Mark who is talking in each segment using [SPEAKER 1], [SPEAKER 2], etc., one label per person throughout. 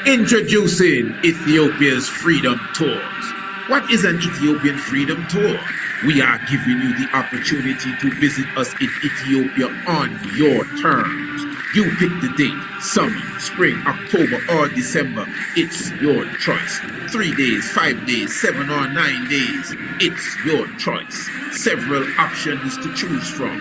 [SPEAKER 1] Introducing Ethiopia's Freedom Tours. What is an Ethiopian Freedom Tour? We are giving you the opportunity to visit us in Ethiopia on your terms. You pick the date, summer, spring, October, or December. It's your choice. 3 days, 5 days, 7 or 9 days. It's your choice. Several options to choose from.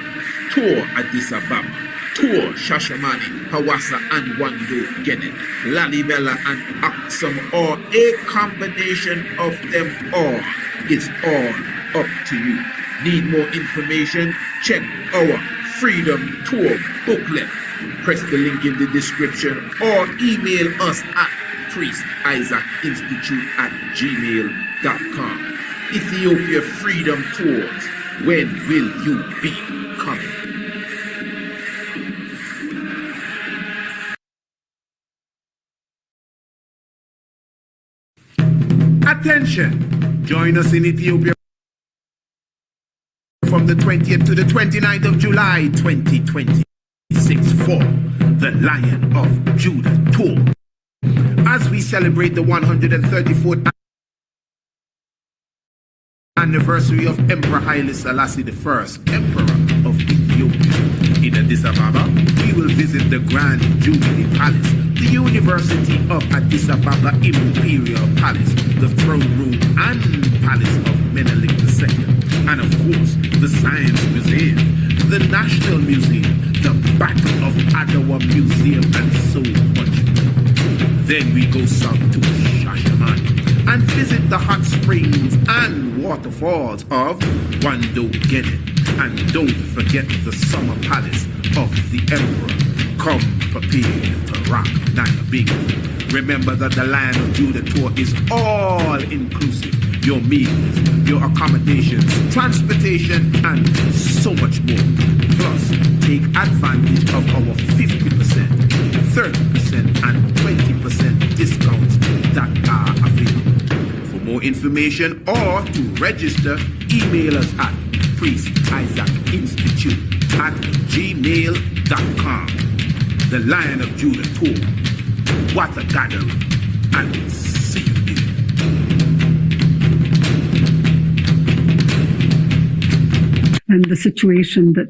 [SPEAKER 1] Tour Addis Ababa, Tour Shashamane, Hawassa and Wando Genet, Lalibela and Aksum, or a combination of them all. It's all up to you. Need more information? Check our Freedom Tour booklet. Press the link in the description or email us at priestisaacinstitute@gmail.com. Ethiopia Freedom Tours. When will you be coming? Attention! Join us in Ethiopia from the 20th to the 29th of July 2026 for the Lion of Judah Tour. As we celebrate the 134th anniversary of Emperor Haile Selassie I, Emperor of Ethiopia. In Addis Ababa, we will visit the Grand Jubilee Palace, the University of Addis Ababa Imperial Palace, the Throne Room and Palace of Menelik II, and of course, the Science Museum, the National Museum, the Battle of Adwa Museum, and so much more. Then we go south to Shashamane and visit the hot springs and waterfalls of Wando Genet. And don't forget the summer palace of the emperor. Come prepared to rock Nayabingo. Remember that the Lion of Judah Tour is all inclusive. Your meals, your accommodations, transportation, and so much more. Plus, take advantage of our 50%, 30%, and 20% discounts that are available. For more information or to register, email us at priestisaacinstitute@gmail.com. The Lion of Judah Tour. What a gathering. And see you there.
[SPEAKER 2] And the situation that,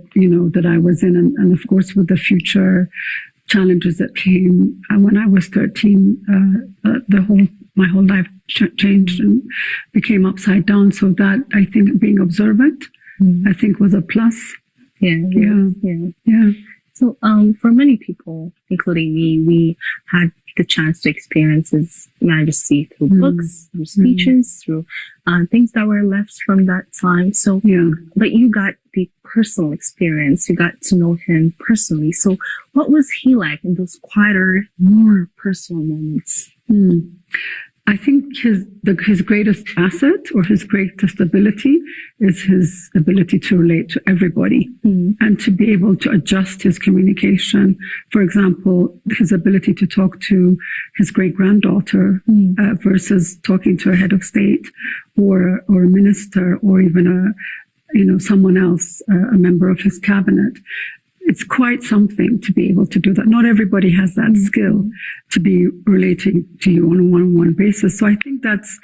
[SPEAKER 2] that I was in, and of course with the future challenges that came. When I was 13, my whole life changed and became upside down. So that, I think, being observant, I think, was a plus. Yeah.
[SPEAKER 3] So, for many people, including me, we had the chance to experience His Majesty through books, through speeches, through things that were left from that time. So, but you got the personal experience. You got to know Him personally. So, what was He like in those quieter, more personal moments?
[SPEAKER 2] I think his greatest asset or his greatest ability is his ability to relate to everybody and to be able to adjust his communication. For example, his ability to talk to his great-granddaughter versus talking to a head of state or a minister or even someone else, a member of his cabinet. It's quite something to be able to do that. Not everybody has that skill to be relating to you on a one-on-one basis. So I think that's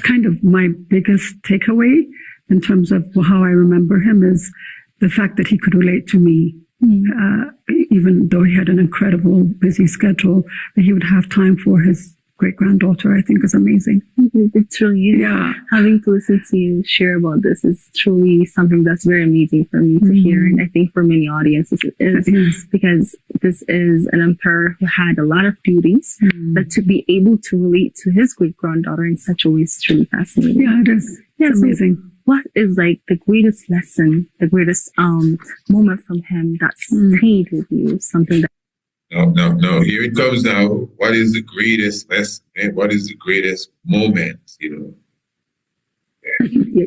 [SPEAKER 2] kind of my biggest takeaway in terms of how I remember him, is the fact that he could relate to me, even though he had an incredible busy schedule, that he would have time for his great-granddaughter, I think, is amazing.
[SPEAKER 3] It truly is. Yeah. Having to listen to you share about this is truly something that's very amazing for me to hear. And I think for many audiences it is, because this is an emperor who had a lot of duties, but to be able to relate to his great-granddaughter in such a way is truly fascinating.
[SPEAKER 2] Yeah, it is. It's amazing.
[SPEAKER 3] So what is like the greatest lesson, the greatest moment from him that stayed with you, something that
[SPEAKER 4] No. Here it comes now. What is the greatest lesson? And what is the greatest moment?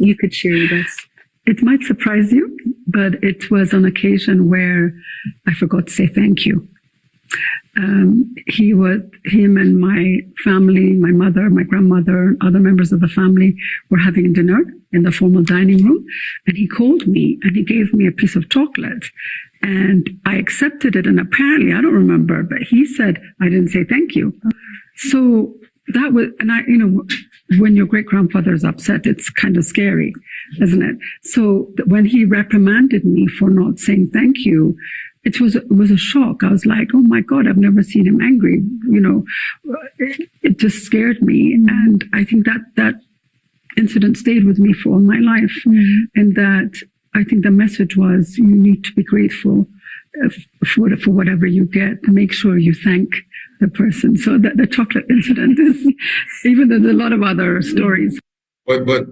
[SPEAKER 3] You could share with us.
[SPEAKER 2] It might surprise you, but it was an occasion where I forgot to say thank you. Him and my family, my mother, my grandmother, other members of the family were having dinner in the formal dining room, and he called me and he gave me a piece of chocolate. And I accepted it, and apparently, I don't remember, but he said, I didn't say thank you. So that was, and when your great grandfather is upset, it's kind of scary, isn't it? So when he reprimanded me for not saying thank you, it was a shock. I was like, oh my God, I've never seen him angry. It just scared me. And I think that incident stayed with me for all my life. And that I think the message was, you need to be grateful for whatever you get. Make sure you thank the person. So the chocolate incident is, even though there's a lot of other stories.
[SPEAKER 4] But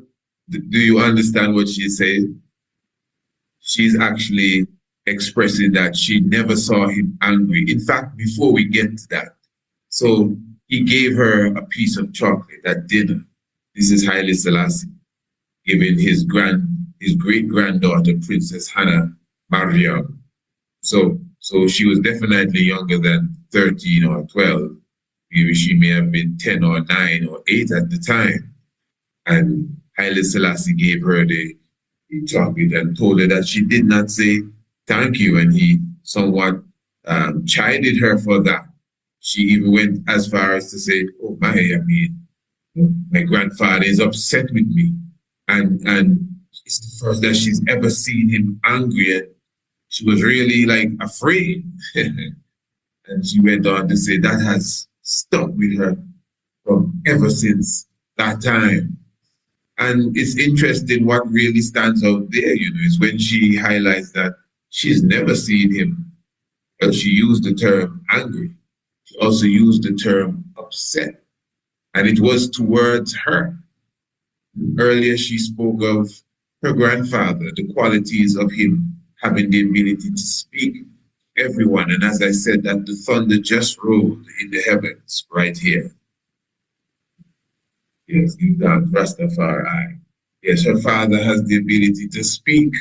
[SPEAKER 4] do you understand what she's saying? She's actually expressing that she never saw him angry. In fact, before we get to that, so he gave her a piece of chocolate at dinner. This is Haile Selassie giving his great-granddaughter, Princess Hannah Mariam. So she was definitely younger than 13 or 12. Maybe she may have been 10 or 9 or 8 at the time. And Haile Selassie gave her the chocolate and told her that she did not say thank you. And he somewhat chided her for that. She even went as far as to say, oh my grandfather is upset with me. And it's the first that she's ever seen him angry. And she was really afraid. And she went on to say that has stuck with her from ever since that time. And it's interesting what really stands out there, is when she highlights that she's never seen him. But she used the term angry. She also used the term upset. And it was towards her. Earlier, she spoke of her grandfather, the qualities of him having the ability to speak to everyone. And as I said, that the thunder just rolled in the heavens right here. Yes, deep down, Rastafari. Yes, her father has the ability to speak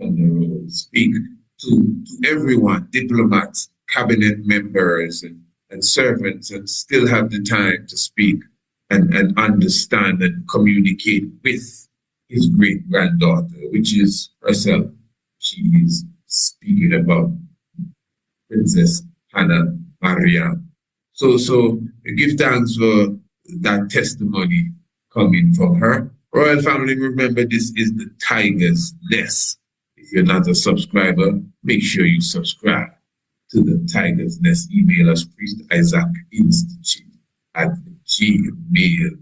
[SPEAKER 4] on the road, speak to everyone, diplomats, cabinet members, and servants, and still have the time to speak and understand and communicate with his great-granddaughter, which is herself. She is speaking about Princess Hannah Mariam. So give thanks for that testimony coming from her. Royal family, remember, this is the Tiger's Nest. If you're not a subscriber, make sure you subscribe to the Tiger's Nest. Email us, Priest Isaac Institute at gmail.com.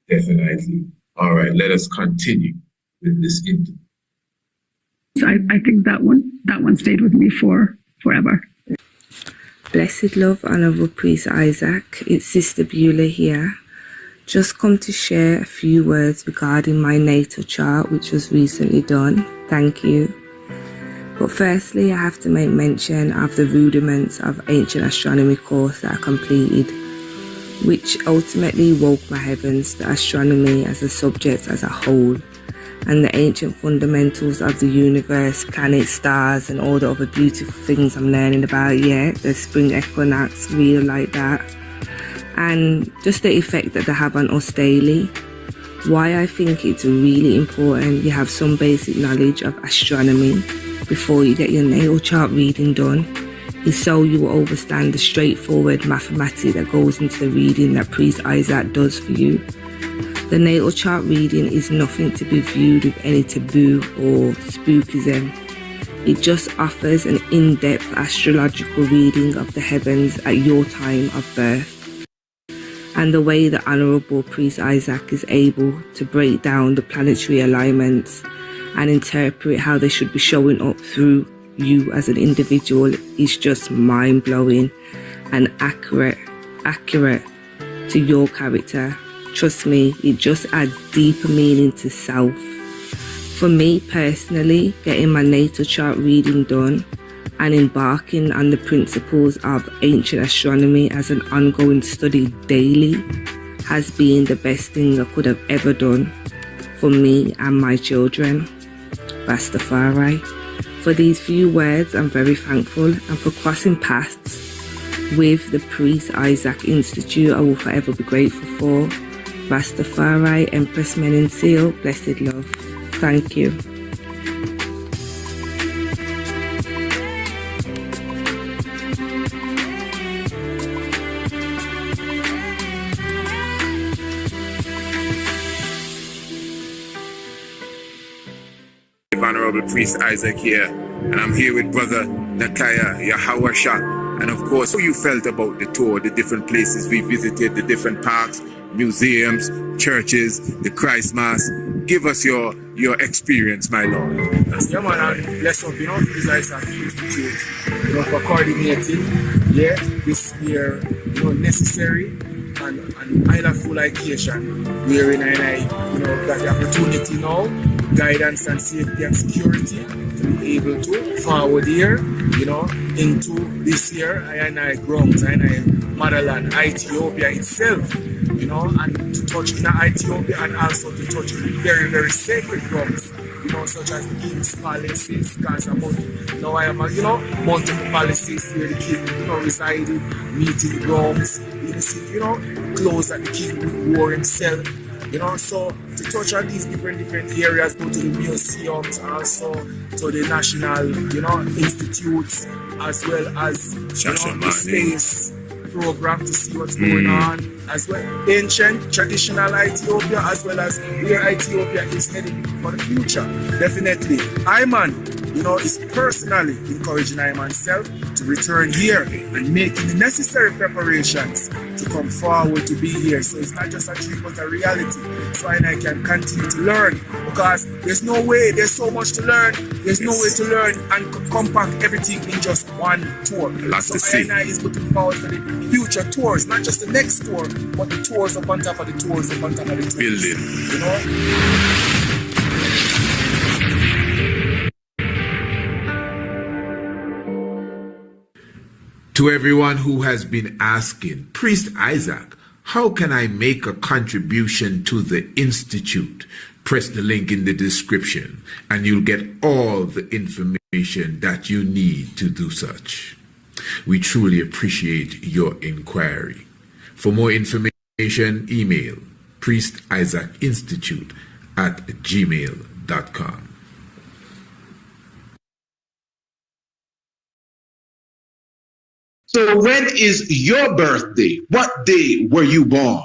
[SPEAKER 4] Definitely. All right, let us continue with this interview.
[SPEAKER 2] I think that one stayed with me forever.
[SPEAKER 5] Blessed love, Honourable Priest Isaac. It's Sister Beulah here. Just come to share a few words regarding my natal chart, which was recently done. Thank you. But firstly, I have to make mention of the rudiments of ancient astronomy course that I completed, which ultimately woke my heavens to astronomy as a subject as a whole, and the ancient fundamentals of the universe, planets, stars, and all the other beautiful things I'm learning about, the spring equinox, real like that, and just the effect that they have on us daily. Why I think it's really important you have some basic knowledge of astronomy before you get your natal chart reading done is so you will understand the straightforward mathematics that goes into the reading that Priest Isaac does for you. The natal chart reading is nothing to be viewed with any taboo or spookism. It just offers an in-depth astrological reading of the heavens at your time of birth. And the way the Honourable Priest Isaac is able to break down the planetary alignments and interpret how they should be showing up through you as an individual is just mind-blowing and accurate to your character. Trust me, it just adds deeper meaning to self. For me personally, getting my natal chart reading done and embarking on the principles of ancient astronomy as an ongoing study daily has been the best thing I could have ever done for me and my children. Rastafari. For these few words, I'm very thankful, and for crossing paths with the Priest Isaac Institute, I will forever be grateful for. Rastafari, Empress Menensil, blessed love. Thank you.
[SPEAKER 1] Venerable Priest Isaac here, and I'm here with Brother Nakaya Yahawasha. And of course, how you felt about the tour, the different places we visited, the different parks, museums, churches, the Christ Mass. Give us your experience, my Lord.
[SPEAKER 6] Yeah, man, and bless up, Priest Isaac Institute, for coordinating, this year, necessary and island occasion, wherein I got the opportunity now, guidance and safety and security, to be able to forward here, into this year, I grounds, motherland, Ethiopia itself, and to touch in Ethiopia and also to touch very, very sacred grounds, such as the King's Palaces, because now I am, multiple palaces where the king, resided, meeting grounds, clothes that the king wore himself, so to touch on these different areas, go to the museums, also to the national, institutes, as well as, the space program to see what's going on, as well ancient, traditional Ethiopia, as well as where Ethiopia is heading for the future. Definitely, is personally encouraging I myself to return here and making the necessary preparations to come forward to be here. So it's not just a dream but a reality. So I can continue to learn, because there's no way, there's so much to learn. There's no way to learn and compact everything in just one tour. So I is looking forward for the future tours, not just the next tour, but the tours up on top of the tours up on top of the tours.
[SPEAKER 1] Building. To everyone who has been asking, Priest Isaac, how can I make a contribution to the Institute? Press the link in the description and you'll get all the information that you need to do such. We truly appreciate your inquiry. For more information, email priestisaacinstitute@gmail.com.
[SPEAKER 7] So when is your birthday? What day were you born?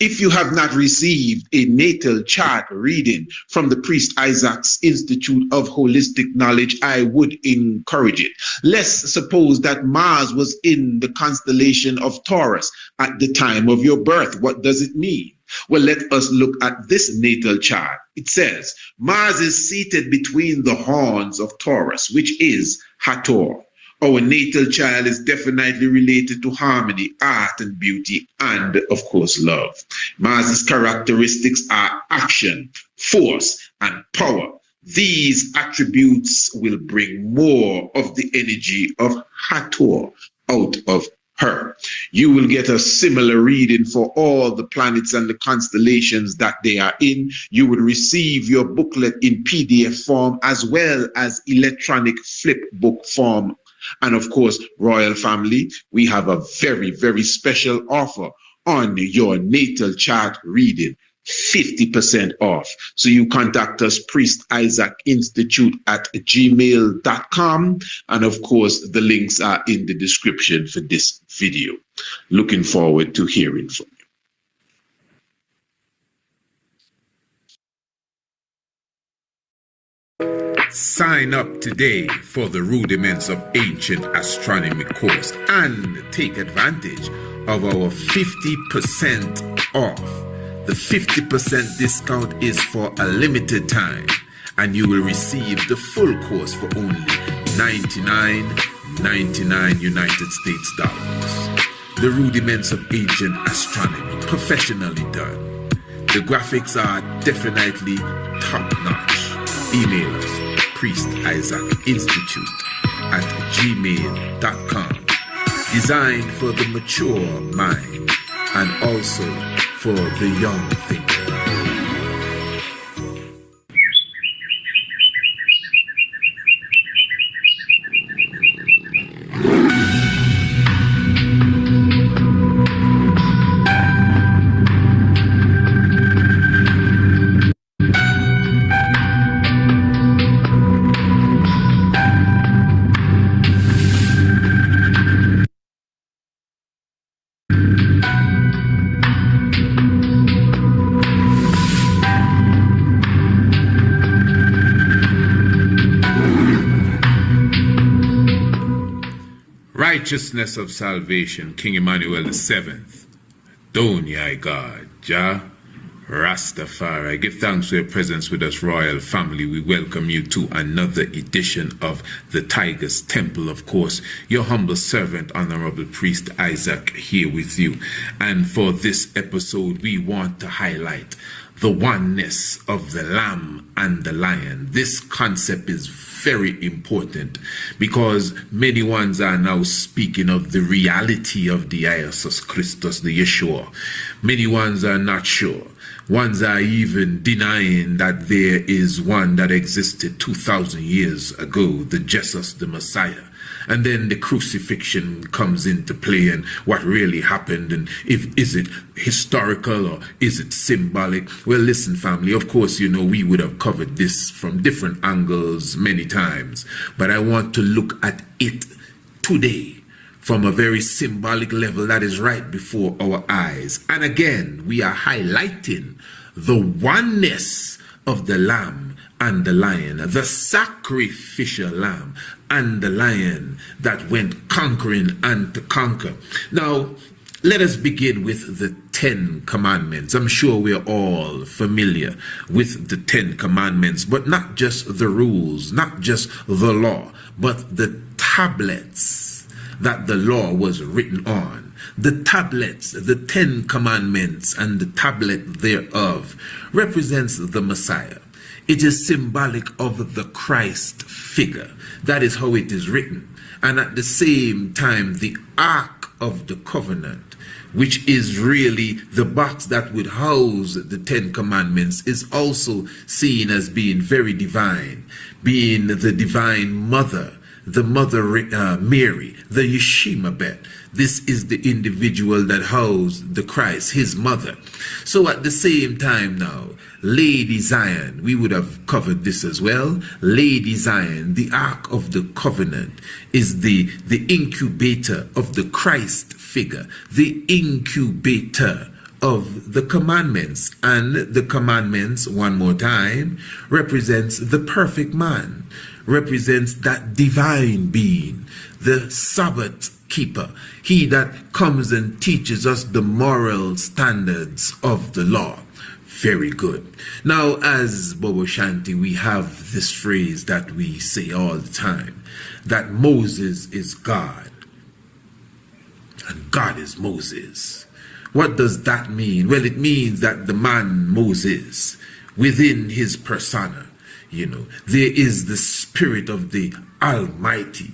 [SPEAKER 7] If you have not received a natal chart reading from the Priest Isaac's Institute of Holistic Knowledge, I would encourage it. Let's suppose that Mars was in the constellation of Taurus at the time of your birth. What does it mean? Well, let us look at this natal chart. It says, Mars is seated between the horns of Taurus, which is Hathor. Our natal child is definitely related to harmony, art and beauty, and of course, love. Mars's characteristics are action, force, and power. These attributes will bring more of the energy of Hathor out of her. You will get a similar reading for all the planets and the constellations that they are in. You will receive your booklet in PDF form as well as electronic flip book form. And of course, Royal Family, we have a very, very special offer on your natal chart reading, 50% off. So you contact us, Priest Isaac Institute @gmail.com. And of course, the links are in the description for this video. Looking forward to hearing from you.
[SPEAKER 1] Sign up today for the Rudiments of Ancient Astronomy course and take advantage of our 50% off. The 50% discount is for a limited time and you will receive the full course for only $99.99 United States dollars. The Rudiments of Ancient Astronomy, professionally done. The graphics are definitely top-notch. Email us, Priest Isaac Institute @gmail.com. Designed for the mature mind and also for the young thinker. Righteousness of salvation, King Emmanuel VII. Adonai God, Jah, Rastafari. I give thanks for your presence with us, royal family. We welcome you to another edition of the Tiger's Temple. Of course, your humble servant, Honorable Priest Isaac, here with you. And for this episode, we want to highlight the oneness of the lamb and the lion. This concept is very important because many ones are now speaking of the reality of the Jesus Christus, the Yeshua. Many ones are not sure. Ones are even denying that there is one that existed 2,000 years ago, the Jesus, the Messiah. And then the crucifixion comes into play and what really happened, and is it historical or is it symbolic? Well, listen, family, of course, you know, we would have covered this from different angles many times, but I want to look at it today from a very symbolic level that is right before our eyes. And again, we are highlighting the oneness of the lamb and the lion, the sacrificial lamb and the lion that went conquering and to conquer. Now, let us begin with the 10 Commandments. I'm sure we're all familiar with the 10 Commandments, but not just the rules, not just the law, but the tablets that the law was written on. The tablets, the 10 Commandments and the tablet thereof represents the Messiah. It is symbolic of the Christ figure. That is how it is written. And at the same time, the Ark of the Covenant, which is really the box that would house the 10 Commandments, is also seen as being very divine, being the divine mother, the mother Mary, the Yeshimabet. This is the individual that housed the Christ, his mother. So at the same time now, Lady Zion, we would have covered this as well. Lady Zion, the Ark of the Covenant, is the incubator of the Christ figure, the incubator of the commandments. And the commandments, one more time, represents the perfect man, represents that divine being, the Sabbath keeper, he that comes and teaches us the moral standards of the law. Very good. Now, as Bobo Shanti, we have this phrase that we say all the time, that Moses is God and God is Moses. What does that mean? Well, it means that the man Moses, within his persona, you know, there is the spirit of the Almighty.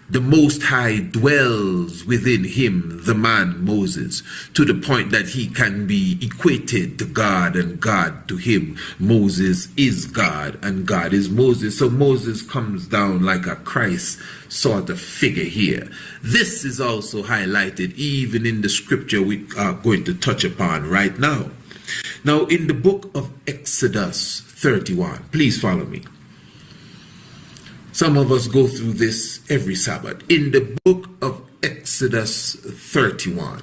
[SPEAKER 1] The Most High dwells within him, the man Moses, to the point that he can be equated to God and God to him. Moses is God and God is Moses. So Moses comes down like a Christ sort of figure here. This is also highlighted even in the scripture we are going to touch upon right now. Now, in the book of Exodus 31, please follow me. Some of us go through this every Sabbath. In the book of Exodus 31,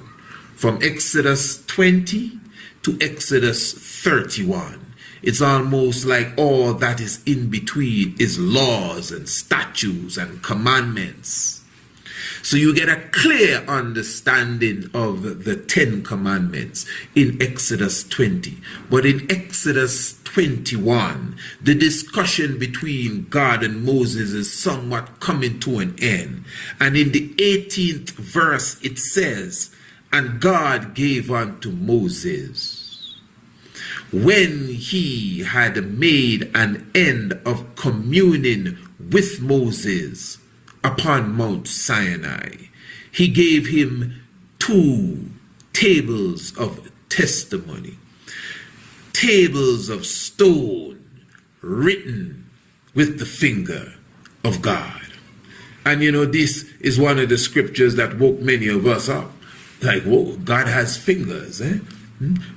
[SPEAKER 1] from Exodus 20 to Exodus 31, it's almost like all that is in between is laws and statutes and commandments. So you get a clear understanding of the 10 Commandments in Exodus 20. But in Exodus 21, the discussion between God and Moses is somewhat coming to an end. And in the 18th verse, it says, "And God gave unto Moses, when he had made an end of communing with Moses upon Mount Sinai, he gave him 2 tables of testimony, tables of stone written with the finger of God." And you know, this is one of the scriptures that woke many of us up. Like, whoa, God has fingers, eh?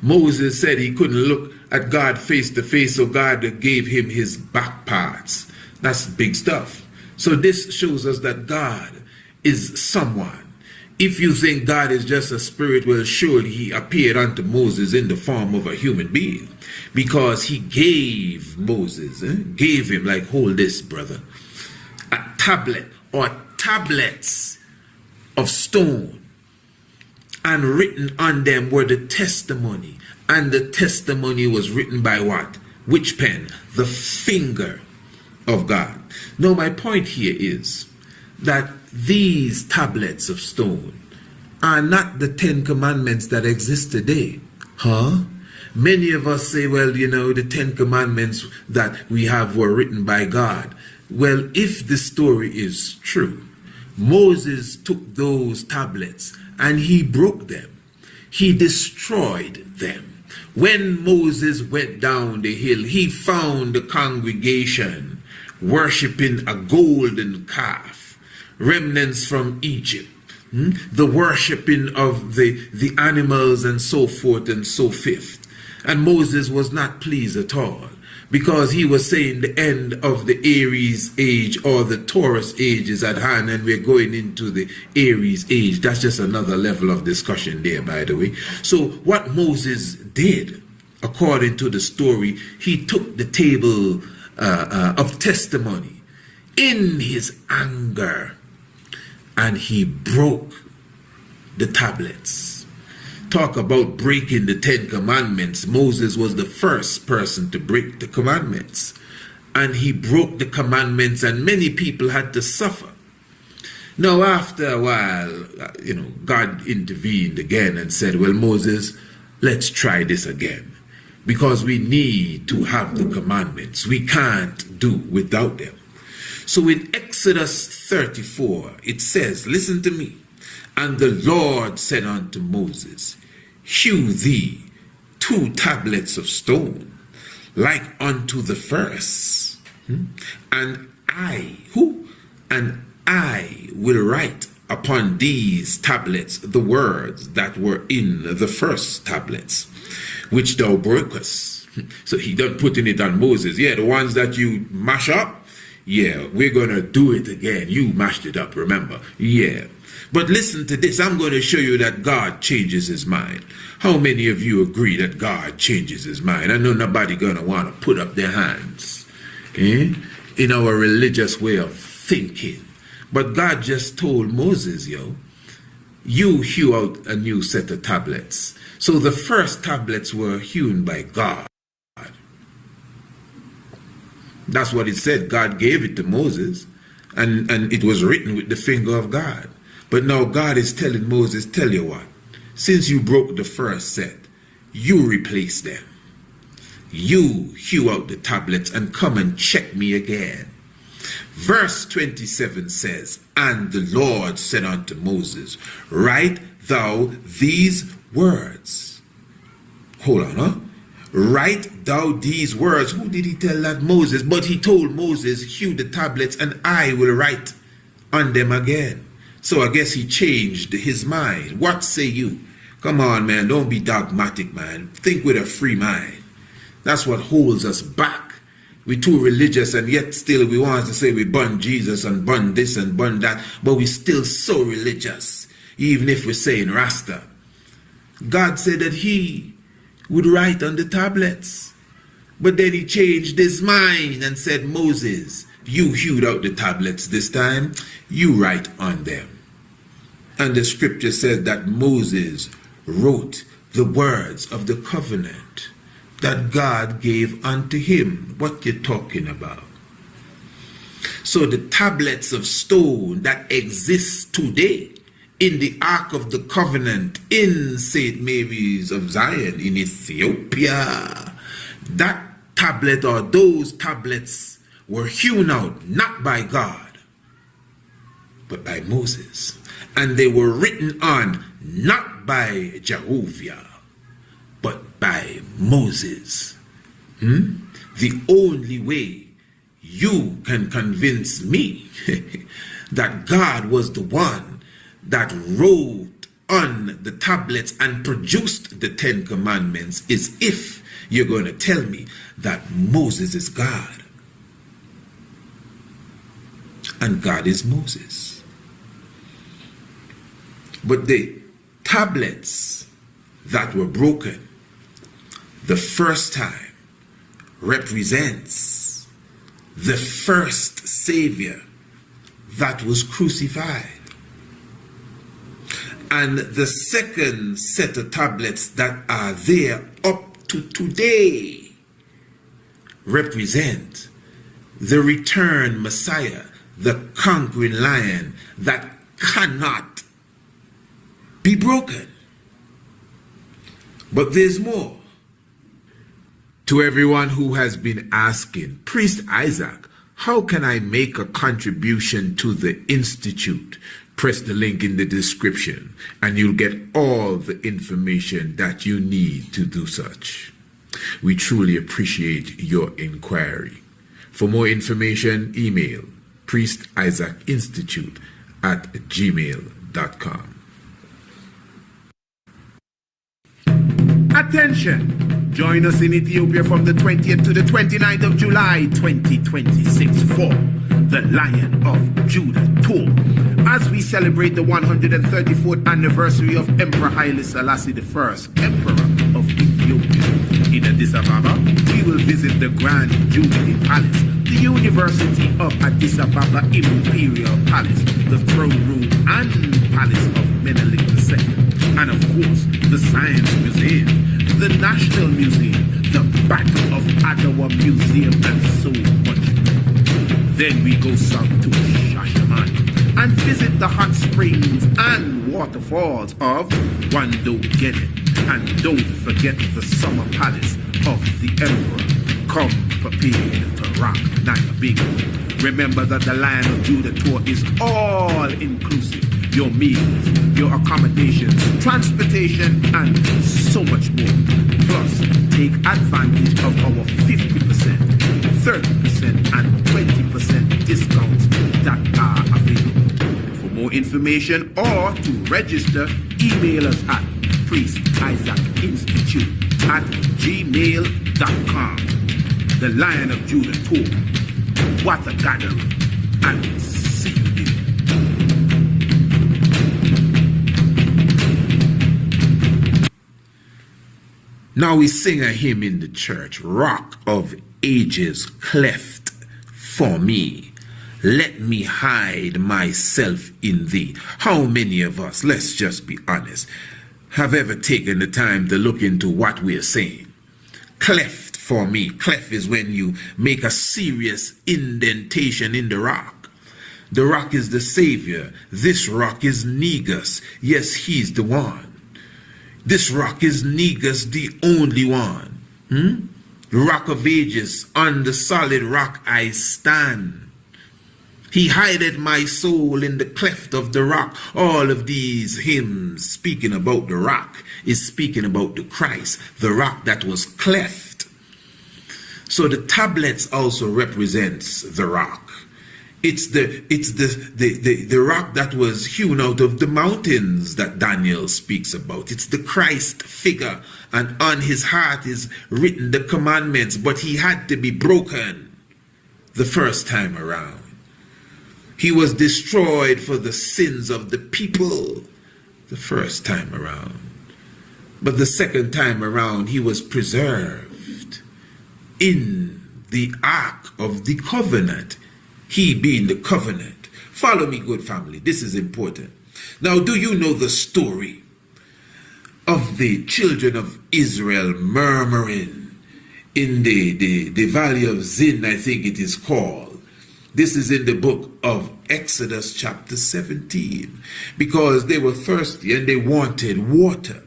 [SPEAKER 1] Moses said he couldn't look at God face to face, so God gave him his back parts. That's big stuff. So this shows us that God is someone. If you think God is just a spirit, well, surely he appeared unto Moses in the form of a human being, because he gave Moses, gave him, like, hold this, brother, a tablet or tablets of stone, and written on them were the testimony. And the testimony was written by what? Which pen? The finger of God. Now, my point here is that these tablets of stone are not the 10 commandments that exist today. Many of us say, well, you know, the 10 commandments that we have were written by God. Well, if the story is true, Moses took those tablets and he broke them. He destroyed them. When Moses went down the hill, he found the congregation worshiping a golden calf, remnants from Egypt, the worshiping of the animals and so forth and so forth. And Moses was not pleased at all, because he was saying the end of the Aries age or the Taurus age is at hand, and we're going into the Aries age. That's just another level of discussion there, by the way. So what Moses did, according to the story, he took the table of testimony in his anger, and he broke the tablets. Talk about breaking the 10 commandments. Moses was the first person to break the commandments, and he broke the commandments, and many people had to suffer. Now, after a while, God intervened again and said, well, Moses, let's try this again, because we need to have the commandments. We can't do without them. So in Exodus 34, it says, listen to me. And the Lord said unto Moses, hew thee 2 tablets of stone, like unto the first. And I will write upon these tablets the words that were in the first tablets, which thou brokest. So he done putting it on Moses. Yeah, the ones that you mash up, yeah, we're going to do it again. You mashed it up, remember? Yeah. But listen to this. I'm going to show you that God changes his mind. How many of you agree that God changes his mind? I know nobody going to want to put up their hands in our religious way of thinking. But God just told Moses, you hew out a new set of tablets. So the first tablets were hewn by God. That's what it said. God gave it to Moses, and it was written with the finger of God. But now God is telling Moses, tell you what, since you broke the first set, you replace them. You hew out the tablets and come and check me again. Verse 27 says, and the Lord said unto Moses, write thou these words. Hold on, Write thou these words. Who did he tell that? Moses. But he told Moses, hew the tablets and I will write on them again. So I guess he changed his mind. What say you? Come on, man. Don't be dogmatic, man. Think with a free mind. That's what holds us back. We're too religious, and yet still we want to say we bun Jesus and bun this and bun that, but we're still so religious, even if we're saying Rasta. God said that he would write on the tablets, but then he changed his mind and said, Moses, you hewed out the tablets this time, you write on them. And the scripture says that Moses wrote the words of the covenant that God gave unto him. What you talking about? So the tablets of stone that exist today in the Ark of the Covenant in St. Mary's of Zion in Ethiopia, that tablet or those tablets were hewn out not by God but by Moses, and they were written on not by Jehovah but by Moses. The only way you can convince me that God was the one that wrote on the tablets and produced the 10 Commandments is if you're going to tell me that Moses is God and God is Moses. But the tablets that were broken the first time represents the first Savior that was crucified. And the second set of tablets that are there up to today represent the returned Messiah, the conquering lion that cannot be broken. But there's more. To everyone who has been asking, Priest Isaac, how can I make a contribution to the Institute? Press the link in the description and you'll get all the information that you need to do such. We truly appreciate your inquiry. For more information, email priestisaacinstitute@gmail.com. Attention! Join us in Ethiopia from the 20th to the 29th of July 2026 for the Lion of Judah Tour, as we celebrate the 134th anniversary of Emperor Haile Selassie I, Emperor of Ethiopia. In Addis Ababa, we will visit the Grand Jubilee Palace, the University of Addis Ababa Imperial Palace, the Throne Room and Palace of Menelik II, and of course, the Science Museum, the National Museum, the Battle of Adwa Museum, and so much more. Then we go south to Shashamane and visit the hot springs and waterfalls of Wando Genet. And don't forget the summer palace of the Emperor. Come prepared to rock Nayabingo. Remember that the Lion of Judah Tour is all inclusive. Your meals, your accommodations, transportation, and so much more. Plus, take advantage of our 50%, 30%, and 20% discounts that are available. For more information or to register, email us at priestisaacinstitute@gmail.com. The Lion of Judah Tour. What a gathering. And see you there. Now we sing a hymn in the church, Rock of Ages cleft for me. Let me hide myself in thee. How many of us, let's just be honest, have ever taken the time to look into what we're saying? Cleft for me. Cleft is when you make a serious indentation in the rock. The rock is the Savior. This rock is Negus. Yes, he's the one. This rock is Negus, the only one. Rock of Ages, on the solid rock I stand. He hideth my soul in the cleft of the rock. All of these hymns speaking about the rock is speaking about the Christ, the rock that was cleft. So the tablets also represents the rock. It's the rock that was hewn out of the mountains that Daniel speaks about. It's the Christ figure, and on his heart is written the commandments, but he had to be broken the first time around. He was destroyed for the sins of the people the first time around. But the second time around, he was preserved in the Ark of the Covenant. He being the covenant. Follow me, good family. This is important. Now, do you know the story of the children of Israel murmuring in the valley of Zin, I think it is called? This is in the book of Exodus chapter 17. Because they were thirsty and they wanted water.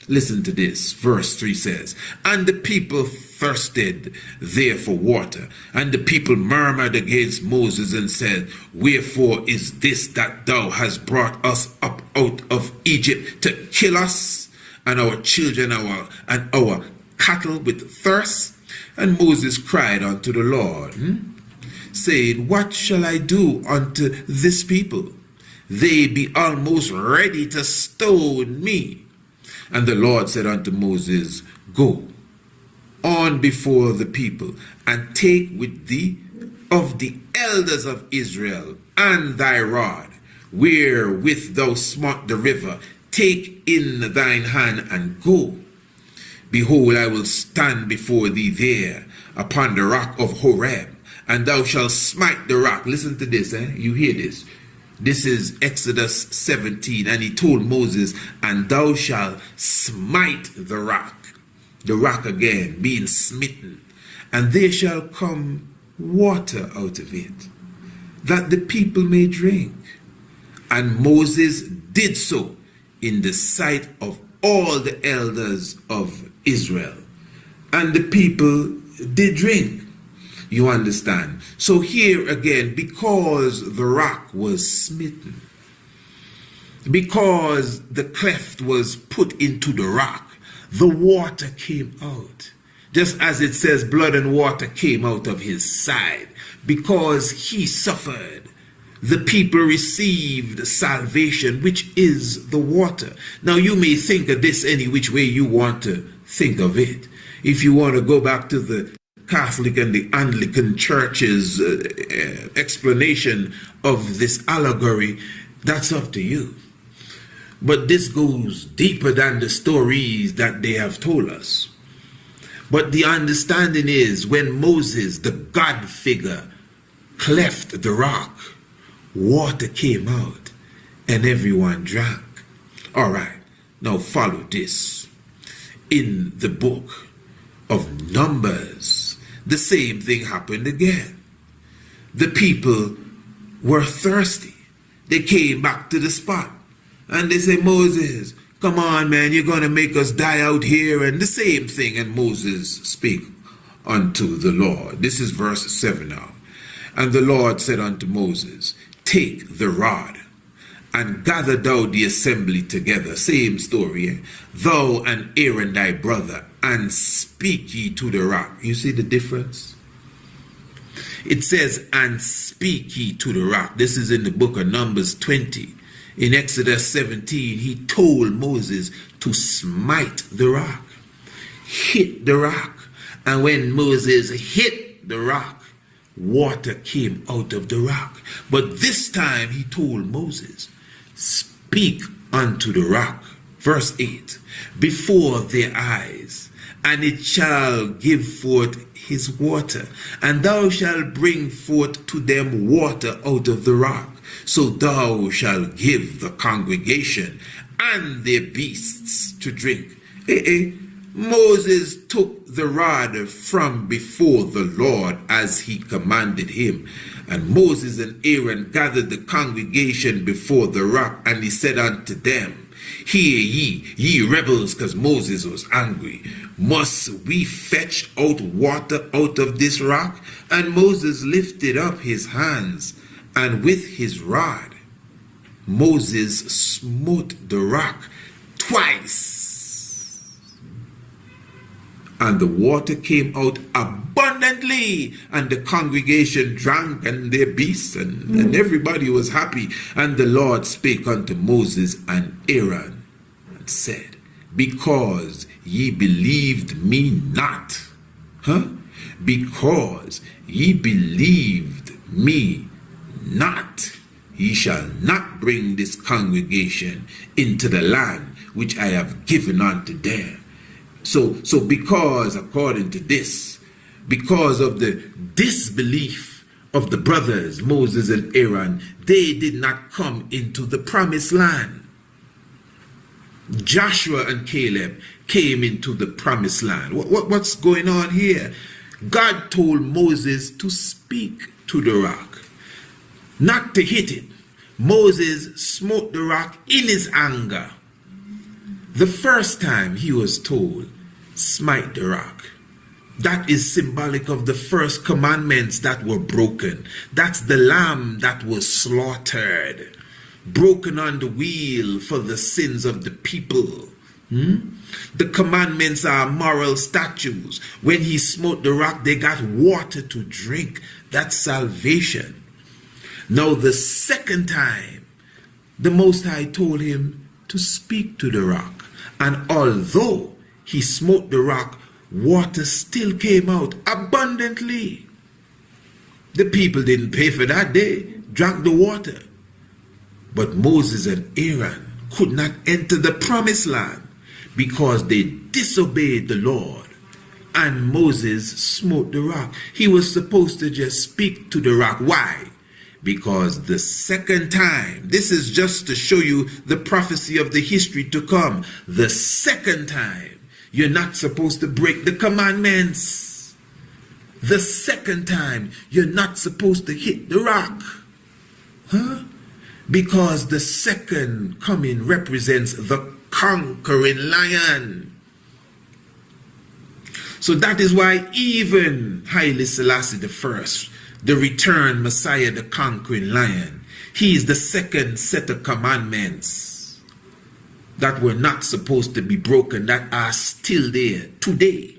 [SPEAKER 1] Listen to this. Verse 3 says, and the people thirsted there for water. And the people murmured against Moses and said, wherefore is this that thou hast brought us up out of Egypt to kill us and our children and our cattle with thirst? And Moses cried unto the Lord, saying, what shall I do unto this people? They be almost ready to stone me. And the Lord said unto Moses, go on before the people, and take with thee of the elders of Israel and thy rod, wherewith thou smote the river, take in thine hand and go. Behold, I will stand before thee there upon the rock of Horeb, and thou shalt smite the rock. Listen to this, you hear this. This is Exodus 17. And he told Moses, and thou shalt smite the rock again, being smitten, and there shall come water out of it, that the people may drink. And Moses did so in the sight of all the elders of Israel. And the people did drink. You understand? So here again, because the rock was smitten, because the cleft was put into the rock, the water came out. Just as it says, blood and water came out of his side. Because he suffered, the people received salvation, which is the water. Now you may think of this any which way you want to think of it. If you want to go back to the Catholic and the Anglican church's explanation of this allegory, that's up to you. But this goes deeper than the stories that they have told us. But the understanding is, when Moses, the God figure, cleft the rock, water came out and everyone drank. All right, now follow this. In the book of Numbers, the same thing happened again. The people were thirsty. They came back to the spot and they said, Moses, come on, man, you're going to make us die out here. And the same thing. And Moses spake unto the Lord. This is verse 7 now. And the Lord said unto Moses, take the rod and gather thou the assembly together. Same story. Thou and Aaron thy brother, and speak ye to the rock. You see the difference? It says, and speak ye to the rock. This is in the book of Numbers 20. In Exodus 17, he told Moses to smite the rock. Hit the rock. And when Moses hit the rock, water came out of the rock. But this time he told Moses, speak unto the rock. Verse 8, before their eyes, and it shall give forth his water, and thou shalt bring forth to them water out of the rock. So thou shalt give the congregation and their beasts to drink. Moses took the rod from before the Lord as he commanded him. And Moses and Aaron gathered the congregation before the rock, and he said unto them, hear ye rebels, because Moses was angry. Must we fetch out water out of this rock? And Moses lifted up his hands, and with his rod Moses smote the rock twice, and the water came out abundantly, and the congregation drank, and their beasts, and everybody was happy. And the Lord spake unto Moses and Aaron, and said, because ye believed me not, because ye believed me not, ye shall not bring this congregation into the land which I have given unto them. So because, according to this, because of the disbelief of the brothers Moses and Aaron, they did not come into the promised land. Joshua and Caleb came into the promised land. What's going on here? God told Moses to speak to the rock, not to hit it. Moses smote the rock in his anger. The first time he was told, smite the rock. That is symbolic of the first commandments that were broken. That's the lamb that was slaughtered, broken on the wheel for the sins of the people. The commandments are moral statutes. When he smote the rock, they got water to drink. That's salvation. Now the second time, the Most High told him to speak to the rock. And although he smote the rock, water still came out abundantly. The people didn't pay for that. They drank the water. But Moses and Aaron could not enter the promised land because they disobeyed the Lord. And Moses smote the rock. He was supposed to just speak to the rock. Why? Because the second time, this is just to show you the prophecy of the history to come. The second time, you're not supposed to break the commandments. The second time, you're not supposed to hit the rock. Huh? Because the second coming represents the conquering lion. So that is why even Haile Selassie I, the returned Messiah, the conquering lion, he is the second set of commandments that were not supposed to be broken, that are still there today.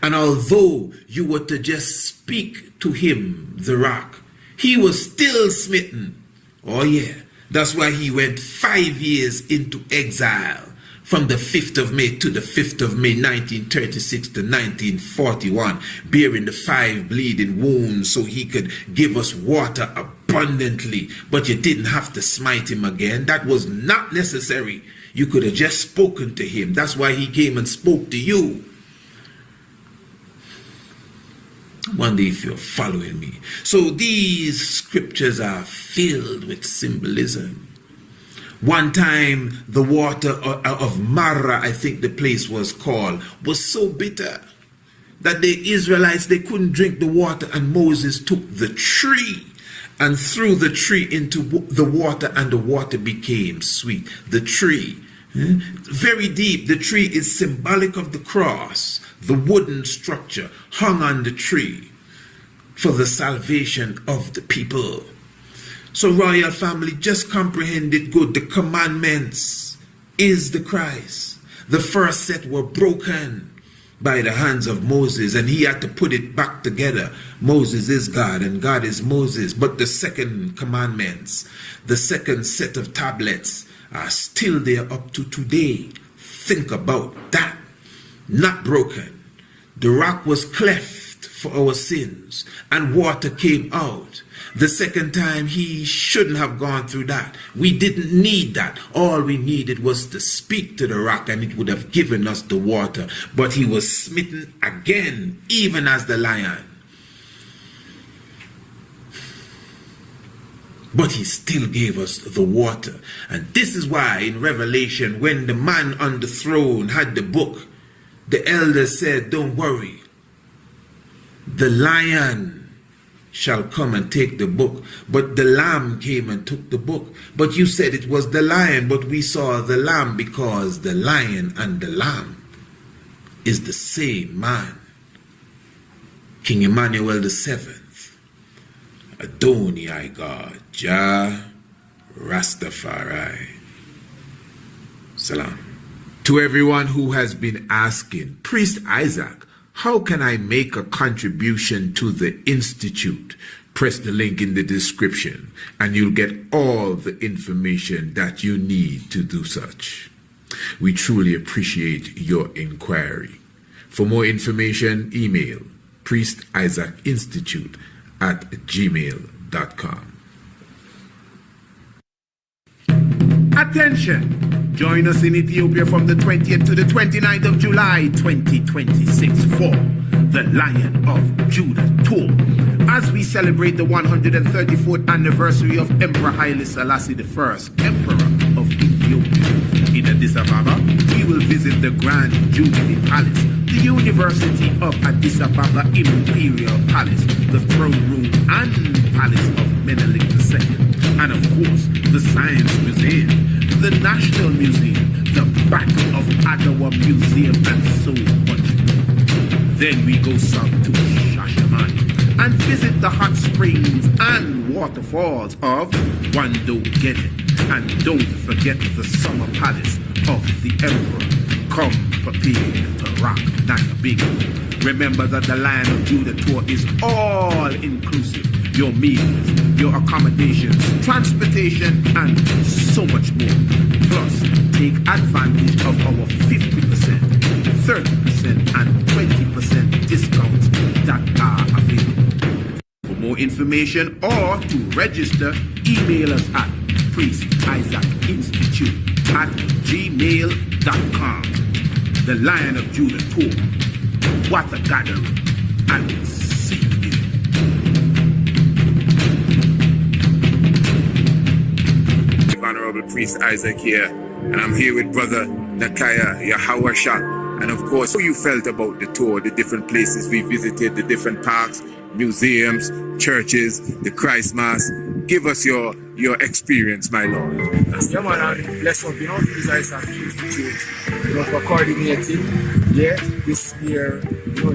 [SPEAKER 1] And although you were to just speak to him, the rock, he was still smitten. Oh yeah, that's why he went 5 years into exile. From the 5th of May to the 5th of May 1936 to 1941, bearing the 5 bleeding wounds so he could give us water abundantly. But you didn't have to smite him again. That was not necessary. You could have just spoken to him. That's why he came and spoke to you. I wonder if you're following me. So these scriptures are filled with symbolism. One time, the water of Marra, I think the place was called, was so bitter that the Israelites, they couldn't drink the water, and Moses took the tree and threw the tree into the water, and the water became sweet. The tree, very deep. The tree is symbolic of the cross, the wooden structure hung on the tree for the salvation of the people. So royal family, just comprehend it good. The commandments is the Christ. The first set were broken by the hands of Moses, and he had to put it back together. Moses is God and God is Moses. But the second commandments, the second set of tablets, are still there up to today. Think about that. Not broken. The rock was cleft for our sins, and water came out. The second time, he shouldn't have gone through that. We didn't need that. All we needed was to speak to the rock, and it would have given us the water. But he was smitten again, even as the lion. But he still gave us the water. And this is why in Revelation, when the man on the throne had the book, the elder said, don't worry. The lion shall come and take the book. But the lamb came and took the book. But you said it was the lion, but we saw the lamb, because the lion and the lamb is the same man. King Emmanuel the Seventh, Adonai God, Jah Rastafari. Salam. To everyone who has been asking, Priest Isaac, how can I make a contribution to the Institute? Press the link in the description and you'll get all the information that you need to do such. We truly appreciate your inquiry. For more information, email priestisaacinstitute@gmail.com. Attention! Join us in Ethiopia from the 20th to the 29th of July 2026 for the Lion of Judah Tour, as we celebrate the 134th anniversary of Emperor Haile Selassie I, Emperor of Ethiopia. In Addis Ababa, we will visit the Grand Jubilee Palace, the University of Addis Ababa Imperial Palace, the Throne Room and Palace of Menelik II, and of course, the Science Museum, the National Museum, the Battle of Adwa Museum, and so much more. Then we go south to Shashamane and visit the hot springs and waterfalls of Wando Geddon. And don't forget the summer palace of the emperor. Come prepared to rock Naya. Remember that the Lion of Judah Tour is all inclusive. Your meals, your accommodations, transportation, and so much more. Plus, take advantage of our 50%, 30%, and 20% discounts that are available. For more information or to register, email us at priestisaacinstitute@gmail.com. The Lion of Judah Tour. What a gathering. And see you there. Honorable Priest Isaac here, and I'm here with Brother Nakaya Yahawasha. And of course, how you felt about the tour, the different places we visited, the different parks, museums, churches, the Christ Mass. Give us your experience, my Lord.
[SPEAKER 6] Yeah, man, and bless up, His Isaac Institute, for coordinating, this year,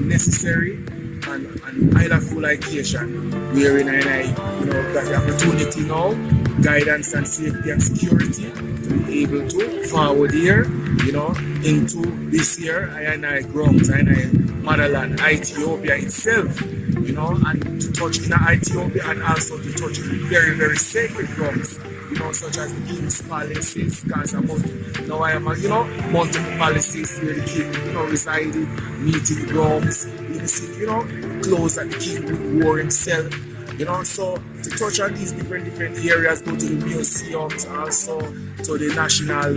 [SPEAKER 6] necessary and island full occasion, wherein I got the opportunity now, guidance and safety and security, to be able to forward here, into this year, I grounds, motherland, Ethiopia itself, and to touch in Ethiopia and also to touch very, very sacred grounds, such as the King's Palaces, because now I am, multiple palaces where the king, resided, meeting grounds, clothes that the king wore himself, so to touch on these different areas, go to the museums, also to the national,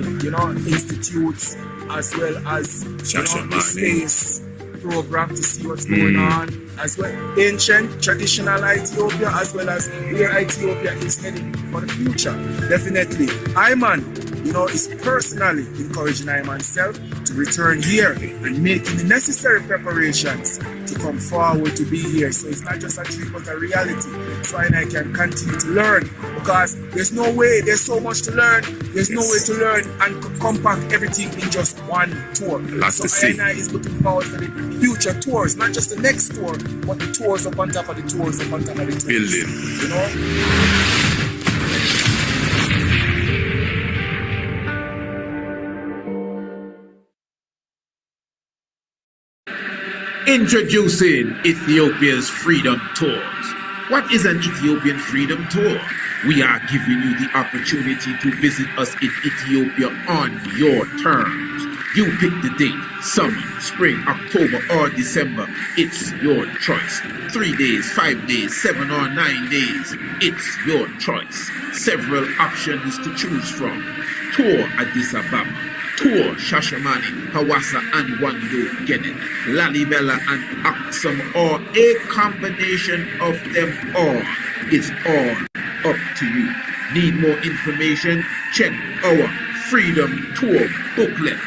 [SPEAKER 6] institutes, as well as, the space program to see what's going on, as well ancient traditional Ethiopia, as well as where Ethiopia is heading for the future. Definitely, Iman, is personally encouraging I myself to return here and making the necessary preparations to come forward to be here. So it's not just a dream but a reality. So I can continue to learn, because there's no way, there's so much to learn, there's no way to learn and compact everything in just one tour. So I is looking forward for the future tours, not just the next tour, but the tours up on top of the tours up on top of the tours. Building.
[SPEAKER 1] Introducing Ethiopia's Freedom Tours. What is an Ethiopian Freedom Tour? We are giving you the opportunity to visit us in Ethiopia on your terms. You pick the date, summer, spring, October or December. It's your choice. 3 days, 5 days, 7 or 9 days. It's your choice. Several options to choose from. Tour Addis Ababa. Tour Shashamani, Hawassa and Wando Genet, Lalibela and Aksum, or a combination of them all. It's all up to you. Need more information? Check our Freedom Tour booklet.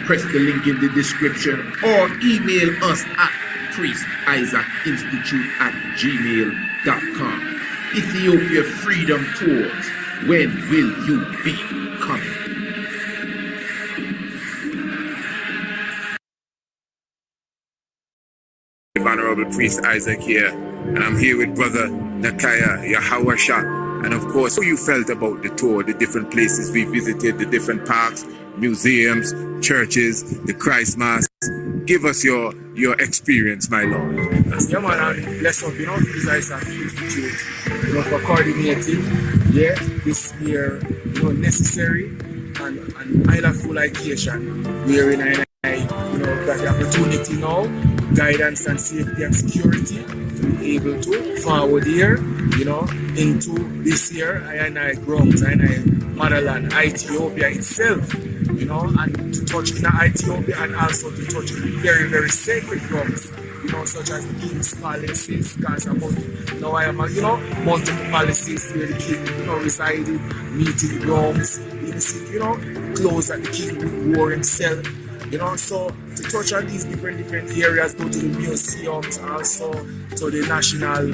[SPEAKER 1] Press the link in the description or email us at priestisaacinstitute@gmail.com. Ethiopia Freedom Tours. When will you be coming? Honorable Priest Isaac here, and I'm here with Brother Nakaya Yahawasha. And of course, how you felt about the tour, the different places we visited, the different parks, museums, churches, the Christ Mass. Give us your experience, my Lord.
[SPEAKER 6] Yeah, man, and bless up, His Isaac Institute, for coordinating, this year, necessary and island full occasion, wherein I got the opportunity now, guidance and safety and security, to be able to forward here, into this year, I grounds, motherland, Ethiopia itself, and to touch in Ethiopia and also to touch very, very sacred grounds, such as the King's Palaces, because now I am, multiple palaces where the king, resided, meeting grounds, clothes that the king wore himself, so to touch on these different areas, go to the museums, also to the national,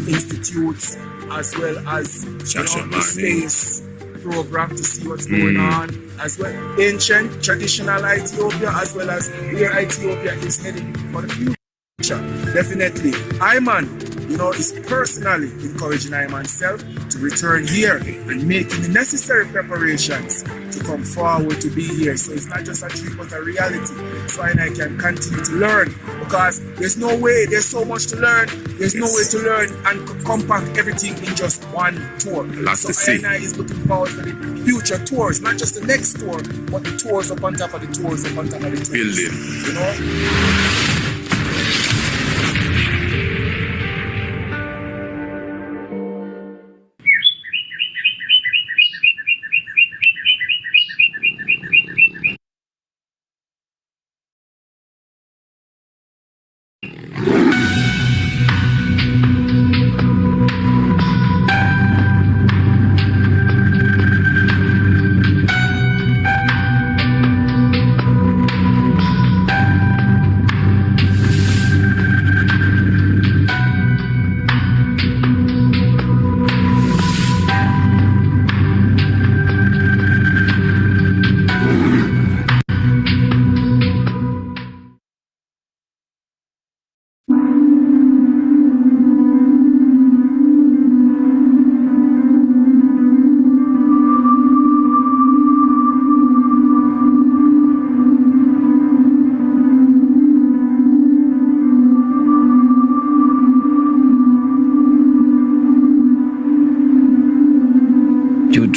[SPEAKER 6] institutes, as well as, the space program to see what's going on, as well ancient traditional Ethiopia, as well as where Ethiopia is heading for the future. Definitely, Iman, is personally encouraging I myself to return here and making the necessary preparations to come forward to be here. So it's not just a dream but a reality. So I can continue to learn, because there's no way, there's so much to learn, there's no way to learn and compact everything in just one tour. So I is looking forward for the future tours, not just the next tour, but the tours up on top of the tours up on top of the tours.
[SPEAKER 1] Building.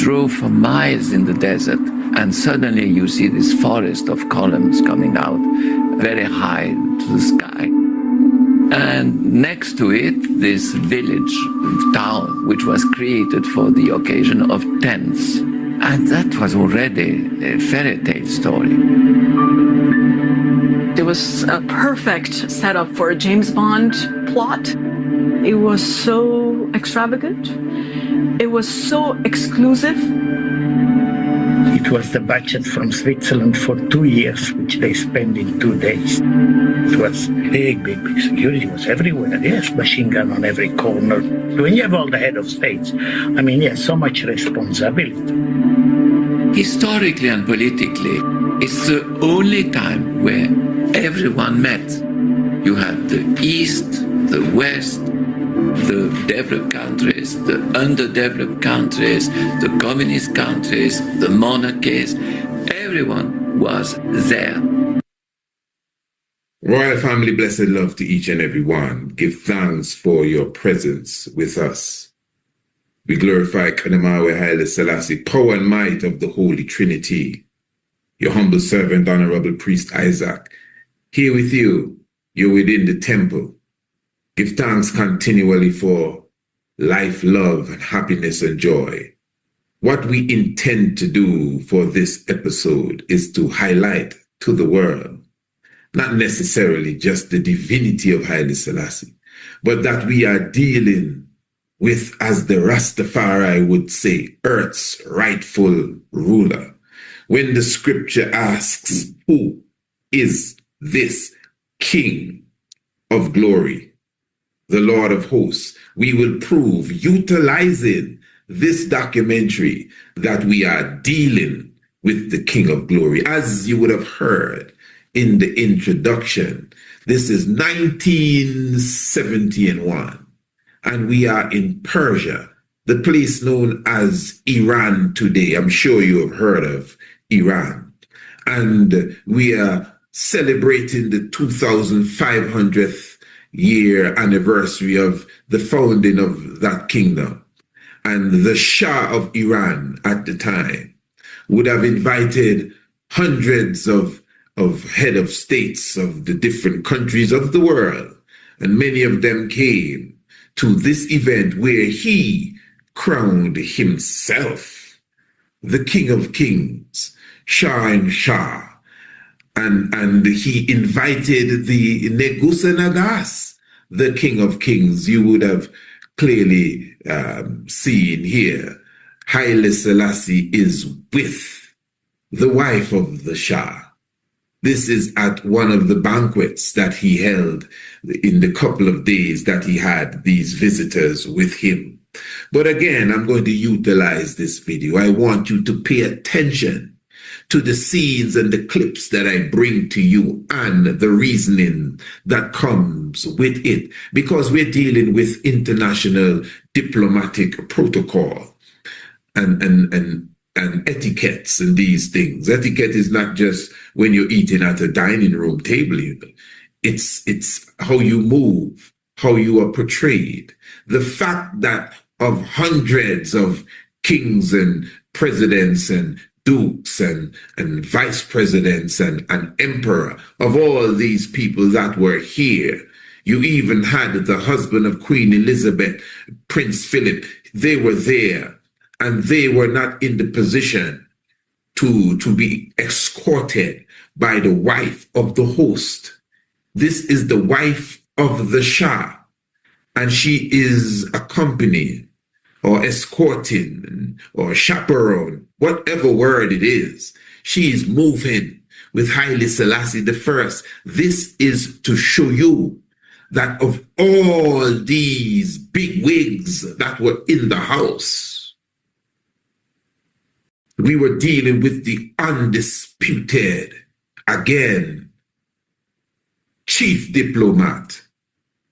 [SPEAKER 8] drove for miles in the desert, and suddenly you see this forest of columns coming out very high to the sky. And next to it, this village, town, which was created for the occasion of tents. And that was already a fairy tale story.
[SPEAKER 9] It was a perfect setup for a James Bond plot. It was so extravagant. It was so exclusive.
[SPEAKER 10] It was the budget from Switzerland for 2 years, which they spent in 2 days. It was big, big, big security. It was everywhere. Yes, machine gun on every corner. When you have all the head of states, I mean, yes, so much responsibility.
[SPEAKER 8] Historically and politically, it's the only time where everyone met. You had the East, the West, the developed countries, the underdeveloped countries, the communist countries, the monarchies. Everyone was there.
[SPEAKER 1] Royal family, blessed love to each and every one. Give thanks for your presence with us. We glorify Kadamawe Haile Selassie, power and might of the Holy Trinity. Your humble servant, Honorable Priest Isaac, here with you. You're within the temple. Give thanks continually for life, love, and happiness and joy. What we intend to do for this episode is to highlight to the world, not necessarily just the divinity of Haile Selassie, but that we are dealing with, as the Rastafari would say, Earth's rightful ruler. When the scripture asks, who is this King of glory, the Lord of hosts, we will prove, utilizing this documentary, that we are dealing with the King of glory. As you would have heard in the introduction, this is 1971, and we are in Persia, the place known as Iran today. I'm sure you have heard of Iran. And we are celebrating the 2500th year anniversary of the founding of that kingdom. And the Shah of Iran at the time would have invited hundreds of head of states of the different countries of the world. And many of them came to this event where he crowned himself the King of Kings, Shah and Shah. And he invited the Negus and Nagas, the King of Kings. You would have clearly seen here, Haile Selassie is with the wife of the Shah. This is at one of the banquets that he held in the couple of days that he had these visitors with him. But again, I'm going to utilize this video. I want you to pay attention to the scenes and the clips that I bring to you and the reasoning that comes with it, because we're dealing with international diplomatic protocol and etiquettes and these things. Etiquette is not just when you're eating at a dining room table. It's how you move, how you are portrayed. The fact that of hundreds of kings and presidents and dukes and vice presidents and emperor, of all these people that were here. You even had the husband of Queen Elizabeth, Prince Philip. They were there, and they were not in the position to be escorted by the wife of the host. This is the wife of the Shah, and she is accompanied or escorting or chaperone, whatever word it is. She is moving with Haile Selassie I. This is to show you that of all these big wigs that were in the house, we were dealing with the undisputed, again, chief diplomat,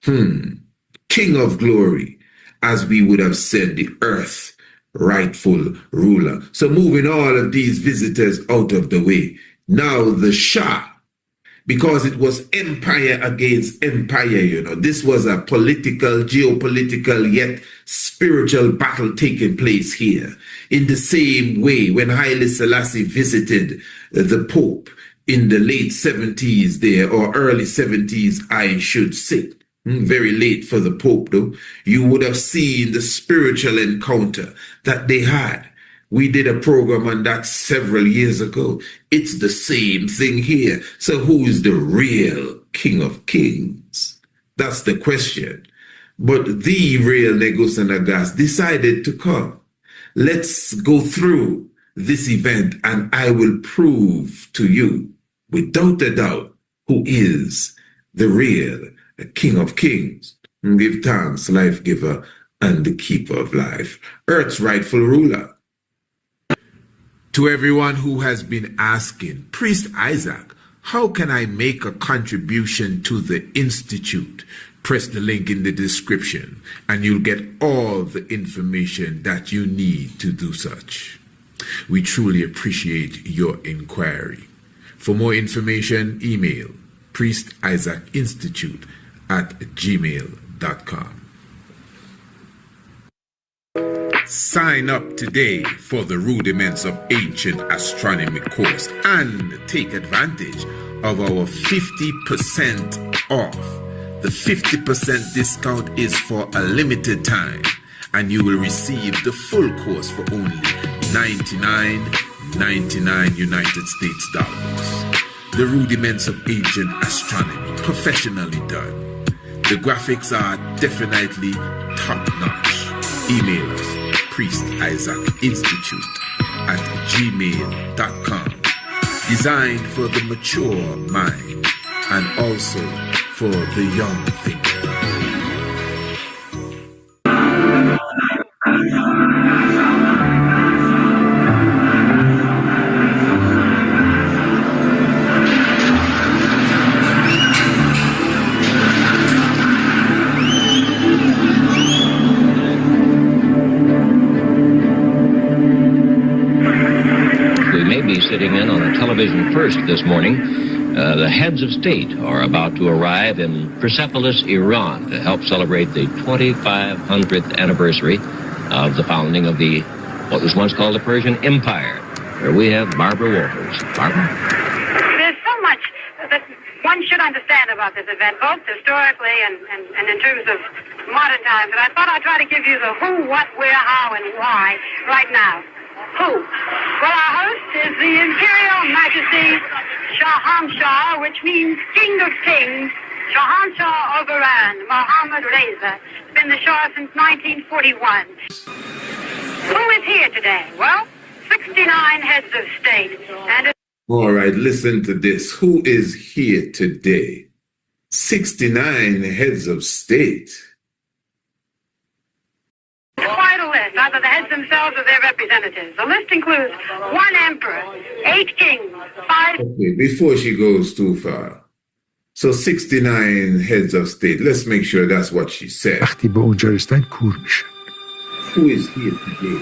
[SPEAKER 1] King of glory, as we would have said, the earth rightful ruler. So moving all of these visitors out of the way, now the Shah because it was empire against empire, you know. This was a political, geopolitical, yet spiritual battle taking place here. In the same way, when Haile Selassie visited the Pope in the late 70s there, or early 70s, I should say, very late for the Pope though, you would have seen the spiritual encounter that they had. We did a program on that several years ago. It's the same thing here. So who is the real King of Kings? That's the question. But the real Negus and Agas decided to come. Let's go through this event and I will prove to you, without a doubt, who is the real King of Kings. Give thanks, life giver and the keeper of life, Earth's rightful ruler. To everyone who has been asking, Priest Isaac, how can I make a contribution to the Institute? Press the link in the description and you'll get all the information that you need to do such. We truly appreciate your inquiry. For more information, email priestisaacinstitute@gmail.com. Sign up today for the Rudiments of Ancient Astronomy course and take advantage of our 50% off. The 50% discount is for a limited time and you will receive the full course for only $99.99 United States dollars. The Rudiments of Ancient Astronomy, professionally done. The graphics are definitely top-notch. Email us priestisaacinstitute@gmail.com. Designed for the mature mind and also for the young thinker.
[SPEAKER 11] Sitting in on a television first this morning, the heads of state are about to arrive in Persepolis, Iran, to help celebrate the 2500th anniversary of the founding of what was once called the Persian Empire. Here we have Barbara Walters. Barbara?
[SPEAKER 12] There's so much that one should understand about this event, both historically and in terms of modern times, and I thought I'd try to give you the who, what, where, how, and why right now. Who? Well, our host is the Imperial Majesty Shahanshah, which means King of Kings, Shahanshah of Iran, Mohammad Reza. He's been the Shah since 1941. Who is here today? Well, 69 heads of state. And
[SPEAKER 1] all right, listen to this. Who is here today? 69 heads of state.
[SPEAKER 12] Quite a list, either the heads themselves or their representatives. The list includes 1 emperor, 8 kings, 5...
[SPEAKER 1] Okay, before she goes too far. So 69 heads of state. Let's make sure that's what she said.
[SPEAKER 13] وقتی به اونجا رسیدن کور میشن.
[SPEAKER 1] Who is here today?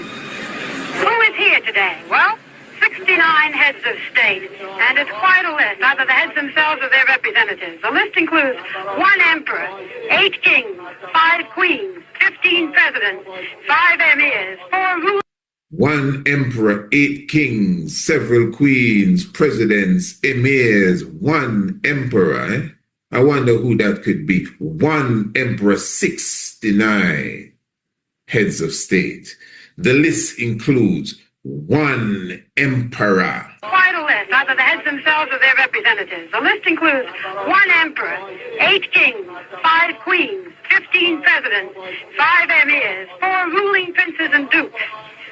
[SPEAKER 12] Who is here today? Well, 69 heads of state, and it's quite a list, either the heads themselves or their representatives. The list includes 1 emperor, 8 kings, 5 queens, 15 presidents, 5 emirs, 4 rulers.
[SPEAKER 1] 1 emperor, 8 kings, several queens, presidents, emirs, 1 emperor. Eh? I wonder who that could be. 1 emperor, 69 heads of state. The list includes 1 emperor.
[SPEAKER 12] Quite a list, either the heads themselves or their representatives. The list includes 1 emperor, 8 kings, 5 queens, 15 presidents, 5 emirs, 4 ruling princes and dukes,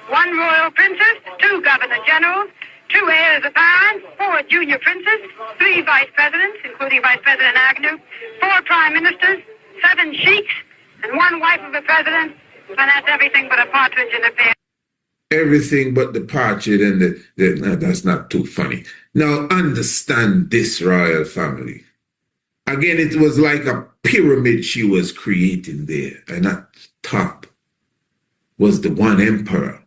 [SPEAKER 12] 1 royal princess, 2 governor generals, 2 heirs apparent, 4 junior princes, 3 vice presidents, including Vice President Agnew, 4 prime ministers, 7 sheiks, and 1 wife of the president, and that's everything but a partridge in a pear.
[SPEAKER 1] Everything but the partridge and no, that's not too funny. Now understand this, royal family. Again, it was like a pyramid she was creating there, and at top was the 1 emperor.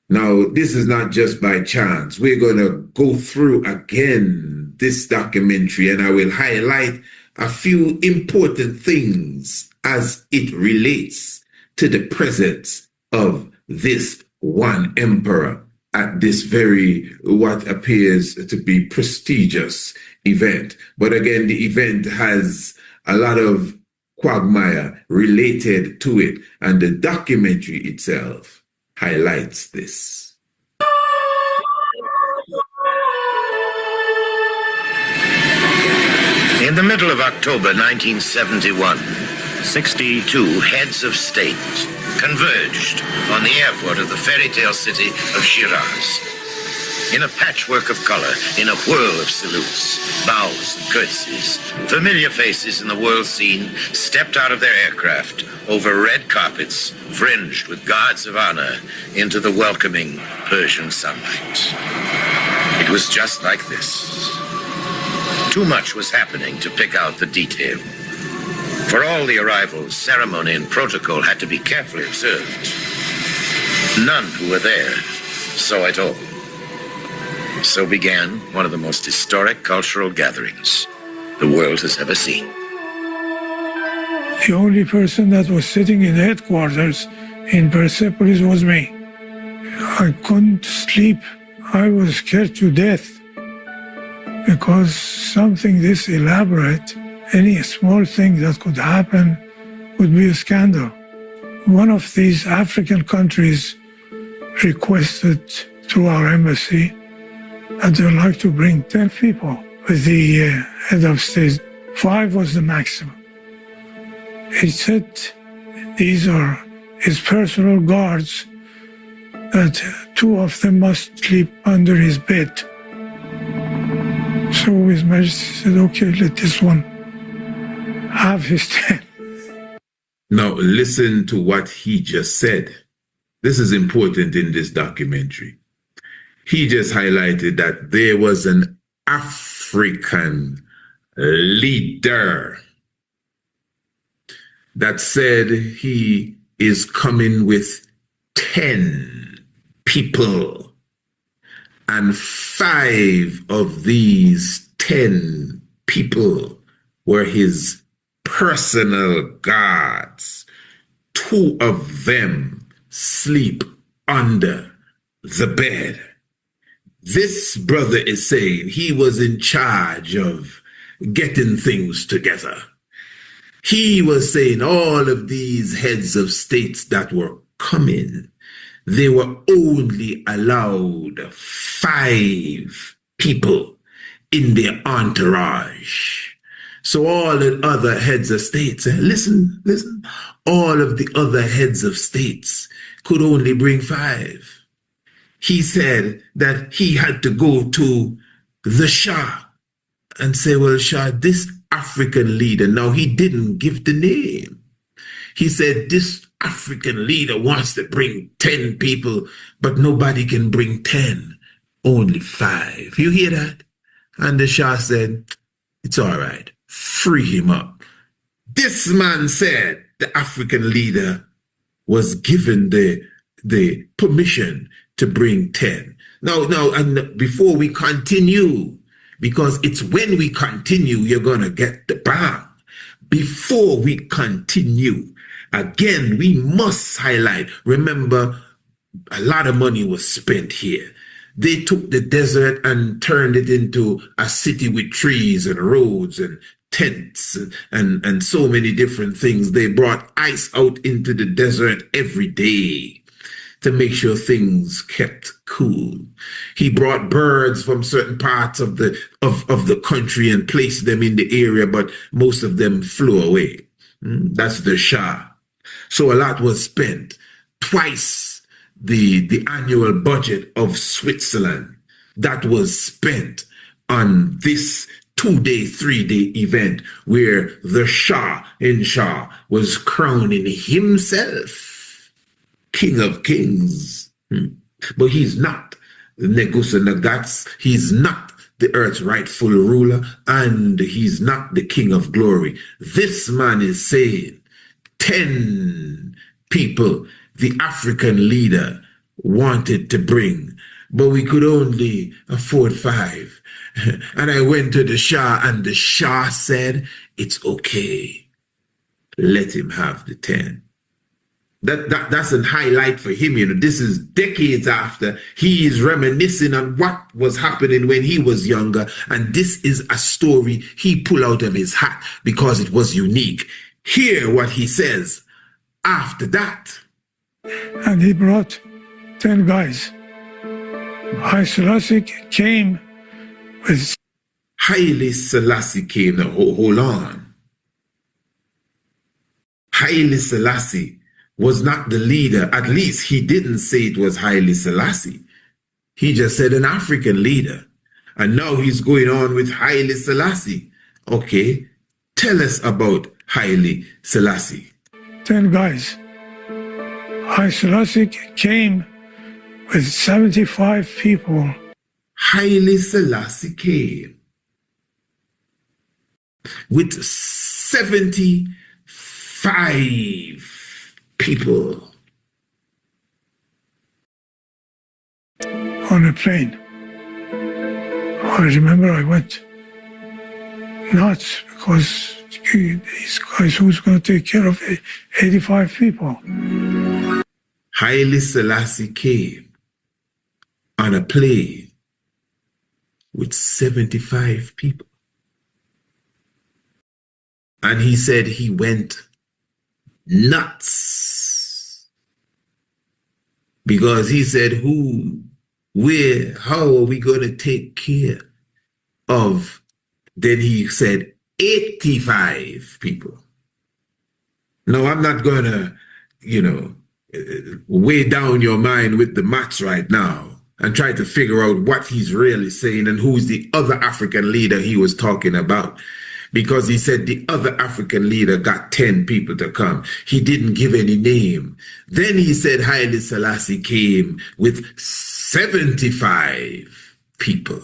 [SPEAKER 1] Now, this is not just by chance. We're going to go through again this documentary, and I will highlight a few important things as it relates to the presence of this one emperor at this very, what appears to be prestigious event. But again, the event has a lot of quagmire related to it, and the documentary itself highlights this.
[SPEAKER 14] In the middle of October 1971, 62 heads of state converged on the airport of the fairy tale city of Shiraz. In a patchwork of color, in a whirl of salutes, bows and curtsies, familiar faces in the world scene stepped out of their aircraft over red carpets fringed with guards of honor into the welcoming Persian sunlight. It was just like this. Too much was happening to pick out the detail. For all the arrivals, ceremony and protocol had to be carefully observed. None who were there saw it all. So began one of the most historic cultural gatherings the world has ever seen.
[SPEAKER 15] The only person that was sitting in headquarters in Persepolis was me. I couldn't sleep. I was scared to death because something this elaborate, any small thing that could happen would be a scandal. One of these African countries requested through our embassy that they'd like to bring 10 people with the head of state. 5 was the maximum. He said these are his personal guards, that 2 of them must sleep under his bed. So His Majesty said, okay, let this one have his 10.
[SPEAKER 1] Now listen to what he just said. This is important in this documentary. He just highlighted that there was an African leader that said he is coming with 10 people, and 5 of these 10 people were his personal guards. 2 of them sleep under the bed. This brother is saying he was in charge of getting things together. He was saying all of these heads of states that were coming, they were only allowed 5 people in their entourage. So all the other heads of states, listen, all of the other heads of states could only bring 5. He said that he had to go to the Shah and say, well, Shah, this African leader, now he didn't give the name. He said, this African leader wants to bring 10 people, but nobody can bring 10, only 5. You hear that? And the Shah said, it's all right, free him up. This man said the African leader was given the permission to bring 10. Now, and before we continue, because it's when we continue, you're going to get the bang. Before we continue, again, we must highlight, remember, a lot of money was spent here. They took the desert and turned it into a city with trees and roads and tents and so many different things. They brought ice out into the desert every day to make sure things kept cool. He brought birds from certain parts of the country and placed them in the area, but most of them flew away. That's the Shah. So a lot was spent. Twice the annual budget of Switzerland that was spent on this 2-day, 3-day event where the Shah in Shah was crowning himself King of Kings. But he's not the Negusa Nagats. He's not the earth's rightful ruler, and he's not the King of Glory. This man is saying 10 people the African leader wanted to bring, but we could only afford 5. And I went to the Shah, and the Shah said, it's okay. Let him have the 10. That's a highlight for him. You know, this is decades after. He is reminiscing on what was happening when he was younger. And this is a story he pulled out of his hat because it was unique. Hear what he says after that.
[SPEAKER 15] And he brought 10 guys. Haile Selassie came with...
[SPEAKER 1] Haile Selassie came. Now, hold on. Haile Selassie was not the leader. At least he didn't say it was Haile Selassie. He just said an African leader. And now he's going on with Haile Selassie. Okay, tell us about Haile Selassie.
[SPEAKER 15] 10 guys. Haile Selassie came with 75 people.
[SPEAKER 1] Haile Selassie came with 75 people
[SPEAKER 15] on a plane. I remember I went nuts because these guys, who's going to take care of 85 people?
[SPEAKER 1] Haile Selassie came on a plane with 75 people. And he said he went nuts because he said, how are we going to take care of? Then he said 85 people. No, I'm not going to, weigh down your mind with the maths right now and try to figure out what he's really saying and who's the other African leader he was talking about. Because he said the other African leader got 10 people to come. He didn't give any name. Then he said Haile Selassie came with 75 people.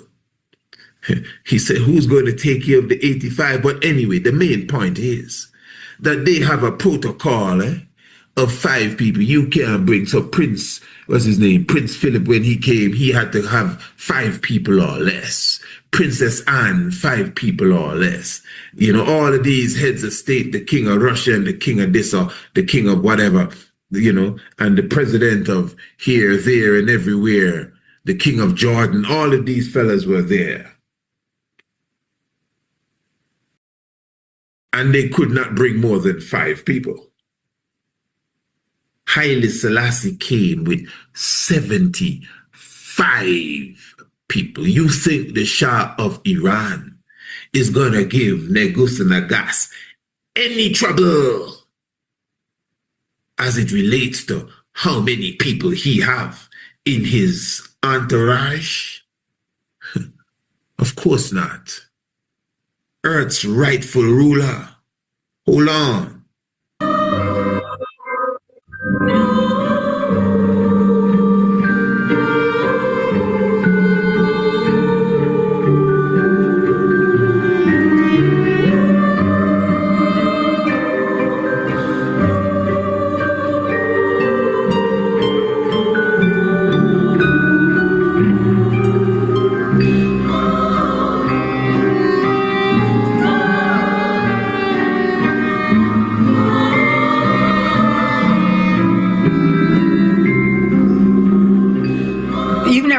[SPEAKER 1] He said, who's going to take care of the 85? But anyway, the main point is that they have a protocol of 5 people. You can't bring. So Prince, what's his name? Prince Philip, when he came, he had to have 5 people or less. Princess Anne, 5 people or less. All of these heads of state, the king of Russia and the king of this or the king of whatever, and the president of here, there, and everywhere, the king of Jordan, all of these fellas were there. And they could not bring more than 5 people. Haile Selassie came with 75 people. You think the Shah of Iran is going to give Negus and Nagas any trouble as it relates to how many people he have in his entourage? Of course not. Earth's rightful ruler. Hold on.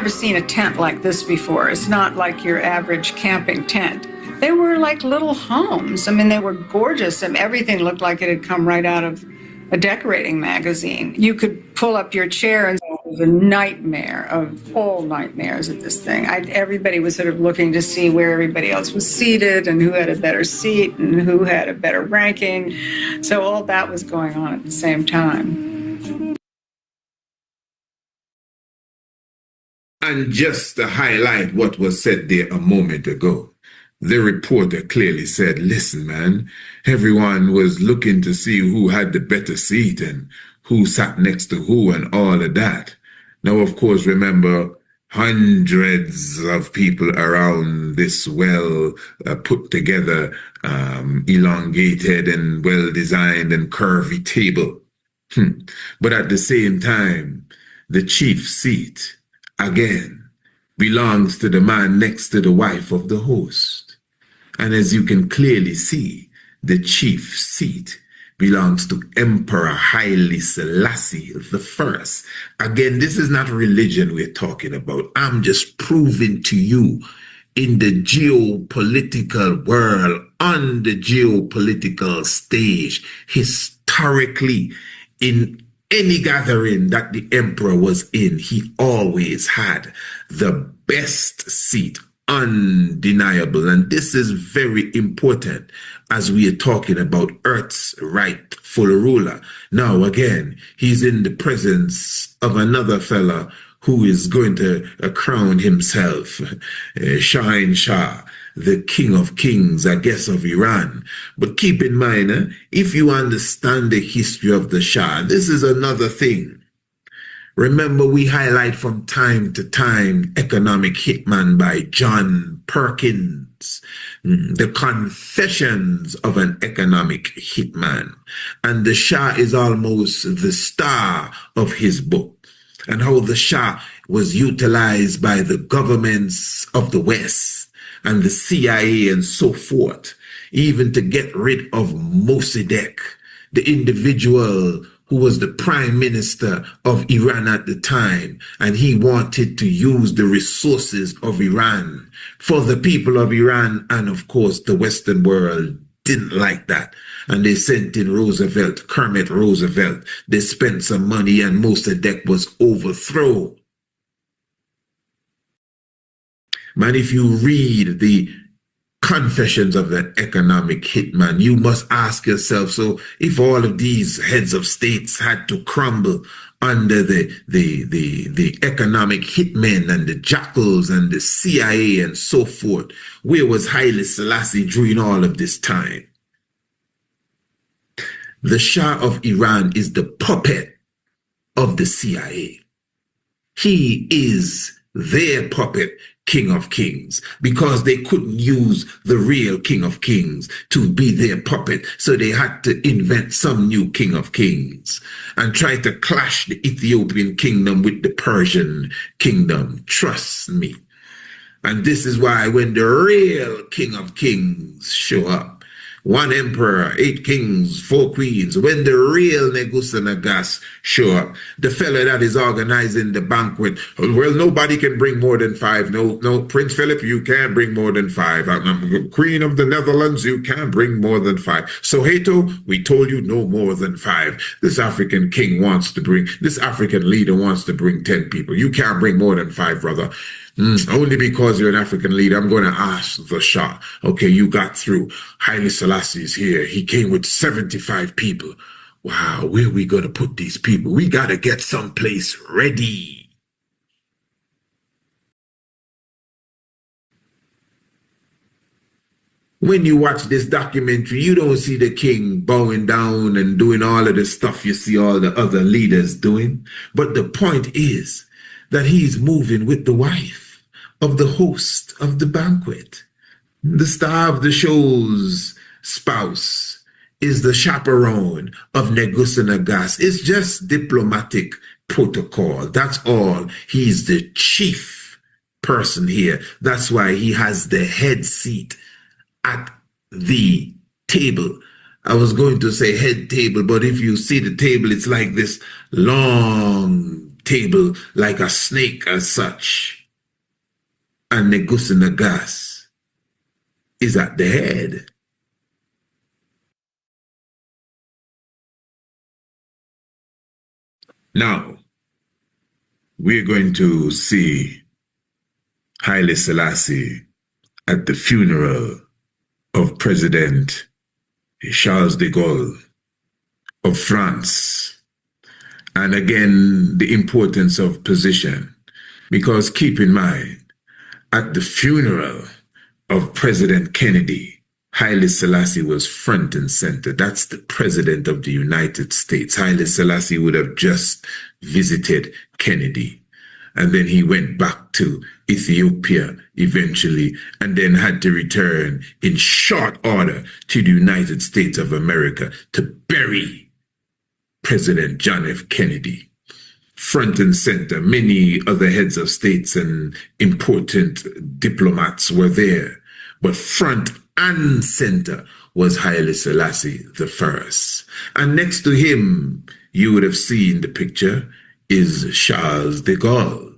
[SPEAKER 9] Seen a tent like this before. It's not like your average camping tent. They were like little homes. I mean, they were gorgeous, and everything looked like it had come right out of a decorating magazine. You could pull up your chair, and it was a nightmare of all nightmares at this thing. Everybody was sort of looking to see where everybody else was seated and who had a better seat and who had a better ranking. So all that was going on at the same time.
[SPEAKER 1] And just to highlight what was said there a moment ago, the reporter clearly said, listen, man, everyone was looking to see who had the better seat and who sat next to who and all of that. Now, of course, remember, hundreds of people around this well put together, elongated and well-designed and curvy table. But at the same time, the chief seat again, belongs to the man next to the wife of the host. And as you can clearly see, the chief seat belongs to Emperor Haile Selassie I. Again, this is not religion we're talking about. I'm just proving to you in the geopolitical world, on the geopolitical stage, historically, in any gathering that the emperor was in, he always had the best seat, undeniable. And this is very important as we are talking about Earth's rightful ruler. Now, again, he's in the presence of another fella who is going to crown himself Shah, the King of Kings, I guess, of Iran. But keep in mind, if you understand the history of the Shah, this is another thing. Remember, we highlight from time to time Economic Hitman by John Perkins, The Confessions of an Economic Hitman. And the Shah is almost the star of his book, and how the Shah was utilized by the governments of the West and the CIA and so forth, even to get rid of Mossadegh, the individual who was the prime minister of Iran at the time, and he wanted to use the resources of Iran for the people of Iran, and of course the Western world didn't like that. And they sent in Roosevelt, Kermit Roosevelt. They spent some money and Mossadegh was overthrown. Man, if you read the Confessions of the Economic Hitman, you must ask yourself, so if all of these heads of states had to crumble under the economic hitmen and the jackals and the CIA and so forth, where was Haile Selassie during all of this time? The Shah of Iran is the puppet of the CIA. He is their puppet King of Kings, because they couldn't use the real King of Kings to be their puppet. So they had to invent some new King of Kings and try to clash the Ethiopian kingdom with the Persian kingdom. Trust me. And this is why when the real King of Kings show up, 1 emperor, 8 kings, 4 queens, when the real Negus show up, the fellow that is organizing the banquet, well, nobody can bring more than 5. No, Prince Philip, you can't bring more than 5. Queen of the Netherlands, you can't bring more than 5. So, Hato, we told you no more than 5. This African king wants to bring, this African leader wants to bring 10 people. You can't bring more than 5, brother. Only because you're an African leader, I'm going to ask the Shah. Okay, you got through. Haile Selassie is here. He came with 75 people. Wow, where are we going to put these people? We got to get someplace ready. When you watch this documentary, you don't see the king bowing down and doing all of the stuff you see all the other leaders doing. But the point is that he's moving with the wife of the host of the banquet. The star of the show's spouse is the chaperone of Negus. It's just diplomatic protocol. That's all. He's the chief person here. That's why he has the head seat at the table. I was going to say head table, but if you see the table, it's like this long table, like a snake as such. And Negus is at the head. Now, we're going to see Haile Selassie at the funeral of President Charles de Gaulle of France. And again, the importance of position. Because keep in mind, at the funeral of President Kennedy, Haile Selassie was front and center. That's the president of the United States. Haile Selassie would have just visited Kennedy. And then he went back to Ethiopia eventually, and then had to return in short order to the United States of America to bury President John F. Kennedy. front and center. Many other heads of states and important diplomats were there, but front and center was Haile Selassie the first. And next to him, you would have seen the picture, is Charles de Gaulle.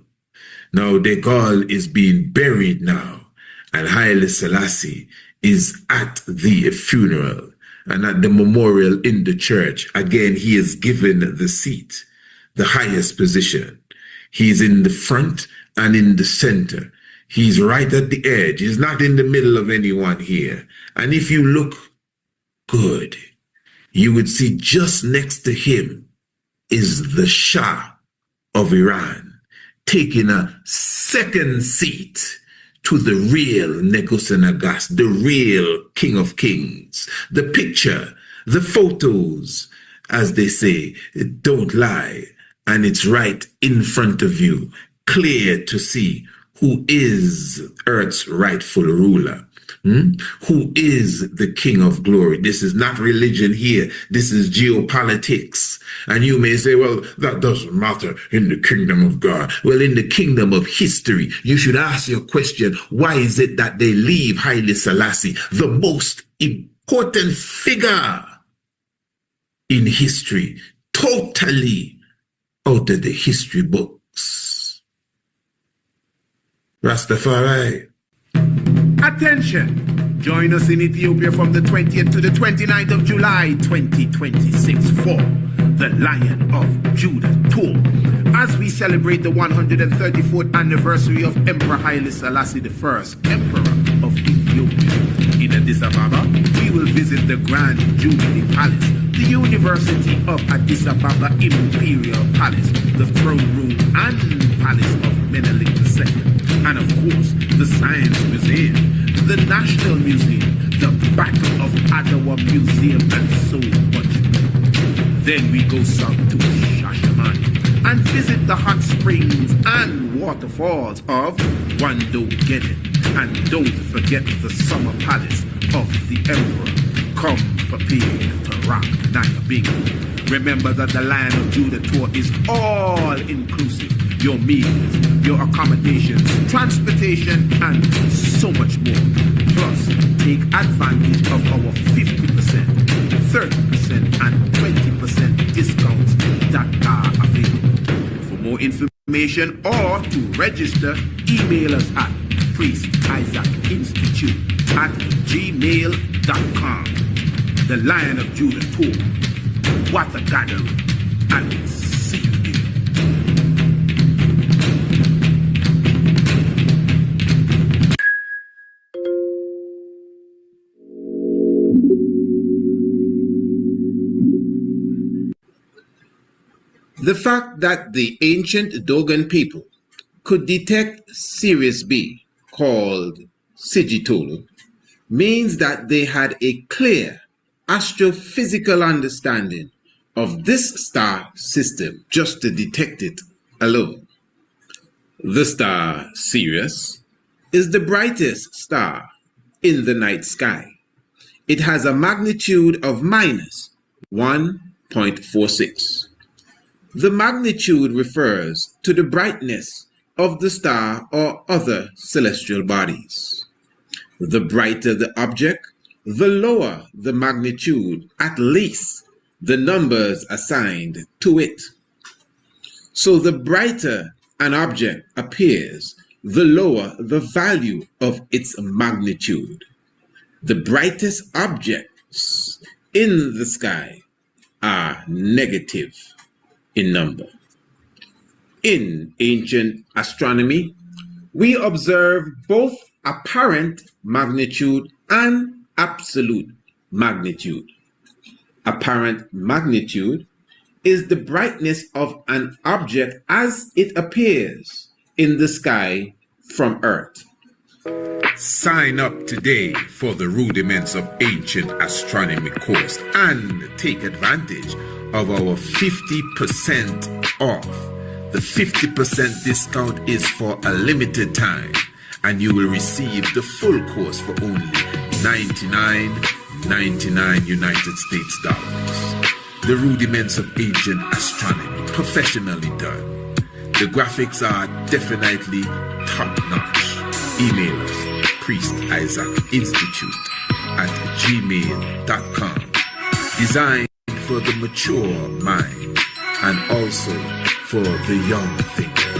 [SPEAKER 1] Now, de Gaulle is being buried now, and Haile Selassie is at the funeral and at the memorial in the church. Again, he is given the seat, the highest position. He's in the front and in the center. He's right at the edge. He's not in the middle of anyone here. And if you look good, you would see just next to him is the Shah of Iran, taking a second seat to the real Negus Nagas, the real King of Kings. The picture, the photos, as they say, don't lie. And it's right in front of you, clear to see who is Earth's rightful ruler. Who is the King of Glory? This is not religion here. This is geopolitics. And you may say, well, that doesn't matter in the kingdom of God. Well, in the kingdom of history, you should ask your question, why is it that they leave Haile Selassie, the most important figure in history, totally out of the history books? Rastafari.
[SPEAKER 16] Attention! Join us in Ethiopia from the 20th to the 29th of July 2026 for the Lion of Judah Tour, as we celebrate the 134th anniversary of Emperor Haile Selassie I, Emperor of Ethiopia. In Addis Ababa, we will visit the Grand Jubilee Palace, the University of Addis Ababa Imperial Palace, the Throne Room and Palace of Menelik II, and of course, the Science Museum, the National Museum, the Battle of Adwa Museum, and so much more. Then we go south to Shashamane and visit the hot springs and waterfalls of Wando Geddon. And don't forget the summer palace of the Emperor. Come prepared to rock Naya Big. Remember that the Lion of Judah Tour is all inclusive. Your meals, your accommodations, transportation, and so much more. Plus, take advantage of our 50%, 30%, and 20% discounts that are available. For more information or to register, email us at priestisaacinstitute@gmail.com. The Lion of Judah Tour. What a gathering, and see you there.
[SPEAKER 1] The fact that the ancient Dogon people could detect Sirius B, called Sigitolu, means that they had a clear astrophysical understanding of this star system just to detect it alone. The star Sirius is the brightest star in the night sky. It has a magnitude of minus 1.46. The magnitude refers to the brightness of the star or other celestial bodies. The brighter the object, the lower the magnitude, at least the numbers assigned to it. So the brighter an object appears, the lower the value of its magnitude. The brightest objects in the sky are negative in number. In ancient astronomy, we observe both apparent magnitude and absolute magnitude. Apparent magnitude is the brightness of an object as it appears in the sky from Earth.
[SPEAKER 16] Sign up today for the Rudiments of Ancient Astronomy course and take advantage of our 50% off. The 50% discount is for a limited time, and you will receive the full course for only $99.99 United States dollars. The Rudiments of Ancient Astronomy, professionally done.
[SPEAKER 1] The graphics are definitely top-notch. Email us, priestisaacinstitute@gmail.com. Designed for the mature mind and also for the young thinker.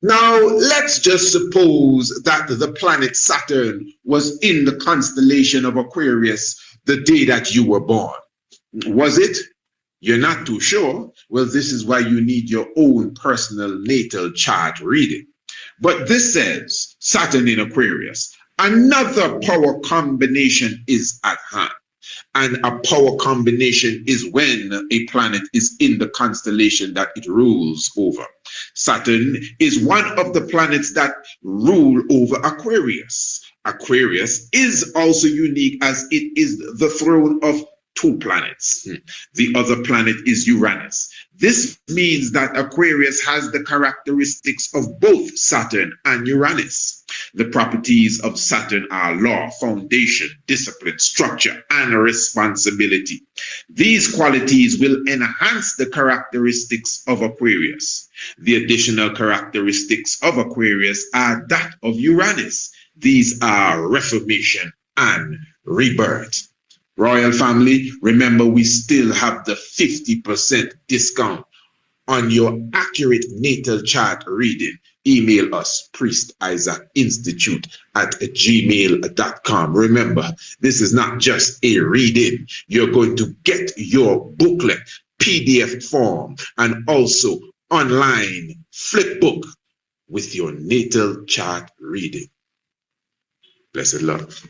[SPEAKER 7] Now, let's just suppose that the planet Saturn was in the constellation of Aquarius the day that you were born. Was it? You're not too sure? Well, this is why you need your own personal natal chart reading. But this says Saturn in Aquarius. Another power combination is at hand. And a power combination is when a planet is in the constellation that it rules over. Saturn is one of the planets that rule over Aquarius. Aquarius is also unique as it is the throne of two planets. The other planet is Uranus. This means that Aquarius has the characteristics of both Saturn and Uranus. The properties of Saturn are law, foundation, discipline, structure, and responsibility. These qualities will enhance the characteristics of Aquarius. The additional characteristics of Aquarius are that of Uranus. These are reformation and rebirth. Royal family, remember we still have the 50% discount on your accurate natal chart reading. Email us, priestisaacinstitute@gmail.com. Remember, this is not just a reading. You're going to get your booklet, PDF form, and also online flip book with your natal chart reading. Blessed love.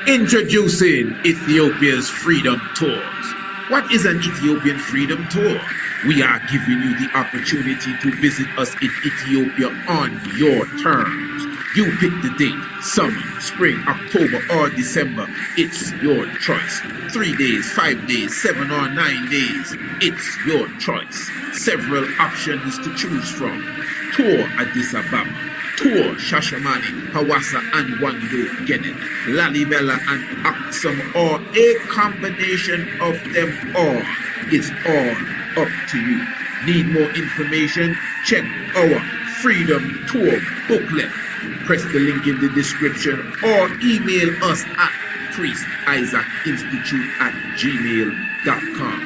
[SPEAKER 1] Introducing Ethiopia's Freedom Tours. What is an Ethiopian Freedom Tour? We are giving you the opportunity to visit us in Ethiopia on your terms. You pick the date, summer, spring, October, or December. It's your choice. 3 days, 5 days, 7 or 9 days. It's your choice. Several options to choose from. Tour Addis Ababa. Tour Shashamani, Hawassa and Wando Genet, Lalibela and Aksum, or a combination of them all. It's all up to you. Need more information? Check our Freedom Tour booklet. Press the link in the description or email us at priestisaacinstitute@gmail.com.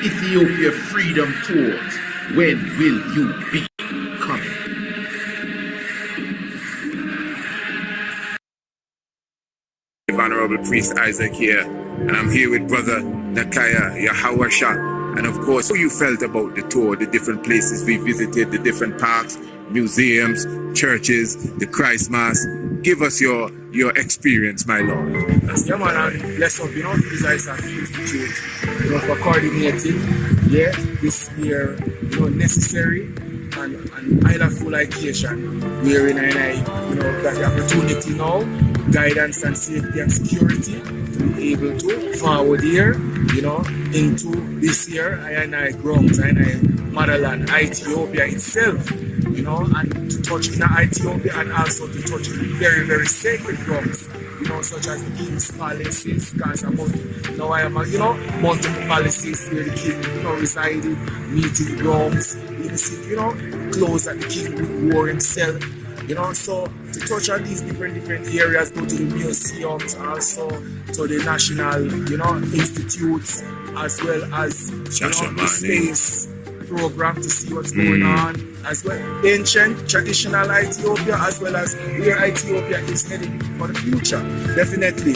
[SPEAKER 1] Ethiopia Freedom Tours. When will you be coming? Honorable Priest Isaac here, and I'm here with Brother Nakaya Yahawasha. And of course, how you felt about the tour, the different places we visited, the different parks, museums, churches, the Christ Mass. Give us your experience, my Lord.
[SPEAKER 6] Yeah, man, and bless up, Priest Isaac Institute, for coordinating, this year, necessary and full occasion, wherein I got the opportunity now, guidance and safety and security, to be able to forward here, into this year, I grounds, motherland, Ethiopia itself, and to touch in Ethiopia and also to touch very, very sacred grounds, such as the King's Palaces, because now I am, multiple palaces where the king, resided, meeting grounds, clothes that the king wore himself, so to touch on these different areas, go to the museums, also to the national, institutes, as well as the space program to see what's going on, as well ancient, traditional Ethiopia, as well as where Ethiopia is heading for the future. Definitely,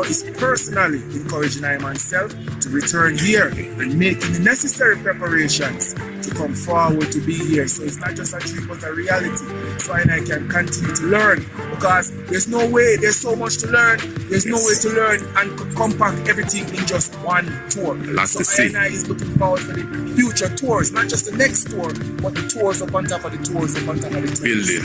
[SPEAKER 6] is personally encouraging I myself to return here and making the necessary preparations to come forward to be here. So it's not just a dream but a reality. So I can continue to learn, because there's no way, there's so much to learn. There's no way to learn and compact everything in just one tour. So I is looking forward for the future tours, not just the next tour, but the tours up on top of the tours up on top of the tours.
[SPEAKER 1] Building.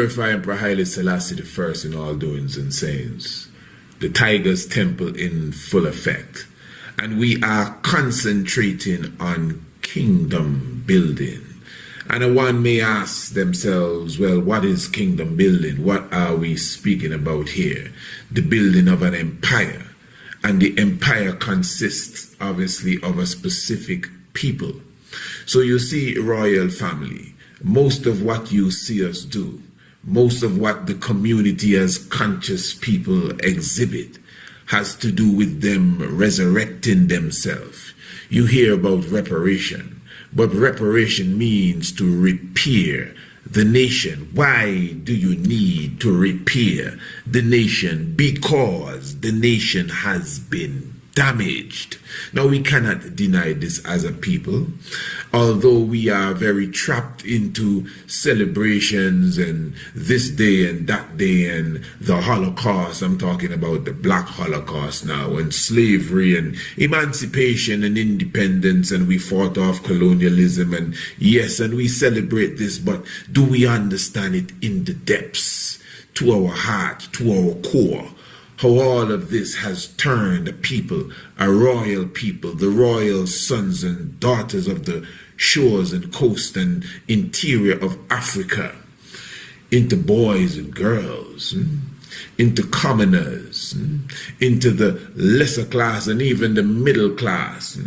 [SPEAKER 1] glorify Emperor Haile Selassie the First in all doings and sayings. The Tiger's Temple in full effect. And we are concentrating on kingdom building. And one may ask themselves, well, what is kingdom building? What are we speaking about here? The building of an empire. And the empire consists, obviously, of a specific people. So you see, royal family, most of what you see us do, most of what the community as conscious people exhibit has to do with them resurrecting themselves. You hear about reparation, but reparation means to repair the nation. Why do you need to repair the nation? Because the nation has been damaged. Now, we cannot deny this as a people, although we are very trapped into celebrations and this day and that day and the Holocaust. I'm talking about the Black Holocaust now, and slavery and emancipation and independence, and we fought off colonialism, and yes, and we celebrate this, but do we understand it in the depths, to our heart, to our core? How all of this has turned a people, a royal people, the royal sons and daughters of the shores and coast and interior of Africa, into boys and girls, into commoners, into the lesser class and even the middle class,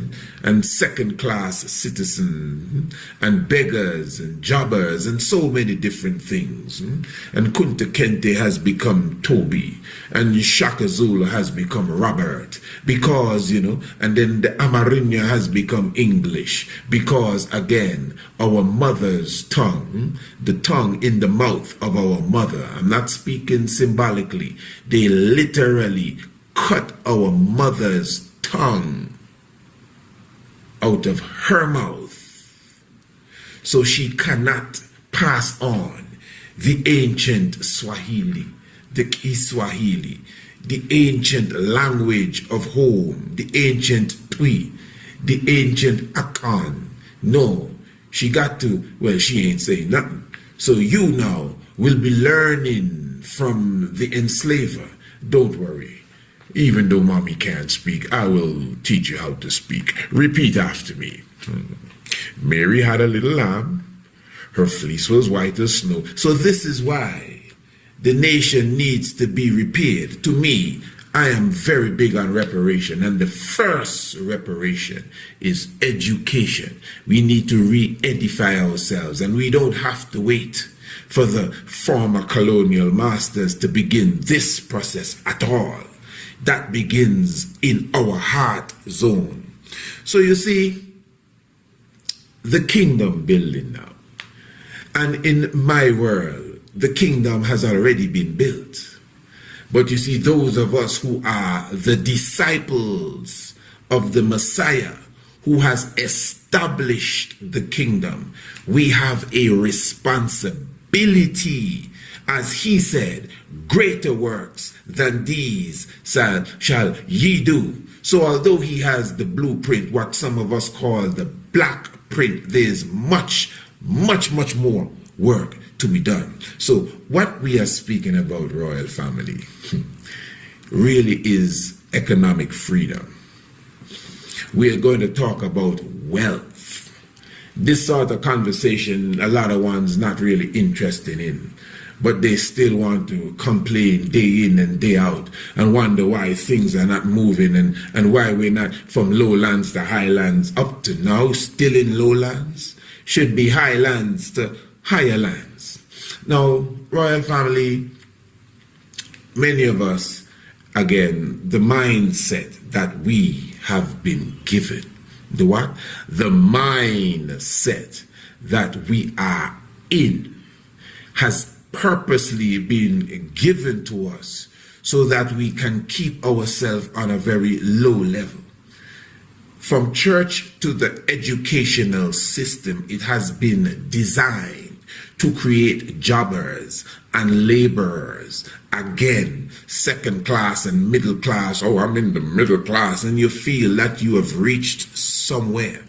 [SPEAKER 1] and second class citizens, and beggars and jobbers, and so many different things. And Kunta Kinte has become Toby, and Shaka Zulu has become Robert, because, you know, and then the Amarinya has become English, because, again, our mother's tongue, the tongue in the mouth of our mother, I'm not speaking symbolically, they literally cut our mother's tongue out of her mouth, so she cannot pass on the ancient Swahili, the Kiswahili, the ancient language of home, the ancient Twi, the ancient Akan. No, she got to, well, she ain't saying nothing. So you now will be learning from the enslaver. Don't worry. Even though mommy can't speak, I will teach you how to speak. Repeat after me. Mary had a little lamb. Her fleece was white as snow. So this is why the nation needs to be repaired. To me, I am very big on reparation. And the first reparation is education. We need to re-edify ourselves. And we don't have to wait for the former colonial masters to begin this process at all. That begins in our heart zone. So you see, the kingdom building now. And in my world, the kingdom has already been built. But you see, those of us who are the disciples of the Messiah, who has established the kingdom, we have a responsibility. As he said, greater works than these shall ye do. So although he has the blueprint, what some of us call the black print, there's much, much, much more work to be done. So what we are speaking about, royal family, really is economic freedom. We are going to talk about wealth. This sort of conversation, a lot of ones not really interested in, but they still want to complain day in and day out and wonder why things are not moving and why we're not from lowlands to highlands up to now, still in lowlands, should be highlands to higher lands. Now, royal family, many of us, again, the mindset that we have been given, the what? The mindset that we are in has purposely been given to us so that we can keep ourselves on a very low level. From church to the educational system, it has been designed to create jobbers and laborers. Again, second class and middle class. Oh, I'm in the middle class, and you feel that you have reached somewhere.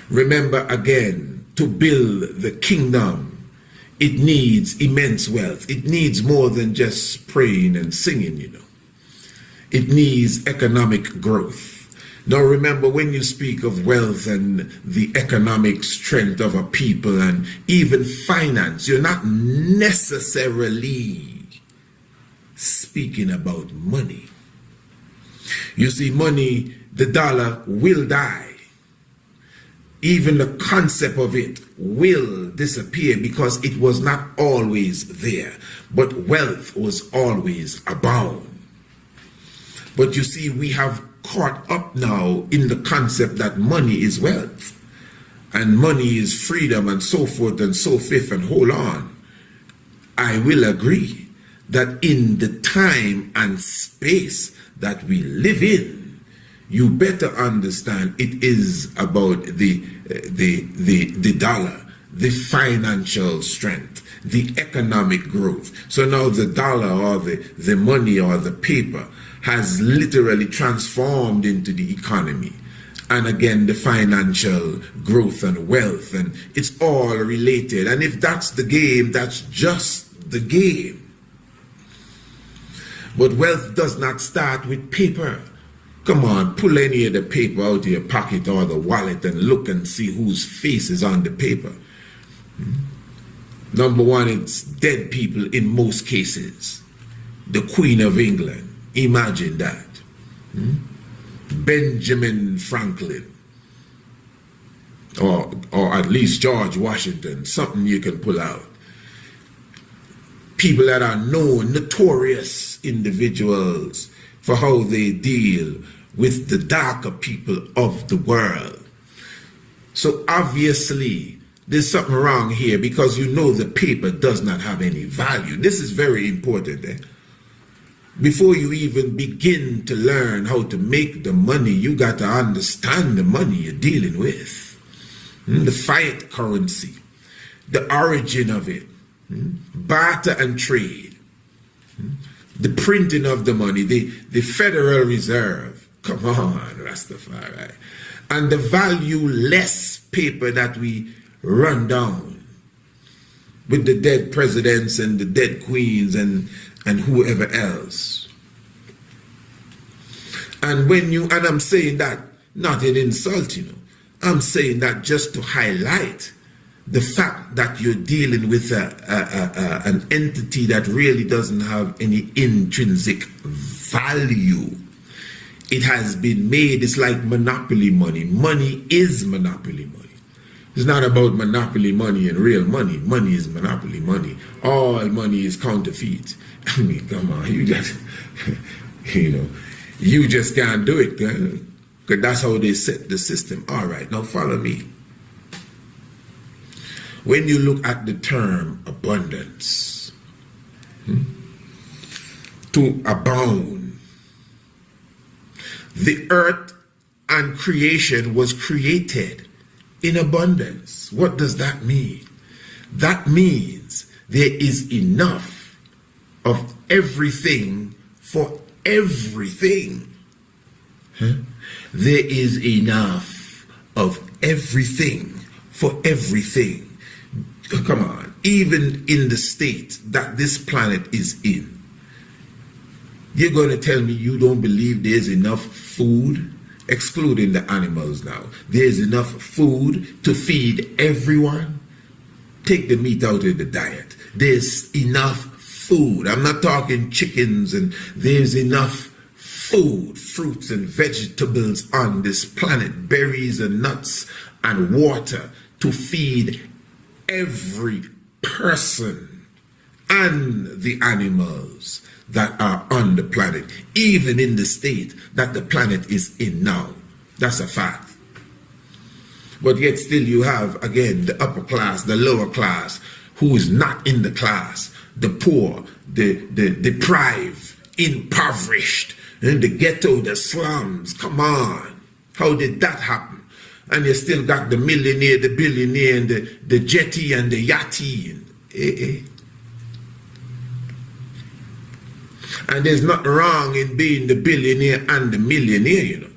[SPEAKER 1] Remember again, to build the kingdom, it needs immense wealth. It needs more than just praying and singing, you know. It needs economic growth. Now remember, when you speak of wealth and the economic strength of a people and even finance, you're not necessarily speaking about money. You see, money, the dollar will die. Even the concept of it will disappear because it was not always there. But wealth was always abound. But you see, we have caught up now in the concept that money is wealth and money is freedom and so forth and so forth, and hold on. I will agree that in the time and space that we live in, you better understand it is about the dollar, the financial strength, the economic growth. So now the dollar or the money or the paper has literally transformed into the economy. And again, the financial growth and wealth, and it's all related. And if that's the game, that's just the game. But wealth does not start with paper. Come on, pull any of the paper out of your pocket or the wallet and look and see whose face is on the paper. Number one, it's dead people in most cases. The Queen of England. Imagine that. Benjamin Franklin, or at least George Washington, something you can pull out. People that are known, notorious individuals for how they deal with the darker people of the world. So obviously, there's something wrong here because you know the paper does not have any value. This is very important. Before you even begin to learn how to make the money, you got to understand the money you're dealing with. The fiat currency, the origin of it, barter and trade, the printing of the money, the Federal Reserve, come on, Rastafari, and the valueless paper that we run down with the dead presidents and the dead queens and whoever else. And I'm saying that not an insult, you know. I'm saying that just to highlight the fact that you're dealing with an entity that really doesn't have any intrinsic value. It has been made, it's like monopoly money. Money is monopoly money. It's not about monopoly money and real money. Money is monopoly money. All money is counterfeit. I mean, come on, you just, you just can't do it, because that's how they set the system. All right, now follow me. When you look at the term abundance, to abound, the earth and creation was created in abundance. What does that mean? That means there is enough of everything for everything. There is enough of everything for everything. Come on, even in the state that this planet is in, you're going to tell me you don't believe there's enough food, excluding the animals now. There's enough food to feed everyone? Take the meat out of the diet. There's enough food. I'm not talking chickens, and there's enough food, fruits and vegetables on this planet, berries and nuts and water to feed every person and the animals that are on the planet, even in the state that the planet is in now. That's a fact. But yet still you have, again, the upper class, the lower class, who is not in the class, the poor, the deprived, impoverished, and the ghetto, the slums. Come on. How did that happen? And you still got the millionaire, the billionaire, and the jetty and the yachty. And there's nothing wrong in being the billionaire and the millionaire, you know.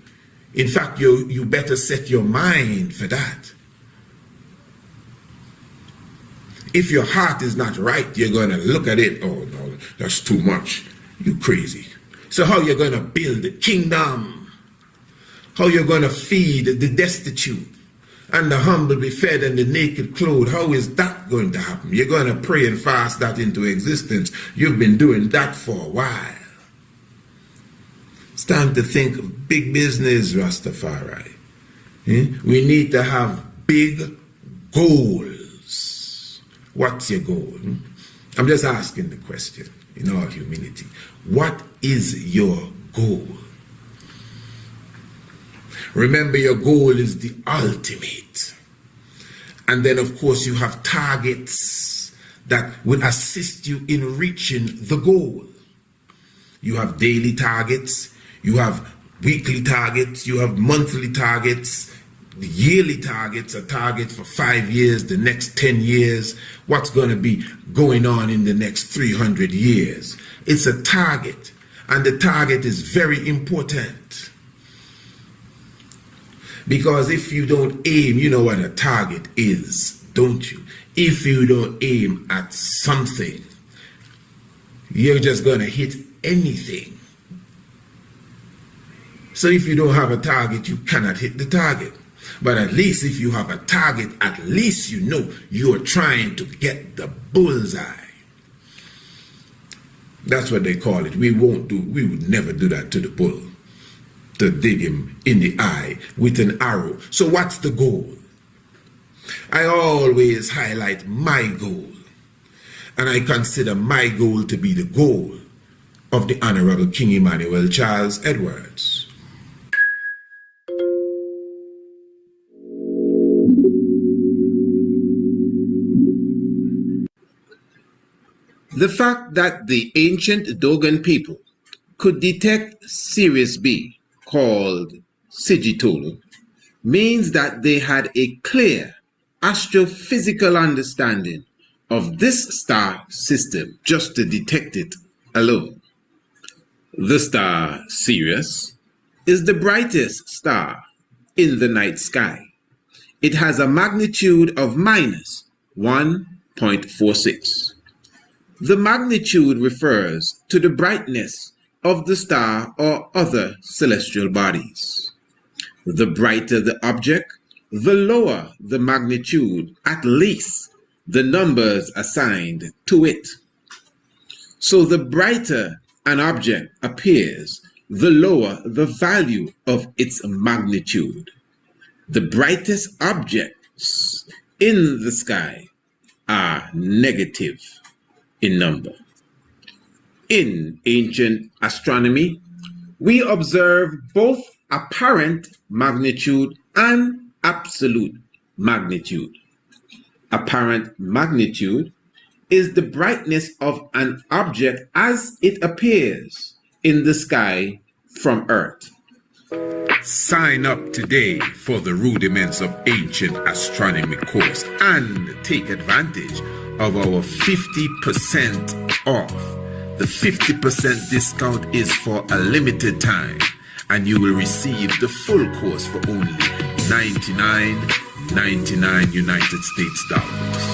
[SPEAKER 1] In fact, you better set your mind for that. If your heart is not right, you're going to look at it, oh no, that's too much. You crazy. So how you're going to build the kingdom? How you're going to feed the destitute and the humble be fed and the naked clothed? How is that going to happen? You're going to pray and fast that into existence. You've been doing that for a while. It's time to think of big business, Rastafari. We need to have big goals. What's your goal? I'm just asking the question in all humility. What is your goal? Remember, your goal is the ultimate. And then, of course, you have targets that will assist you in reaching the goal. You have daily targets, you have weekly targets, you have monthly targets, the yearly targets, a target for 5 years, the next 10 years, what's going to be going on in the next 300 years. It's a target, and the target is very important. Because if you don't aim, you know what a target is, don't you? If you don't aim at something, you're just going to hit anything. So if you don't have a target, you cannot hit the target. But at least if you have a target, at least you know you're trying to get the bullseye. That's what they call it. We would never do that to the bull, to dig him in the eye with an arrow. So what's the goal? I always highlight my goal. And I consider my goal to be the goal of the Honorable King Emmanuel Charles Edwards. The fact that the ancient Dogon people could detect Sirius B, called Sigitolu, means that they had a clear astrophysical understanding of this star system just to detect it alone. The star Sirius is the brightest star in the night sky. It has a magnitude of minus 1.46. The magnitude refers to the brightness of the star or other celestial bodies. The brighter the object, the lower the magnitude, at least the numbers assigned to it. So the brighter an object appears, the lower the value of its magnitude. The brightest objects in the sky are negative in number. In ancient astronomy, we observe both apparent magnitude and absolute magnitude. Apparent magnitude is the brightness of an object as it appears in the sky from Earth. Sign up today for the Rudiments of Ancient Astronomy course and take advantage of our 50% off. The 50% discount is for a limited time, and you will receive the full course for only $99.99 United States dollars.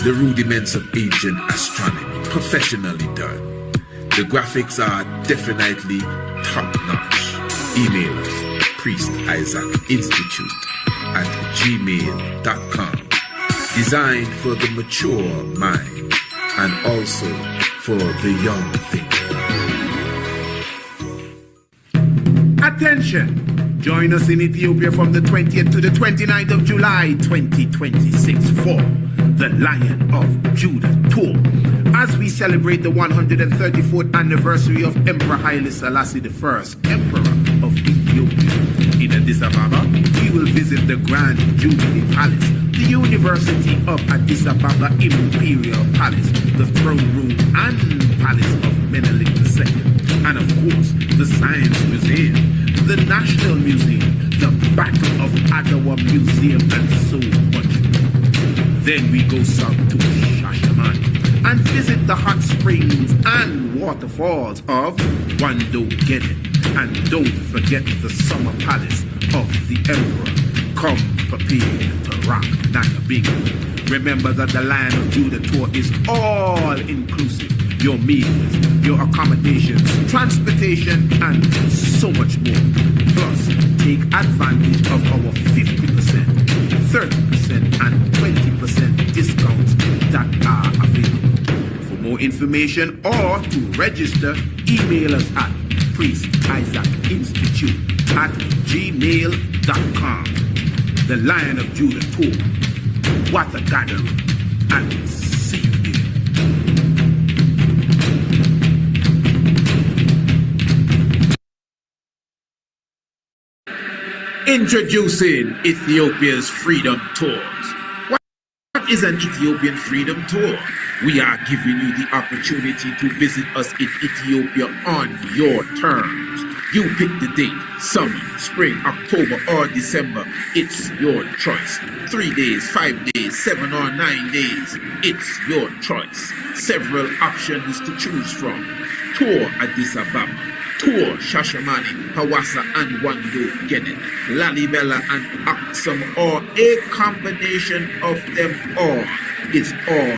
[SPEAKER 1] The Rudiments of Ancient Astronomy, professionally done. The graphics are definitely top-notch. Email us, priestisaacinstitute@gmail.com. Designed for the mature mind and also for the young thinker. Attention! Join us in Ethiopia from the 20th to the 29th of July 2026 for the Lion of Judah Tour, as we celebrate the 134th anniversary of Emperor Haile Selassie I, Emperor of Ethiopia. In Addis Ababa, we will visit the Grand Jubilee Palace, the University of Addis Ababa Imperial Palace, the Throne Room and Palace of Menelik II, and of course, the Science Museum, the National Museum, the Battle of Adwa Museum, and so much more. Then we go south to Shashamane and visit the hot springs and waterfalls of Wando Geddon. And don't forget the summer palace of the Emperor. Come prepared to rock, not a big. Remember that the Lion of Judah tour is all inclusive. Your meals, your accommodations, transportation, and so much more. Plus, take advantage of our 50%, 30%, and 20% discounts that are available. For more information or to register, email us at priestisaacinstitute@gmail.com. The Lion of Judah tour. What a gathering. And see you there. Introducing Ethiopia's Freedom Tours. What is an Ethiopian Freedom Tour? We are giving you the opportunity to visit us in Ethiopia on your terms. You pick the date, summer, spring, October, or December. It's your choice. 3 days, 5 days, 7 or 9 days. It's your choice. Several options to choose from. Tour Addis Ababa. Tour Shashamani, Hawassa and Wando Genet, Lalibela and Aksum, or a combination of them all. It's all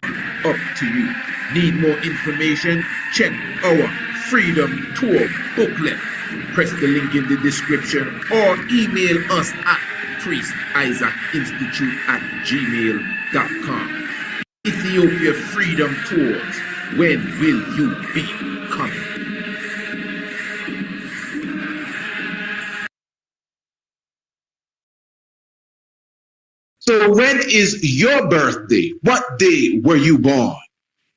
[SPEAKER 1] up to you. Need more information? Check our Freedom Tour booklet. Press the link in the description or email us at priestisaacinstitute@gmail.com. Ethiopia Freedom Tours. When will you be coming?
[SPEAKER 7] So when is your birthday? What day were you born?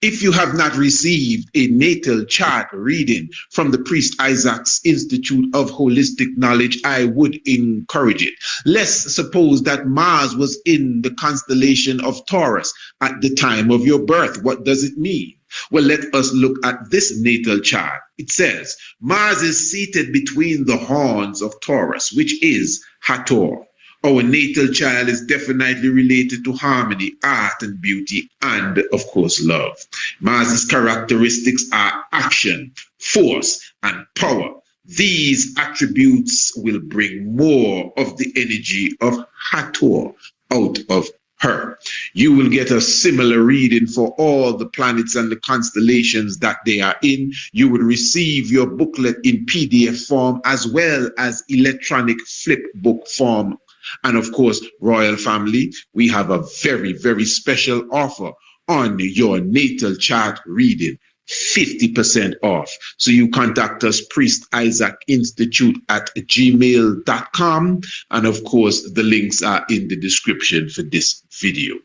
[SPEAKER 7] If you have not received a natal chart reading from the Priest Isaac's Institute of Holistic Knowledge, I would encourage it. Let's suppose that Mars was in the constellation of Taurus at the time of your birth. What does it mean? Well, let us look at this natal chart. It says, Mars is seated between the horns of Taurus, which is Hathor. Our natal child is definitely related to harmony, art and beauty, and of course, love. Mars's characteristics are action, force, and power. These attributes will bring more of the energy of Hathor out of her. You will get a similar reading for all the planets and the constellations that they are in. You will receive your booklet in PDF form as well as electronic flip book form. And of course, Royal Family, we have a very, very special offer on your natal chart reading, 50% off. So you contact us, Priest Isaac Institute @gmail.com. And of course, the links are in the description for this video.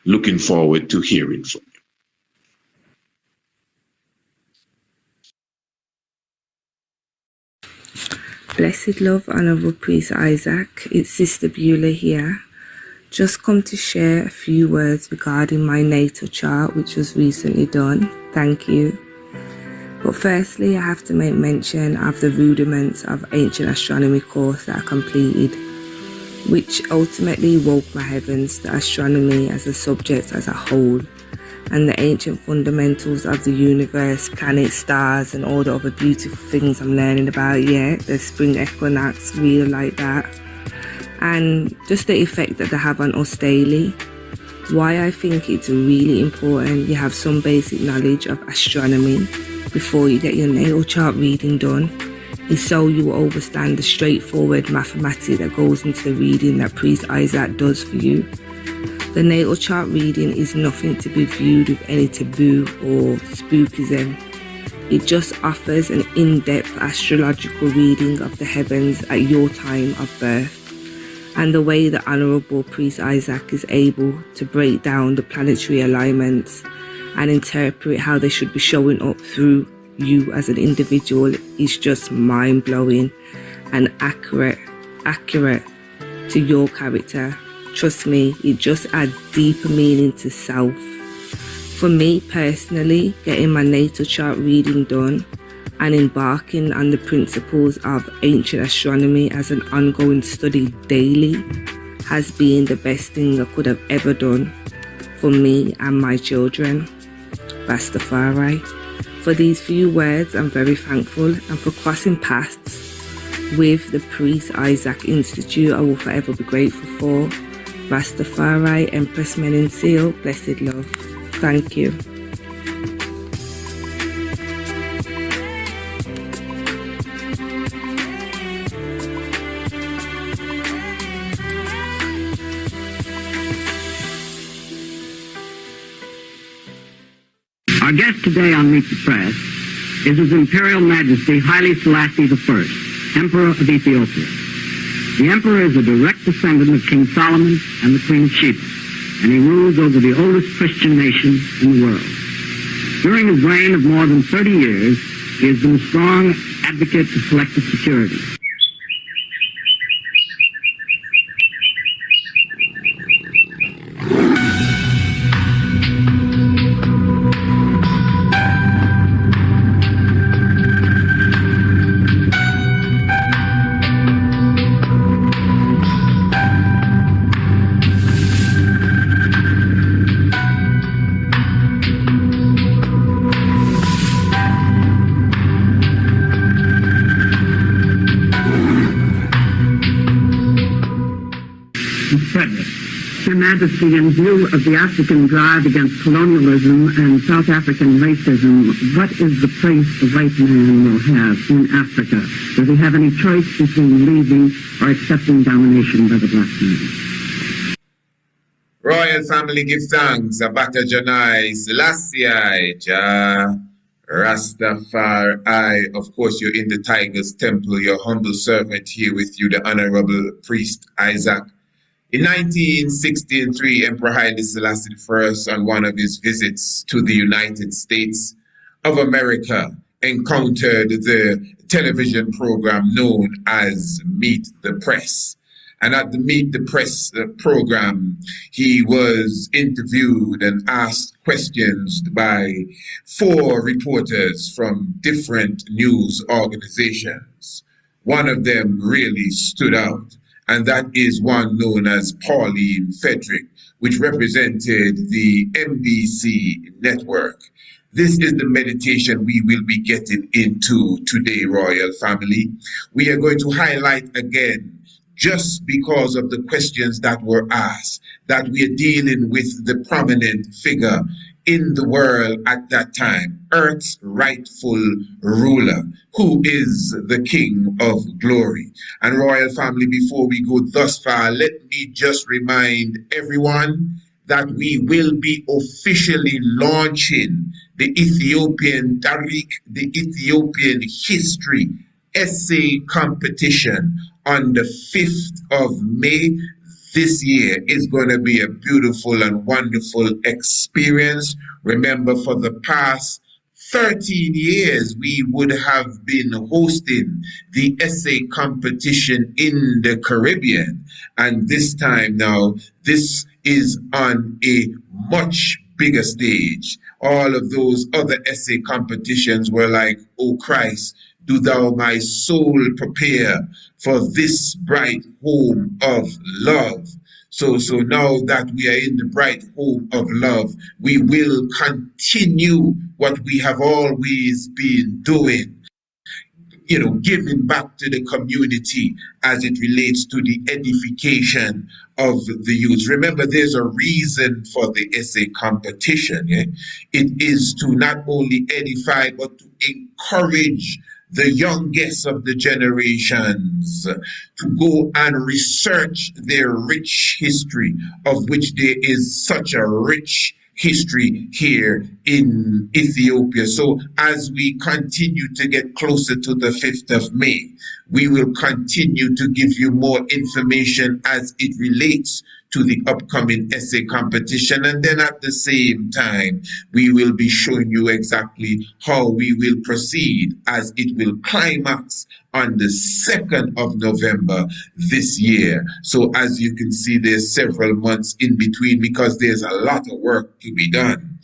[SPEAKER 7] Looking forward to hearing from you.
[SPEAKER 5] Blessed love, Honorable Priest Isaac. It's Sister Beulah here. Just come to share a few words regarding my natal chart, which was recently done. Thank you. But firstly, I have to make mention of the rudiments of ancient astronomy course that I completed, which ultimately woke my heavens to astronomy as a subject as a whole, and the ancient fundamentals of the universe, planets, stars, and all the other beautiful things I'm learning about, the spring equinox, real like that. And just the effect that they have on us daily. Why I think it's really important you have some basic knowledge of astronomy before you get your natal chart reading done is so you will understand the straightforward mathematics that goes into the reading that Priest Isaac does for you. The natal chart reading is nothing to be viewed with any taboo or spookism. It just offers an in-depth astrological reading of the heavens at your time of birth, and the way the Honourable Priest Isaac is able to break down the planetary alignments and interpret how they should be showing up through you as an individual is just mind-blowing and accurate to your character. Trust me, it just adds deeper meaning to self. For me personally, getting my natal chart reading done and embarking on the principles of ancient astronomy as an ongoing study daily has been the best thing I could have ever done for me and my children. Rastafari. For these few words, I'm very thankful, and for crossing paths with the Priest Isaac Institute, I will forever be grateful for. Rastafari, Empress Melon Seal, blessed love. Thank you.
[SPEAKER 17] Our guest today on Meet the Press is His Imperial Majesty Haile Selassie I, Emperor of Ethiopia. The Emperor is a direct descendant of King Solomon and the Queen of Sheba, and he rules over the oldest Christian nation in the world. During his reign of more than 30 years, he has been a strong advocate of collective security. Your Majesty, in view of the African drive against colonialism and South African racism, what is the place the white man will have in Africa? Does he have any choice between leaving or accepting domination by the black man?
[SPEAKER 4] Royal family give thanks. Abata Janai Selassie, Jah Rastafari. Of course, you're in the Tiger's Temple. Your humble servant here with you, the Honorable Priest Isaac. In 1963, Emperor Haile Selassie I, on one of his visits to the United States of America, encountered the television program known as Meet the Press. And at the Meet the Press program, he was interviewed and asked questions by 4 reporters from different news organizations. One of them really stood out, and that is one known as Pauline Frederick, which represented the NBC network. This is the meditation we will be getting into today, Royal Family. We are going to highlight again, just because of the questions that were asked, that we are dealing with the prominent figure in the world at that time, Earth's rightful ruler, who is the King of Glory. And Royal Family, before we go thus far, let me just remind everyone that we will be officially launching the Ethiopian Tariq, the Ethiopian History essay competition on the 5th of May. This year is going to be a beautiful and wonderful experience. Remember, for the past 13 years, we would have been hosting the essay competition in the Caribbean. And this time now, this is on a much bigger stage. All of those other essay competitions were like, oh Christ, do thou my soul prepare for this bright home of love. So now that we are in the bright home of love, we will continue what we have always been doing. You know, giving back to the community as it relates to the edification of the youth. Remember, there's a reason for the essay competition. Yeah? It is to not only edify, but to encourage the youngest of the generations to go and research their rich history, of which there is such a rich history here in Ethiopia. So as we continue to get closer to the 5th of May, we will continue to give you more information as it relates to the upcoming essay competition. And then at the same time, we will be showing you exactly how we will proceed as it will climax on the 2nd of November this year. So as you can see, there's several months in between because there's a lot of work to be done.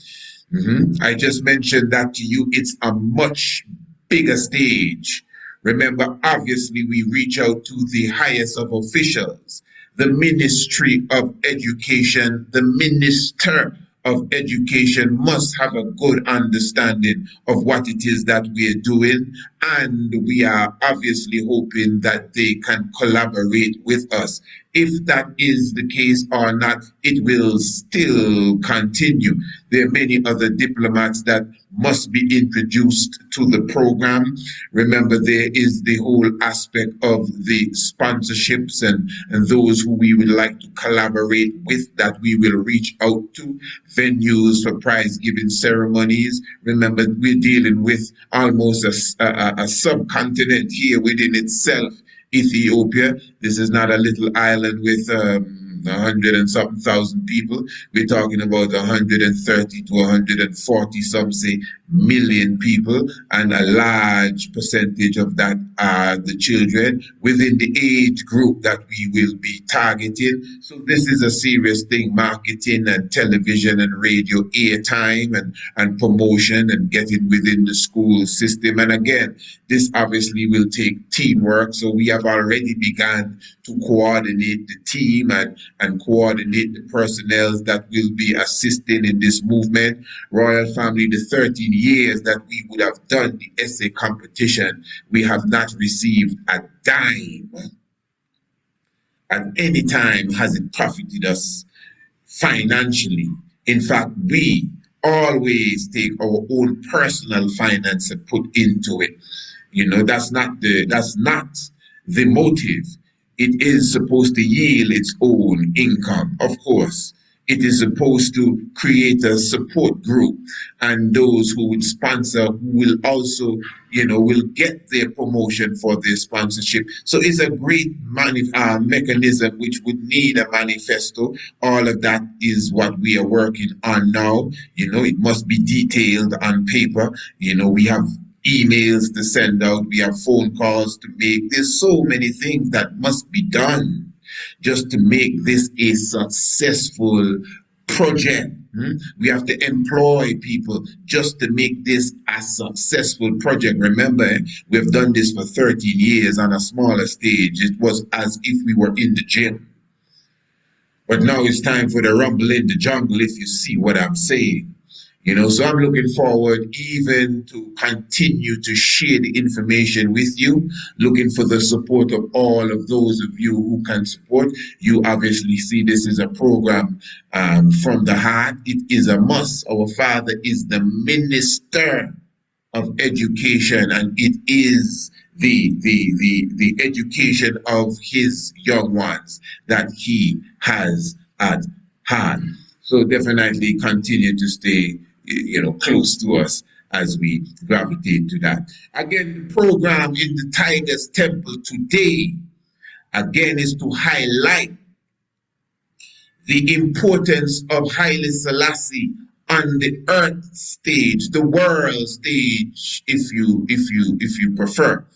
[SPEAKER 4] I just mentioned that to you. It's a much bigger stage. Remember, obviously, we reach out to the highest of officials, the Ministry of Education, the Minister of education must have a good understanding of what it is that we're doing, and we are obviously hoping that they can collaborate with us. If that is the case or not, it will still continue. There are many other diplomats that must be introduced to the program. Remember, there is the whole aspect of the sponsorships and those who we would like to collaborate with, that we will reach out to, venues for prize giving ceremonies. Remember, we're dealing with almost a subcontinent here within itself, Ethiopia. This is not a little island with 100 and something thousand people. We're talking about 130 to 140, some say, million people, and a large percentage of that are the children within the age group that we will be targeting. So this is a serious thing: marketing and television and radio airtime and promotion and getting within the school system. And again, this obviously will take teamwork. So we have already begun to coordinate the team and coordinate the personnel that will be assisting in this movement. Royal Family, the 13 years that we would have done the essay competition, we have not received a dime. At any time has it profited us financially. In fact, we always take our own personal finance and put into it. You know, that's not the motive. It is supposed to yield its own income, of course. It is supposed to create a support group, and those who would sponsor who will also, will get their promotion for their sponsorship. So it's a great mechanism which would need a manifesto. All of that is what we are working on now. It must be detailed on paper. We have emails to send out, we have phone calls to make. There's so many things that must be done just to make this a successful project. We have to employ people just to make this a successful project. Remember, we've done this for 13 years on a smaller stage. It was as if we were in the gym. But now it's time for the rumble in the jungle, if you see what I'm saying. So I'm looking forward even to continue to share the information with you, looking for the support of all of those of you who can support. You obviously see this is a program from the heart. It is a must. Our Father is the Minister of Education, and it is the education of his young ones that he has at hand. So definitely continue to stay close to us as we gravitate to that. Again, the program in the Tiger's Temple today, again, is to highlight the importance of Haile Selassie on the earth stage, the world stage, if you prefer.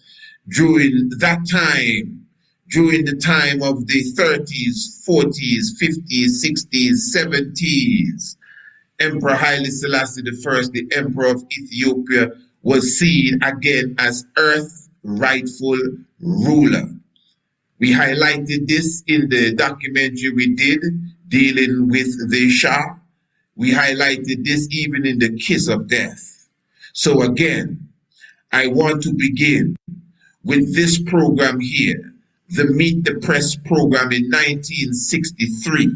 [SPEAKER 4] During that time, during the time of the 30s, 40s, 50s, 60s, 70s, Emperor Haile Selassie I, the Emperor of Ethiopia, was seen again as Earth's rightful ruler. We highlighted this in the documentary we did dealing with the Shah. We highlighted this even in the Kiss of Death. So again, I want to begin with this program here, the Meet the Press program in 1963,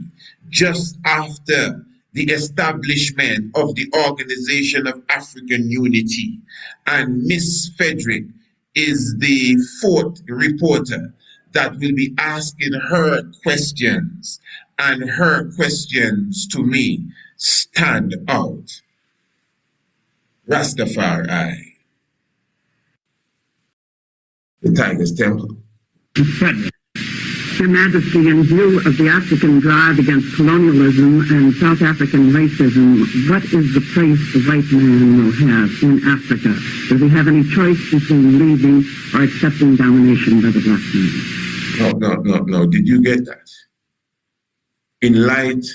[SPEAKER 4] just after the establishment of the Organization of African Unity. And Miss Frederick is the fourth reporter that will be asking her questions, and her questions to me stand out. Rastafari, the Tiger's Temple.
[SPEAKER 17] Your Majesty, in view of the African drive against colonialism and South African racism, what is the place the white man will have in Africa? Does he have any choice between leaving or accepting domination by the black man?
[SPEAKER 4] No. Did you get that? In light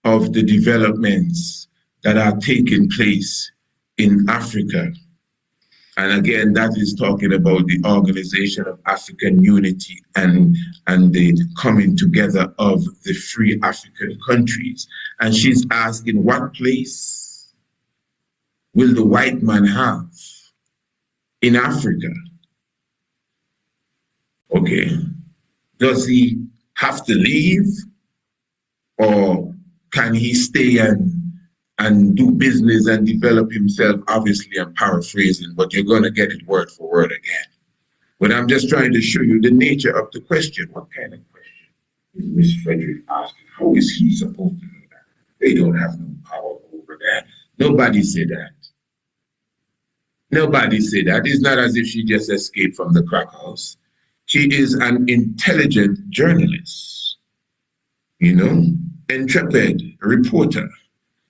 [SPEAKER 4] of the developments that are taking place in Africa, And again, that is talking about the Organization of African Unity and the coming together of the free African countries. And she's asking, what place will the white man have in Africa? Okay. Does he have to leave, or can he stay and do business and develop himself? Obviously, I'm paraphrasing, but you're going to get it word for word again. But I'm just trying to show you the nature of the question. What kind of question is Miss Frederick asking? How is he supposed to do that? They don't have no power over that. Nobody said that. Nobody said that. It's not as if she just escaped from the crack house. She is an intelligent journalist, you know, intrepid reporter.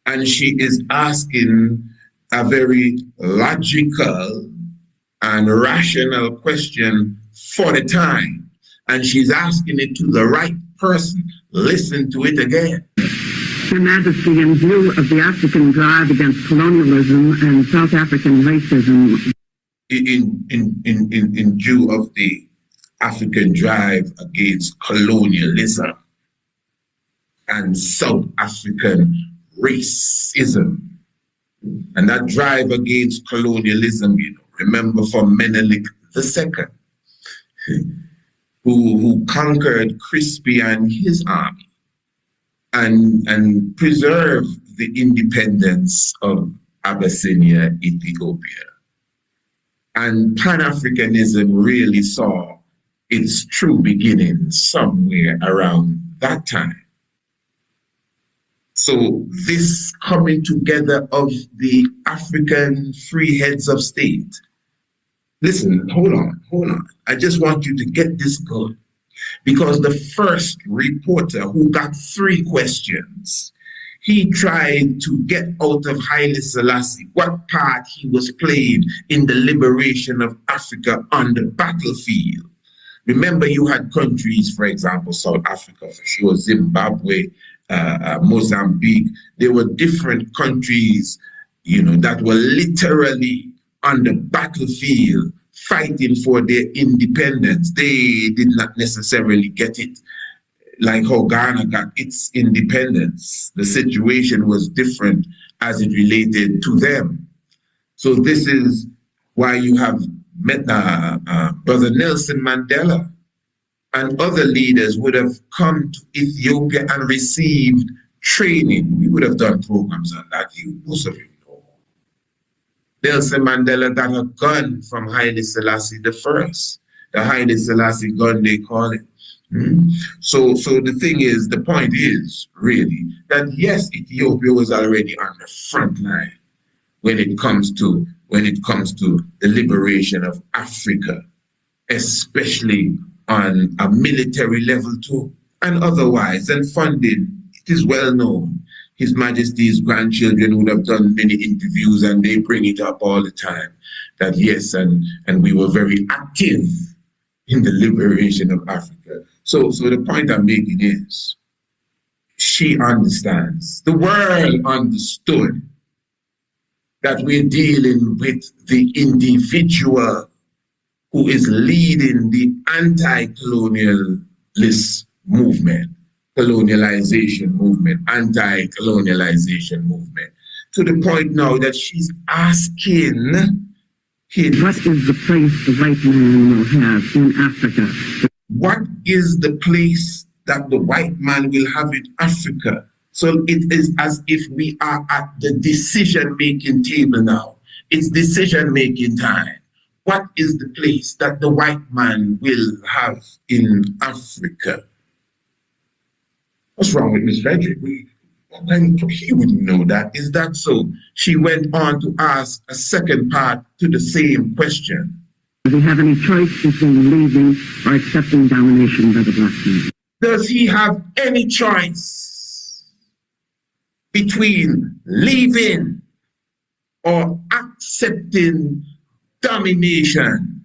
[SPEAKER 4] And she is asking a very logical and rational question for the time. And she's asking it to the right person. Listen to it again.
[SPEAKER 17] Your Majesty, in view of the African drive against colonialism and South African racism.
[SPEAKER 4] In view of the African drive against colonialism and South African racism, and that drive against colonialism, you know, remember from Menelik II, who conquered Crispy and his army and preserved the independence of Abyssinia, Ethiopia. And Pan-Africanism really saw its true beginning somewhere around that time. So this coming together of the African free heads of state. Listen, hold on. I just want you to get this good. Because the first reporter who got 3 questions, he tried to get out of Haile Selassie what part he was playing in the liberation of Africa on the battlefield. Remember, you had countries, for example, South Africa, for sure, Zimbabwe, Mozambique. There were different countries, you know, that were literally on the battlefield fighting for their independence. They did not necessarily get it like how Ghana got its independence. The situation was different as it related to them. So this is why you have met Brother Nelson Mandela and other leaders would have come to Ethiopia and received training. We would have done programs on that. Most of you know. Nelson Mandela got a gun from Haile Selassie I, the Haile Selassie gun, they call it. So the thing is, the point is really that yes, Ethiopia was already on the front line when it comes to the liberation of Africa, especially on a military level too, and otherwise, and funding. It is well known. His Majesty's grandchildren would have done many interviews, and they bring it up all the time that yes, and we were very active in the liberation of Africa. So the point I'm making is, she understands, the world understood that we're dealing with the individual who is leading the anti-colonialist movement, colonialization movement, anti-colonialization movement, to the point now that she's asking him,
[SPEAKER 17] what is the place the white man will have in Africa?
[SPEAKER 4] What is the place that the white man will have in Africa? So it is as if we are at the decision-making table now. It's decision-making time. What is the place that the white man will have in Africa? What's wrong with Miss Frederick? He wouldn't know that. Is that so? She went on to ask a second part to the same question.
[SPEAKER 17] Does he have any choice between leaving or accepting domination by the black man?
[SPEAKER 4] Does he have any choice between leaving or accepting domination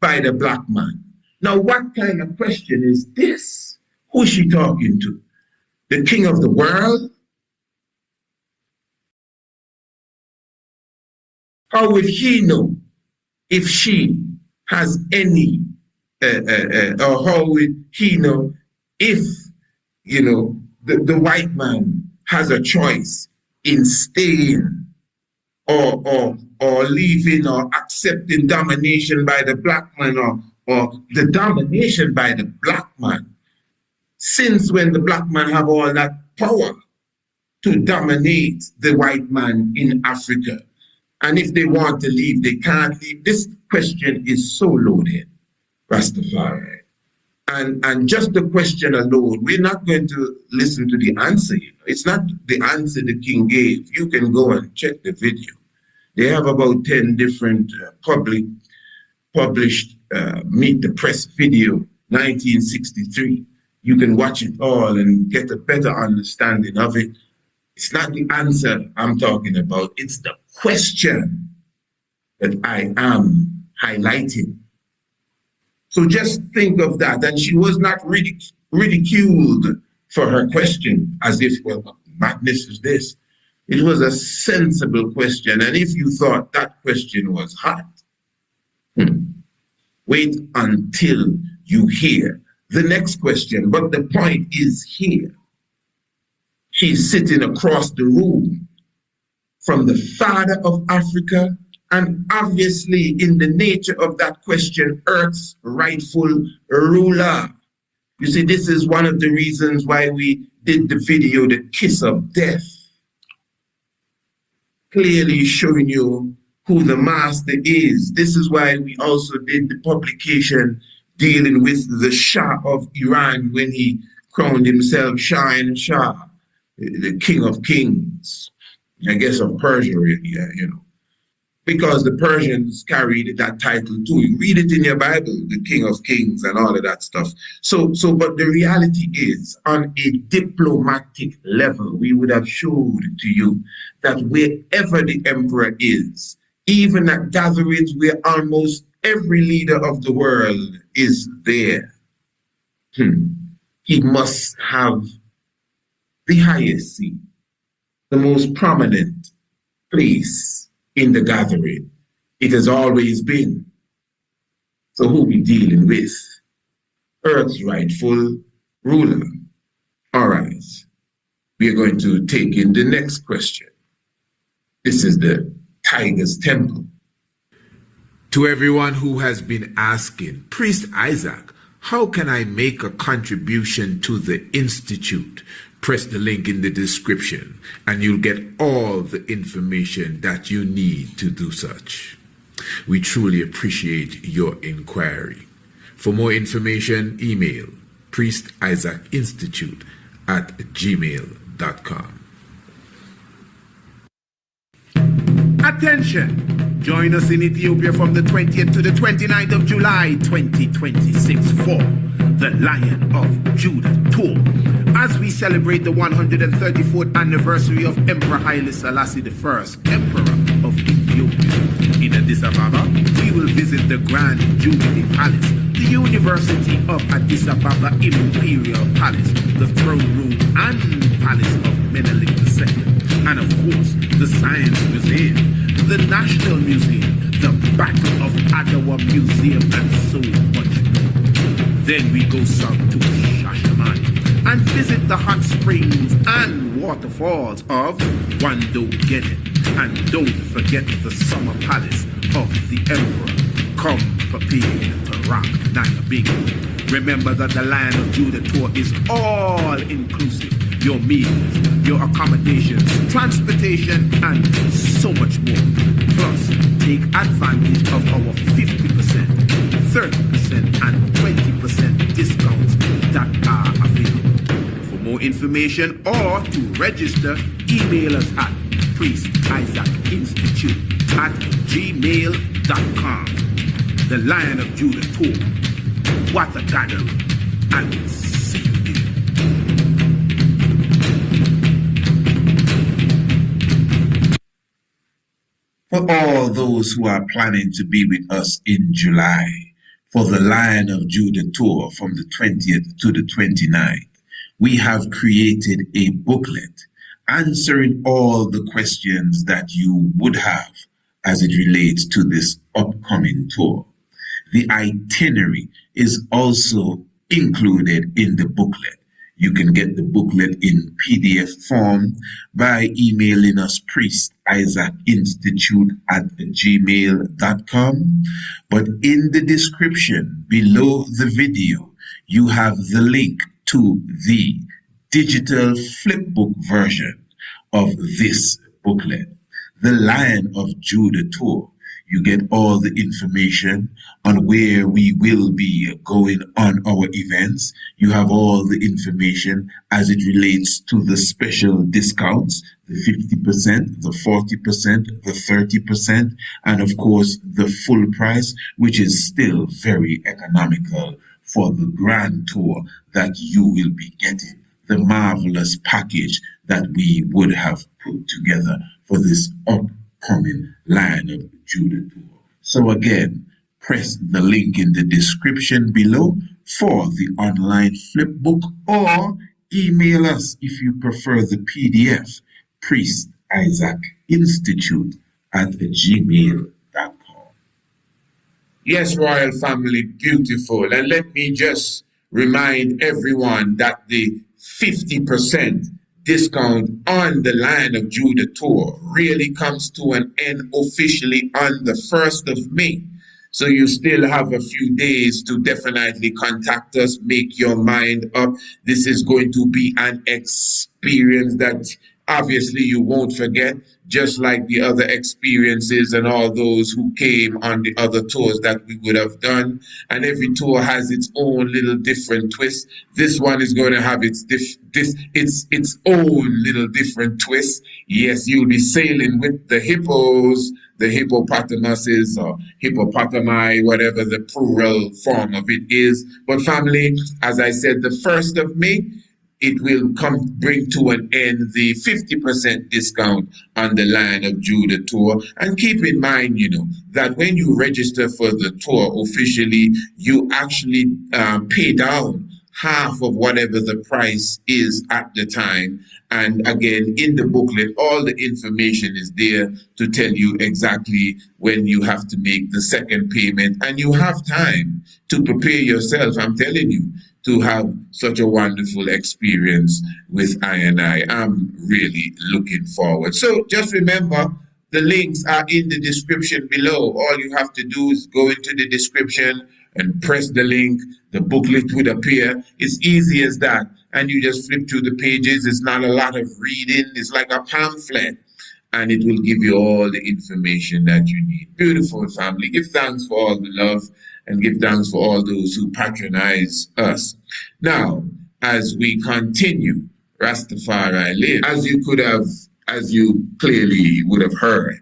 [SPEAKER 4] by the black man? Now, what kind of question is this? Who is she talking to? The king of the world? How would he know if she has any, or how would he know if, the white man has a choice in staying or leaving or accepting domination by the black man or the domination by the black man. Since when the black man have all that power to dominate the white man in Africa? And if they want to leave, they can't leave. This question is so loaded, Rastafari. And just the question alone, we're not going to listen to the answer. It's not the answer the king gave. You can go and check the video. They have about 10 different published Meet the Press video, 1963. You can watch it all and get a better understanding of it. It's not the answer I'm talking about. It's the question that I am highlighting. So just think of that. And she was not ridiculed for her question as if, well, madness is this. It was a sensible question. And if you thought that question was hot, wait until you hear the next question. But the point is here. She's sitting across the room from the father of Africa, and obviously in the nature of that question, Earth's rightful ruler. You see, this is one of the reasons why we did the video, The Kiss of Death, clearly showing you who the master is. This is why we also did the publication dealing with the Shah of Iran when he crowned himself Shah, the King of Kings, I guess of Persia, because the Persians carried that title too. You read it in your Bible, the King of Kings and all of that stuff. So, but the reality is, on a diplomatic level, we would have showed to you that wherever the emperor is, even at gatherings where almost every leader of the world is there, he must have the highest seat, the most prominent place in the gathering. It has always been. So who we dealing with? Earth's rightful ruler. All right. We are going to take in the next question. This is the Tiger's Temple.
[SPEAKER 1] To everyone who has been asking, Priest Isaac, how can I make a contribution to the Institute? Press the link in the description and you'll get all the information that you need to do such. We truly appreciate your inquiry. For more information, email priestisaacinstitute@gmail.com. Attention! Join us in Ethiopia from the 20th to the 29th of July 2026 for the Lion of Judah Tour, as we celebrate the 134th anniversary of Emperor Haile Selassie I, Emperor of Ethiopia. In Addis Ababa, we will visit the Grand Jubilee Palace, the University of Addis Ababa Imperial Palace, the Throne Room and Palace of Menelik II, and of course, the Science Museum, the National Museum, the Battle of Adwa Museum, and so much more. Then we go south to Shashamane and visit the hot springs and waterfalls of Wando Genet. And don't forget the summer palace of the emperor. Come prepared to rock Nayabing. Remember that the Lion of Judah Tour is all inclusive. Your meals, your accommodations, transportation, and so much more. Plus, take advantage of our 50%, 30%, and 20% discounts that are available. For more information or to register, email us at priestisaacinstitute@gmail.com. The Lion of Judah Tour. What a gathering. And see you there.
[SPEAKER 4] For all those who are planning to be with us in July for the Lion of Judah Tour from the 20th to the 29th, we have created a booklet answering all the questions that you would have
[SPEAKER 7] as it relates to this upcoming tour. The itinerary is also included in the booklet. You can get the booklet in PDF form by emailing us priestisaacInstitute@gmail.com. But in the description below the video, you have the link to the digital flipbook version of this booklet, The Lion of Judah Tour. You get all the information on where we will be going on our events. You have all the information as it relates to the special discounts, the 50%, the 40%, the 30%, and of course the full price, which is still very economical for the grand tour that you will be getting, the marvelous package that we would have put together for this upcoming Lion of Judah tour. So again, press the link in the description below for the online flipbook, or email us if you prefer the PDF, priestisaacInstitute@gmail.com.
[SPEAKER 1] Yes, royal family, beautiful. And let me just remind everyone that the 50% discount on the Lion of Judah tour really comes to an end officially on the 1st of May. So you still have a few days to definitely contact us, make your mind up. This is going to be an experience that obviously you won't forget, just like the other experiences and all those who came on the other tours that we would have done. And every tour has its own little different twist. This one is going to have its own little different twist. Yes, you'll be sailing with the hippos, the hippopotamuses, or hippopotami, whatever the plural form of it is. But family, as I said, the 1st of May, it will bring to an end the 50% discount on the Lion of Judah tour. And keep in mind, that when you register for the tour officially, you actually pay down half of whatever the price is at the time. And again, in the booklet, all the information is there to tell you exactly when you have to make the second payment. And you have time to prepare yourself, I'm telling you, to have such a wonderful experience with I&I. I'm really looking forward. So just remember, the links are in the description below. All you have to do is go into the description and press the link. The booklet would appear. It's easy as that. And you just flip through the pages. It's not a lot of reading. It's like a pamphlet. And it will give you all the information that you need. Beautiful family. Give thanks for all the love and give thanks for all those who patronize us. Now, as we continue, Rastafari live. As you clearly would have heard,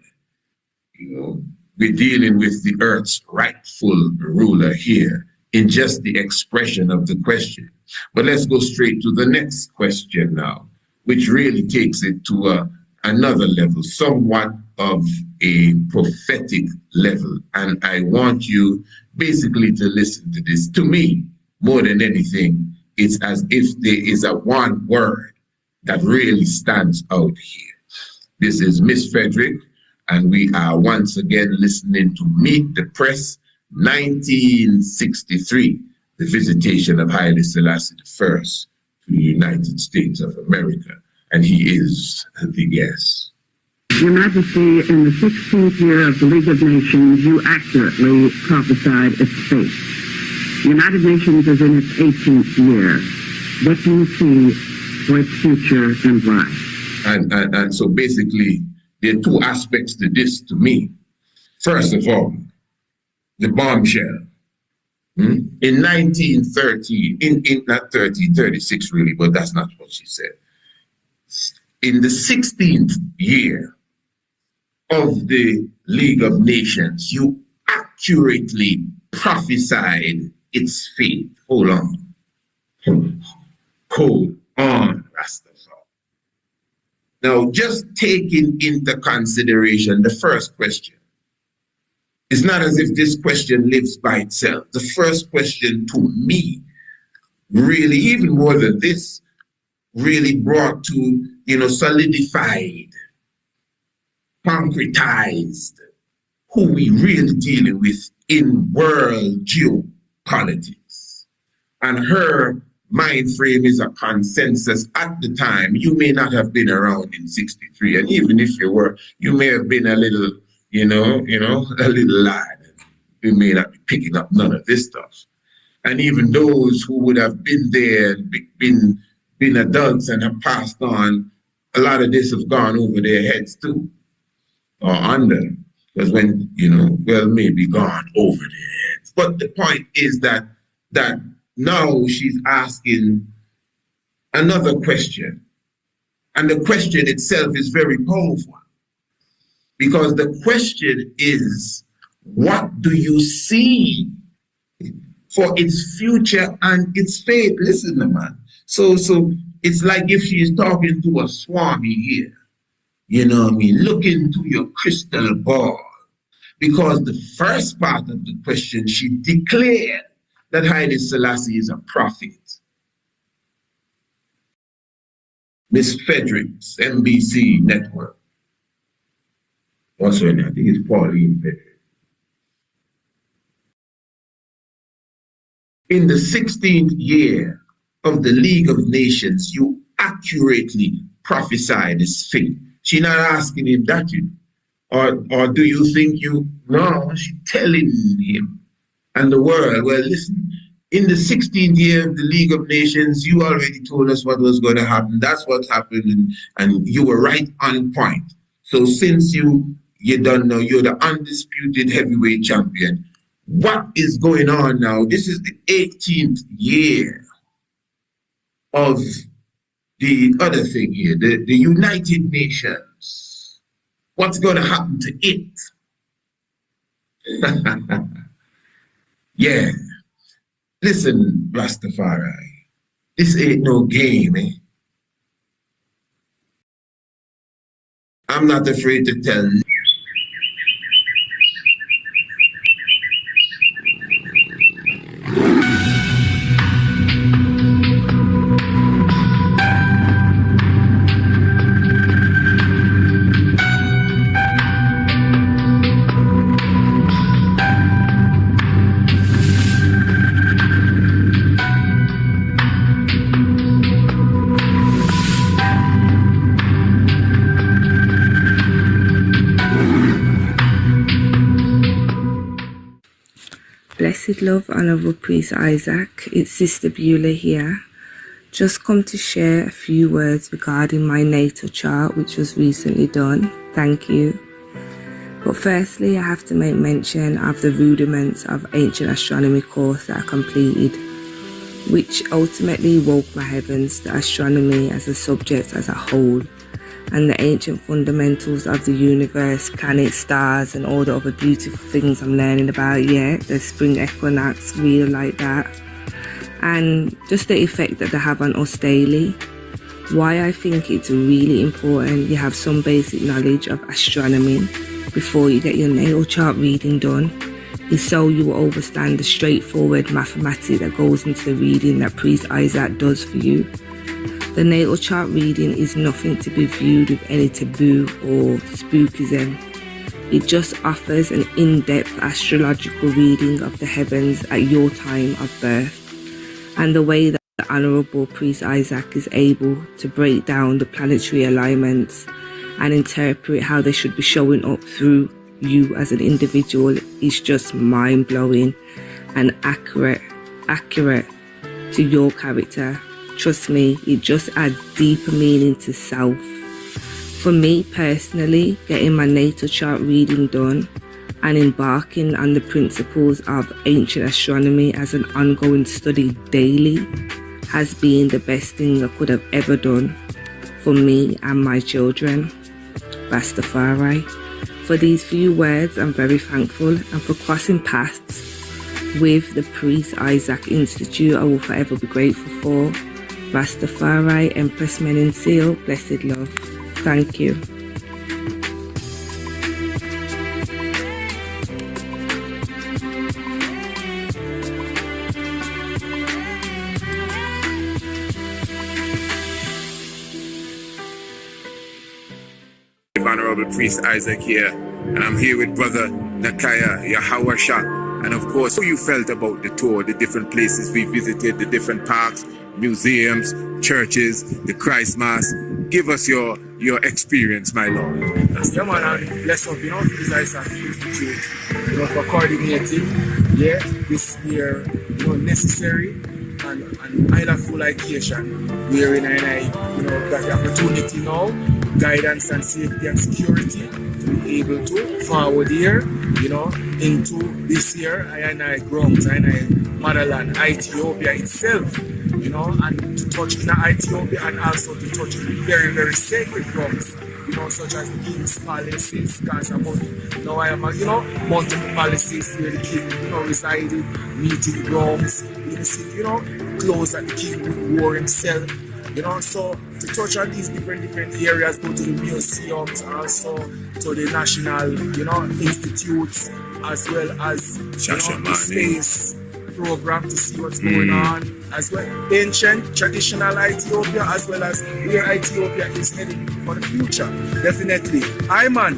[SPEAKER 1] we're dealing with the earth's rightful ruler here in just the expression of the question. But let's go straight to the next question now, which really takes it to another level, somewhat of a prophetic level. And I want you basically to listen to this. To me, more than anything, it's as if there is a one word that really stands out here. This is Miss Frederick, and we are once again listening to Meet the Press, 1963, the visitation of Haile Selassie I to the United States of America. And he is the guest.
[SPEAKER 17] Your Majesty, in the 16th year of the League of Nations, you accurately prophesied its fate. The United Nations is in its 18th year. What do you see for its future and why?
[SPEAKER 1] And so basically, there are two aspects to this to me. First of all, the bombshell. In 1930, not 36 really, but that's not what she said. In the 16th year of the League of Nations, you accurately prophesied its fate. Hold on. Hold on, Rastafari. Now, just taking into consideration the first question, it's not as if this question lives by itself. The first question to me, really, even more than this, really brought to, solidified, concretized who we really dealing with in world geopolitics. And her mind frame is a consensus at the time. You may not have been around in 63, and even if you were, you may have been a little, a little lad. You may not be picking up none of this stuff. And even those who would have been there and been adults and have passed on, a lot of this has gone over their heads too, or under. Because when, maybe gone over their heads. But the point is that now she's asking another question. And the question itself is very powerful. Because the question is, what do you see for its future and its fate? Listen, man. So it's like if she's talking to a Swami here. You know what I mean? Look into your crystal ball. Because the first part of the question, she declared that Haile Selassie is a prophet. Miss Frederick's NBC network. What's her name? I think it's Pauline Frederick. In the 16th year of the League of Nations, you accurately prophesy this thing. She's not asking him that, or do you think no, she's telling him and the world, well, listen, in the 16th year of the League of Nations, you already told us what was going to happen. That's what happened, and you were right on point. So since you don't know, you're the undisputed heavyweight champion. What is going on now? This is the 18th year of the other thing here, the United Nations. What's going to happen to it? Yeah. Listen, Rastafari, this ain't no game, eh? I'm not afraid to tell you.
[SPEAKER 5] Blessed love, Honourable Priest Isaac. It's Sister Beulah here. Just come to share a few words regarding my natal chart, which was recently done. Thank you. But firstly, I have to make mention of the rudiments of ancient astronomy course that I completed, which ultimately woke my heavens to astronomy as a subject as a whole, and the ancient fundamentals of the universe, planets, stars, and all the other beautiful things I'm learning about. Yeah, the spring equinox, real like that. And just the effect that they have on us daily. Why I think it's really important you have some basic knowledge of astronomy before you get your natal chart reading done is so you will understand the straightforward mathematics that goes into the reading that Priest Isaac does for you. The natal chart reading is nothing to be viewed with any taboo or spookism. It just offers an in-depth astrological reading of the heavens at your time of birth, and the way that the Honourable Priest Isaac is able to break down the planetary alignments and interpret how they should be showing up through you as an individual is just mind-blowing and accurate to your character. Trust me, it just adds deeper meaning to self. For me personally, getting my natal chart reading done and embarking on the principles of ancient astronomy as an ongoing study daily has been the best thing I could have ever done for me and my children. Rastafari. For these few words, I'm very thankful, and for crossing paths with the Priest Isaac Institute, I will forever be grateful for. Rastafari, Empress Menin Seal, blessed love. Thank you.
[SPEAKER 1] Honorable Priest Isaac here, and I'm here with Brother Nakaya Yahawasha, and of course, how you felt about the tour, the different places we visited, the different parks, museums, churches, the Christ Mass. Give us your experience, my Lord.
[SPEAKER 6] Yeah, man, and bless up, this Isaac Institute, for coordinating, this year, necessary and islandful occasion, wherein I got the opportunity now, guidance and safety and security, to be able to forward here, into this year, I grounds, motherland, Ethiopia itself, and to touch in Ethiopia and also to touch in very, very sacred grounds, such as the King's Palaces, because now I am, multiple palaces where the king, resided, meeting grounds, clothes that the king wore himself, so to touch on these different areas, go to the museums, also to the national, institutes, as well as, the space program to see what's going on, as well ancient, traditional Ethiopia, as well as where Ethiopia is heading for the future. Definitely, Ayman,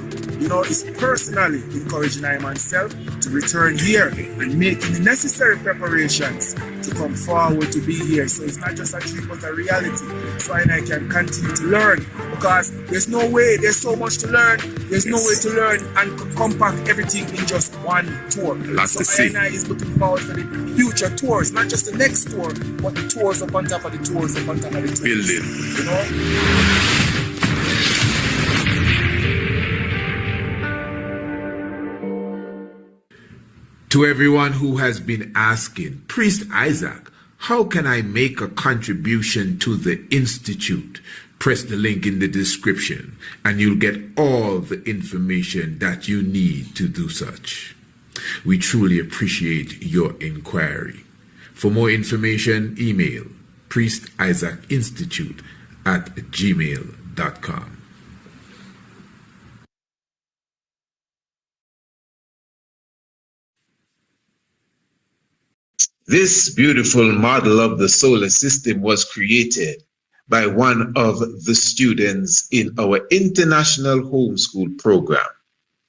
[SPEAKER 6] is personally encouraging Ayman self to return here and making the necessary preparations to come forward to be here. So it's not just a dream, but a reality. So I can continue to learn, because there's no way, there's so much to learn. There's no way to learn and compact everything in just one tour. So I is looking forward for the future tours, not just the next tour, but the tours up on top of the tours up on top of the tours. Building.
[SPEAKER 1] To everyone who has been asking, Priest Isaac, how can I make a contribution to the Institute? Press the link in the description and you'll get all the information that you need to do such. We truly appreciate your inquiry. For more information, email priestisaacinstitute@gmail.com.
[SPEAKER 7] This beautiful model of the solar system was created by one of the students in our international homeschool program.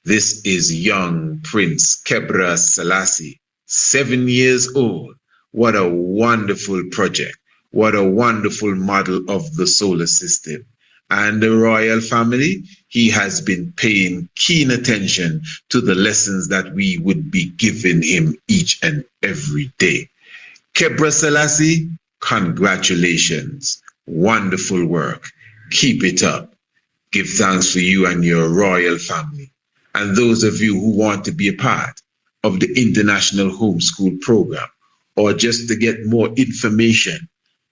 [SPEAKER 7] This is young Prince Haile Selassie, 7 years old. What a wonderful project. What a wonderful model of the solar system. And the royal family, he has been paying keen attention to the lessons that we would be giving him each and every day. Haile Selassie, congratulations. Wonderful work. Keep it up. Give thanks for you and your royal family. And those of you who want to be a part of the International Homeschool Program, or just to get more information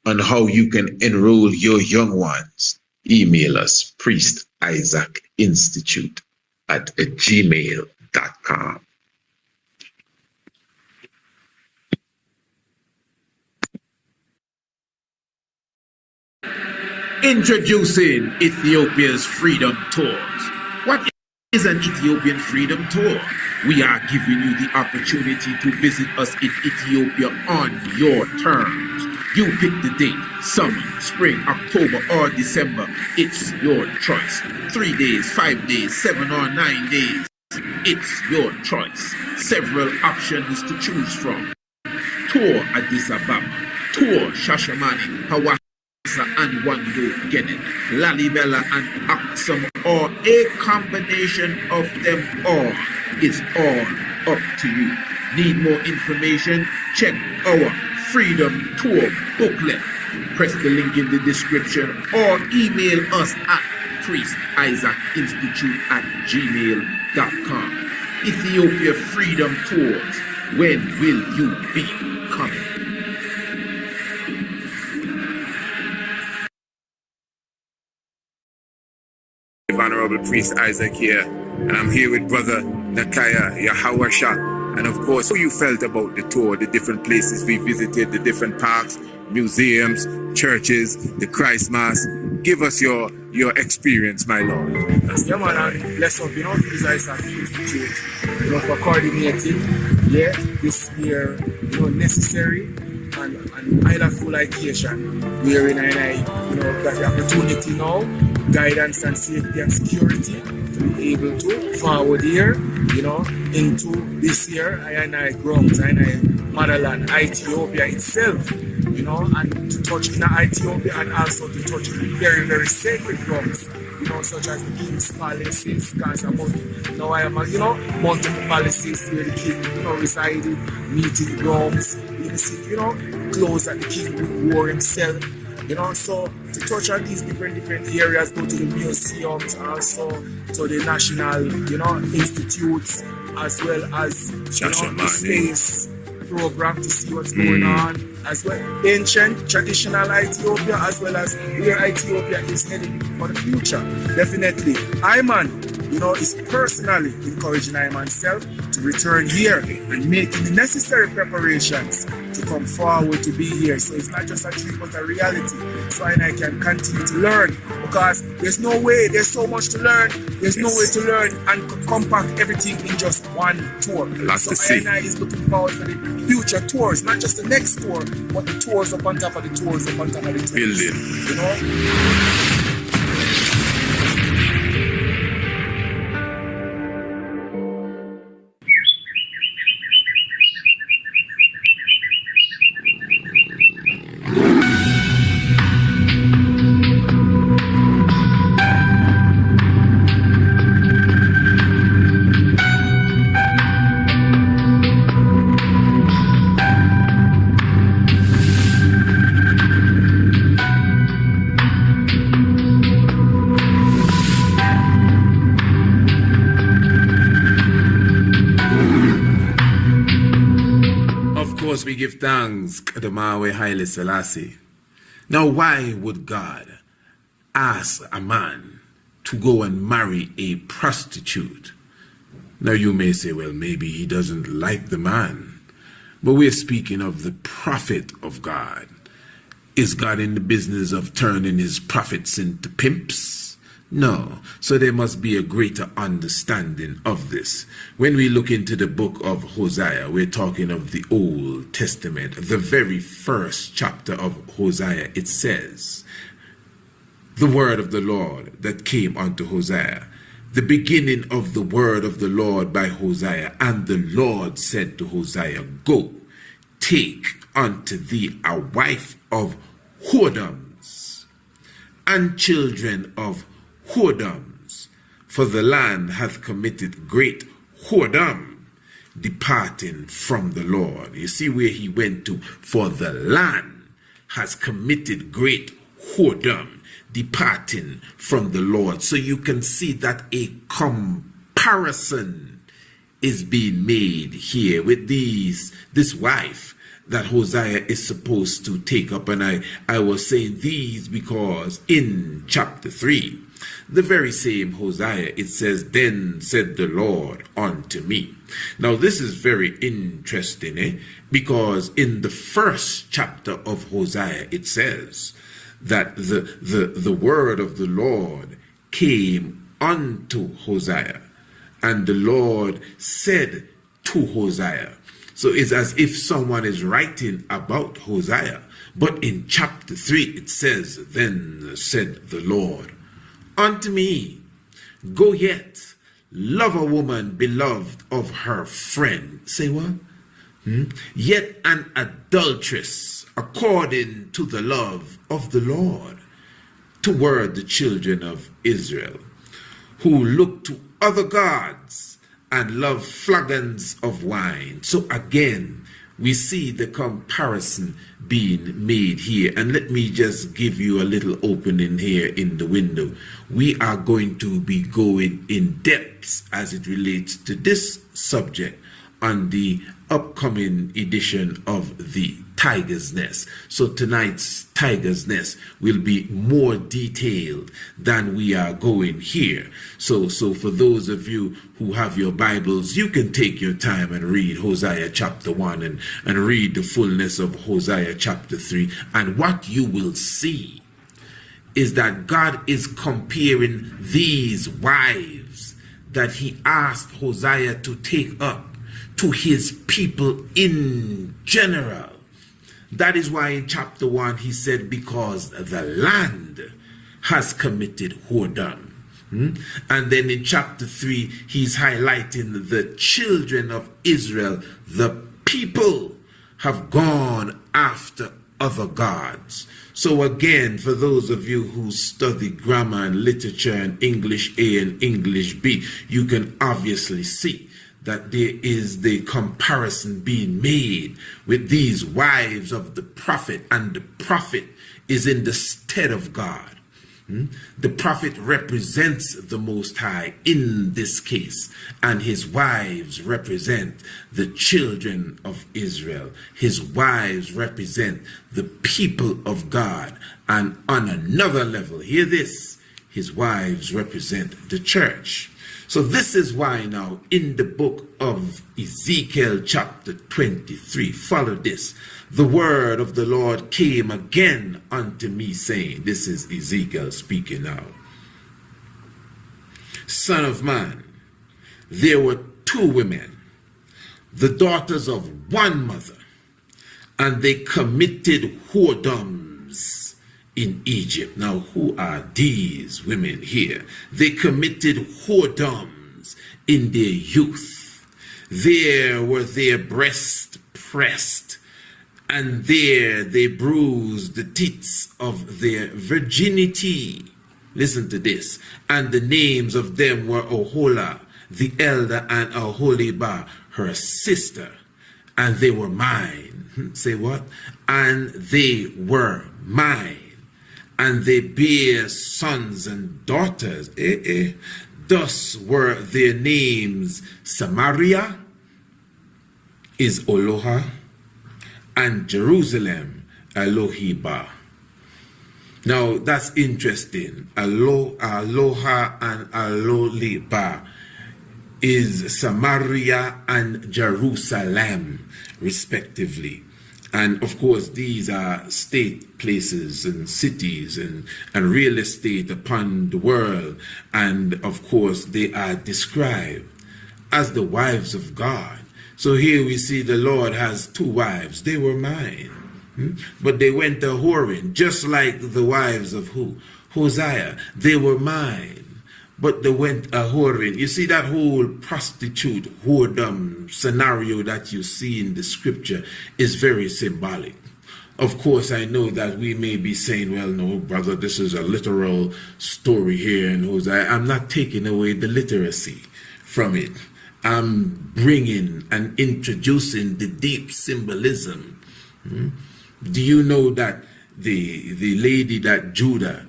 [SPEAKER 7] on how you can enroll your young ones, email us, priestisaacinstitute@gmail.com.
[SPEAKER 1] Introducing Ethiopia's Freedom Tours. What is an Ethiopian Freedom Tour? We are giving you the opportunity to visit us in Ethiopia on your terms. You pick the date, summer, spring, October, or December. It's your choice. 3 days, 5 days, 7 or 9 days. It's your choice. Several options to choose from. Tour Addis Ababa, Tour Shashamane, Hawaii, and Wando Genet, Lalibela and Aksum, or a combination of them all. It's all up to you. Need more information? Check our Freedom Tour booklet. Press the link in the description or email us at priestisaacinstitute@gmail.com. Ethiopia Freedom Tours. When will you be coming? Honorable Priest Isaac here, and I'm here with Brother Nakaya Yahawasha. And of course, how you felt about the tour, the different places we visited, the different parks, museums, churches, the Christ Mass. Give us your experience, my Lord.
[SPEAKER 6] Yeah, man, and bless up, this Isaac Institute, for coordinating, this year, necessary and islandful occasion, wherein I got the opportunity now, guidance and safety and security, to be able to forward here, you know, into this year, I grounds, I motherland, Ethiopia itself, you know, and to touch in Ethiopia and also to touch in very, very sacred grounds, you know, such as the King's Palaces, Casamount. Now I am, you know, multiple palaces where the king, you know, resided, meeting grounds, you know, clothes that the king wore himself, you know, so to touch on these different areas, go to the museums, also to the national, you know, institutes, as well as, you know, the space program to see what's going on, as well ancient traditional Ethiopia, as well as where Ethiopia is heading for the future. Definitely, Ayman, you know, is personally encouraging Ayman self to return here and making the necessary preparations to come forward to be here. So it's not just a dream but a reality. So I can continue to learn, because there's no way, there's so much to learn, there's no way to learn and compact everything in just one tour. So I is looking forward to the future tours, not just the next tour, but the tours up on top of the tours up on top of the tours. Building. You know?
[SPEAKER 1] We give thanks to the Mawe Haile Selassie. Now, why would God ask a man to go and marry a prostitute? Now, you may say, well, maybe he doesn't like the man. But we're speaking of the prophet of God. Is God in the business of turning his prophets into pimps? No. So there must be a greater understanding of this. When we look into the book of Hosea, we're talking of the Old Testament. The very first chapter of Hosea, it says, the word of the Lord that came unto Hosea, the beginning of the word of the Lord by Hosea. And the Lord said to Hosea, go, take unto thee a wife of whoredoms and children of whoredoms, for the land hath committed great whoredom, departing from the Lord. You see where he went to, for the land has committed great whoredom, departing from the Lord. So you can see that a comparison is being made here with this wife that Hosea is supposed to take up. And I was saying these because in chapter 3, the very same Hosea, it says, then said the Lord unto me. Now this is very interesting, because in the first chapter of Hosea, it says that the word of the Lord came unto Hosea, and the Lord said to Hosea. So it's as if someone is writing about Hosea. But in chapter 3, it says, then said the Lord unto me, go yet, love a woman beloved of her friend. Say what? Yet an adulteress, according to the love of the Lord, toward the children of Israel, who look to other gods and love flagons of wine. So again, we see the comparison being made here. And let me just give you a little opening here in the window. We are going to be going in depths as it relates to this subject on the upcoming edition of the Tiger's Nest. So tonight's Tiger's Nest will be more detailed than we are going here. So for those of you who have your Bibles, you can take your time and read Hosea chapter 1 and read the fullness of Hosea chapter 3. And what you will see is that God is comparing these wives that he asked Hosea to take up to his people in general. That is why in chapter 1 he said, because the land has committed whoredom. And then in chapter 3, he's highlighting the children of Israel, the people have gone after other gods. So again, for those of you who study grammar and literature and English A and English B, you can obviously see that there is the comparison being made with these wives of the prophet, and the prophet is in the stead of God. The prophet represents the Most High in this case, and his wives represent the children of Israel. His wives represent the people of God, and on another level, hear this, his wives represent the church. So this is why now in the book of Ezekiel chapter 23, follow this. The word of the Lord came again unto me, saying, this is Ezekiel speaking now. Son of man, there were two women, the daughters of one mother, and they committed whoredoms in Egypt. Now, who are these women here? They committed whoredoms in their youth. There were their breasts pressed, and there they bruised the teats of their virginity. Listen to this. And the names of them were Ohola, the elder, and Oholibah, her sister. And they were mine. Say what? And they were mine. And they bare sons and daughters. Thus were their names: Samaria is Oloha, and Jerusalem Elohibah. Now that's interesting. Aloha and Alohibah is Samaria and Jerusalem, respectively. And of course, these are state places and cities and real estate upon the world. And of course, they are described as the wives of God. So here we see the Lord has two wives. They were mine. But they went a whoring, just like the wives of who? Hosea. They were mine. But they went a whoring. You see that whole prostitute whoredom scenario that you see in the scripture is very symbolic. Of course, I know that we may be saying, well, no, brother, this is a literal story here in Hosea. I'm not taking away the literacy from it. I'm bringing and introducing the deep symbolism. Do you know that the lady that Judah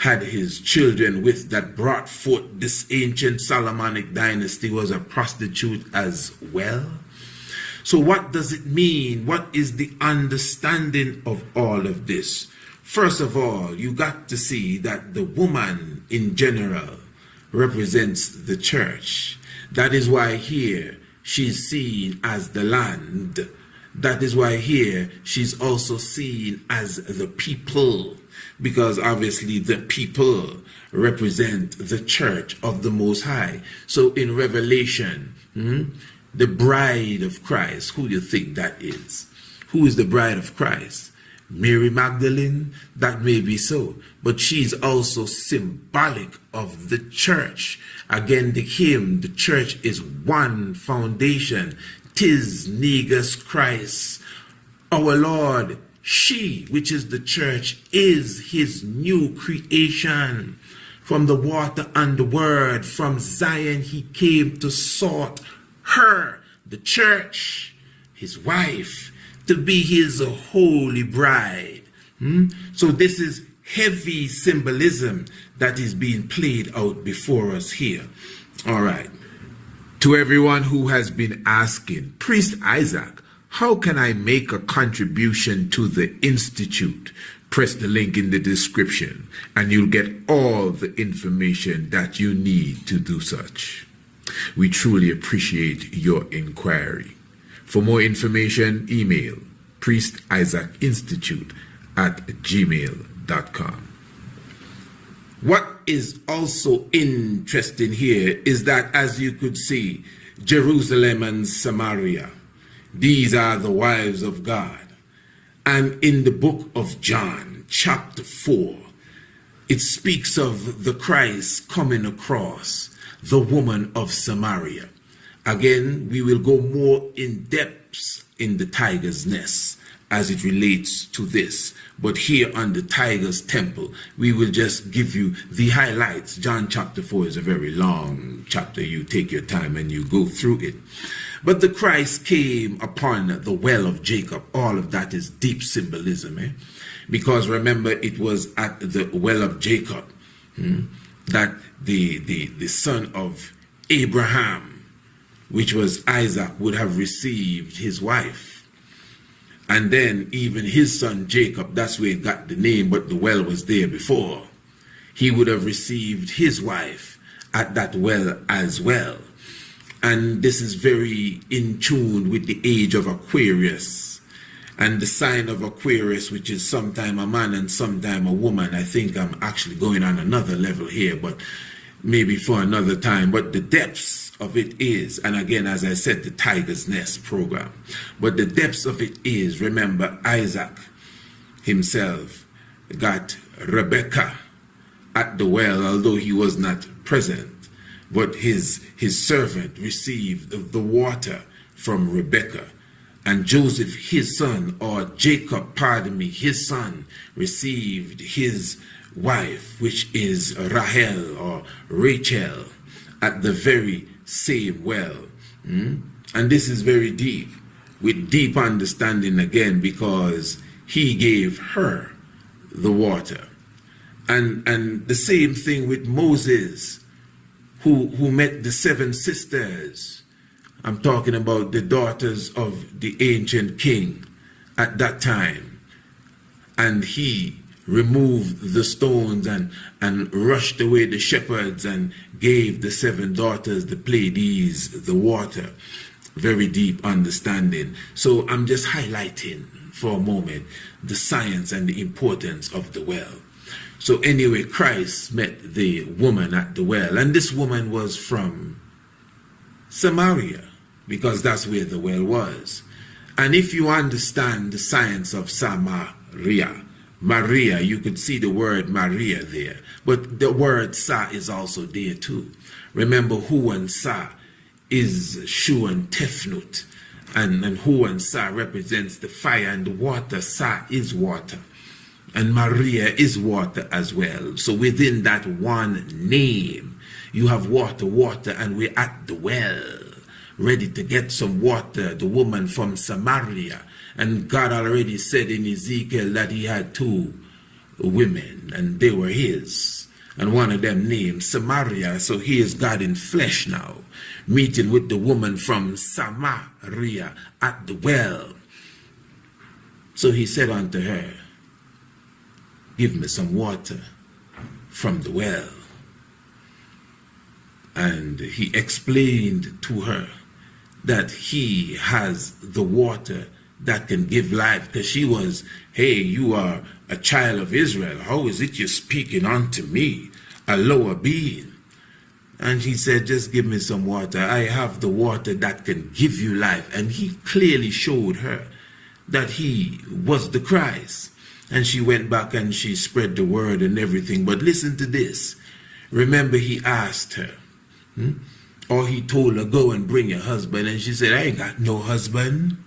[SPEAKER 1] had his children with, that brought forth this ancient Solomonic dynasty, was a prostitute as well? So what does it mean? What is the understanding of all of this? First of all, you got to see that the woman in general represents the church. That is why here she's seen as the land. That is why here she's also seen as the people, because obviously the people represent the church of the Most High. So in Revelation, the bride of Christ, who do you think that is? Who is the bride of Christ? Mary Magdalene? That may be so, but she's also symbolic of the church. Again, the hymn, the church is one foundation. 'Tis negus Christ, our Lord. She, which is the church, is his new creation. From the water and the word, from Zion he came to sort her, the church, his wife, to be his holy bride. So this is heavy symbolism that is being played out before us here. All right. To everyone who has been asking, Priest Isaac, how can I make a contribution to the Institute? Press the link in the description and you'll get all the information that you need to do such. We truly appreciate your inquiry. For more information, email priestisaacinstitute@gmail.com. What is also interesting here is that, as you could see, Jerusalem and Samaria, these are the wives of God. And in the book of John, chapter 4, it speaks of the Christ coming across the woman of Samaria. Again, we will go more in depth in the tiger's nest as it relates to this. But here on the tiger's temple, we will just give you the highlights. John chapter 4 is a very long chapter. You take your time and you go through it. But the Christ came upon the well of Jacob. All of that is deep symbolism. Because remember, it was at the well of Jacob that the son of Abraham, which was Isaac, would have received his wife. And then even his son Jacob, that's where he got the name, but the well was there before. He would have received his wife at that well as well. And this is very in tune with the age of Aquarius and the sign of Aquarius, which is sometime a man and sometime a woman. I think I'm actually going on another level here, but maybe for another time. But the depths of it is, and again, as I said, the Tiger's Nest program, but the depths of it is, remember, Isaac himself got Rebekah at the well, although he was not present, but his servant received the water from Rebekah. And Joseph, his son, or Jacob, pardon me, his son, received his wife, which is Rahel or Rachel, at the very same well. And this is very deep, with deep understanding again, because he gave her the water. And the same thing with Moses, who met the 7 sisters. I'm talking about the daughters of the ancient king at that time. And he removed the stones and rushed away the shepherds and gave the 7 daughters, the Pleiades, the water. Very deep understanding. So I'm just highlighting for a moment the science and the importance of the well. So anyway, Christ met the woman at the well, and this woman was from Samaria, because that's where the well was. And if you understand the science of Samaria, Maria, you could see the word Maria there, but the word Sa is also there too. Remember, Hu and Sa is Shu and Tefnut, and Hu and Sa represents the fire and the water. Sa is water, and Maria is water as well. So within that one name, you have water, and we're at the well, ready to get some water, the woman from Samaria. And God already said in Ezekiel that he had 2 women, and they were his. And one of them named Samaria. So he is God in flesh now, meeting with the woman from Samaria at the well. So he said unto her, give me some water from the well. And he explained to her that he has the water that can give life, because she was, hey, you are a child of Israel. How is it you're speaking unto me, a lower being? And he said, just give me some water. I have the water that can give you life. And he clearly showed her that he was the Christ. And she went back and she spread the word and everything. But listen to this. Remember, he asked her, or he told her, go and bring your husband. And she said, I ain't got no husband.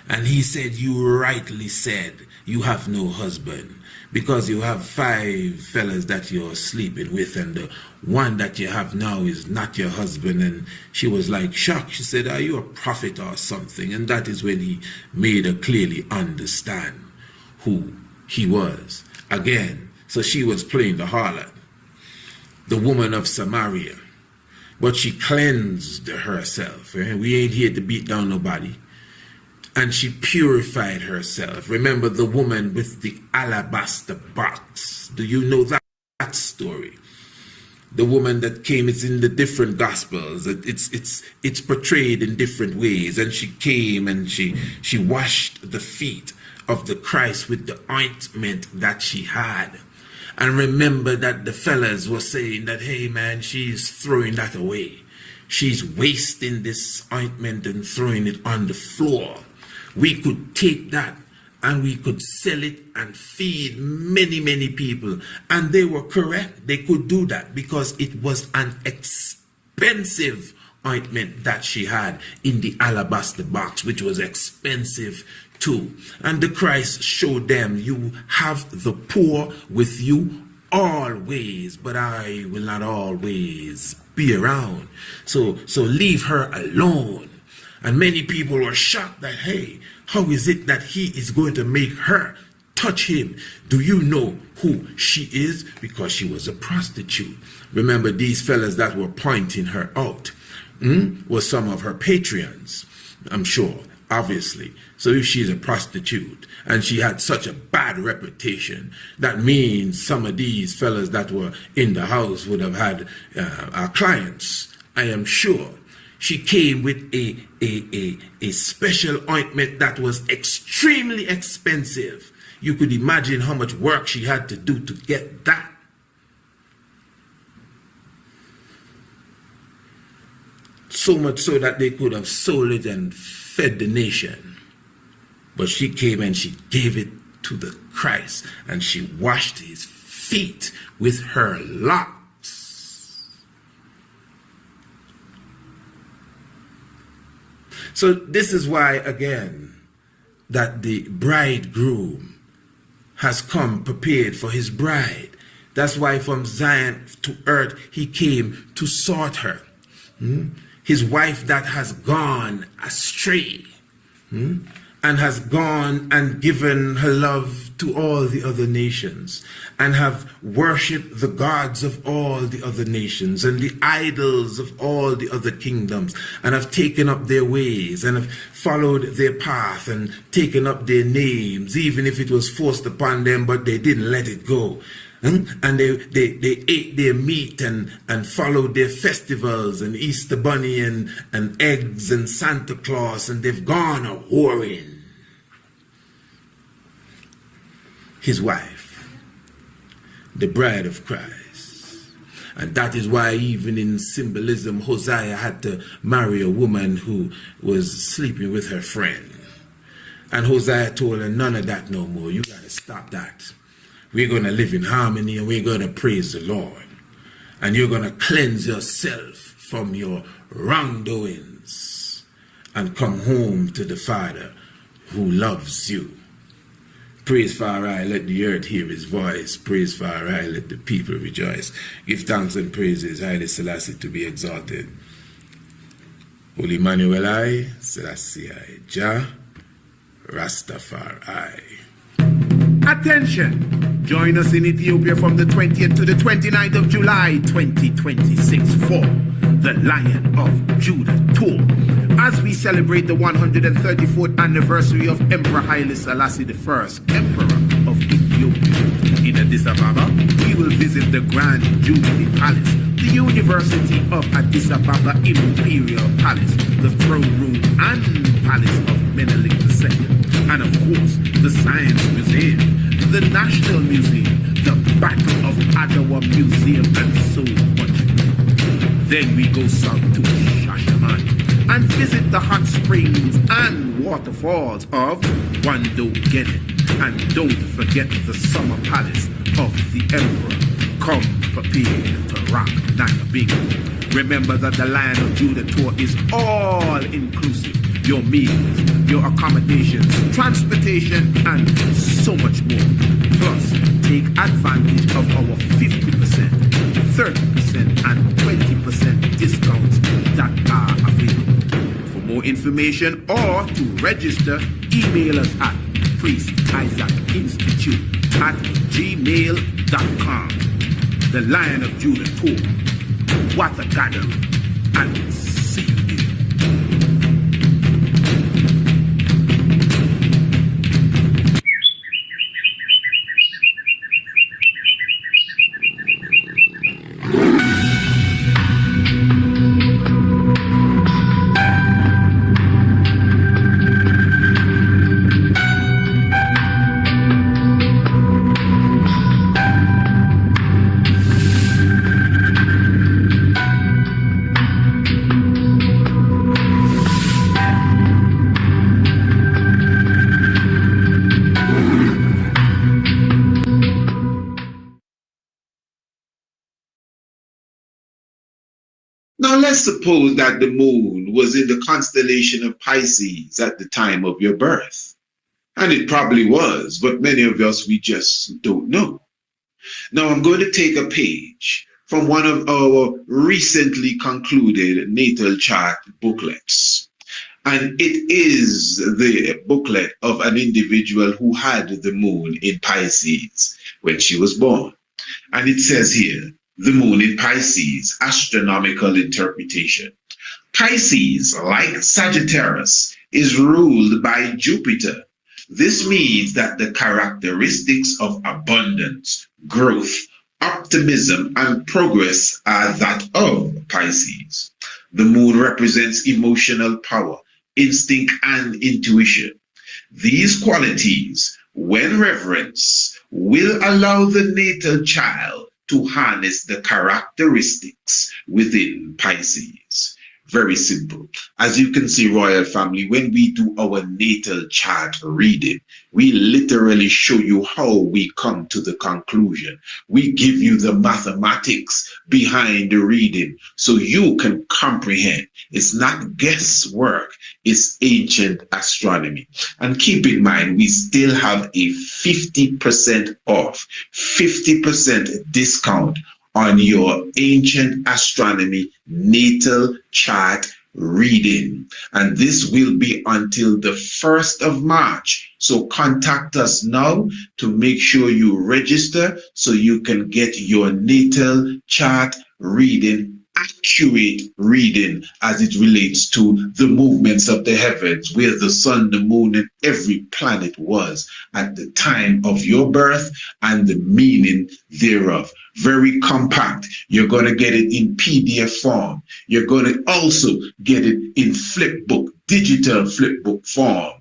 [SPEAKER 1] And he said, you rightly said you have no husband, because you have 5 fellas that you're sleeping with, and the one that you have now is not your husband. And she was like shocked. She said, are you a prophet or something? And that is when he made her clearly understand who he was. Again, so she was playing the harlot, the woman of Samaria. But she cleansed herself. We ain't here to beat down nobody. And she purified herself. Remember the woman with the alabaster box. Do you know that story? The woman that came, it's in the different gospels. It's portrayed in different ways. And she came and she washed the feet of the Christ with the ointment that she had. And remember that the fellas were saying that, hey man, she's throwing that away. She's wasting this ointment and throwing it on the floor. We could take that and we could sell it and feed many, many people. And they were correct. They could do that because it was an expensive ointment that she had in the alabaster box, which was expensive too. And the Christ showed them, you have the poor with you always, but I will not always be around. So leave her alone. And many people were shocked that, hey, how is it that he is going to make her touch him? Do you know who she is? Because she was a prostitute. Remember, these fellas that were pointing her out were some of her patrons, I'm sure, obviously. So if she's a prostitute and she had such a bad reputation, that means some of these fellas that were in the house would have had clients, I am sure. She came with a special ointment that was extremely expensive. You could imagine how much work she had to do to get that. So much so that they could have sold it and fed the nation. But she came and she gave it to the Christ, and she washed his feet with her locks. So this is why, again, that the bridegroom has come prepared for his bride. That's why from Zion to earth he came to sort her. His wife that has gone astray and has gone and given her love to all the other nations and have worshipped the gods of all the other nations and the idols of all the other kingdoms, and have taken up their ways and have followed their path and taken up their names, even if it was forced upon them, but they didn't let it go. And they ate their meat and followed their festivals and Easter Bunny and eggs and Santa Claus, and they've gone a whoring. His wife, the bride of Christ. And that is why even in symbolism, Hosea had to marry a woman who was sleeping with her friend. And Hosea told her, none of that no more. You got to stop that. We're going to live in harmony and we're going to praise the Lord. And you're going to cleanse yourself from your wrongdoings and come home to the Father who loves you. Praise Farai, let the earth hear his voice. Praise Farai, let the people rejoice. Give thanks and praises, Haile Selassie to be exalted. Holy Emmanuel I, Selassie I, Jah, Rastafari.
[SPEAKER 16] Attention! Join us in Ethiopia from the 20th to the 29th of July 2026 for the Lion of Judah Tour, as we celebrate the 134th anniversary of Emperor Haile Selassie I, Emperor of Ethiopia. In Addis Ababa, we will visit the Grand Jubilee Palace, the University of Addis Ababa Imperial Palace, the Throne Room and Palace of Menelik II, and of course, the Science Museum, the National Museum, the Battle of Adwa Museum, and so much more. Then we go south to Shashamane and visit the hot springs and waterfalls of Wando Genet. And don't forget the summer palace of the Emperor. Come prepared to rock Nagabig. Remember that the Lion of Judah Tour is all inclusive. Your meals, your accommodations, transportation, and so much more. Plus, take advantage of our 50%, 30%, and 20% discounts that are available. For more information or to register, email us at priestisaacinstitute@gmail.com. The Lion of Judah Tour. What a gathering. And see you there.
[SPEAKER 7] Now let's suppose that the moon was in the constellation of Pisces at the time of your birth. And it probably was, but many of us, we just don't know. Now I'm going to take a page from one of our recently concluded natal chart booklets. And it is the booklet of an individual who had the moon in Pisces when she was born. And it says here, the moon in Pisces, astronomical interpretation. Pisces, like Sagittarius, is ruled by Jupiter. This means that the characteristics of abundance, growth, optimism, and progress are that of Pisces. The moon represents emotional power, instinct, and intuition. These qualities, when reverenced, will allow the natal child to harness the characteristics within Pisces. Very simple. As you can see, royal family, when we do our natal chart reading, we literally show you how we come to the conclusion. We give you the mathematics behind the reading so you can comprehend. It's not guesswork, it's ancient astronomy. And keep in mind, we still have a 50% off, 50% discount on your ancient astronomy natal chart reading. And this will be until the 1st of March. So contact us now to make sure you register so you can get your natal chart reading, accurate reading as it relates to the movements of the heavens, where the sun, the moon, and every planet was at the time of your birth and the meaning thereof. Very compact. You're going to get it in PDF form. You're going to also get it in flipbook, digital flipbook form.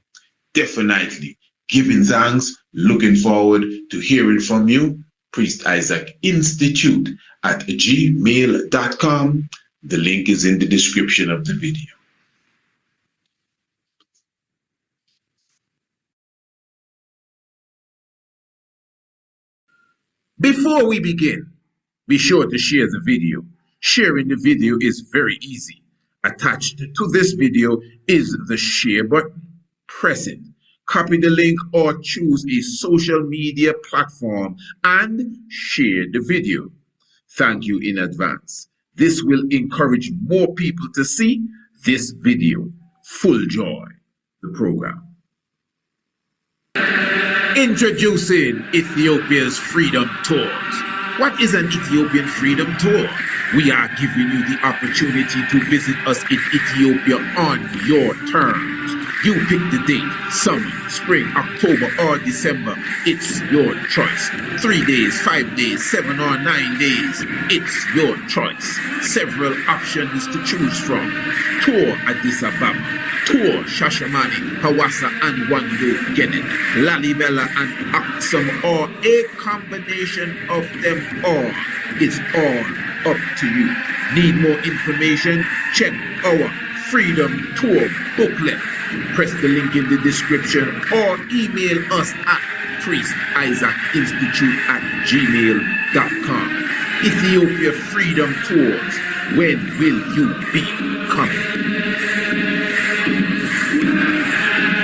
[SPEAKER 7] Definitely. Giving thanks. Looking forward to hearing from you. Priest Isaac Institute at gmail.com. The link is in the description of the video.
[SPEAKER 1] Before we begin, be sure to share the video. Sharing the video is very easy. Attached to this video is the share button. Press it. Copy the link or choose a social media platform and share the video. Thank you in advance. This will encourage more people to see this video. Full joy, the program. Introducing Ethiopia's Freedom Tours. What is an Ethiopian Freedom Tour? We are giving you the opportunity to visit us in Ethiopia on your terms. You pick the date, summer, spring, October, or December. It's your choice. 3 days, 5 days, 7 or 9 days. It's your choice. Several options to choose from. Tour Addis Ababa, Tour Shashamani, Hawassa and Wando Genet, Lalibela and Aksum, or a combination of them all. It's all up to you. Need more information? Check our Freedom Tour booklet. Press the link in the description or email us at priestisaacinstitute@gmail.com. Ethiopia Freedom Tours. When will you be coming?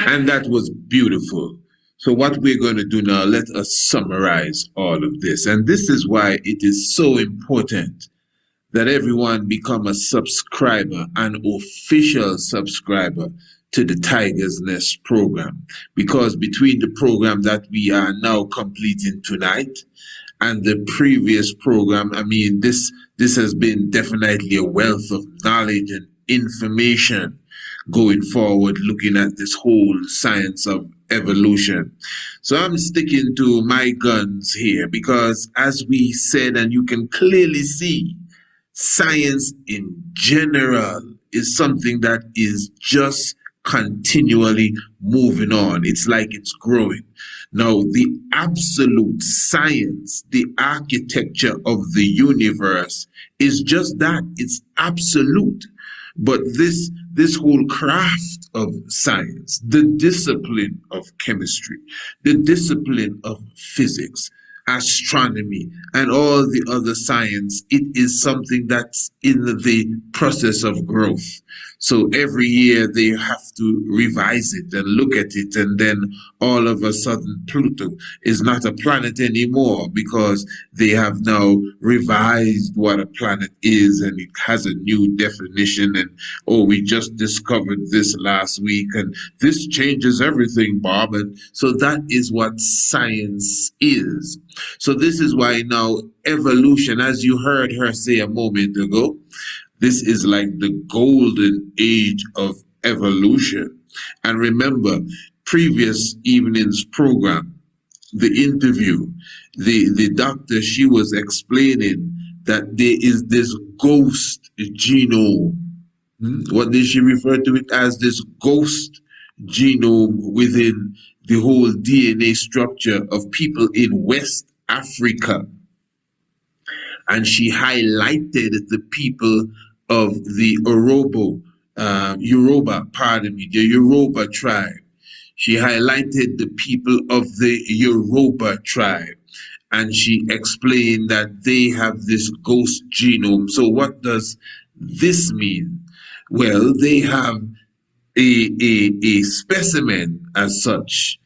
[SPEAKER 1] And that was beautiful. So what we're going to do now, let us summarize all of this. And this is why it is so important that everyone become a subscriber, an official subscriber to the Tiger's Nest program. Because between the program that we are now completing tonight and the previous program, I mean, this has been definitely a wealth of knowledge and information going forward, looking at this whole science of evolution. So I'm sticking to my guns here because, as we said, and you can clearly see, science in general is something that is just continually moving on. It's like it's growing. Now, the absolute science, the architecture of the universe is just that. It's absolute. But this whole craft of science, the discipline of chemistry, the discipline of physics,
[SPEAKER 4] astronomy, and all the other science, it is something that's in the process of growth. So every year they have to revise it and look at it, and then all of a sudden Pluto is not a planet anymore because they have now revised what a planet is, and it has a new definition. And oh, we just discovered this last week, and this changes everything, Bob. And so that is what science is. So this is why now evolution, as you heard her say a moment ago, this is like the golden age of evolution. And remember, previous evening's program, the interview, the doctor, she was explaining that there is this ghost genome. What did she refer to it as? This ghost genome within the whole DNA structure of people in West Africa. And she highlighted the people of the the Yoruba tribe. She highlighted the people of the Yoruba tribe. And she explained that they have this ghost genome. So what does this mean? Well, they have a specimen as such.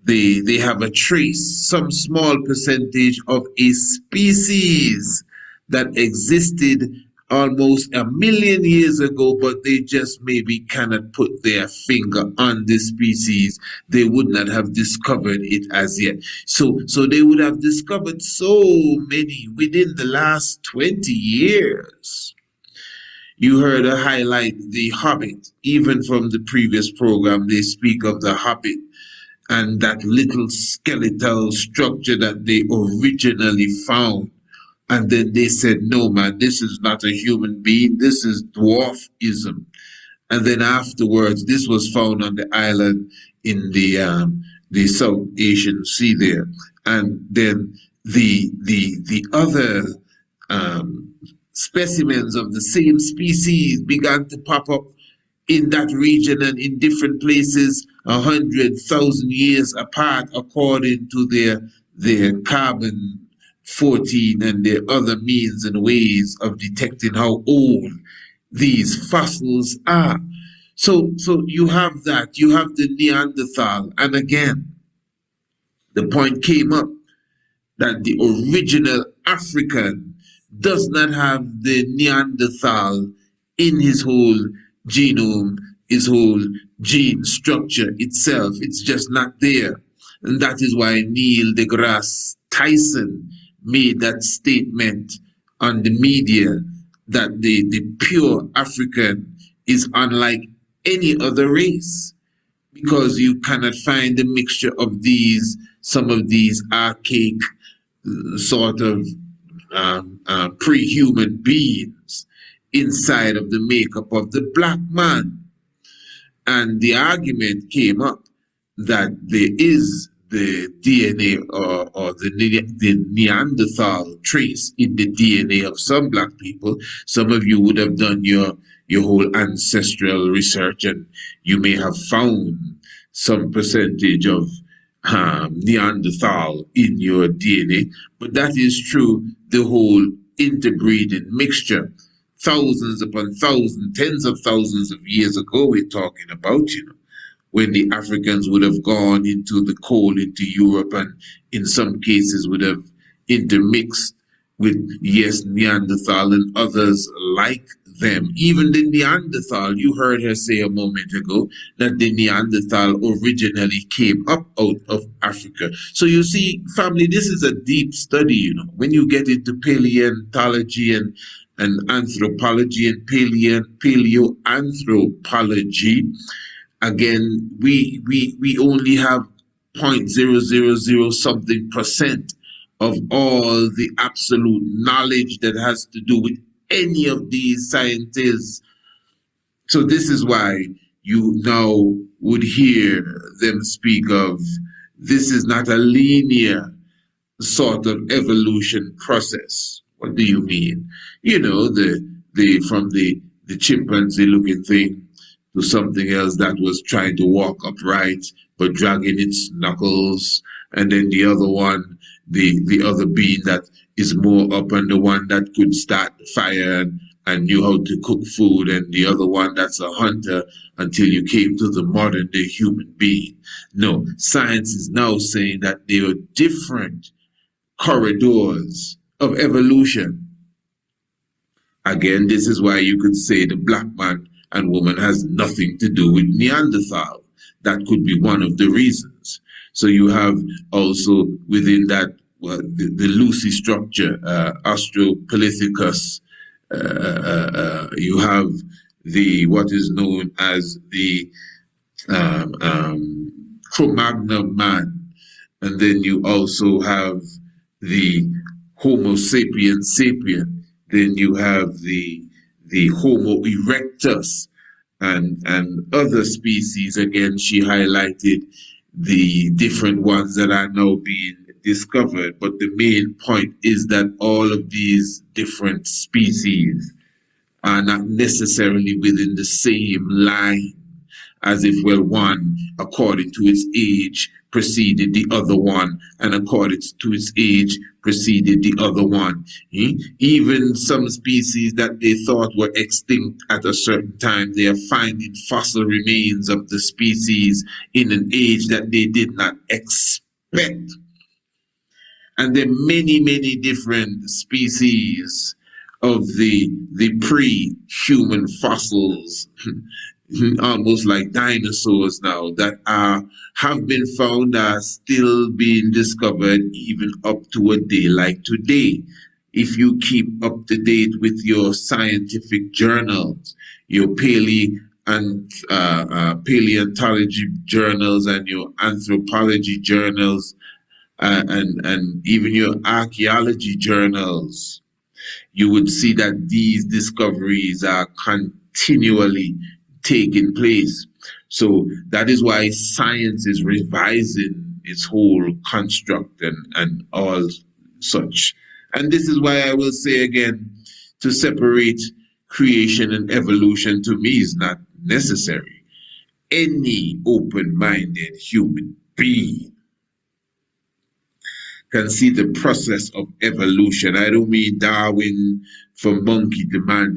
[SPEAKER 4] They have a trace, some small percentage of a species that existed almost 1 million years ago, but they just maybe cannot put their finger on this species. They would not have discovered it as yet. So they would have discovered so many within the last 20 years. You heard her highlight the Hobbit. Even from the previous program, they speak of the Hobbit and that little skeletal structure that they originally found. And then they said, no, man, this is not a human being. This is dwarfism. And then afterwards, this was found on the island in the South Asian Sea there. And then the other specimens of the same species began to pop up in that region and in different places 100,000 years apart, according to their carbon 14 and their other means and ways of detecting how old these fossils are. So you have that. You have the Neanderthal. And again, the point came up that the original African does not have the Neanderthal in his whole genome, his whole gene structure itself. It's just not there. And that is why Neil deGrasse Tyson made that statement on the media that the pure African is unlike any other race, because you cannot find a mixture of some of these archaic sort of pre-human beings inside of the makeup of the black man. And the argument came up that there is the DNA or the Neanderthal trace in the DNA of some black people. Some of you would have done your whole ancestral research, and you may have found some percentage of Neanderthal in your DNA. But that is true, the whole interbreeding mixture. Thousands upon thousands, tens of thousands of years ago we're talking about, when the Africans would have gone into the cold, into Europe, and in some cases would have intermixed with, yes, Neanderthal and others like them. Even the Neanderthal, you heard her say a moment ago that the Neanderthal originally came up out of Africa. So you see, family, this is a deep study, When you get into paleontology and anthropology and paleoanthropology, again, we only have 0.000 something percent of all the absolute knowledge that has to do with any of these scientists. So this is why you now would hear them speak of, this is not a linear sort of evolution process. What do you mean? From the chimpanzee looking thing to something else that was trying to walk upright but dragging its knuckles, and then the other one the other being that is more up, and the one that could start the fire and knew how to cook food, and the other one that's a hunter, until you came to the modern day human being. No, science is now saying that there are different corridors of evolution. Again, this is why you could say the black man and woman has nothing to do with Neanderthal. That could be one of the reasons. So you have also within that, well, the Lucy structure, Australopithecus. You have what is known as the Cro-Magnon man, and then you also have the Homo sapiens sapien. Then you have the Homo erectus and other species. Again, she highlighted the different ones that are now being discovered. But the main point is that all of these different species are not necessarily within the same line, as if, well, one, according to its age, preceded the other one, and according to its age, preceded the other one. Even some species that they thought were extinct at a certain time, they are finding fossil remains of the species in an age that they did not expect. And there are many, many different species of the pre-human fossils, almost like dinosaurs now, that have been found, are still being discovered even up to a day like today. If you keep up to date with your scientific journals, your paleontology journals and your anthropology journals, and even your archaeology journals, you would see that these discoveries are continually taking place. So that is why science is revising its whole construct and all such. And this is why I will say again, to separate creation and evolution to me is not necessary. Any open-minded human being can see the process of evolution. I don't mean Darwin from monkey to man,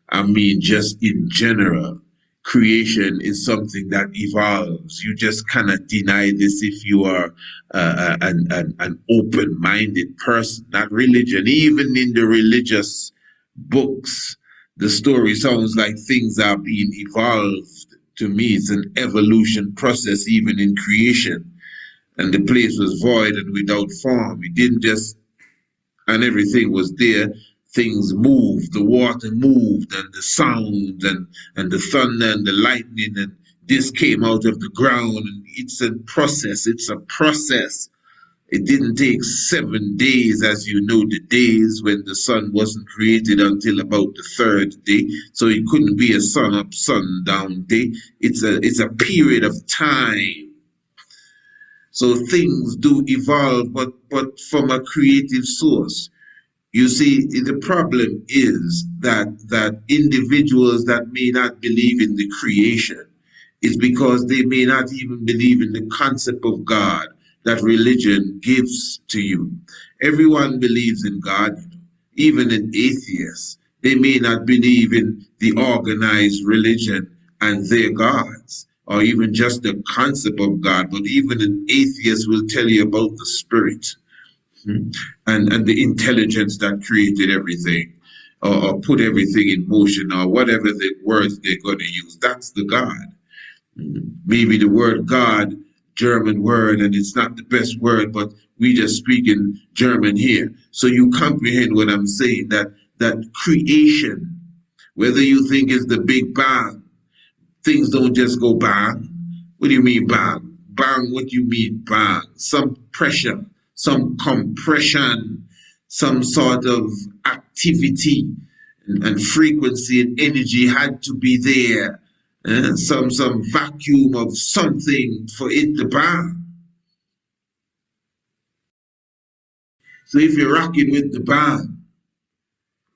[SPEAKER 4] I mean just in general. Creation is something that evolves. You just cannot deny this if you are an open-minded person, not religion. Even in the religious books, the story sounds like things are being evolved. To me, it's an evolution process, even in creation. And the place was void and without form. It didn't just, and everything was there. Things moved, the water moved, and the sound, and the thunder, and the lightning, and this came out of the ground. And it's a process. It's a process. It didn't take 7 days, as you know, the days when the sun wasn't created until about the third day. So it couldn't be a sun up, sun down day. It's a period of time. So things do evolve, but from a creative source. You see, the problem is that individuals that may not believe in the creation is because they may not even believe in the concept of God that religion gives to you. Everyone believes in God, even an atheist. They may not believe in the organized religion and their gods, or even just the concept of God, but even an atheist will tell you about the spirit and the intelligence that created everything, or put everything in motion, or whatever the words they're going to use. That's the God. Maybe the word God, German word, and it's not the best word, but we just speak in German here. So you comprehend what I'm saying, that creation, whether you think it's the Big Bang, things don't just go bang. What do you mean bang? Bang, what do you mean bang? Some pressure, some compression, some sort of activity and frequency and energy had to be there. Some vacuum of something for it to bang. So if you're rocking with the bang,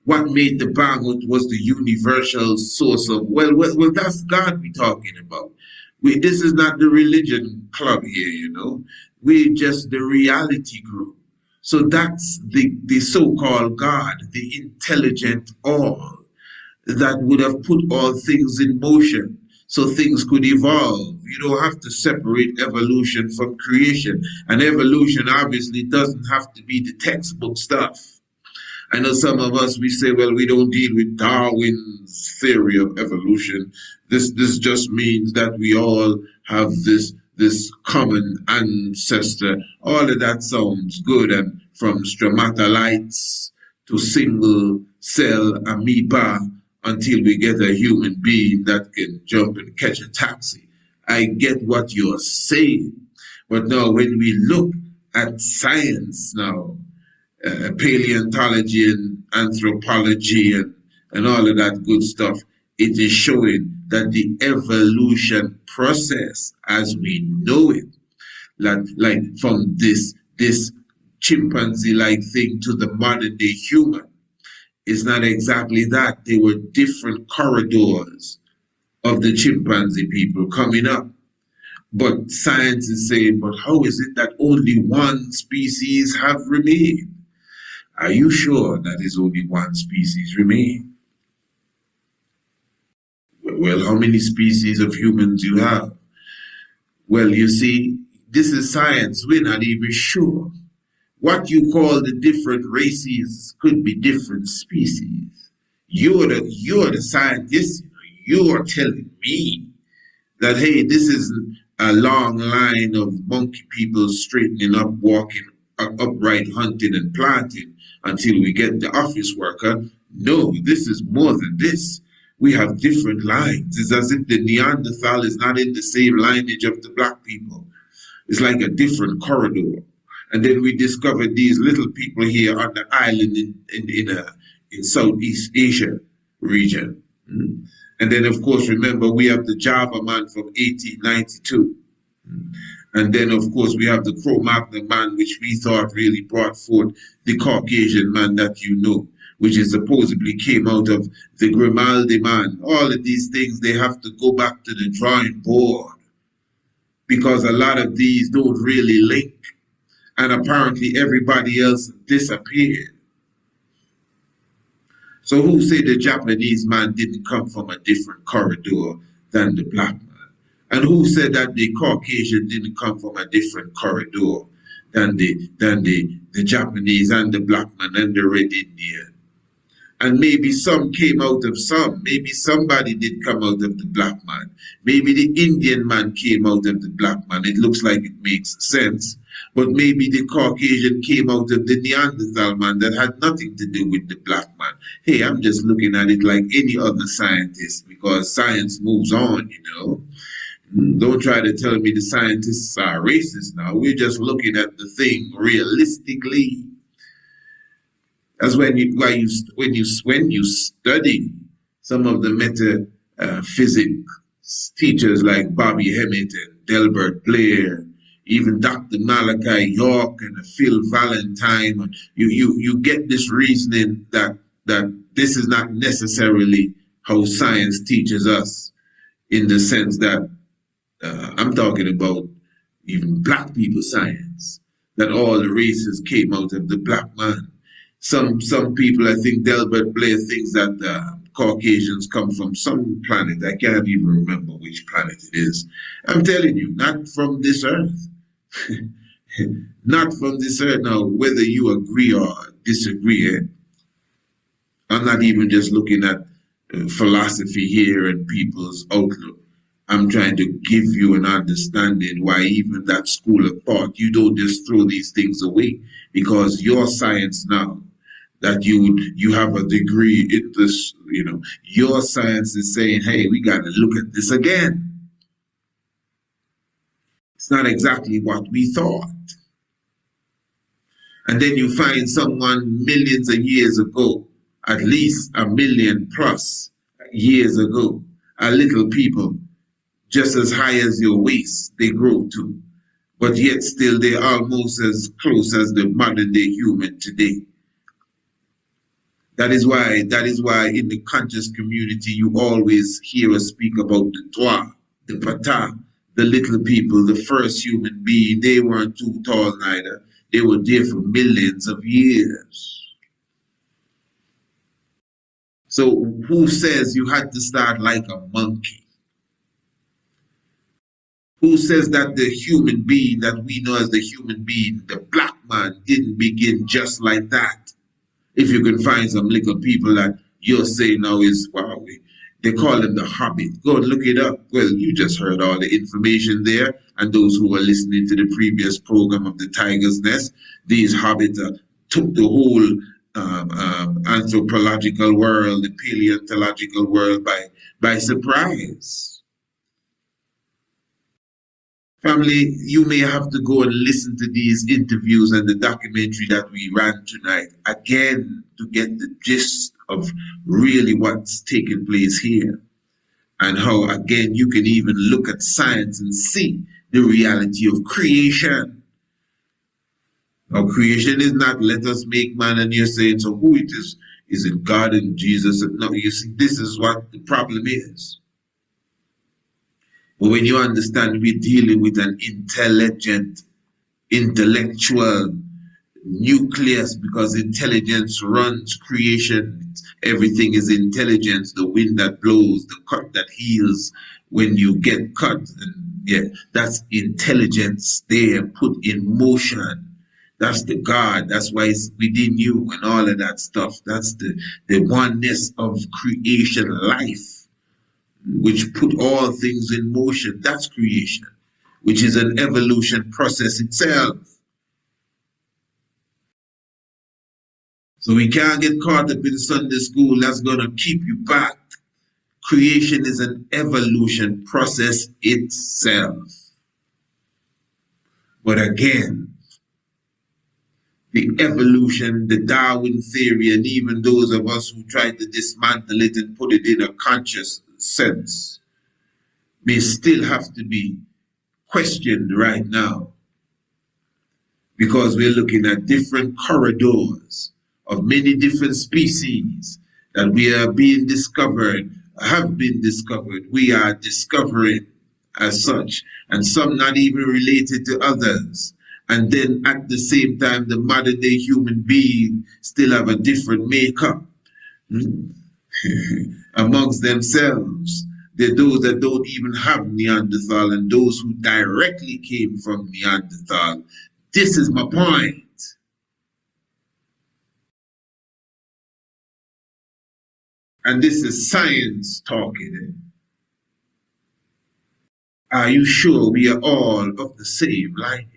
[SPEAKER 4] what made the bang? What was the universal source of? Well, that's God we're talking about. This is not the religion club here, We're just the reality group.
[SPEAKER 7] So that's the so-called God, the intelligent all, that would have put all things in motion so things could evolve. You don't have to separate evolution from creation. And evolution obviously doesn't have to be the textbook stuff. I know some of us, we say, well, we don't deal with Darwin's theory of evolution. This just means that we all have this common ancestor. All of that sounds good. And from stromatolites to single cell amoeba until we get a human being that can jump and catch a taxi. I get what you're saying. But now when we look at science now, paleontology and anthropology and all of that good stuff, it is showing that the evolution process as we know it, like from this chimpanzee-like thing to the modern-day human, is not exactly that. They were different corridors of the chimpanzee people coming up. But science is saying, but how is it that only one species have remained? Are you sure that is only one species remain? Well, how many species of humans you have? Well, you see, this is science. We're not even sure. What you call the different races could be different species. You're the scientist. You're telling me that, hey, this isn't a long line of monkey people straightening up, walking upright, hunting and planting until we get the office worker. No, this is more than this. We have different lines. It's as if the Neanderthal is not in the same lineage of the black people. It's like a different corridor. And then we discovered these little people here on the island in Southeast Asia region. And then, of course, remember, we have the Java man from 1892. And then, of course, we have the Cro-Magnon man, which we thought really brought forth the Caucasian man that you know, which is supposedly came out of the Grimaldi man. All of these things, they have to go back to the drawing board because a lot of these don't really link. And apparently everybody else disappeared. So who said the Japanese man didn't come from a different corridor than the black man? And who said that the Caucasian didn't come from a different corridor than the Japanese and the black man and the red Indian? And maybe some came out of some. Maybe somebody did come out of the black man. Maybe the Indian man came out of the black man. It looks like it makes sense. But maybe the Caucasian came out of the Neanderthal man that had nothing to do with the black man. Hey, I'm just looking at it like any other scientist because science moves on, you know. Don't try to tell me the scientists are racist now. We're just looking at the thing realistically. That's when you study some of the metaphysics teachers like Bobby Hemmett and Delbert Blair, even Dr. Malachi York and Phil Valentine, you get this reasoning that this is not necessarily how science teaches us, in the sense that I'm talking about even black people science, that all the races came out of the black man. Some people, I think Delbert Blair thinks that Caucasians come from some planet. I can't even remember which planet it is. I'm telling you, not from this earth. Not from this earth. Now, whether you agree or disagree, I'm not even just looking at philosophy here and people's outlook. I'm trying to give you an understanding why even that school of thought, you don't just throw these things away because your science now, that you have a degree in this, you know, your science is saying, hey, we got to look at this again. It's not exactly what we thought. And then you find someone millions of years ago, at least 1 million plus years ago, a little people, just as high as your waist, they grow to. But yet still they're almost as close as the modern day human today. That is why in the conscious community, you always hear us speak about the Twa, the Pata, the little people, the first human being. They weren't too tall neither.
[SPEAKER 4] They were there for millions of years. So who says you had to start like a monkey? Who says that the human being that we know as the human being, the black man, didn't begin just like that? If you can find some little people that you're saying now is, wow, they call them the Hobbit. Go and look it up. Well, you just heard all the information there. And those who were listening to the previous program of the Tiger's Nest, these Hobbits took the whole anthropological world, the paleontological world by surprise. Family, you may have to go and listen to these interviews and the documentary that we ran tonight again to get the gist of really what's taking place here. And how, again, you can even look at science and see the reality of creation. Now, creation is not let us make man, and you're saying, so who it is? Is it God and Jesus? No, you see, this is what the problem is. But when you understand we're dealing with an intelligent, intellectual nucleus, because intelligence runs creation. Everything is intelligence. The wind that blows, the cut that heals when you get cut. And yeah, that's intelligence there put in motion. That's the God. That's why it's within you and all of that stuff. That's the oneness of creation life, which put all things in motion. That's creation, which is an evolution process itself. So we can't get caught up in Sunday school. That's going to keep you back. Creation is an evolution process itself. But again, the evolution, the Darwin theory, and even those of us who try to dismantle it and put it in a conscious sense may still have to be questioned right now, because we're looking at different corridors of many different species that we are being discovered, have been discovered, we are discovering as such, and some not even related to others. And then at the same time, the modern day human being still have a different makeup amongst themselves. There are those that don't even have Neanderthal and those who directly came from Neanderthal. This is my point. And this is science talking. Are you sure we are all of the same lineage?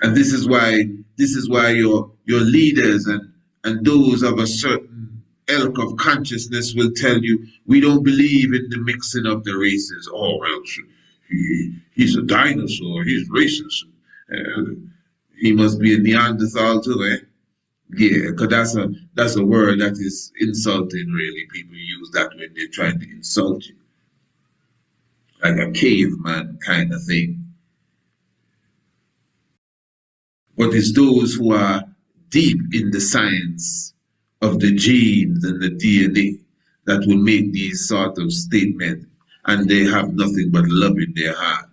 [SPEAKER 4] And this is why your leaders and those of a certain ilk of consciousness will tell you, we don't believe in the mixing of the races. Oh, well, he's a dinosaur, he's racist. He must be a Neanderthal too, eh? Yeah, because that's a word that is insulting, really. People use that when they're trying to insult you. Like a caveman kind of thing. But it's those who are deep in the science of the genes and the DNA that will make these sort of statements, and they have nothing but love in their heart.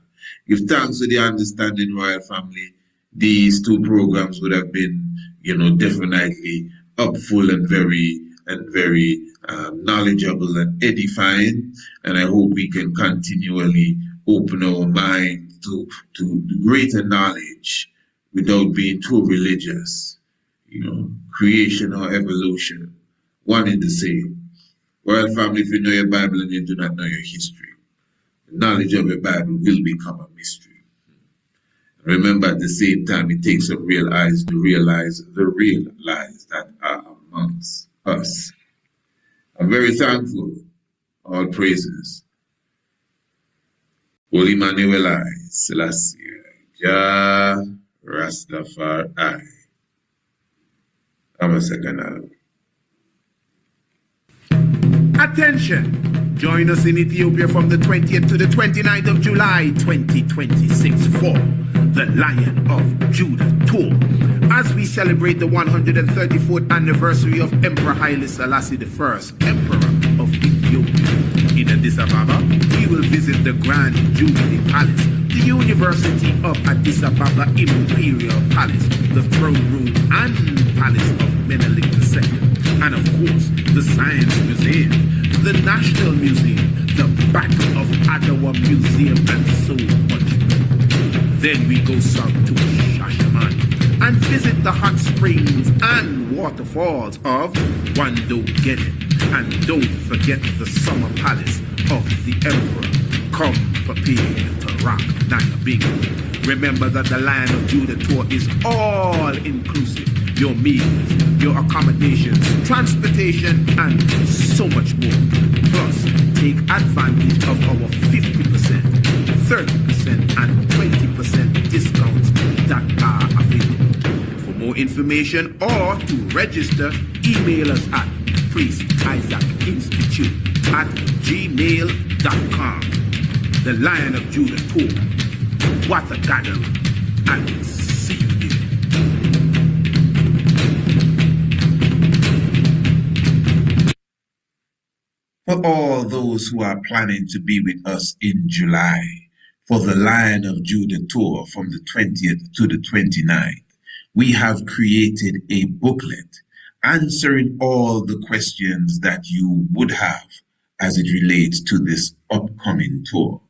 [SPEAKER 4] If thanks to the understanding royal family, these two programs would have been, definitely upful and very knowledgeable and edifying. And I hope we can continually open our mind to greater knowledge without being too religious. Creation or evolution, one and the same. Royal family, if you know your Bible and you do not know your history, the knowledge of your Bible will become a mystery. Remember, at the same time, it takes up real eyes to realize the real lies that are amongst us. I'm very thankful. All praises. Holy Haile Selassie, Jah Rastafari. I'm a second album.
[SPEAKER 1] Attention! Join us in Ethiopia from the 20th to the 29th of July 2026 for the Lion of Judah Tour, as we celebrate the 134th anniversary of Emperor Haile Selassie I, Emperor of Ethiopia. In Addis Ababa, we will visit the Grand Jubilee Palace, the University of Addis Ababa Imperial Palace, the Throne Room and Palace of Menelik II, and of course, the Science Museum, the National Museum, the Battle of Adwa Museum, and so much more. Then we go south to Shashamane and visit the hot springs and waterfalls of Wando Genet. And don't forget the summer palace of the Emperor. Come prepared to rock Naya. Remember that the Lion of Judah tour is all inclusive. Your meals, your accommodations, transportation, and so much more. Plus, take advantage of our 50%, 30%, and 20% discounts that are available. For more information or to register, email us at priestisaacinstitute@gmail.com. The Lion of Judah tour. What a gathering. And see you there.
[SPEAKER 7] For all those who are planning to be with us in July for the Lion of Judah tour from the 20th to the 29th, we have created a booklet answering all the questions that you would have as it relates to this upcoming tour.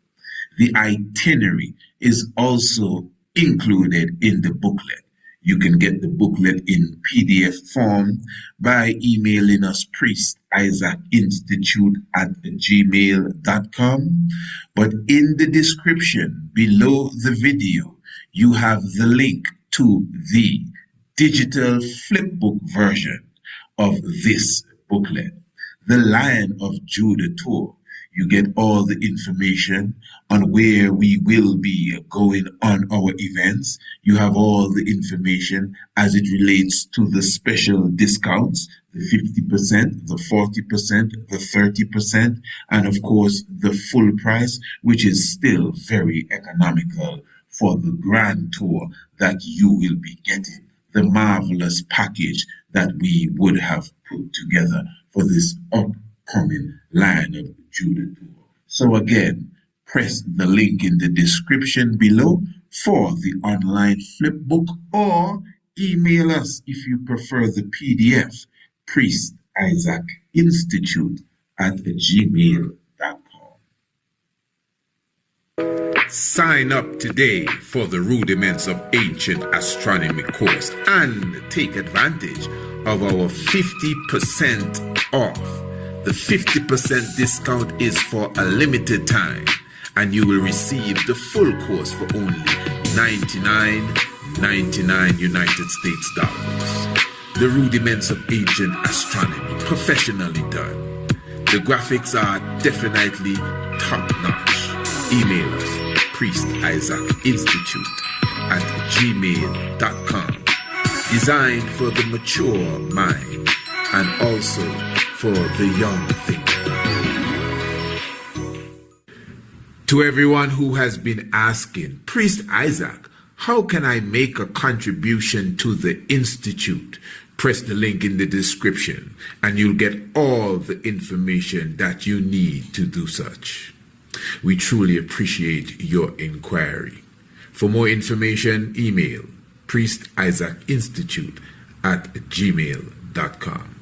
[SPEAKER 7] The itinerary is also included in the booklet. You can get the booklet in PDF form by emailing us priestisaacinstitute@gmail.com. But in the description below the video, you have the link to the digital flipbook version of this booklet, The Lion of Judah Tour. You get all the information on where we will be going on our events. You have all the information as it relates to the special discounts, the 50%, the 40%, the 30%, and of course the full price, which is still very economical for the grand tour that you will be getting. The marvelous package that we would have put together for this upcoming Lion of Judah tour. So again, press the link in the description below for the online flipbook, or email us if you prefer the PDF, priestisaacinstitute@gmail.com.
[SPEAKER 1] Sign up today for the Rudiments of Ancient Astronomy course and take advantage of our 50% off. The 50% discount is for a limited time, and you will receive the full course for only $99.99 United States dollars. The Rudiments of Ancient Astronomy, professionally done. The graphics are definitely top-notch. Email us, priestisaacinstitute@gmail.com. Designed for the mature mind and also for the young thinker. To everyone who has been asking, Priest Isaac, how can I make a contribution to the Institute? Press the link in the description and you'll get all the information that you need to do such. We truly appreciate your inquiry. For more information, email priestisaacinstitute@gmail.com.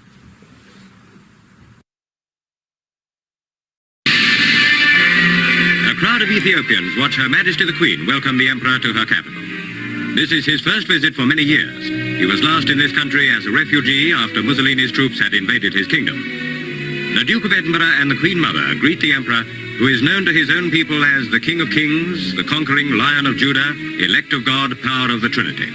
[SPEAKER 18] A crowd of Ethiopians watch Her Majesty the Queen welcome the Emperor to her capital. This is his first visit for many years. He was last in this country as a refugee after Mussolini's troops had invaded his kingdom. The Duke of Edinburgh and the Queen Mother greet the Emperor, who is known to his own people as the King of Kings, the conquering Lion of Judah, elect of God, power of the Trinity.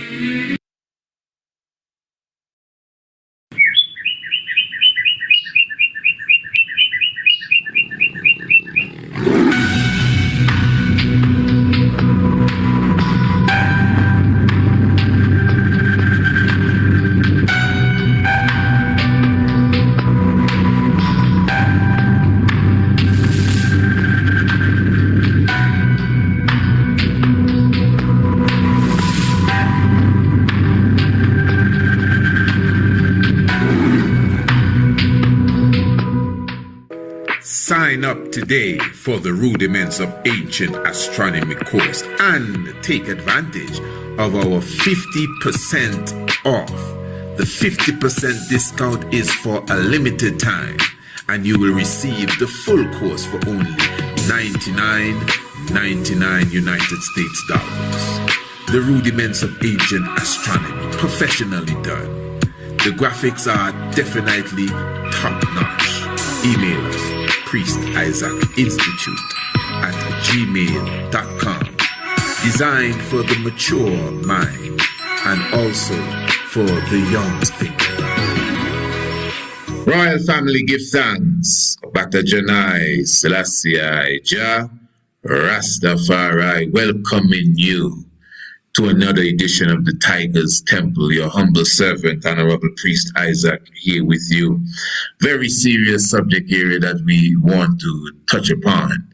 [SPEAKER 1] Sign up today for the Rudiments of Ancient Astronomy course and take advantage of our 50% off. The 50% discount is for a limited time, and you will receive the full course for only $99.99 United States dollars. The Rudiments of Ancient Astronomy, professionally done. The graphics are definitely top-notch. Email us, priestisaacinstitute@gmail.com. Designed for the mature mind and also for the young thinker.
[SPEAKER 4] Royal family, give thanks. Bata Janai Selassie Jah Rastafari, welcoming you to another edition of the Tiger's Temple. Your humble servant, Honorable Priest Isaac, here with you. Very serious subject area that we want to touch upon.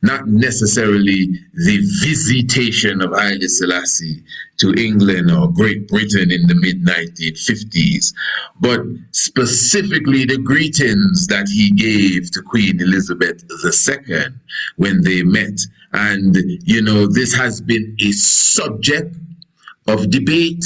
[SPEAKER 4] Not necessarily the visitation of Haile Selassie to England or Great Britain in the mid-1950s, but specifically the greetings that he gave to Queen Elizabeth II when they met. And, you know, this has been a subject of debate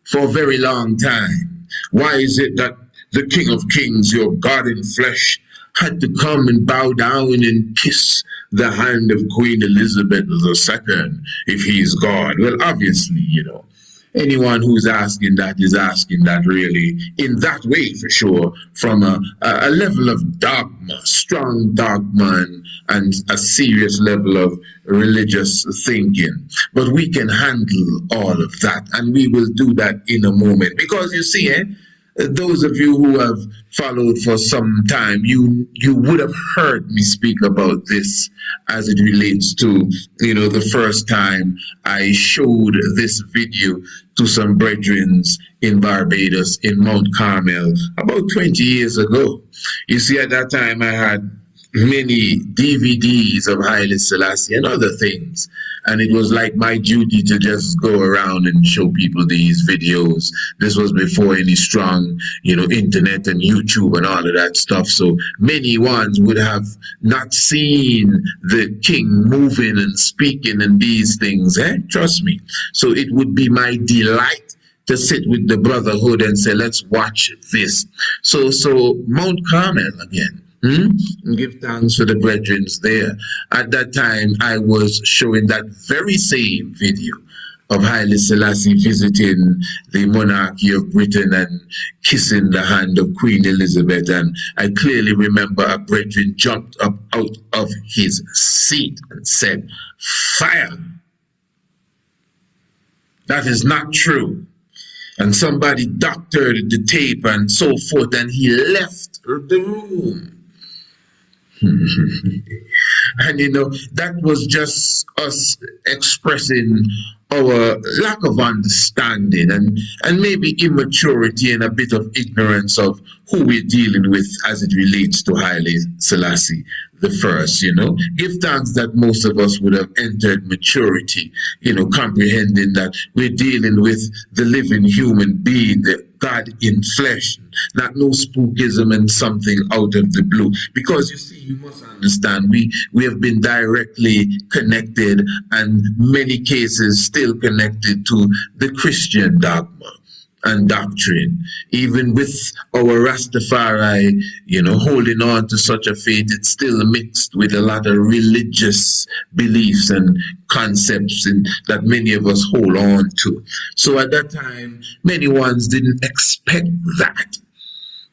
[SPEAKER 4] for a very long time. Why is it that the King of Kings, your God in flesh, had to come and bow down and kiss the hand of Queen Elizabeth II if he is God? Well, obviously, you know, anyone who's asking that is asking that really in that way, for sure, from a level of dogma, strong dogma, and a serious level of religious thinking. But we can handle all of that, and we will do that in a moment. Because you see, those of you who have followed for some time, you would have heard me speak about this as it relates to, you know, the first time I showed this video to some brethren in Barbados, in Mount Carmel, about 20 years ago. You see, at that time I had many DVDs of Haile Selassie and other things. And it was like my duty to just go around and show people these videos. This was before any strong, you know, internet and YouTube and all of that stuff. So many ones would have not seen the king moving and speaking and these things. Trust me. So it would be my delight to sit with the brotherhood and say, let's watch this. So Mount Carmel again. Give thanks for the brethren there. At that time, I was showing that very same video of Haile Selassie visiting the monarchy of Britain and kissing the hand of Queen Elizabeth. And I clearly remember a brethren jumped up out of his seat and said, "Fire! That is not true." And somebody doctored the tape and so forth, and he left the room. And you know, that was just us expressing our lack of understanding and maybe immaturity and a bit of ignorance of who we're dealing with as it relates to Haile Selassie the first, you know. Give thanks that most of us would have entered maturity, you know, comprehending that we're dealing with the living human being, the God in flesh, not no spookism and something out of the blue. Because you see, you must understand, we have been directly connected and many cases still connected to the Christian dogma and doctrine. Even with our Rastafari, you know, holding on to such a faith, it's still mixed with a lot of religious beliefs and concepts that many of us hold on to. So at that time, many ones didn't expect that.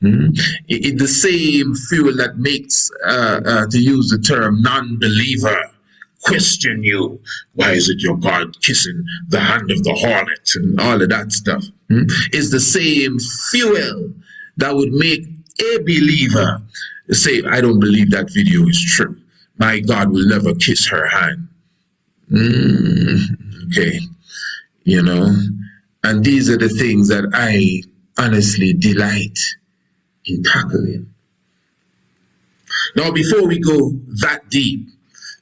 [SPEAKER 4] The same fuel that makes, to use the term, non-believer question you. Why is it your God kissing the hand of the harlot and all of that stuff? Is the same fuel that would make a believer say, I don't believe that video is true. My God will never kiss her hand. Okay. You know, and these are the things that I honestly delight in tackling. Now, before we go that deep,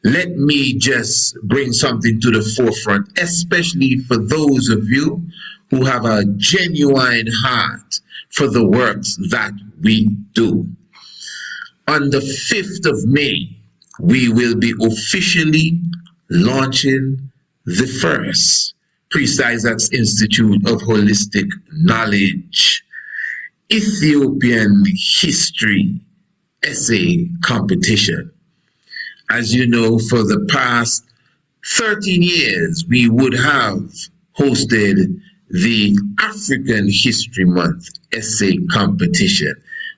[SPEAKER 4] let me just bring something to the forefront, especially for those of you who have a genuine heart for the works that we do. On the 5th of May,
[SPEAKER 1] we will be officially launching the first Priest Isaac's Institute of Holistic Knowledge Ethiopian History Essay Competition. As you know, for the past 13 years, we would have hosted the African History Month Essay Competition,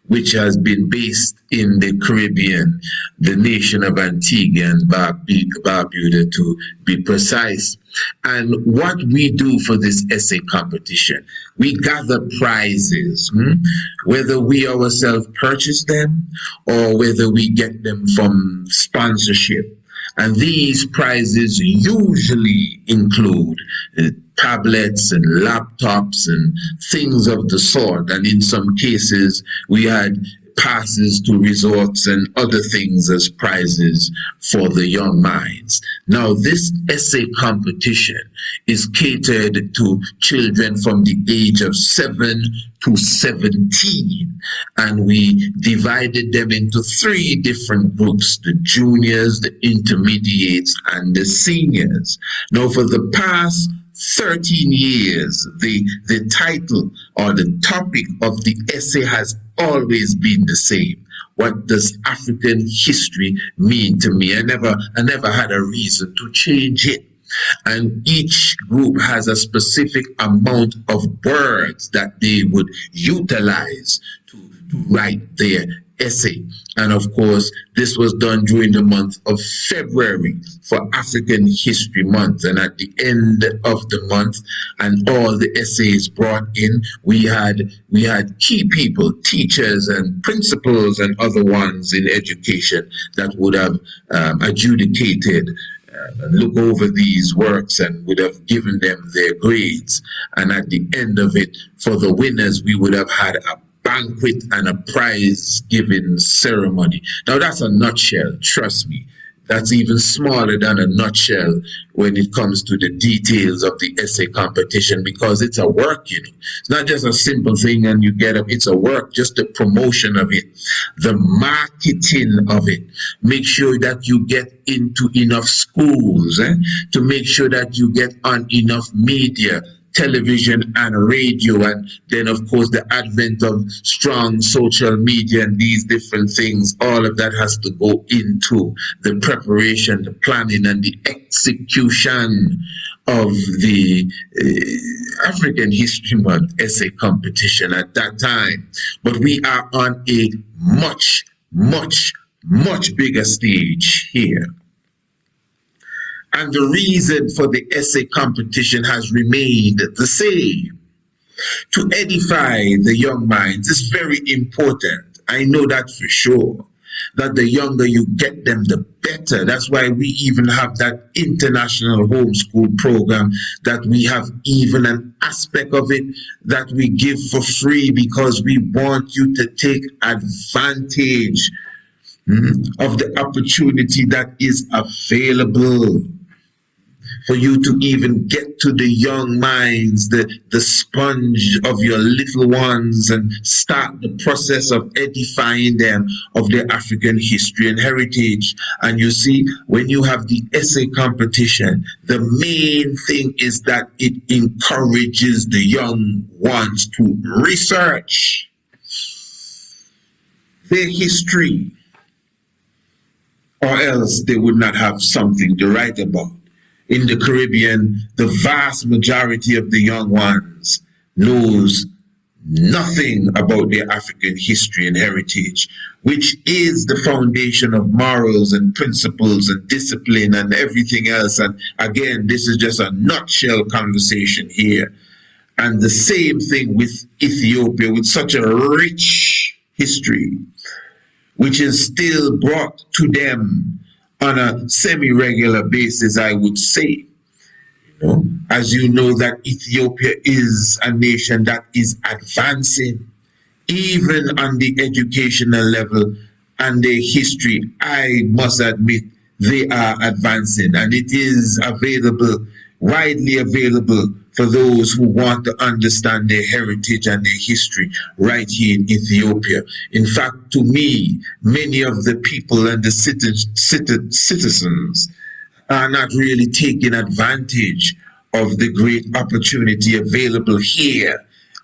[SPEAKER 1] which has been based in the Caribbean, the nation of Antigua and Barbuda to be precise. And what we do for this essay competition, we gather prizes, whether we ourselves purchase them or whether we get them from sponsorship. And these prizes usually include tablets and laptops and things of the sort. And in some cases, we had passes to resorts and other things as prizes for the young minds. Now, this essay competition is catered to children from the age of 7 to 17, and we divided them into 3 different groups: the juniors, the intermediates, and the seniors. Now, for the past 13 years, the title or the topic of the essay has always been the same. What does African history mean to me? I never had a reason to change it. And each group has a specific amount of words that they would utilize to write their essay. And of course, this was done during the month of February for African History Month. And at the end of the month, and all the essays brought in, we had key people, teachers and principals and other ones in education that would have adjudicated, look over these works and would have given them their grades. And at the end of it, for the winners, we would have had a banquet and a prize giving ceremony. Now that's a nutshell, trust me. That's even smaller than a nutshell when it comes to the details of the essay competition, because it's a work, you know. It's not just a simple thing and you get up, it's a work, just the promotion of it, the marketing of it. Make sure that you get into enough schools, to make sure that you get on enough media, television and radio, and then of course the advent of strong social media and these different things. All of that has to go into the preparation, the planning and the execution of the African History Month essay competition at that time. But we are on a much, much, much bigger stage here. And the reason for the essay competition has remained the same. To edify the young minds is very important. I know that for sure. That the younger you get them, the better. That's why we even have that international homeschool program, that we have even an aspect of it that we give for free, because we want you to take advantage of the opportunity that is available for you to even get to the young minds, the sponge of your little ones, and start the process of edifying them of their African history and heritage. And you see, when you have the essay competition, the main thing is that it encourages the young ones to research their history, or else they would not have something to write about. In the Caribbean, the vast majority of the young ones knows nothing about their African history and heritage, which is the foundation of morals and principles and discipline and everything else. And again, this is just a nutshell conversation here. And the same thing with Ethiopia, with such a rich history, which is still brought to them on a semi-regular basis, I would say. As you know, that Ethiopia is a nation that is advancing, even on the educational level and their history. I must admit, they are advancing, and it is available, widely available
[SPEAKER 7] for those who want to understand their heritage and their history right here in Ethiopia. In fact, to me, many of the people and the citizens are not really taking advantage of the great opportunity available here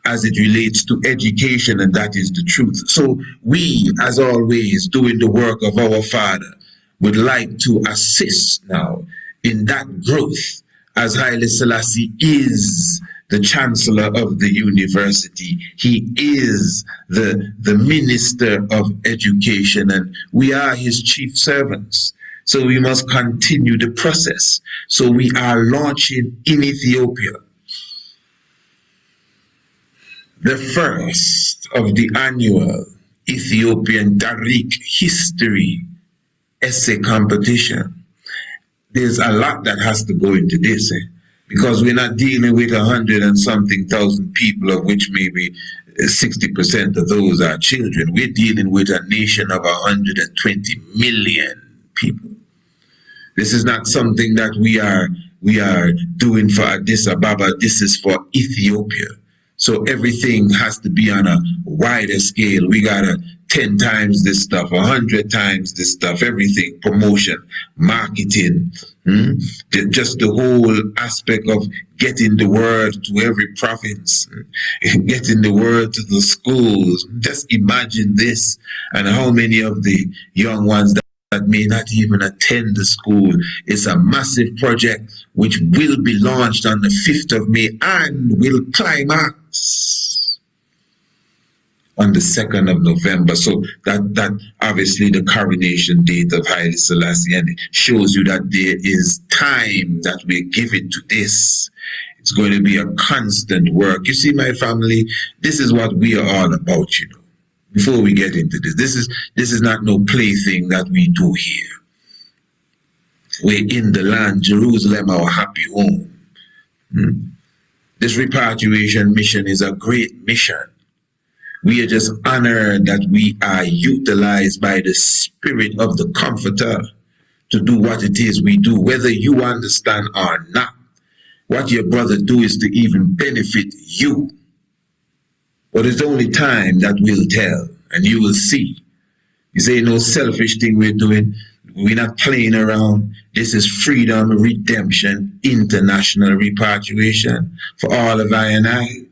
[SPEAKER 7] as it relates to education, and that is the truth. So we, as always, doing the work of our Father, would like to assist now in that growth, as Haile Selassie is the Chancellor of the university. He is the Minister of Education, and we are his chief servants. So we must continue the process. So we are launching in Ethiopia the first of the annual Ethiopian Tariq History Essay Competition. There's a lot that has to go into this, because we're not dealing with 100 and something thousand people, of which maybe 60% of those are children. We're dealing with a nation of 120 million people. This is not something that we are doing for Addis Ababa. This is for Ethiopia. So everything has to be on a wider scale. We gotta 10 times this stuff, 100 times this stuff, everything, promotion, marketing, just the whole aspect of getting the word to every province, getting the word to the schools. Just imagine this, and how many of the young ones that may not even attend the school. It's a massive project which will be launched on the 5th of May and will climax on the 2nd of November. So that obviously the coronation date of Haile Selassie, and it shows you that there is time that we're giving to this. It's going to be a constant work. You see, my family, this is what we are all about, you know. Before we get into this is not no plaything that we do here. We're in the land, Jerusalem, our happy home. This repatriation mission is a great mission. We are just honored that we are utilized by the Spirit of the Comforter to do what it is we do, whether you understand or not. What your brother do is to even benefit you. But it's only time that will tell, and you will see. You say no selfish thing we're doing. We're not playing around. This is freedom, redemption, international repatriation for all of I and I.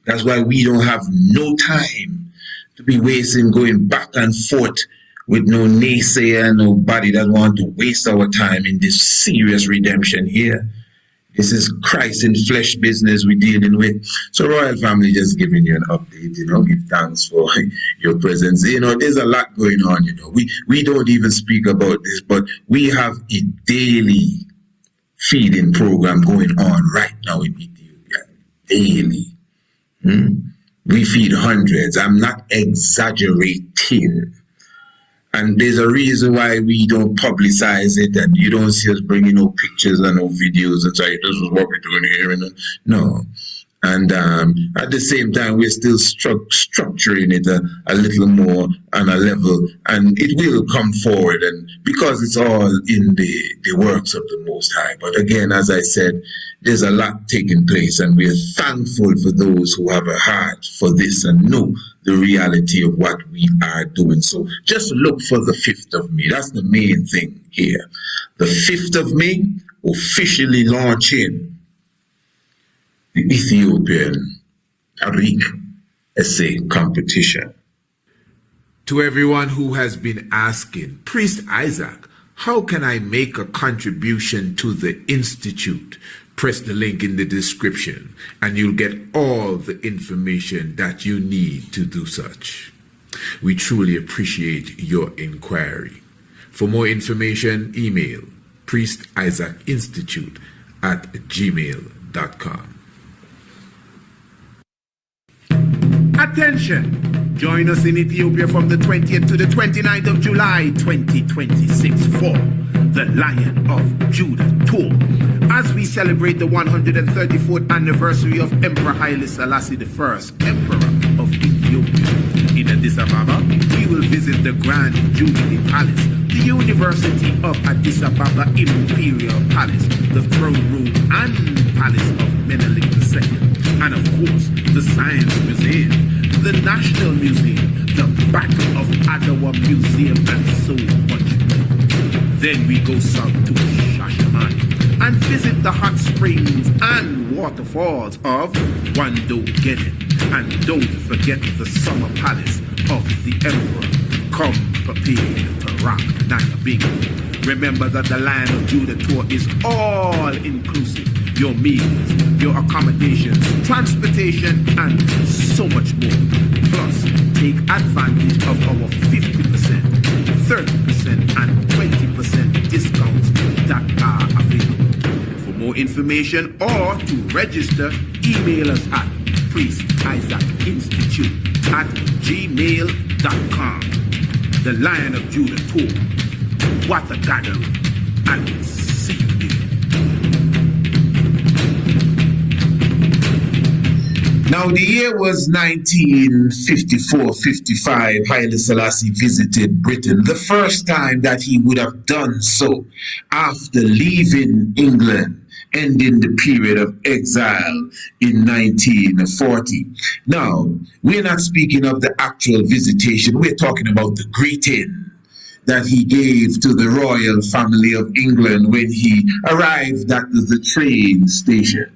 [SPEAKER 7] That's why we don't have no time to be wasting going back and forth with no naysayer, nobody that want to waste our time in this serious redemption here. This is Christ in flesh business we're dealing with. So Royal Family, just giving you an update, give thanks for your presence. There's a lot going on, We don't even speak about this, but we have a daily feeding program going on right now in Ethiopia. Daily. We feed hundreds. I'm not exaggerating. And there's a reason why we don't publicize it, and you don't see us bringing no pictures and no videos and say, this is what we're doing here. No. And at the same time, we're still structuring it a little more on a level, and it will come forward, and because it's all in the works of the Most High. But again, as I said, there's a lot taking place, and we're thankful for those who have a heart for this and know the reality of what we are doing. So just look for the 5th of May. That's the main thing here. The 5th of May, officially launching the Ethiopian Tariq Essay Competition.
[SPEAKER 1] To everyone who has been asking, Priest Isaac, how can I make a contribution to the Institute? Press the link in the description and you'll get all the information that you need to do such. We truly appreciate your inquiry. For more information, email priestisaacinstitute@gmail.com. Attention! Join us in Ethiopia from the 20th to the 29th of July 2026 for the Lion of Judah Tour, as we celebrate the 134th anniversary of Emperor Haile Selassie I, Emperor of Ethiopia. In Addis Ababa, we will visit the Grand Jubilee Palace, the University of Addis Ababa Imperial Palace, the Throne Room and Palace of Menelik II, and of course, the Science Museum, the National Museum, the Battle of Adwa Museum, and so much more. Then we go south to Shashamane and visit the hot springs and waterfalls of Wando Genin. And don't forget the summer palace of the Emperor. Come prepared to rock Naya. Remember that the Lion of Judah tour is all inclusive. Your meals, your accommodations, transportation, and so much more. Plus, take advantage of our 50%, 30%, and 20% discounts that are available. For more information or to register, email us at priestisaacinstitute@gmail.com. The Lion of Judah tour. What a gathering. I will see you there.
[SPEAKER 7] Now, the year was 1954-55. Haile Selassie visited Britain, the first time that he would have done so after leaving England, ending the period of exile in 1940. Now, we're not speaking of the actual visitation. We're talking about the greeting that he gave to the royal family of England when he arrived at the train station.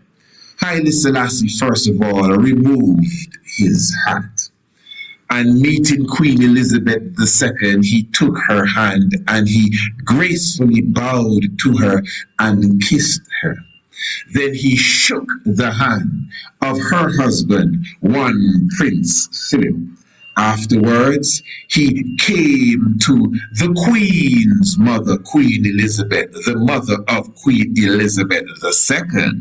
[SPEAKER 7] Haile Selassie, first of all, removed his hat. And meeting Queen Elizabeth II, he took her hand and he gracefully bowed to her and kissed her. Then he shook the hand of her husband, one Prince Philip. Afterwards, he came to the Queen's mother, Queen Elizabeth, the mother of Queen Elizabeth II,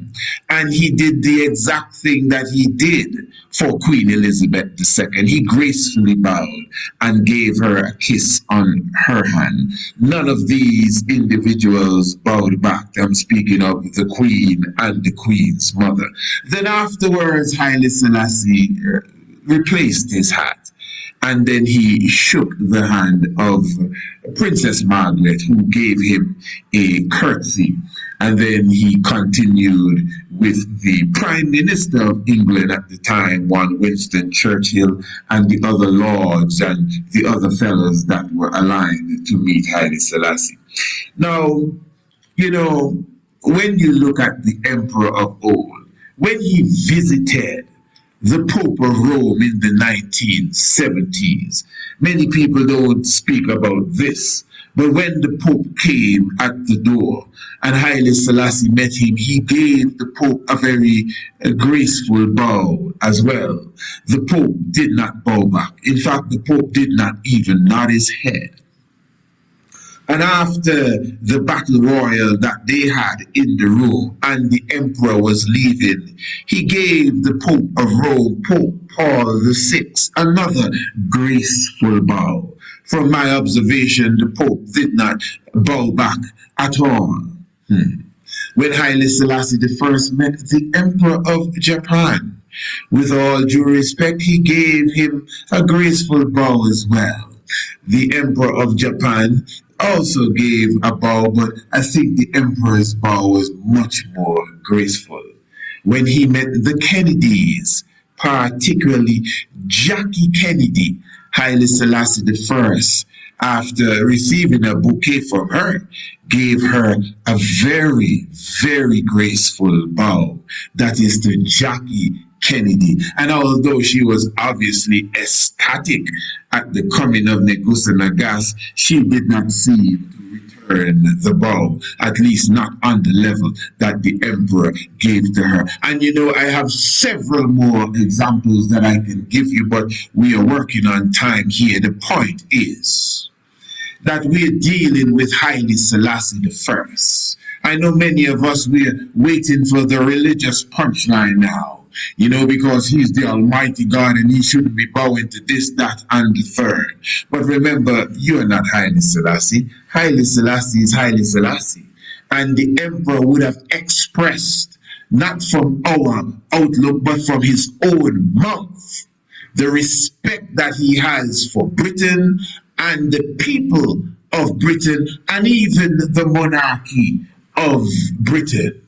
[SPEAKER 7] and he did the exact thing that he did for Queen Elizabeth II. He gracefully bowed and gave her a kiss on her hand. None of these individuals bowed back. I'm speaking of the Queen and the Queen's mother. Then afterwards, Haile Selassie replaced his hat. And then he shook the hand of Princess Margaret, who gave him a curtsy. And then he continued with the Prime Minister of England at the time, one Winston Churchill, and the other lords and the other fellows that were aligned to meet Haile Selassie. Now, you know, when you look at the Emperor of old, when he visited the Pope of Rome in the 1970s. Many people don't speak about this, but when the Pope came at the door and Haile Selassie met him, he gave the Pope a very graceful bow as well. The Pope did not bow back. In fact, the Pope did not even nod his head. And after the battle royal that they had in the room and the emperor was leaving, he gave the Pope of Rome, Pope Paul VI, another graceful bow. From my observation, the Pope did not bow back at all. When Haile Selassie I met the Emperor of Japan, with all due respect, he gave him a graceful bow as well. The Emperor of Japan also gave a bow, but I think the Emperor's bow was much more graceful. When he met the Kennedys, particularly Jackie Kennedy, Haile Selassie I, after receiving a bouquet from her, gave her a very, very graceful bow. That is to Jackie Kennedy. And although she was obviously ecstatic at the coming of Negusa Nagas, she did not seem to return the bow, at least not on the level that the emperor gave to her. And you know, I have several more examples that I can give you, but we are working on time here. The point is that we're dealing with Haile Selassie I. I know many of us, we're waiting for the religious punchline now. You know, because he's the Almighty God and he shouldn't be bowing to this, that, and the third. But remember, you're not Haile Selassie. Haile Selassie is Haile Selassie. And the emperor would have expressed, not from our outlook, but from his own mouth, the respect that he has for Britain and the people of Britain and even the monarchy of Britain,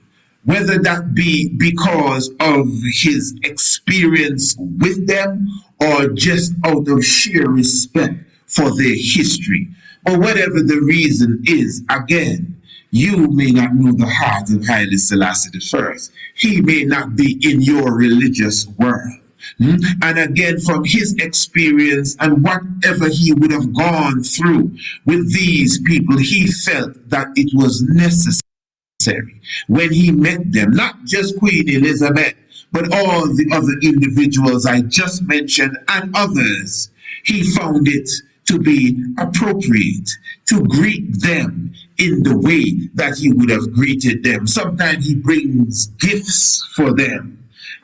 [SPEAKER 7] whether that be because of his experience with them or just out of sheer respect for their history, or whatever the reason is. Again, you may not know the heart of Haile Selassie I. He may not be in your religious world. And again, from his experience and whatever he would have gone through with these people, he felt that it was necessary when he met them, not just Queen Elizabeth, but all the other individuals I just mentioned and others. He found it to be appropriate to greet them in the way that he would have greeted them. Sometimes he brings gifts for them,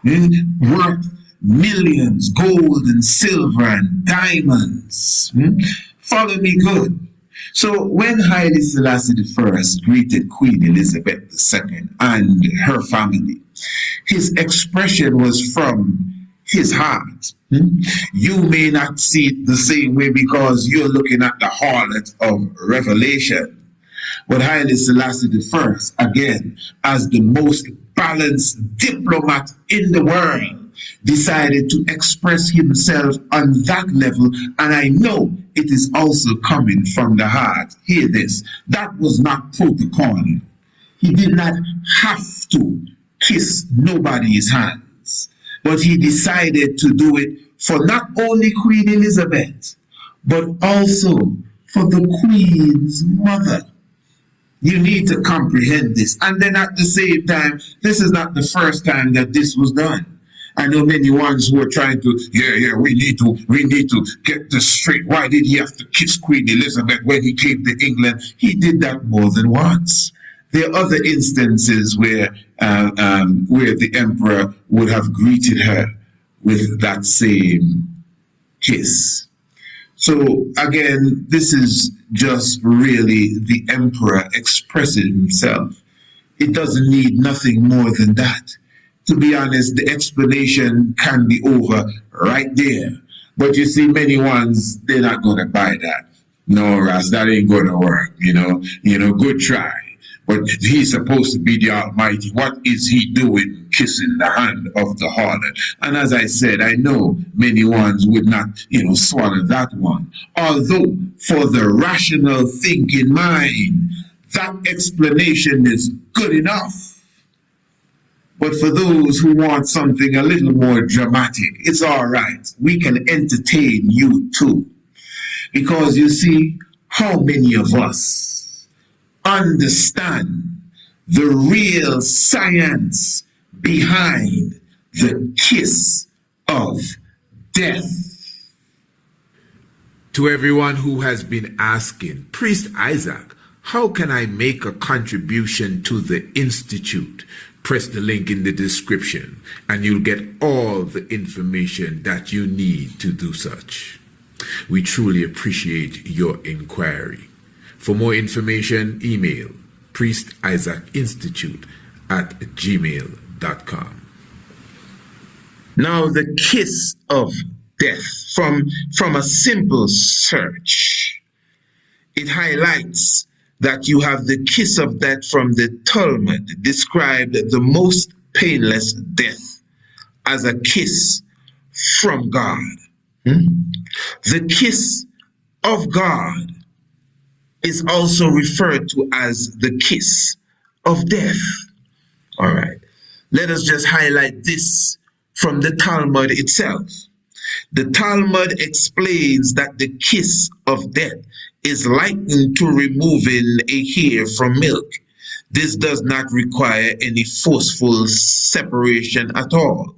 [SPEAKER 7] worth millions, gold and silver and diamonds. Follow me good. So when Haile Selassie I greeted Queen Elizabeth II and her family, his expression was from his heart. You may not see it the same way because you're looking at the harlot of Revelation. But Haile Selassie I, again, as the most balanced diplomat in the world, decided to express himself on that level, and I know it is also coming from the heart. Hear this. That was not protocol. He did not have to kiss nobody's hands, but he decided to do it for not only Queen Elizabeth, but also for the Queen's mother. You need to comprehend this. And then at the same time, this is not the first time that this was done. I know many ones who are trying to, we need to get this straight. Why did he have to kiss Queen Elizabeth when he came to England? He did that more than once. There are other instances where the emperor would have greeted her with that same kiss. So again, this is just really the emperor expressing himself. It doesn't need nothing more than that. To be honest, the explanation can be over right there. But you see, many ones, they're not going to buy that. No, Ras, that ain't going to work. Good try. But he's supposed to be the Almighty. What is he doing kissing the hand of the harlot? And as I said, I know many ones would not, swallow that one. Although, for the rational thinking mind, that explanation is good enough. But for those who want something a little more dramatic, it's all right. We can entertain you too. Because you see, how many of us understand the real science behind the kiss of death?
[SPEAKER 1] To everyone who has been asking, Priest Isaac, how can I make a contribution to the Institute? Press the link in the description and you'll get all the information that you need to do such. We truly appreciate your inquiry. For more information, email priestisaacinstitute@gmail.com.
[SPEAKER 7] Now, the kiss of death, from a simple search, it highlights that you have the kiss of death from the Talmud, described the most painless death as a kiss from God. The kiss of God is also referred to as the kiss of death. All right. Let us just highlight this from the Talmud itself. The Talmud explains that the kiss of death is likened to removing a hair from milk. This does not require any forceful separation at all.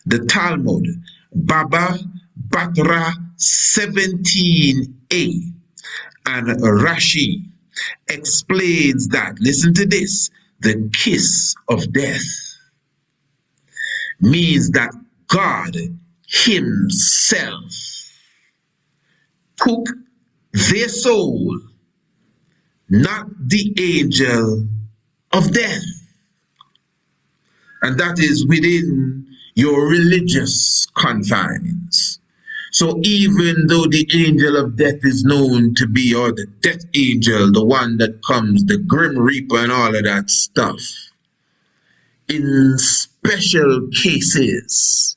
[SPEAKER 7] The Talmud, Baba Batra 17a, and Rashi explains that, listen to this, the kiss of death means that God himself took their soul, not the angel of death. And that is within your religious confines. hands. So even though the angel of death is known to be, or the death angel, the one that comes, the grim reaper and all of that stuff, in special cases,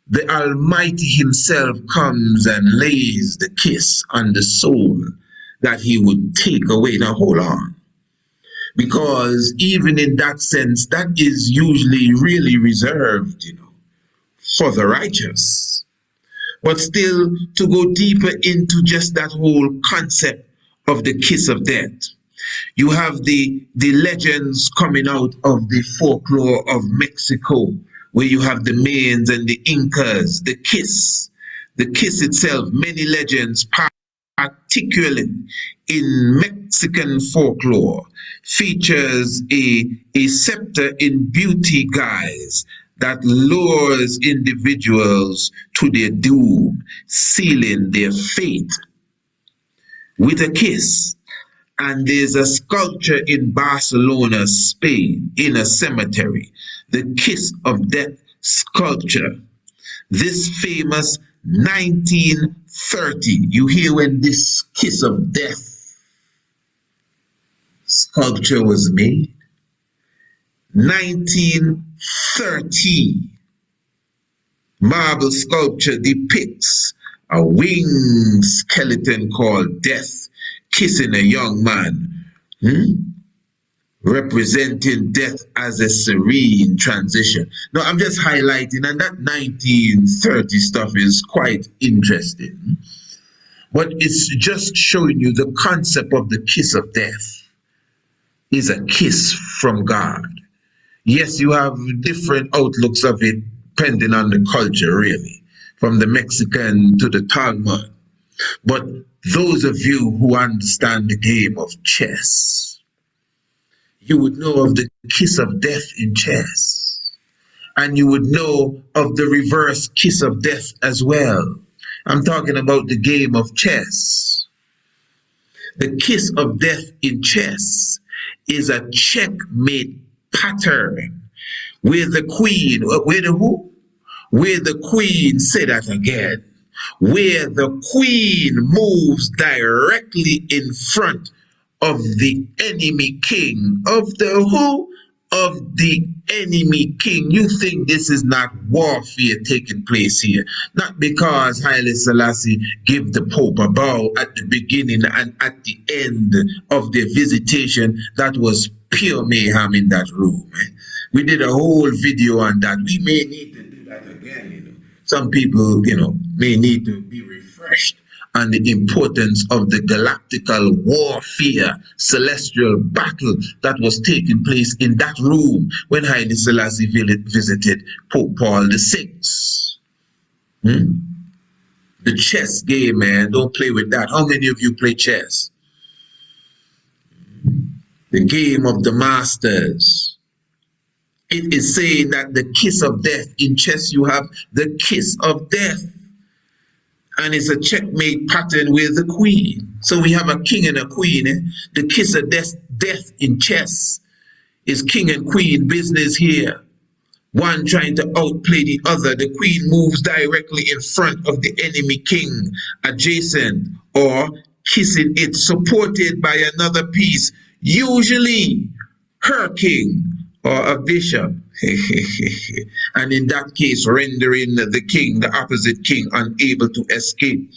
[SPEAKER 7] the Almighty himself comes and lays the kiss on the soul that he would take away. Now hold on. Because even in that sense, that is usually really reserved, for the righteous. But still, to go deeper into just that whole concept of the kiss of death, you have the legends coming out of the folklore of Mexico, where you have the Mayans and the Incas, the kiss itself, many legends, particularly in Mexican folklore, features a scepter in beauty guise that lures individuals to their doom, sealing their fate with a kiss. And there's a sculpture in Barcelona, Spain, in a cemetery, the Kiss of Death sculpture. This famous 1930, you hear when this Kiss of Death sculpture was made? 1930. Marble sculpture depicts a winged skeleton called Death kissing a young man, representing death as a serene transition. Now, I'm just highlighting, and that 1930 stuff is quite interesting, but it's just showing you the concept of the kiss of death is a kiss from God. Yes, you have different outlooks of it depending on the culture, really, from the Mexican to the Talmud. But those of you who understand the game of chess, you would know of the kiss of death in chess. And you would know of the reverse kiss of death as well. I'm talking about the game of chess. The kiss of death in chess is a checkmate pattern where the queen, where the who? Where the queen, say that again, where the queen moves directly in front of the enemy king. Of the who? Of the enemy king. You think this is not warfare taking place here? Not because Haile Selassie gave the Pope a bow at the beginning and at the end of their visitation. That was pure mayhem in that room. We did a whole video on that. We may need to do that again, Some people, may need to be refreshed on the importance of the galactical warfare, celestial battle that was taking place in that room when Haile Selassie visited Pope Paul VI. The chess game, man, don't play with that. How many of you play chess? The game of the masters. It is saying that the kiss of death, in chess you have the kiss of death. And it's a checkmate pattern with the queen. So we have a king and a queen. The kiss of death in chess is king and queen business here. One trying to outplay the other. The queen moves directly in front of the enemy king, adjacent or kissing it, supported by another piece, usually her king or a bishop. And in that case, rendering the king, the opposite king, unable to escape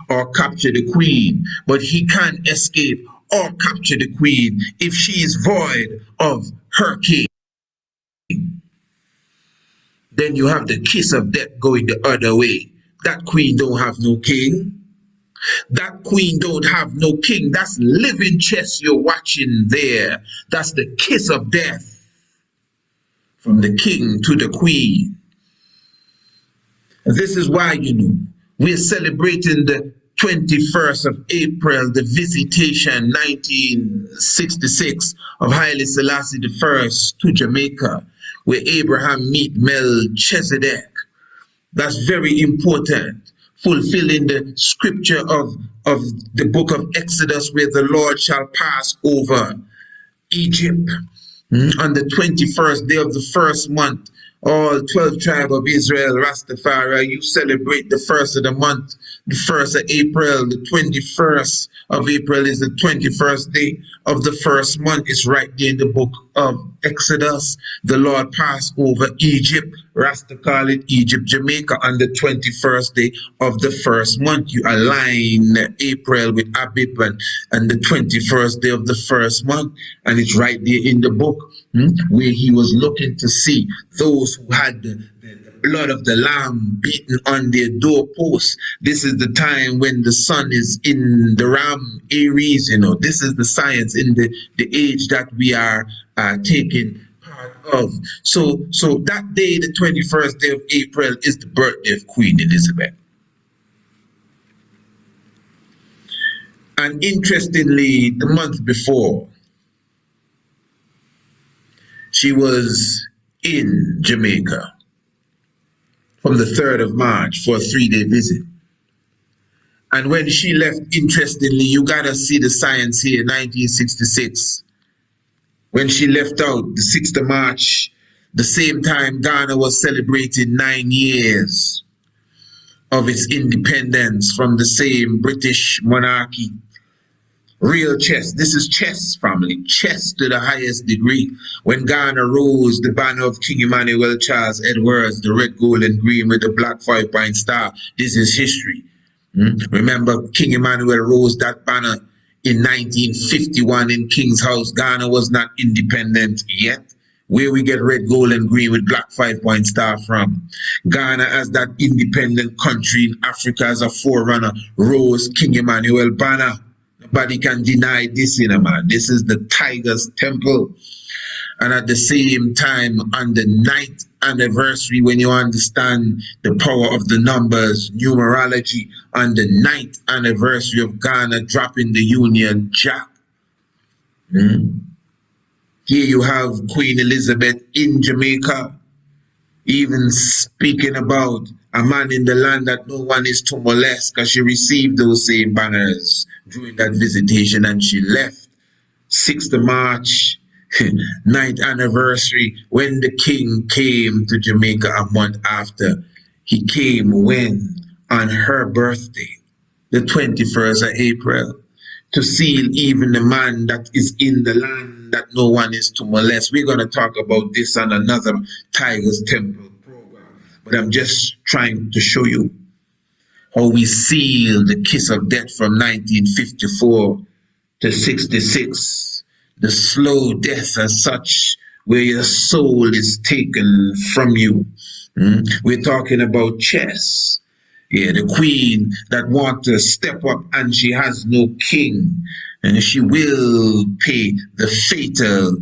[SPEAKER 7] or capture the queen. But he can't escape or capture the queen if she is void of her king. Then you have the kiss of death going the other way. That queen don't have no king. That queen don't have no king. That's living chess you're watching there. That's the kiss of death. From the king to the queen. This is why, we're celebrating the 21st of April, the visitation 1966 of Haile Selassie I to Jamaica, where Abraham meet Melchizedek. That's very important, fulfilling the scripture of the book of Exodus, where the Lord shall pass over Egypt on the 21st day of the first month
[SPEAKER 4] All 12 tribes of Israel, Rastafari, you celebrate the first of the month, the 1st of April, the 21st of April is the 21st day of the first month. It's right there in the book of Exodus. The Lord passed over Egypt. Rasta call it Egypt, Jamaica, on the 21st day of the first month. You align April with Abib and the 21st day of the first month. And it's right there in the book where he was looking to see those who had the blood of the lamb beaten on their doorposts. This is the time when the sun is in the ram Aries, this is the science in the age that we are taking part of. So that day, the 21st day of April, is the birthday of Queen Elizabeth. And interestingly, the month before, she was in Jamaica from the 3rd of March for a 3-day visit. And when she left, interestingly, you gotta see the science here, 1966. When she left out, the 6th of March, the same time Ghana was celebrating 9 years of its independence from the same British monarchy. Real chess. This is chess, family. Chess to the highest degree. When Ghana rose the banner of King Emmanuel Charles Edwards, the red, gold, and green with the black 5-point star. This is history. Remember, King Emmanuel rose that banner in 1951 in King's House. Ghana was not independent yet. Where we get red, gold, and green with black 5-point star from. Ghana, as that independent country in Africa, as a forerunner, rose King Emmanuel banner. Nobody can deny this, man. This is the Tiger's Temple. And at the same time, on the 9th anniversary, when you understand the power of the numbers, numerology, on the 9th anniversary of Ghana dropping the Union Jack. Here you have Queen Elizabeth in Jamaica, even speaking about a man in the land that no one is to molest, because she received those same banners during that visitation and she left. 6th of March, 9th anniversary, when the king came to Jamaica a month after. He came when? On her birthday, the 21st of April, to seal even the man that is in the land that no one is to molest. We're going to talk about this on another Tiger's Temple program. But I'm just trying to show you how we seal the kiss of death from 1954 to 66. The slow death as such, where your soul is taken from you. We're talking about chess. Yeah, the queen that wants to step up and she has no king. And she will pay the fatal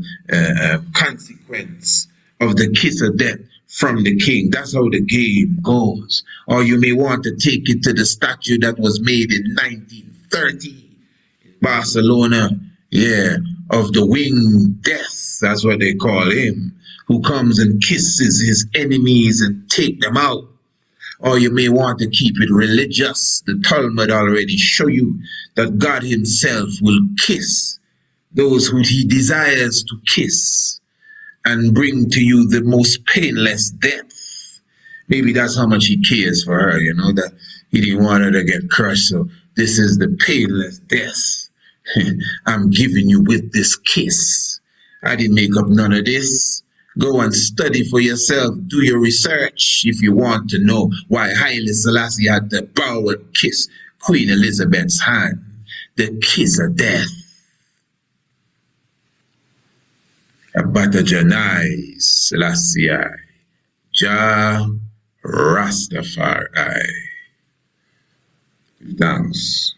[SPEAKER 4] consequence of the kiss of death from the king. That's how the game goes. Or you may want to take it to the statue that was made in 1930 in Barcelona. Yeah, of the winged death, that's what they call him, who comes and kisses his enemies and take them out. Or you may want to keep it religious. The Talmud already show you that God himself will kiss those who he desires to kiss and bring to you the most painless death. Maybe that's how much he cares for her, that he didn't want her to get crushed. So this is the painless death I'm giving you with this kiss. I didn't make up none of this. Go and study for yourself. Do your research if you want to know why Haile Selassie had to bow and kiss Queen Elizabeth's hand. The kiss of death. Abata Janai Selassie. Jah Rastafari. Thanks.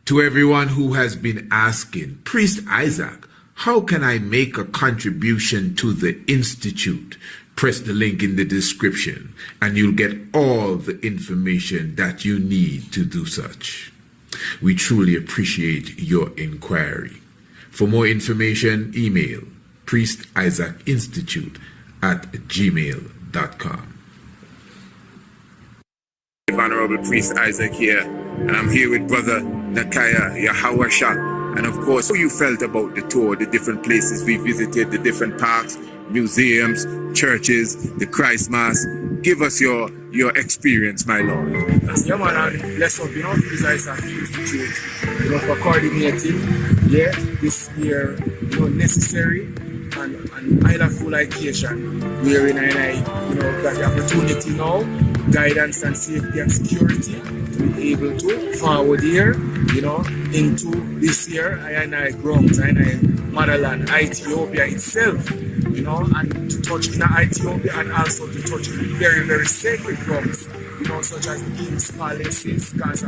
[SPEAKER 1] To everyone who has been asking, Priest Isaac, How can I make a contribution to the Institute? Press the link in the description and you'll get all the information that you need to do such. We truly appreciate your inquiry. For more information, email priestisaacinstitute@gmail.com.
[SPEAKER 16] Honorable Priest Isaac here, and I'm here with Brother Nakaya Yahawasha. And of course, how you felt about the tour, the different places we visited, the different parks, museums, churches, the Christ Mass. Give us your experience, my Lord.
[SPEAKER 6] Yeah, man, and bless up, Priest Isaac Institute, for coordinating, this year, necessary and island occasion, wherein I got the opportunity now, guidance and safety and security, to be able to forward here, into this year, I grounds, motherland, Ethiopia itself, and to touch in Ethiopia and also to touch very, very sacred grounds, such as the King's Palaces, because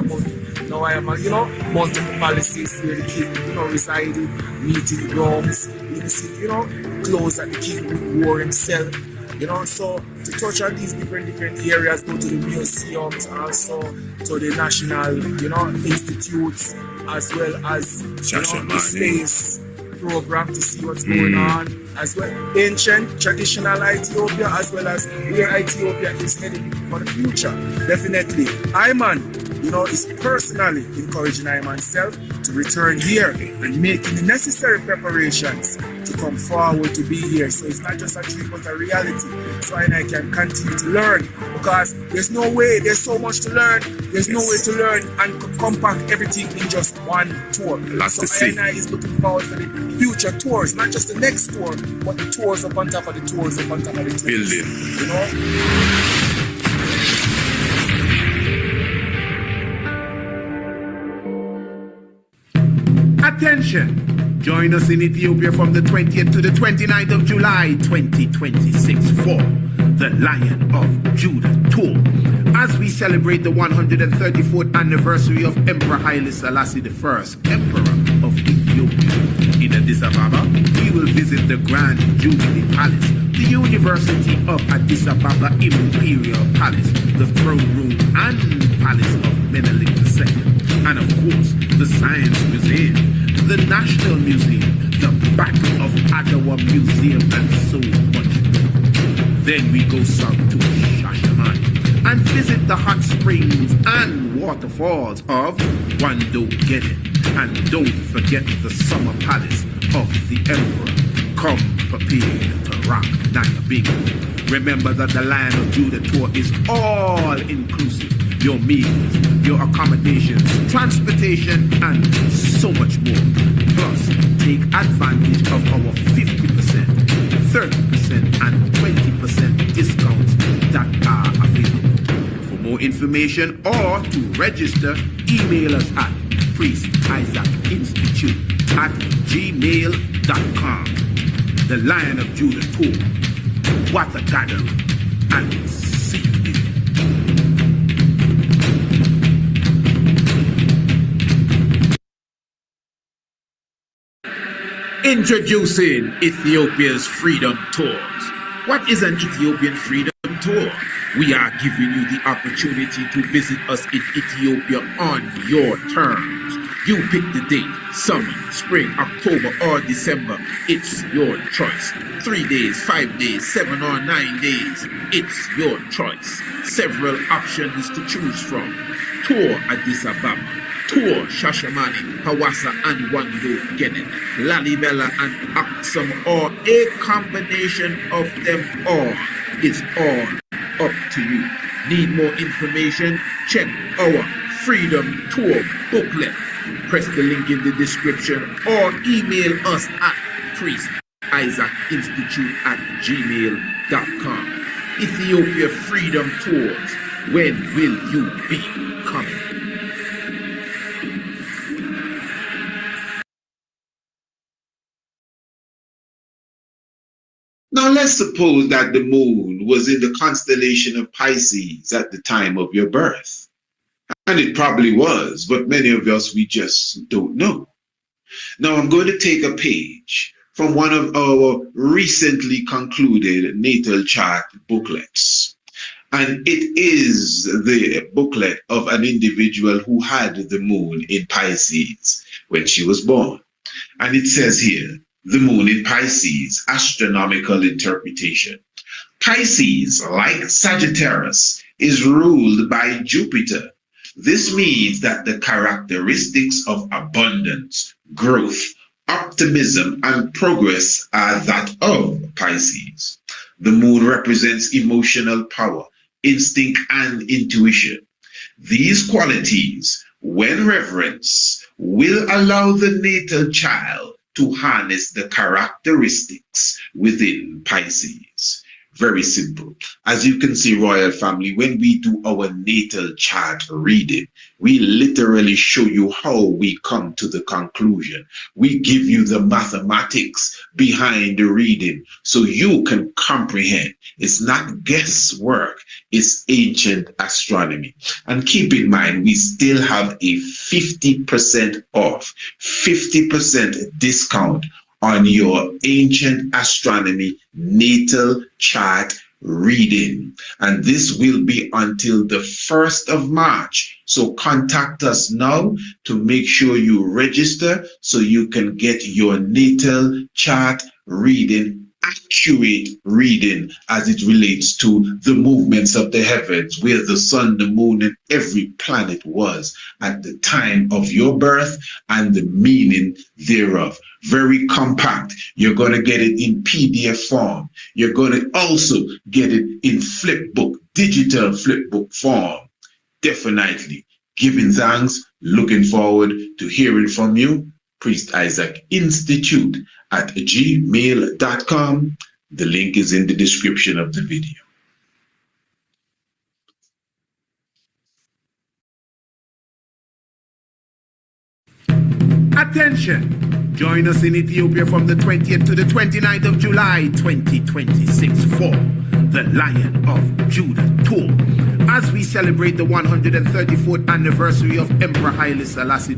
[SPEAKER 6] now I am, multiple palaces where the king, resided, meeting grounds, clothes that the king wore himself, so to touch on these different areas, go to the museums, also to the national, institutes, as well as, the space program to see what's going on, as well ancient, traditional Ethiopia, as well as where Ethiopia is heading for the future. Definitely, Iman, is personally encouraging I myself to return here and making the necessary preparations to come forward to be here. So it's not just a dream, but a reality. So I can continue to learn, because there's no way, there's so much to learn. There's no way to learn and compact everything in just one tour. So I is looking forward for the future tours, not just the next tour, but the tours up on top of the tours, up on top of the tours.
[SPEAKER 16] Building.
[SPEAKER 1] Attention! Join us in Ethiopia from the 20th to the 29th of July 2026 for the Lion of Judah Tour. As we celebrate the 134th anniversary of Emperor Haile Selassie I, Emperor of Ethiopia. In Addis Ababa, we will visit the Grand Jubilee Palace, the University of Addis Ababa Imperial Palace, the Throne Room and Palace of Menelik II, and of course, the Science Museum, the National Museum, the Battle of Adwa Museum, and so much more. Then we go south to Shashamane and visit the hot springs and waterfalls of Wando Gede. And don't forget the summer palace of the emperor. Come prepared to rock Nayabingo. Remember that the Lion of Judah Tour is all inclusive. Your meals, your accommodations, transportation, and so much more. Plus, take advantage of our 50%, 30%, and 20% discounts that are available. For more information or to register, email us at priestisaacinstitute@gmail.com. The Lion of Judah Tour. What a gathering and see you. Introducing Ethiopia's Freedom Tours. What is an Ethiopian Freedom Tour? We are giving you the opportunity to visit us in Ethiopia on your terms. You pick the date, summer, spring, October, or December. It's your choice. 3 days, 5 days, 7 or 9 days. It's your choice. Several options to choose from. Tour Addis Ababa. Tour Shashamane, Hawassa and Wando Gede, Lalibela and Aksum, or a combination of them all. It's all up to you. Need more information? Check our Freedom Tour booklet. Press the link in the description or email us at priestisaacinstitute@gmail.com. Ethiopia Freedom Tours. When will you be coming?
[SPEAKER 7] Now let's suppose that the moon was in the constellation of Pisces at the time of your birth. And it probably was, but many of us, we just don't know. Now I'm going to take a page from one of our recently concluded natal chart booklets. And it is the booklet of an individual who had the moon in Pisces when she was born. And it says here, the moon in Pisces, astronomical interpretation. Pisces, like Sagittarius, is ruled by Jupiter. This means that the characteristics of abundance, growth, optimism, and progress are that of Pisces. The moon represents emotional power, instinct, and intuition. These qualities, when reverenced, will allow the natal child to harness the characteristics within Pisces. Very simple. As you can see, royal family, when we do our natal chart reading, we literally show you how we come to the conclusion. We give you the mathematics behind the reading so you can comprehend. It's not guesswork, it's ancient astronomy. And keep in mind, we still have a 50% off, 50% discount on your ancient astronomy natal chart reading. And this will be until the 1st of March. So contact us now to make sure you register so you can get your natal chart reading, accurate reading as it relates to the movements of the heavens, where the sun, the moon, and every planet was at the time of your birth and the meaning thereof. Very compact. You're going to get it in PDF form. You're going to also get it in flipbook, digital flipbook form. Definitely. Giving thanks. Looking forward to hearing from you. Priest Isaac Institute at gmail.com. The link is in the description of the video.
[SPEAKER 1] Attention! Join us in Ethiopia from the 20th to the 29th of July 2026 for the Lion of Judah Tour, as we celebrate the 134th anniversary of Emperor Haile Selassie I,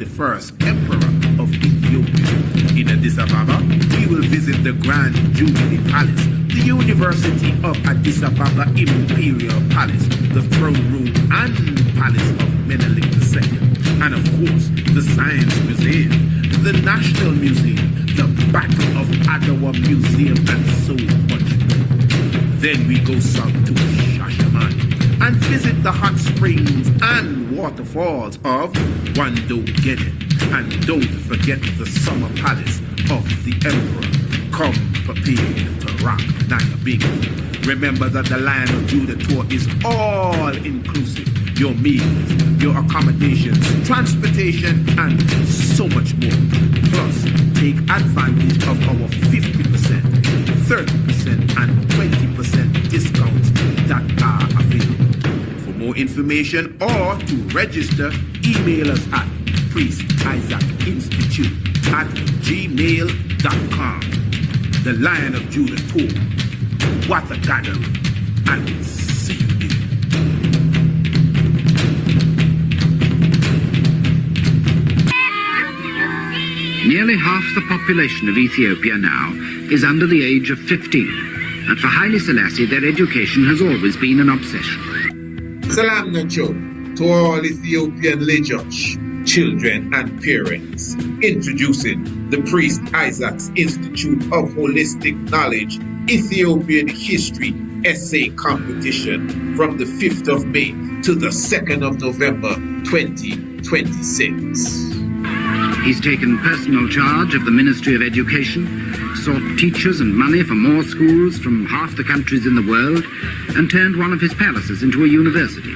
[SPEAKER 1] Emperor of Ethiopia. In Addis Ababa, we will visit the Grand Jubilee Palace, the University of Addis Ababa Imperial Palace, the Throne Room and Palace of Menelik II, and of course, the Science Museum, the National Museum, the Battle of Adwa Museum, and so much more. Then we go south to Shashamane and visit the hot springs and waterfalls of Wando Gede. And don't forget the summer palace of the Emperor. Come prepared to rock Naya. Remember that the Lion of Judah Tour is all inclusive. Your meals, your accommodations, transportation, and so much more. Plus, take advantage of our 50%, 30%, and 20% discounts that are available. For more information or to register, email us at priestisaacinstitute@gmail.com. The Lion of Judah Tour. What a gathering. And see you there.
[SPEAKER 17] Nearly half the population of Ethiopia now is under the age of 15, and for Haile Selassie their education has always been an obsession.
[SPEAKER 4] Salam Nacho to all Ethiopian leaders, children and parents. Introducing the Priest Isaac's Institute of Holistic Knowledge Ethiopian History Essay Competition from the 5th of May to the 2nd of November 2026.
[SPEAKER 17] He's taken personal charge of the Ministry of Education, sought teachers and money for more schools from half the countries in the world, and turned one of his palaces into a university.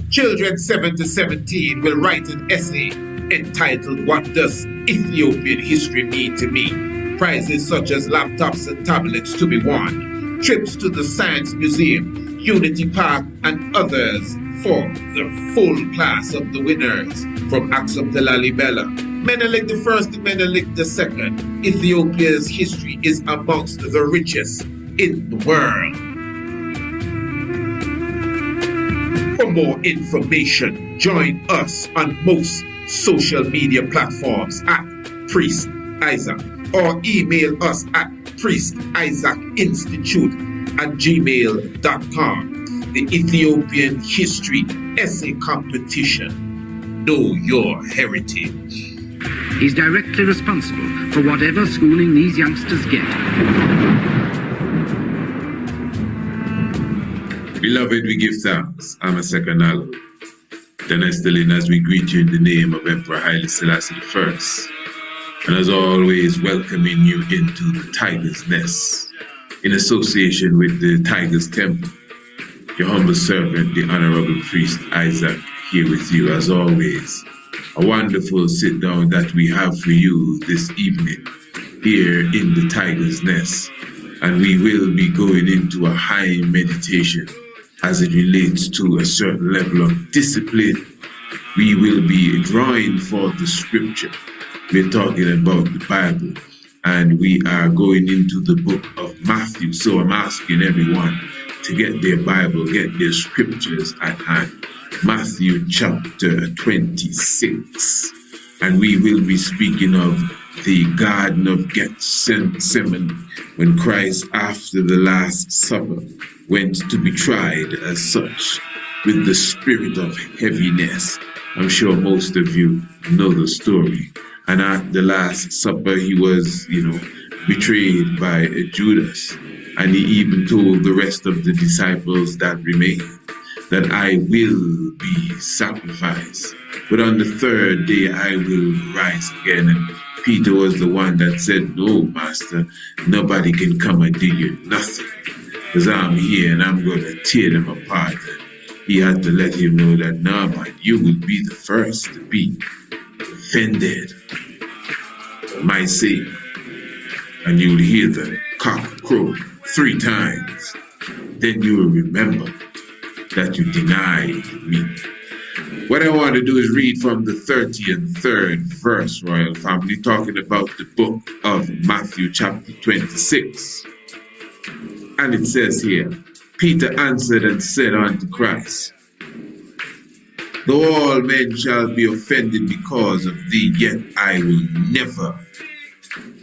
[SPEAKER 4] Children 7 to 17 will write an essay entitled What Does Ethiopian History Mean to Me? Prizes such as laptops and tablets to be won, trips to the Science Museum, Unity Park, and others for the full class of the winners from Aksum to Lalibela. Menelik I to Menelik II, Ethiopia's history is amongst the richest in the world. For more information, join us on most social media platforms at Priest Isaac.
[SPEAKER 7] or email us at priestisaacinstitute@gmail.com. The Ethiopian History Essay Competition. Know your heritage.
[SPEAKER 19] He's directly responsible for whatever schooling these youngsters get.
[SPEAKER 4] Beloved, we give thanks. I'm a second hallowed. Then I still in as we greet you in the name of Emperor Haile Selassie I. And as always, welcoming you into the Tiger's Nest in association with the Tiger's Temple. Your humble servant, the Honorable Priest Isaac, here with you as always. A wonderful sit down that we have for you this evening here in the Tiger's Nest. And we will be going into a high meditation as it relates to a certain level of discipline. We will be drawing for the scripture. We're talking about the Bible, and we are going into the book of Matthew. So I'm asking everyone to get their Bible, get their scriptures at hand. Matthew chapter 26. And we will be speaking of the Garden of Gethsemane, when Christ, after the Last Supper, went to be tried as such with the spirit of heaviness. I'm sure most of you know the story. And at the Last Supper, he was, betrayed by Judas. And he even told the rest of the disciples that remained that I will be sacrificed, but on the third day I will rise again. And Peter was the one that said, no, Master, nobody can come and do you nothing, because I'm here and I'm going to tear them apart. And he had to let him know that, no, man, you will be the first to be offended for my sake. And you'll hear the cock crow 3 times. Then you will remember that you denied me. What I want to do is read from the 33rd verse, Royal Family, talking about the book of Matthew chapter 26. And it says here, Peter answered and said unto Christ, though all men shall be offended because of thee, yet I will never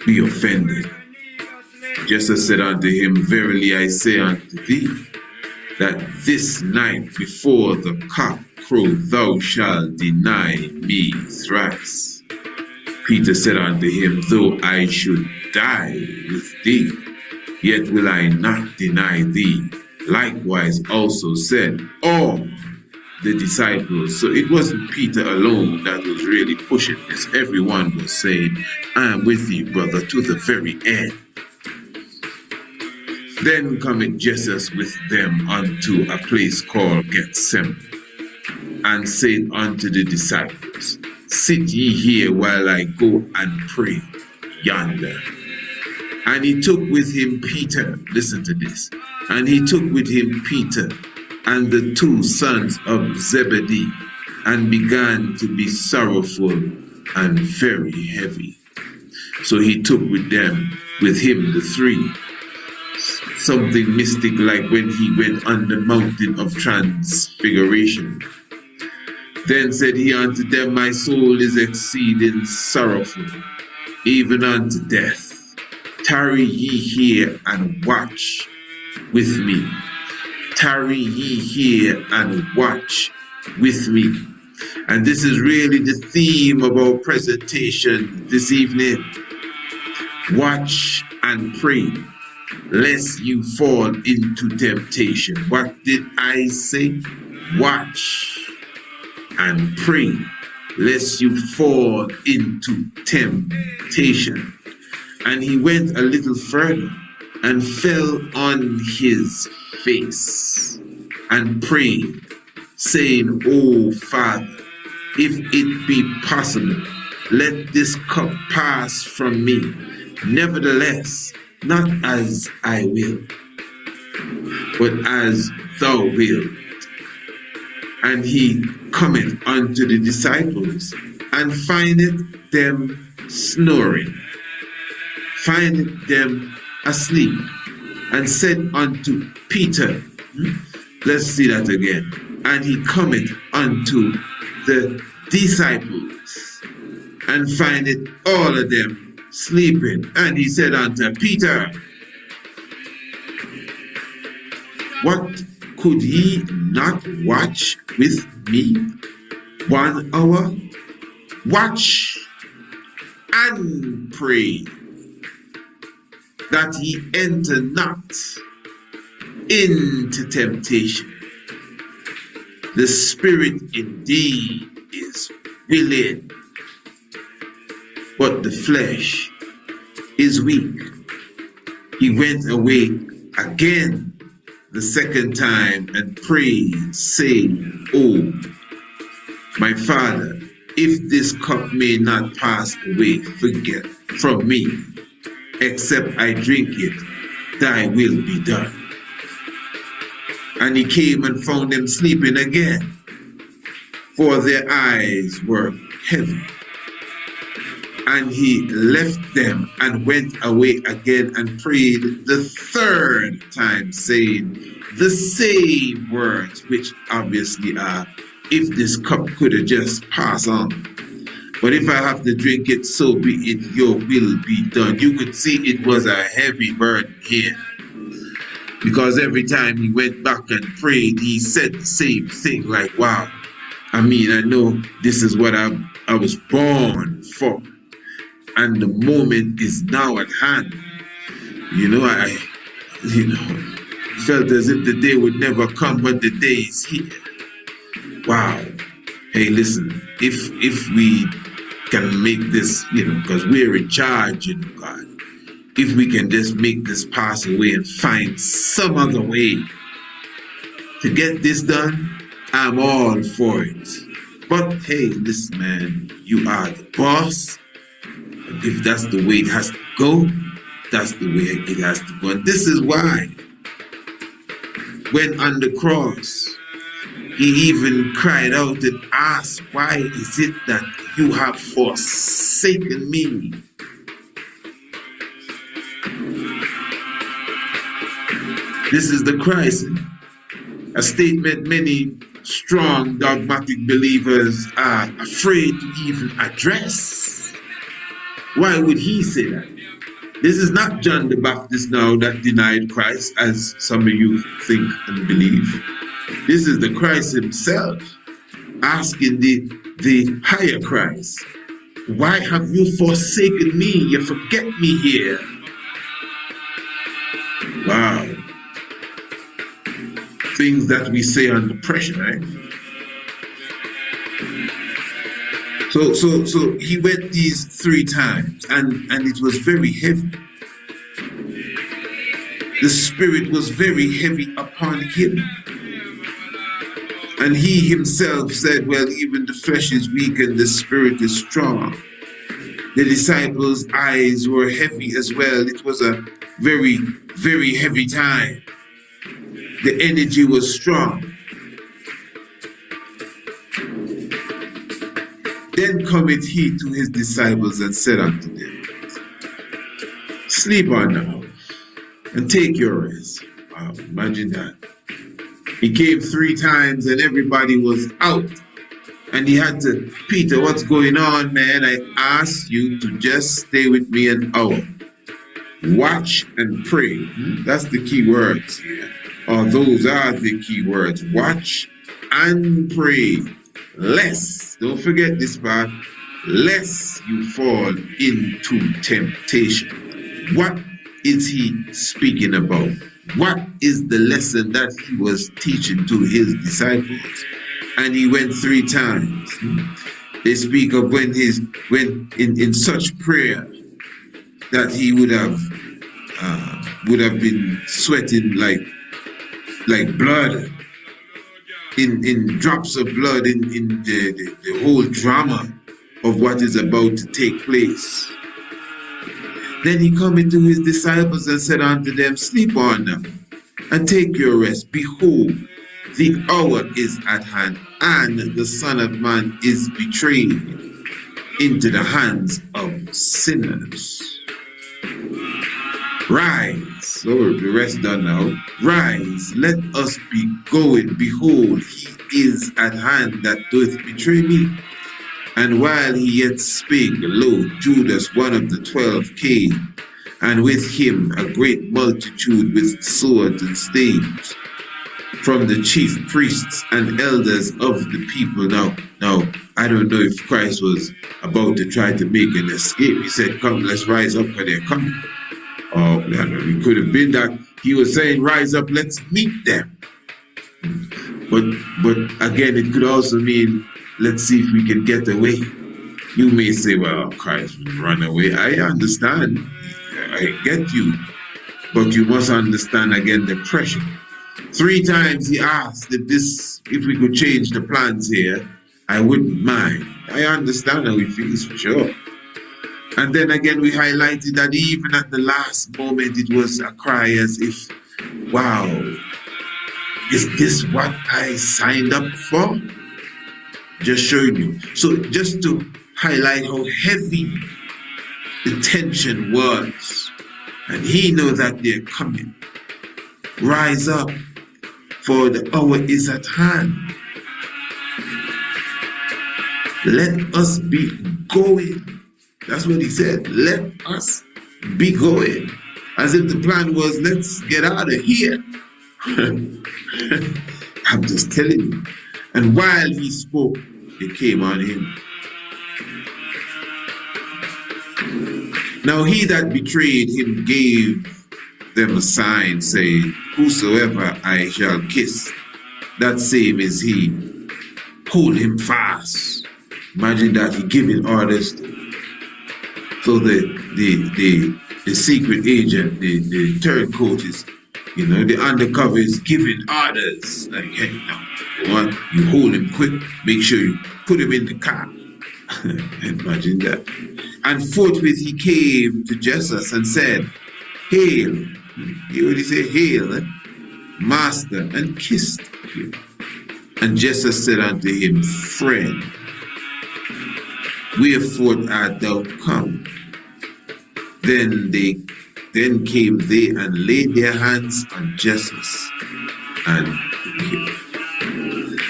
[SPEAKER 4] be offended. Jesus said unto him, verily I say unto thee, that this night before the cock crow thou shalt deny me thrice. Peter said unto him, though I should die with thee, yet will I not deny thee. Likewise also said all the disciples. So it wasn't Peter alone that was really pushing this. Everyone was saying, I am with you, brother, to the very end. Then cometh Jesus with them unto a place called Gethsemane, and said unto the disciples, sit ye here while I go and pray yonder. And he took with him Peter, listen to this, and he took with him Peter and the 2 sons of Zebedee, and began to be sorrowful and very heavy. So he took with him the 3. Something mystic like when he went on the mountain of transfiguration. Then said he unto them, my soul is exceeding sorrowful, even unto death. Tarry ye here and watch with me. Tarry ye here and watch with me. And this is really the theme of our presentation this evening. Watch and pray, lest you fall into temptation. What did I say? Watch and pray, lest you fall into temptation. And he went a little further and fell on his face and prayed, saying, O Father, if it be possible, let this cup pass from me. Nevertheless, not as I will, but as thou wilt. And he cometh unto the disciples, and findeth them snoring, findeth them asleep, and said unto Peter, let's see that again. And he cometh unto the disciples, and findeth all of them
[SPEAKER 7] sleeping. And he said unto Peter, what, could ye not watch with me 1 hour? Watch and pray, that ye enter not into temptation. The spirit indeed is willing, but the flesh is weak. He went away again the second time and prayed, saying, Oh, my Father, if this cup may not pass away from me, except I drink it, thy will be done. And he came and found them sleeping again, for their eyes were heavy. And he left them and went away again and prayed the third time, saying the same words, which obviously are, if this cup could have just passed on. But if I have to drink it, so be it, your will be done. You could see it was a heavy burden here. Because every time he went back and prayed, he said the same thing, like, wow, I mean, I know this is what I was born for. And the moment is now at hand. I felt as if the day would never come, but the day is here. Wow. Hey, listen, if we can make this, because we're in charge, God, if we can just make this pass away and find some other way to get this done, I'm all for it. But hey, listen, man, you are the boss. And if that's the way it has to go, that's the way it has to go. And this is why, when on the cross, he even cried out and asked, why is it that you have forsaken me? This is the Christ, a statement many strong dogmatic believers are afraid to even address. Why would he say that? This is not John the Baptist now that denied Christ, as some of you think and believe. This is the Christ himself asking the higher Christ, why have you forsaken me? You forget me here. Wow. Things that we say under pressure, right? So he went these 3 times and it was very heavy. The spirit was very heavy upon him. And he himself said, well, even the flesh is weak and the spirit is strong. The disciples' eyes were heavy as well. It was a very, very heavy time. The energy was strong. Then cometh he to his disciples and said unto them, sleep on now and take your rest. Wow, imagine that. He came 3 times and everybody was out. And he had to, Peter, what's going on, man? I asked you to just stay with me an hour. Watch and pray. That's the key words here. Or those are the key words. Watch and pray. Lest, don't forget this part, lest you fall into temptation. What is he speaking about? What is the lesson that he was teaching to his disciples? And he went 3 times. They speak of when in such prayer that he would have been sweating like blood, in drops of blood in the whole drama of what is about to take place. Then he come into his disciples and said unto them, sleep on now and take your rest. Behold, the hour is at hand, and the Son of Man is betrayed into the hands of sinners. Rise. So the rest done now. Rise, let us be going. Behold, he is at hand that doth betray me.
[SPEAKER 4] And while he yet spake, lo, Judas, one of the 12, came, and with him a great multitude with swords and staves, from the chief priests and elders of the people. Now, I don't know if Christ was about to try to make an escape. He said, come, let's rise up, and they're coming. Or it could have been that he was saying, rise up, let's meet them. But again, it could also mean, let's see if we can get away. You may say, well, Christ will run away. I understand. I get you. But you must understand again the pressure. 3 times he asked if we could change the plans here. I wouldn't mind. I understand how he feels, for sure. And then again, we highlighted that even at the last moment, it was a cry as if, wow, is this what I signed up for? Just showing you. So just to highlight how heavy the tension was. And he knows that they're coming. Rise up, for the hour is at hand. Let us be going. That's what he said. Let us be going. As if the plan was, let's get out of here. I'm just telling you. And while he spoke, it came on him. Now he that betrayed him gave them a sign, saying, whosoever I shall kiss, that same is he. Hold him fast. Imagine that, he giving orders. So the secret agent, the turncoat is, the undercover is giving orders. Like, hey, now, you hold him quick, make sure you put him in the car. Imagine that. And forthwith he came to Jesus and said, Hail. He already said, Hail, Master, and kissed him. And Jesus said unto him, Friend, wherefore art thou come? Then came they and laid their hands on Jesus and him.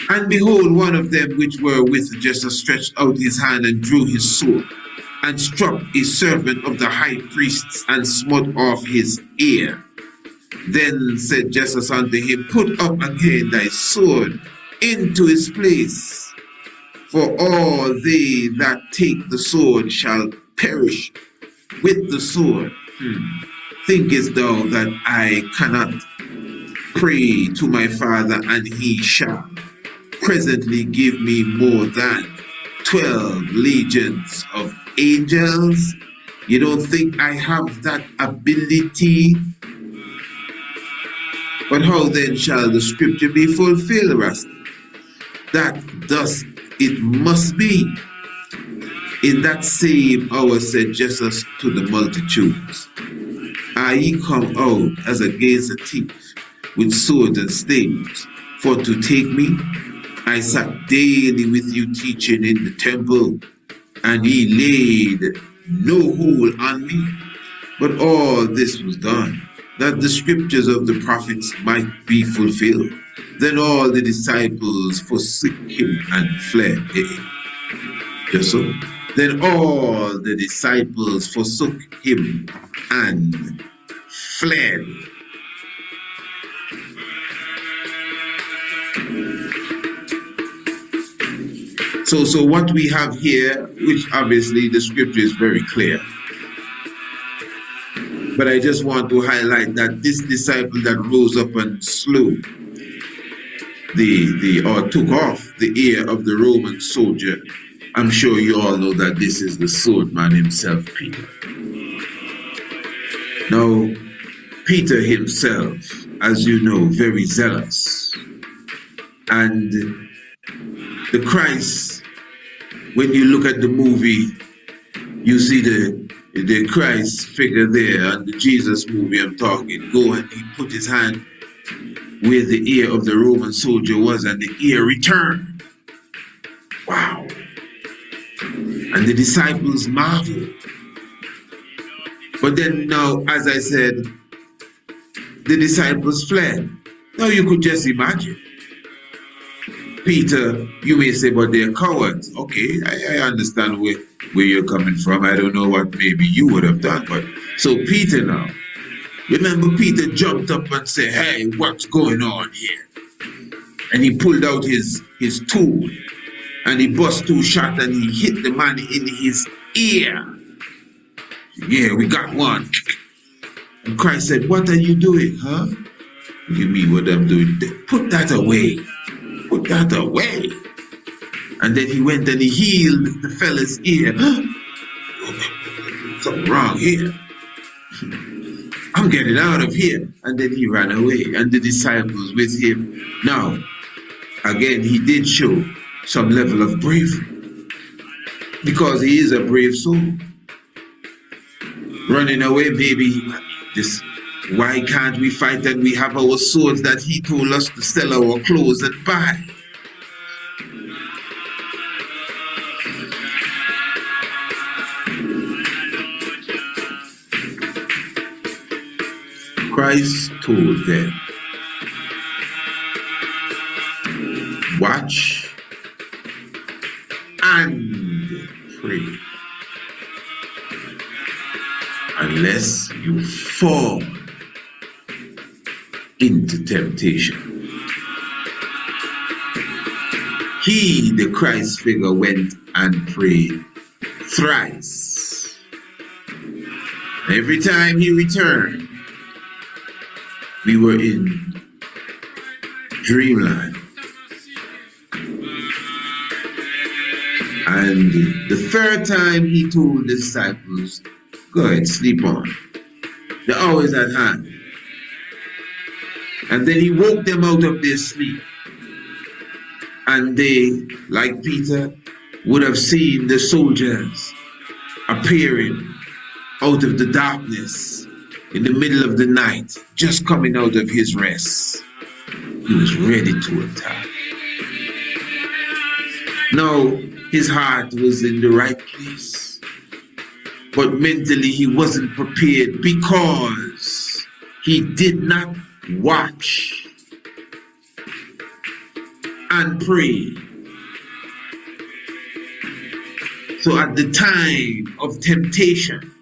[SPEAKER 4] And behold, one of them which were with Jesus stretched out his hand and drew his sword, and struck a servant of the high priests, and smote off his ear. Then said Jesus unto him, Put up again thy sword into his place, for all they that take the sword shall perish with the sword. Thinkest thou that I cannot pray to my Father, and he shall presently give me more than 12 legions of angels? You don't think I have that ability? But how then shall the scripture be fulfilled, Rasta? That thus it must be. In that same hour said Jesus to the multitudes, Are ye come out as against a thief with swords and staves, for to take me? I sat daily with you teaching in the temple, and ye laid no hold on me. But all this was done, that the scriptures of the prophets might be fulfilled. Then all the disciples forsook him and fled. Just so. Then all the disciples forsook him and fled. So what we have here, which obviously the scripture is very clear, but I just want to highlight that this disciple that rose up and slew or took off the ear of the Roman soldier, I'm sure you all know that this is the sword man himself, Peter. Now, Peter himself, as you know, very zealous. And the Christ, when you look at the movie, you see the Christ figure there, and the Jesus movie I'm talking, go and he put his hand where the ear of the Roman soldier was, and the ear returned. Wow. And the disciples marveled. But then now, as I said, the disciples fled. Now you could just imagine. Peter, you may say, but they're cowards. Okay, I understand where you're coming from. I don't know what maybe you would have done, but so Peter now, remember Peter jumped up and said, hey, what's going on here? And he pulled out his tool and he bust 2 shots and he hit the man in his ear. Yeah, we got one. And Christ said, what are you doing, huh? What do you mean what I'm doing? Put that away. Put that away. And then he went and he healed the fella's ear. Something wrong here. I'm getting out of here. And then he ran away. And the disciples with him. Now, again, he did show some level of bravery. Because he is a brave soul. Running away, maybe this. Why can't we fight and we have our swords that he told us to sell our clothes and buy? Christ told them, watch and pray, unless you fall into temptation. He, the Christ figure, went and prayed thrice. Every time he returned, we were in dreamland. And the third time he told the disciples, go ahead, sleep on. The hour is at hand. And then he woke them out of their sleep. And they, like Peter, would have seen the soldiers appearing out of the darkness in the middle of the night, just coming out of his rest. He was ready to attack. Now, his heart was in the right place, but mentally he wasn't prepared because he did not watch and pray. So at the time of temptation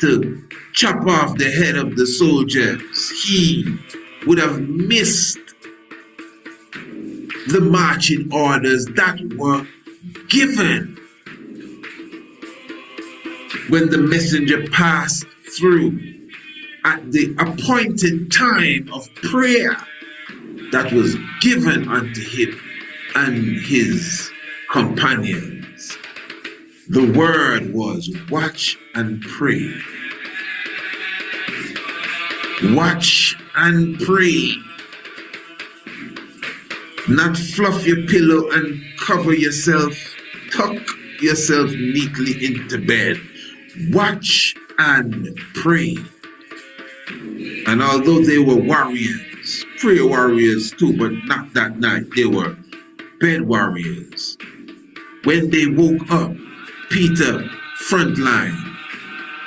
[SPEAKER 4] to chop off the head of the soldiers, he would have missed the marching orders that were given when the messenger passed through at the appointed time of prayer that was given unto him and his companions. The word was watch and pray. Watch and pray. Not fluff your pillow and cover yourself, tuck yourself neatly into bed. Watch and pray. And although they were warriors, prayer warriors too, but not that night, they were bed warriors. When they woke up, Peter, front line,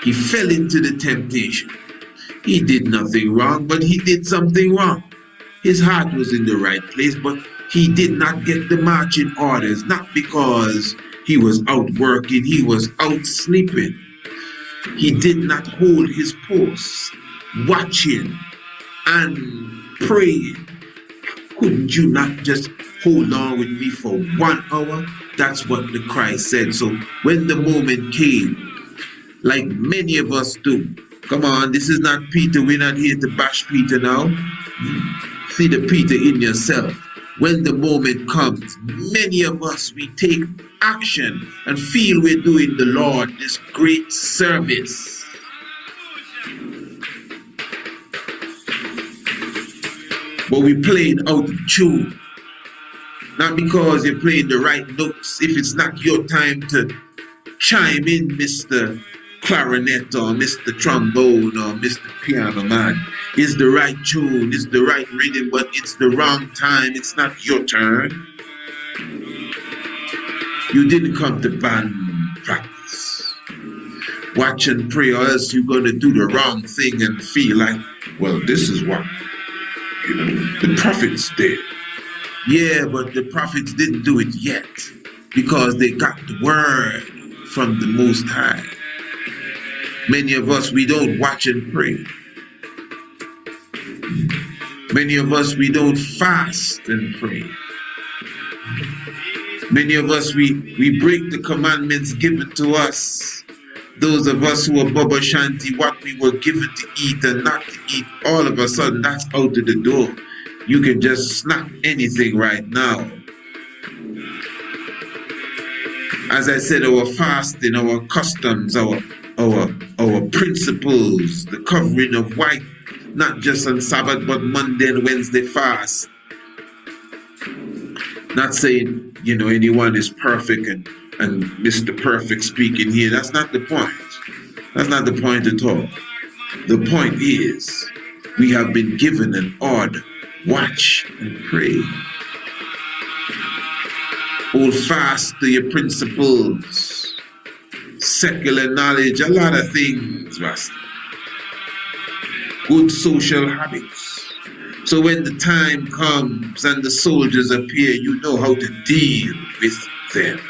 [SPEAKER 4] he fell into the temptation. He did nothing wrong, but he did something wrong. His heart was in the right place, but he did not get the marching orders, not because he was out working, he was out sleeping. He did not hold his post, watching and praying. Couldn't you not just hold on with me for 1 hour? That's what the Christ said. So when the moment came, like many of us do, come on, this is not Peter. We're not here to bash Peter now. See the Peter in yourself. When the moment comes, many of us, we take action and feel we're doing the Lord this great service. But we're playing out of tune. Not because you're playing the right notes. If it's not your time to chime in, Mr. Clarinet or Mr. Trombone or Mr. Piano Man, it's the right tune, it's the right rhythm, but it's the wrong time. It's not your turn. You didn't come to band practice. Watch and pray, or else you're going to do the wrong thing and feel like, well, this is what, the prophets did.
[SPEAKER 7] Yeah, but the prophets didn't do it yet because they got the word from the Most High. Many of us, we don't watch and pray. Many of us, we don't fast and pray. Many of us, we break the commandments given to us. Those of us who are Baba Shanti, what we were given to eat and not to eat, all of a sudden that's out of the door. You can just snap anything right now. As I said, our fasting, our customs, our principles, the covering of white, not just on Sabbath, but Monday and Wednesday fast. Not saying, anyone is perfect and Mr. Perfect speaking here. That's not the point. That's not the point at all. The point is, we have been given an order. Watch and pray. Hold fast to your principles. Secular knowledge, a lot of things, Rasta. Good social habits. So when the time comes and the soldiers appear, you know how to deal with them.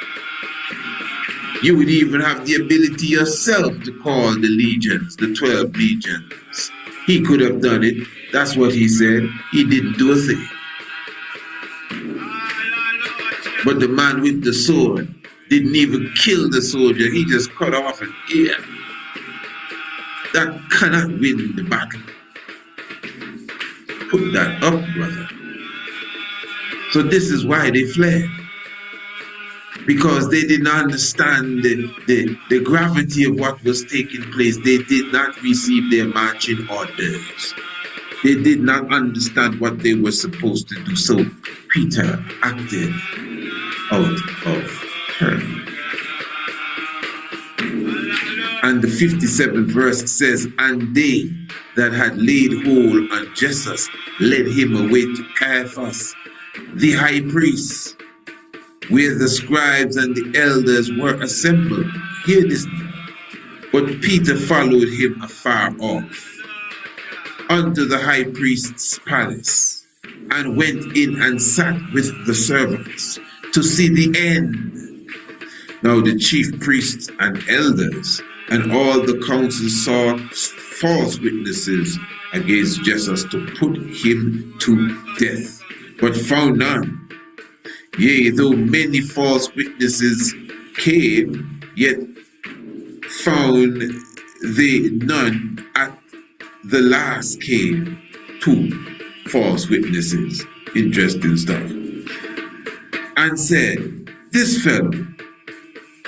[SPEAKER 7] You would even have the ability yourself to call the legions, the 12 legions. He could have done it. That's what he said. He didn't do a thing. But the man with the sword didn't even kill the soldier. He just cut off an ear. That cannot win the battle. Put that up, brother. So this is why they fled. Because they did not understand the gravity of what was taking place. They did not receive their marching orders. They did not understand what they were supposed to do. So Peter acted out of turn. And the 57th verse says, and they that had laid hold on Jesus led him away to Caiaphas, the high priest, where the scribes and the elders were assembled. Hear this now. But Peter followed him afar off unto the high priest's palace, and went in and sat with the servants to see the end. Now the chief priests and elders and all the council sought false witnesses against Jesus to put him to death, but found none. Yea, though many false witnesses came, yet found they none. At the last came 2 false witnesses. Interesting stuff. And said, this fellow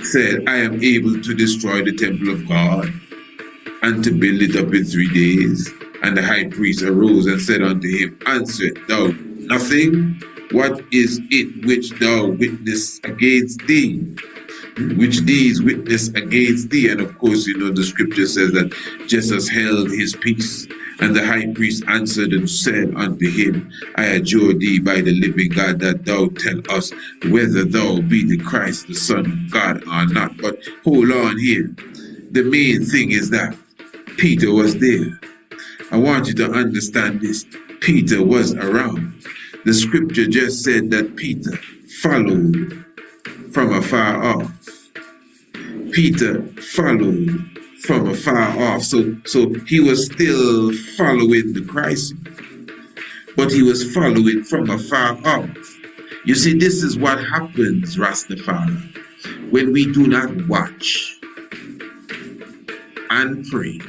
[SPEAKER 7] said, I am able to destroy the temple of God and to build it up in 3 days. And the high priest arose and said unto him, answer thou nothing? What is it which thou witness against thee? Which these witness against thee? And of course, the scripture says that Jesus held his peace. And the high priest answered and said unto him, I adjure thee by the living God that thou tell us whether thou be the Christ, the Son of God, or not. But hold on here. The main thing is that Peter was there. I want you to understand this. Peter was around. The scripture just said that Peter followed from afar off. Peter followed from afar off. So he was still following the Christ, but he was following from afar off. You see, this is what happens, Rastafari, when we do not watch and pray.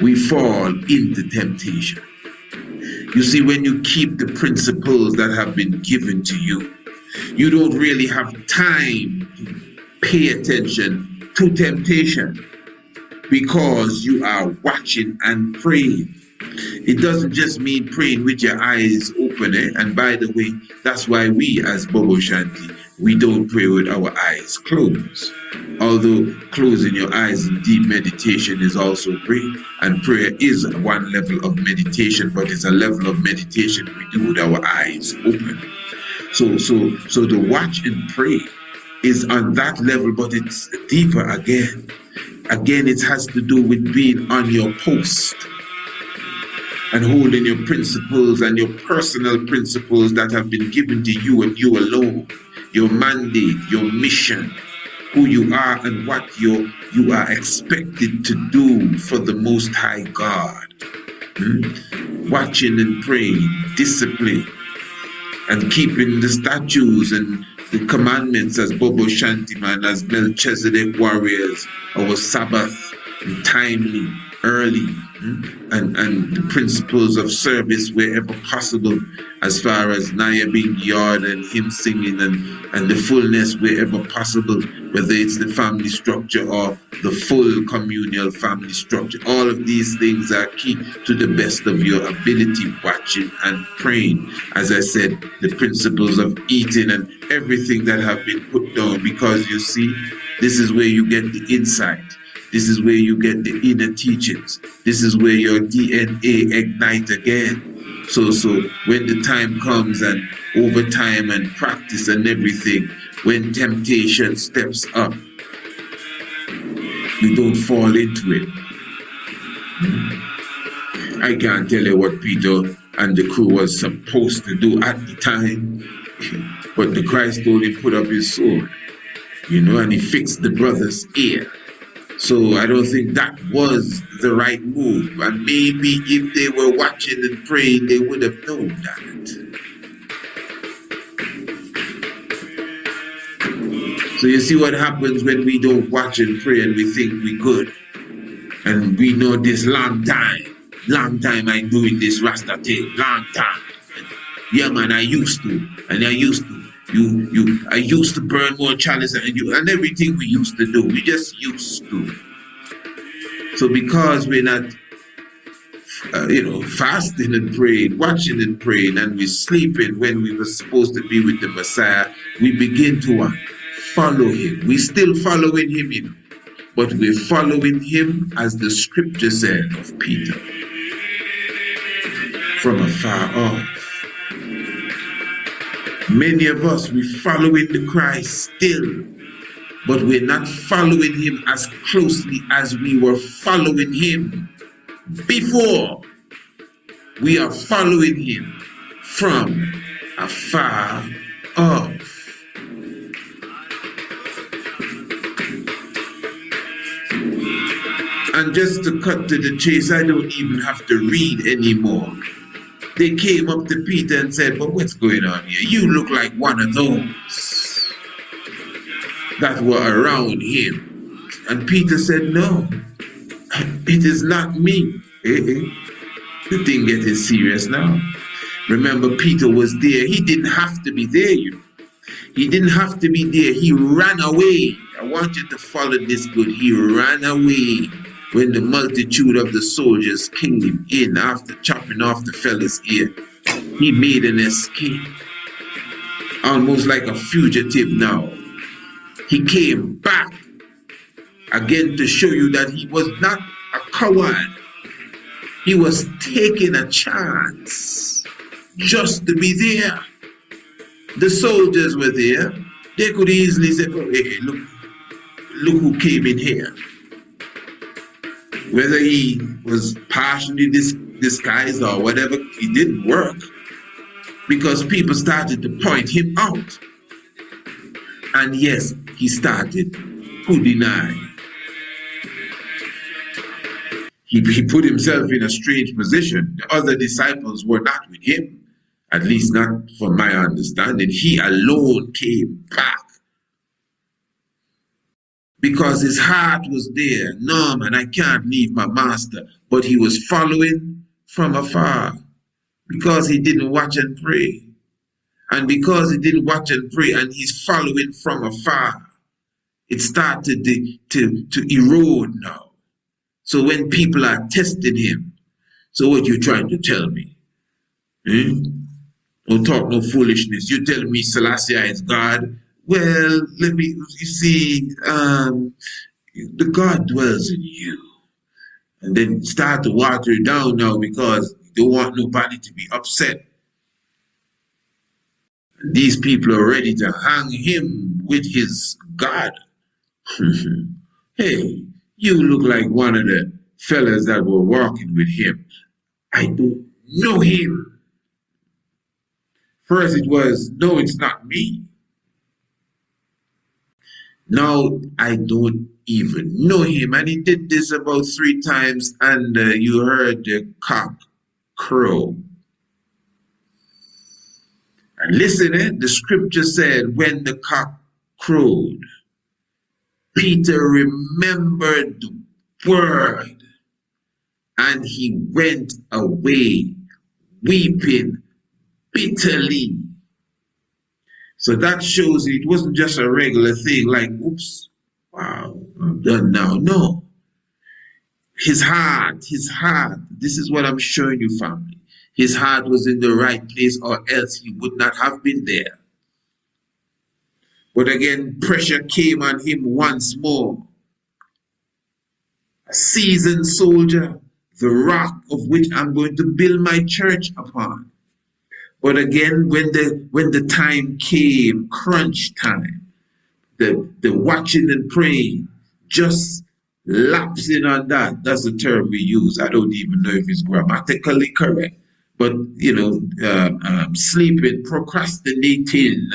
[SPEAKER 7] We fall into temptation. You see, when you keep the principles that have been given to you, you don't really have time to pay attention to temptation because you are watching and praying. It doesn't just mean praying with your eyes open. And by the way, that's why we as Bobo Shanti, we don't pray with our eyes closed. Although closing your eyes in deep meditation is also great, and prayer is one level of meditation, but it's a level of meditation we do with our eyes open. So the watch and pray is on that level, but it's deeper again. Again, it has to do with being on your post. and holding your principles and your personal principles that have been given to you and you alone, your mandate, your mission, who you are and what you are expected to do for the Most High God. Watching and praying, discipline, and keeping the statutes and the commandments as Bobo Shantiman, as Melchizedek warriors, our Sabbath, and timely, early, and the principles of service wherever possible, as far as Naya being yard and him singing and the fullness wherever possible, whether it's the family structure or the full communal family structure. All of these things are key to the best of your ability, watching and praying. As I said, the principles of eating and everything that have been put down, because you see, this is where you get the insight. This is where you get the inner teachings. This is where your DNA ignite again. So when the time comes and over time and practice and everything, when temptation steps up, you don't fall into it. I can't tell you what Peter and the crew was supposed to do at the time, but the Christ told him put up his sword, and he fixed the brother's ear. So I don't think that was the right move. And maybe if they were watching and praying, they would have known that. So you see what happens when we don't watch and pray and we think we're good. And we know this long time I'm doing this Rasta thing, long time. Yeah, man, I used to. I used to burn more chalice and everything we used to do. We just used to. So because we're not, fasting and praying, watching and praying, and we're sleeping when we were supposed to be with the Messiah, we begin to follow him. We're still following him, but we're following him as the scripture said of Peter, from afar off. Many of us, we're following the Christ still, but we're not following him as closely as we were following him before. We are following him from afar off. And just to cut to the chase, I don't even have to read anymore. They came up to Peter and said, but what's going on here? You look like one of those that were around him. And Peter said, no, it is not me. The thing getting serious now. Remember, Peter was there. He didn't have to be there, He didn't have to be there. He ran away. I want you to follow this good. He ran away when the multitude of the soldiers came in after chopping off the fella's ear. He made an escape, almost like a fugitive now. He came back again to show you that he was not a coward. He was taking a chance just to be there. The soldiers were there. They could easily say, oh, hey, look who came in here. Whether he was partially disguised or whatever, it didn't work. Because people started to point him out. And yes, he started. Who denied? He put himself in a strange position. The other disciples were not with him. At least not from my understanding. He alone came back. Because his heart was there. No, man, I can't leave my master. But he was following from afar. Because he didn't watch and pray. And because he didn't watch and pray and he's following from afar, it started to erode now. So when people are testing him, so what you trying to tell me? Don't talk no foolishness. You tell me Selassie is God. Well, you see, the God dwells in you. And then start to water it down now because you don't want nobody to be upset. And these people are ready to hang him with his God. Hey, you look like one of the fellas that were walking with him.
[SPEAKER 4] I don't know him. First it was, no, it's not me. Now I don't even know him. And he did this about 3 times, and you heard the cock crow. And listen, the scripture said, when the cock crowed, Peter remembered the word, and he went away weeping bitterly. So that shows it wasn't just a regular thing like, oops, wow, I'm done now. No. His heart, this is what I'm showing you, family. His heart was in the right place, or else he would not have been there. But again, pressure came on him once more. A seasoned soldier, the rock of which I'm going to build my church upon. But again, when the time came, crunch time, the watching and praying, just lapsing on that. That's the term we use. I don't even know if it's grammatically correct. But, sleeping, procrastinating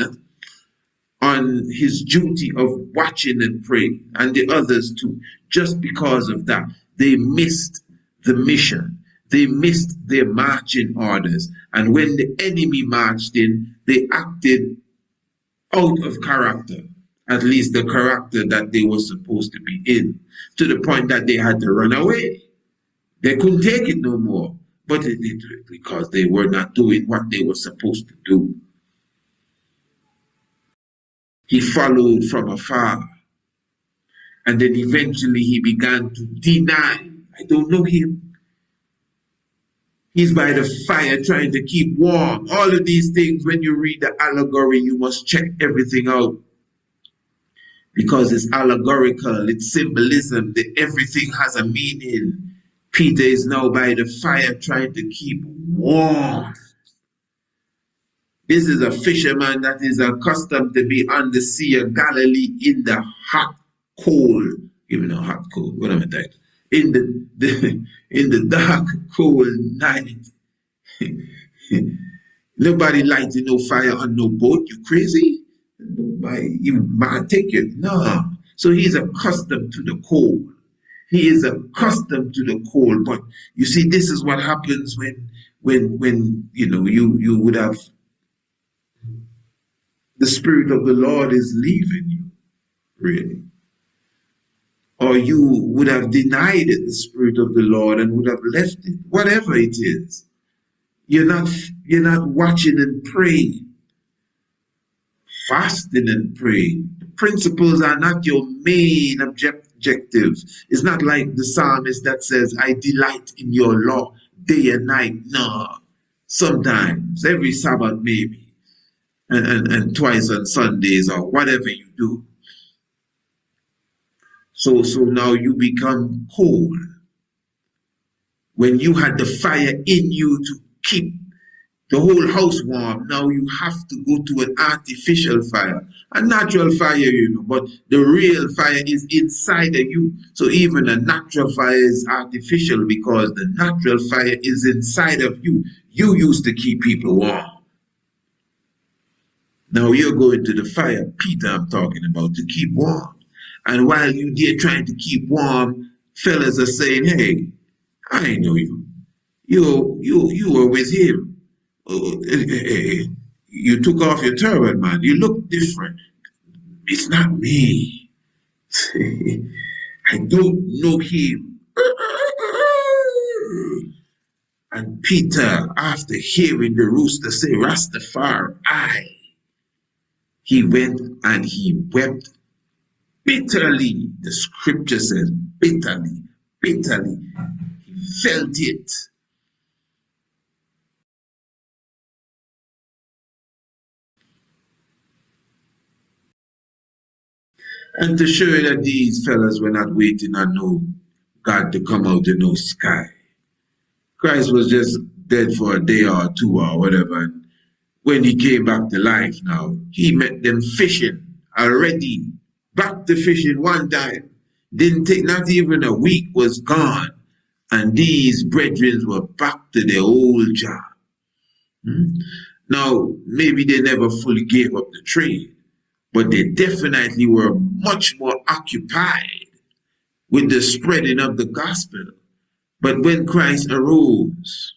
[SPEAKER 4] on his duty of watching and praying, and the others too. Just because of that, they missed the mission. They missed their marching orders. And when the enemy marched in, they acted out of character, at least the character that they were supposed to be in, to the point that they had to run away. They couldn't take it no more, but because they were not doing what they were supposed to do. He followed from afar, and then eventually he began to deny, I don't know him. He's by the fire trying to keep warm. All of these things, when you read the allegory, you must check everything out. Because it's allegorical, it's symbolism, that everything has a meaning. Peter is now by the fire trying to keep warm. This is a fisherman that is accustomed to be on the Sea of Galilee in the hot, cold, even though hot, cold, what am I saying? In the dark, cold night. Nobody lighting no fire on no boat. You crazy? You might take it. No. So he's accustomed to the cold. He is accustomed to the cold. But you see, this is what happens when you would have the Spirit of the Lord is leaving you, really. Or you would have denied it, the Spirit of the Lord, and would have left it, whatever it is. You're not watching and praying, fasting and praying. The principles are not your main objective. It's not like the psalmist that says, I delight in your law day and night. No, sometimes, every Sabbath maybe, and twice on Sundays or whatever you do. So now you become cold. When you had the fire in you to keep the whole house warm, now you have to go to an artificial fire, a natural fire, but the real fire is inside of you. So even a natural fire is artificial because the natural fire is inside of you. You used to keep people warm. Now you're going to the fire, Peter I'm talking about, to keep warm. And while you there trying to keep warm, fellas are saying, hey, I know you. You were with him. You took off your turban, man. You look different. It's not me. I don't know him. And Peter, after hearing the rooster say, Rastafari, he went and he wept bitterly. The scripture says bitterly, bitterly. He felt it. And to show you that these fellas were not waiting on no God to come out of no sky. Christ was just dead for a day or two or whatever. And when he came back to life now, he met them fishing already. Back to fishing one time. Didn't take not even a week, was gone. And these brethren were back to their old job. Now, maybe they never fully gave up the trade, but they definitely were much more occupied with the spreading of the gospel. But when Christ arose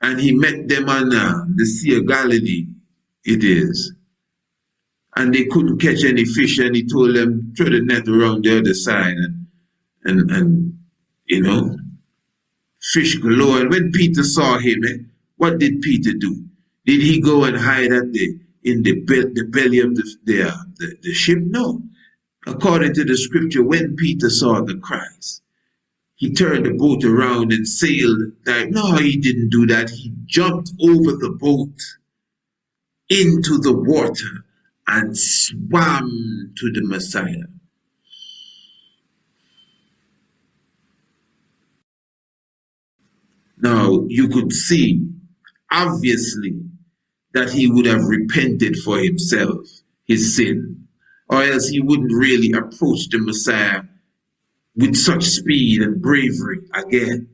[SPEAKER 4] and he met them on the Sea of Galilee, it is, and they couldn't catch any fish, and he told them, throw the net around the other side, and you know, fish galore. And when Peter saw him, what did Peter do? Did he go and hide in the belly of the ship? No. According to the scripture, when Peter saw the Christ, he turned the boat around and sailed. No, he didn't do that. He jumped over the boat into the water and swam to the Messiah. Now, you could see, obviously, that he would have repented for himself, his sin, or else he wouldn't really approach the Messiah with such speed and bravery again.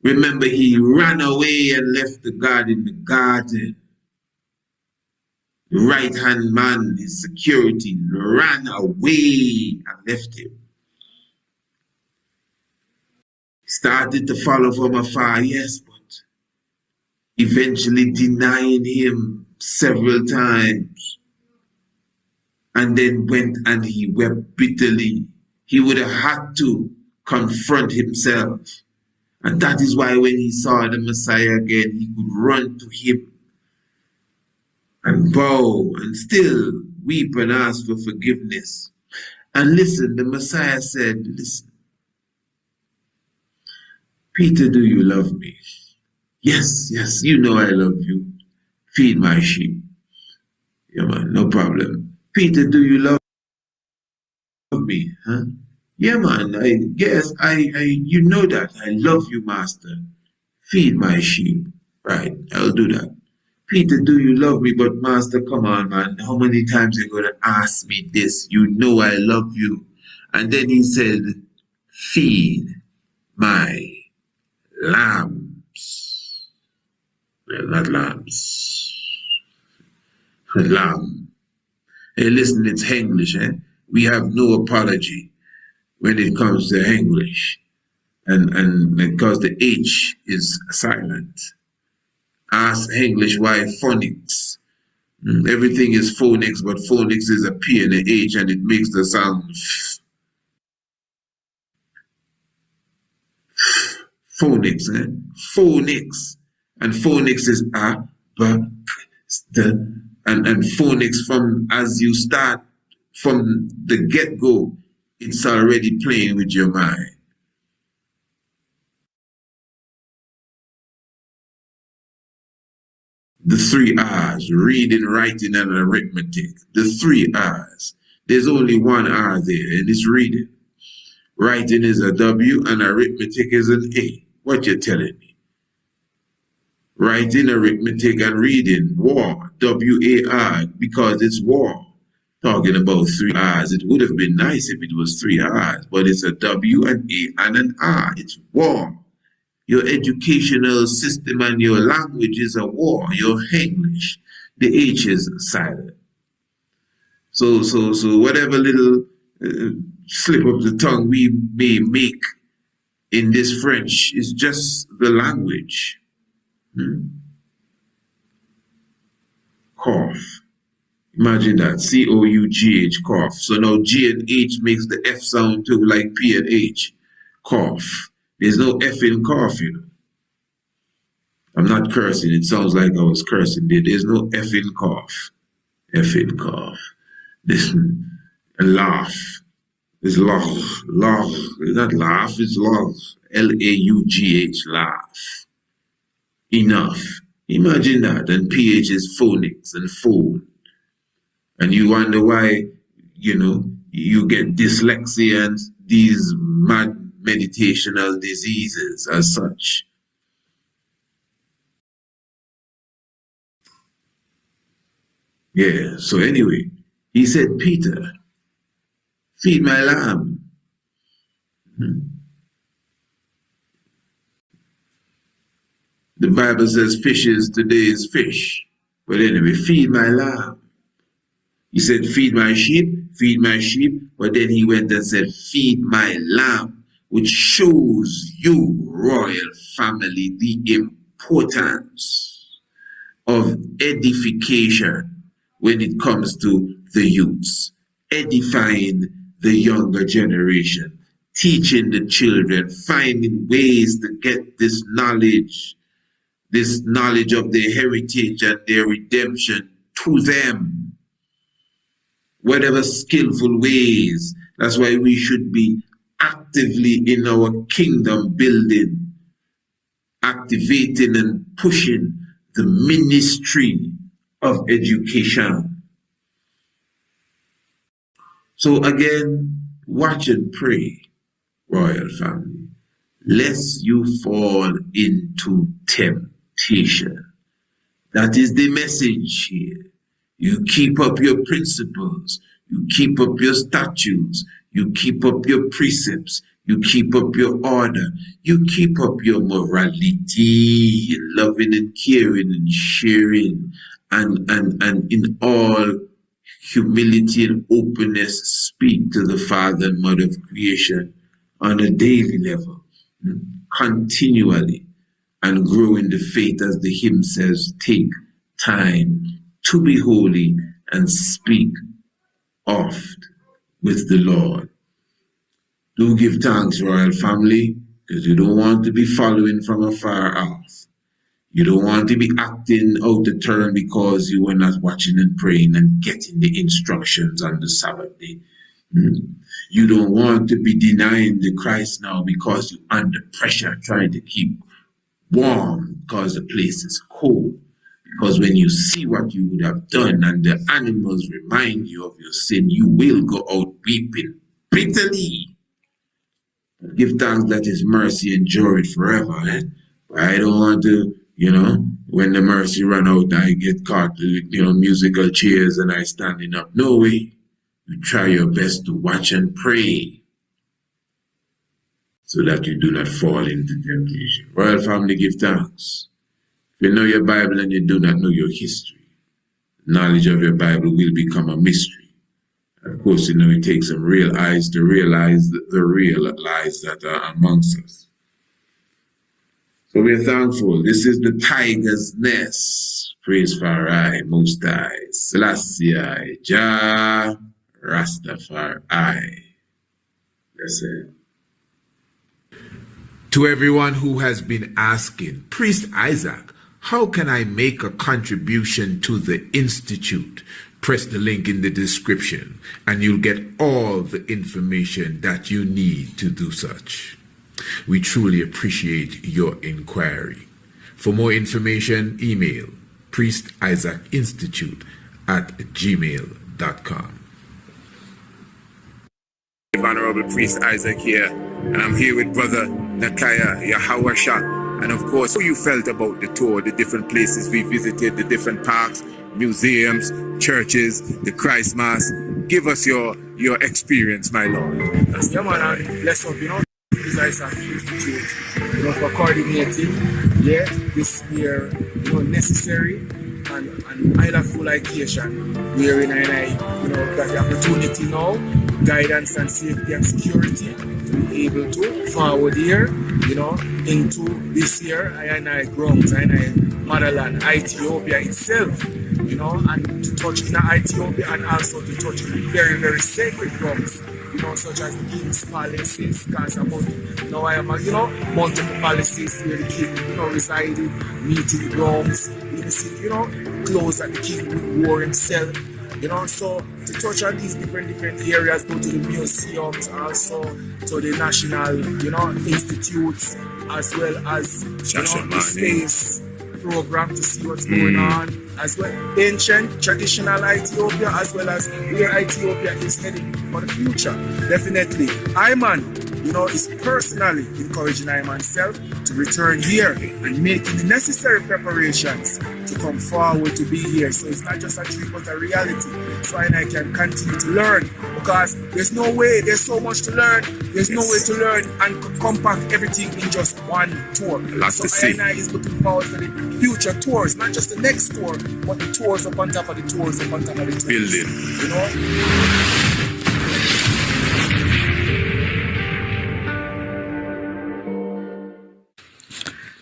[SPEAKER 4] Remember, he ran away and left the God in the garden. The right-hand man, his security, ran away and left him. Started to follow from afar, yes, but eventually denying him several times. And then went and he wept bitterly. He would have had to confront himself. And that is why when he saw the Messiah again, he could run to him and bow and still weep and ask for forgiveness. And listen, the Messiah said, listen, Peter, do you love me? Yes, yes, you know I love you. Feed my sheep. Yeah, man, no problem. Peter, do you love me? Huh? Yeah, man, you know that. I love you, Master. Feed my sheep. Right, I'll do that. Peter, do you love me? But Master, come on, man. How many times are you going to ask me this? You know I love you. And then he said, feed my lambs. Well, not lambs. Lamb. Hey, listen, it's English, eh? We have no apology when it comes to English. And because the H is silent. Ask English why phonics. Everything is phonics, but phonics is a P and an H, and it makes the sound phonics, eh? Phonics. And phonics is a, b, the, and phonics from as you start from the get-go, it's already playing with your mind. The 3 R's, reading, writing, and arithmetic. The 3 R's. There's only 1 R there, and it's reading. Writing is a W, and arithmetic is an A. What you telling me? Writing, arithmetic, and reading. War. W-A-R, because it's war. Talking about 3 R's. It would have been nice if it was 3 R's, but it's a W, an A, and an R. It's war. Your educational system and your language is a war. Your English, the H is silent. So whatever little slip of the tongue we may make in this French is just the language. Cough. Imagine that. C-O-U-G-H, cough. So now G and H makes the F sound too, like P and H. Cough. There's no F in cough, you know. I'm not cursing. It sounds like I was cursing. There's no F in cough. F in cough. This laugh. It's laugh. Laugh. It's not laugh, it's laugh. L-A-U-G-H, laugh. Enough. Imagine that. And PH is phonics and phone. And you wonder why, you know, you get dyslexia and these mad meditational diseases as such. Yeah, so anyway, he said, Peter, feed my lamb. The Bible says fishes today is fish. But anyway, feed my lamb. He said, feed my sheep, but then he went and said, feed my lamb, which shows you, royal family, the importance of edification when it comes to the youths, edifying the younger generation, teaching the children, finding ways to get this knowledge of their heritage and their redemption to them. Whatever skillful ways. That's why we should be actively in our kingdom building, activating and pushing the ministry of education. So again, watch and pray, royal family, lest you fall into temptation. That is the message here. You keep up your principles, you keep up your statutes, you keep up your precepts, you keep up your order, you keep up your morality, loving and caring and sharing, and in all humility and openness speak to the Father and Mother of creation on a daily level, continually, and grow in the faith as the hymn says, take time to be holy and speak oft with the Lord. Do give thanks, royal family, because you don't want to be following from afar off. You don't want to be acting out of turn because you were not watching and praying and getting the instructions on the Sabbath day. You don't want to be denying the Christ now because you're under pressure trying to keep warm because the place is cold. Because when you see what you would have done and the animals remind you of your sin, you will go out weeping bitterly. But give thanks that his mercy endureth forever. I don't want to, when the mercy run out, I get caught with, musical chairs and I standing up. No way. You try your best to watch and pray so that you do not fall into temptation. Royal family, give thanks. If you know your Bible and you do not know your history, knowledge of your Bible will become a mystery. Of course, it takes some real eyes to realize the real lies that are amongst us. So we're thankful. This is the tiger's nest. Praise Farai, Most High, Selassie, Jah, Rastafari. That's it.
[SPEAKER 1] To everyone who has been asking, Priest Isaac, how can I make a contribution to the Institute? Press the link in the description and you'll get all the information that you need to do such. We truly appreciate your inquiry. For more information, email priestisaacinstitute@gmail.com.
[SPEAKER 16] Honorable Priest Isaac here, and I'm here with Brother Nakaya Yahawasha. And of course, how you felt about the tour, the different places we visited, the different parks, museums, churches, the Christ Mass. Give us your experience, my Lord.
[SPEAKER 6] Yeah, man, bless up, Priest Isaac Institute, for coordinating, this year, necessary and full occasion. We're in got the opportunity now, guidance and safety and security, to be able to forward here, into this year, I grounds, motherland, Ethiopia itself, and to touch in Ethiopia and also to touch in very, very sacred grounds, such as the King's Palaces, because now I am, multiple palaces where the king, resided, meeting grounds, clothes that the king would wear himself, so to touch on these different areas, go to the museums, also to the national, institutes, as well as, the space program to see what's going on, as well ancient, traditional Ethiopia, as well as where Ethiopia is heading for the future. Definitely. Man. is personally encouraging I myself to return here and making the necessary preparations to come forward to be here. So it's not just a dream but a reality. So I can continue to learn, because there's no way, there's so much to learn. There's no way to learn and compact everything in just one tour. So I is looking forward to the future tours, not just the next tour, but the tours up on top of the tours up on top of the tours.
[SPEAKER 4] Building.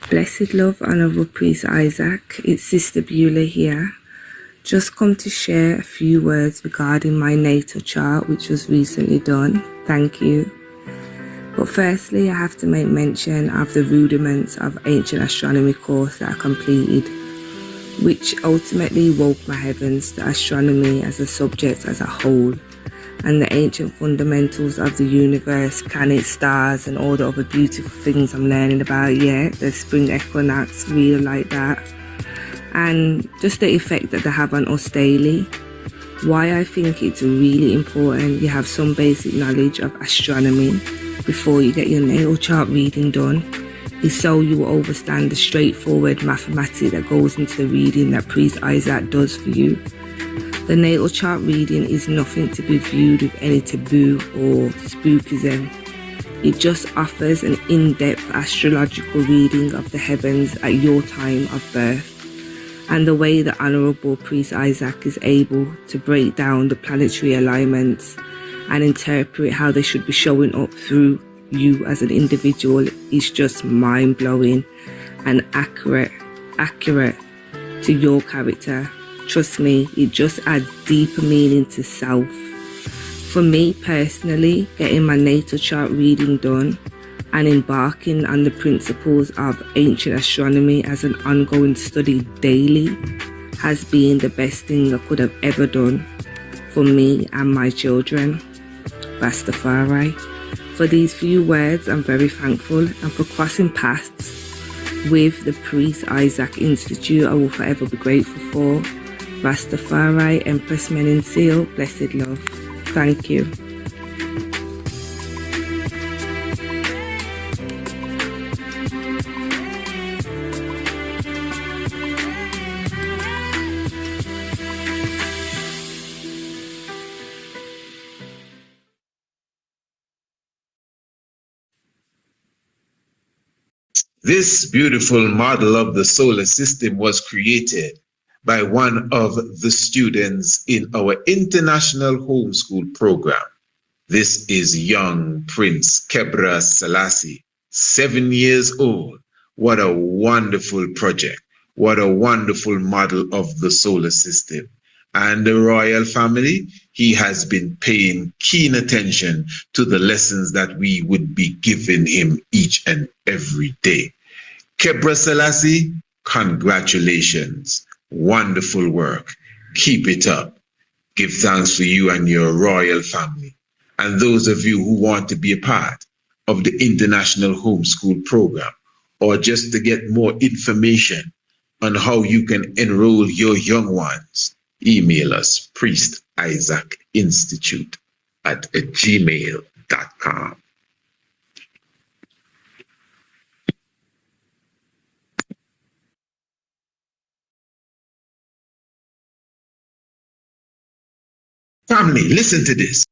[SPEAKER 5] Blessed love, Honourable Priest Isaac. It's Sister Beulah here. Just come to share a few words regarding my natal chart, which was recently done. Thank you. But firstly, I have to make mention of the rudiments of ancient astronomy course that I completed, which ultimately woke my heavens to astronomy as a subject as a whole, and the ancient fundamentals of the universe, planets, stars, and all the other beautiful things I'm learning about. Yeah, the spring equinox, real like that. And just the effect that they have on us daily. Why I think it's really important you have some basic knowledge of astronomy before you get your natal chart reading done is so you will understand the straightforward mathematics that goes into the reading that Priest Isaac does for you. The natal chart reading is nothing to be viewed with any taboo or spookism. It just offers an in-depth astrological reading of the heavens at your time of birth, and the way the Honourable Priest Isaac is able to break down the planetary alignments and interpret how they should be showing up through you as an individual is just mind-blowing and accurate to your character. Trust me, it just adds deeper meaning to self. For me personally, getting my natal chart reading done and embarking on the principles of ancient astronomy as an ongoing study daily has been the best thing I could have ever done for me and my children. Rastafari. For these few words, I'm very thankful, and for crossing paths with the Priest Isaac Institute, I will forever be grateful for. Rastafari, Empress Menensil, blessed love. Thank you.
[SPEAKER 7] This beautiful model of the solar system was created by one of the students in our international homeschool program. This is young Prince Haile Selassie, 7 years old. What a wonderful project. What a wonderful model of the solar system. And the royal family, he has been paying keen attention to the lessons that we would be giving him each and every day. Haile Selassie, congratulations. Wonderful work. Keep it up. Give thanks for you and your royal family. And those of you who want to be a part of the International Homeschool Program, or just to get more information on how you can enroll your young ones, email us, priestisaacinstitute@gmail.com. Family, listen to this.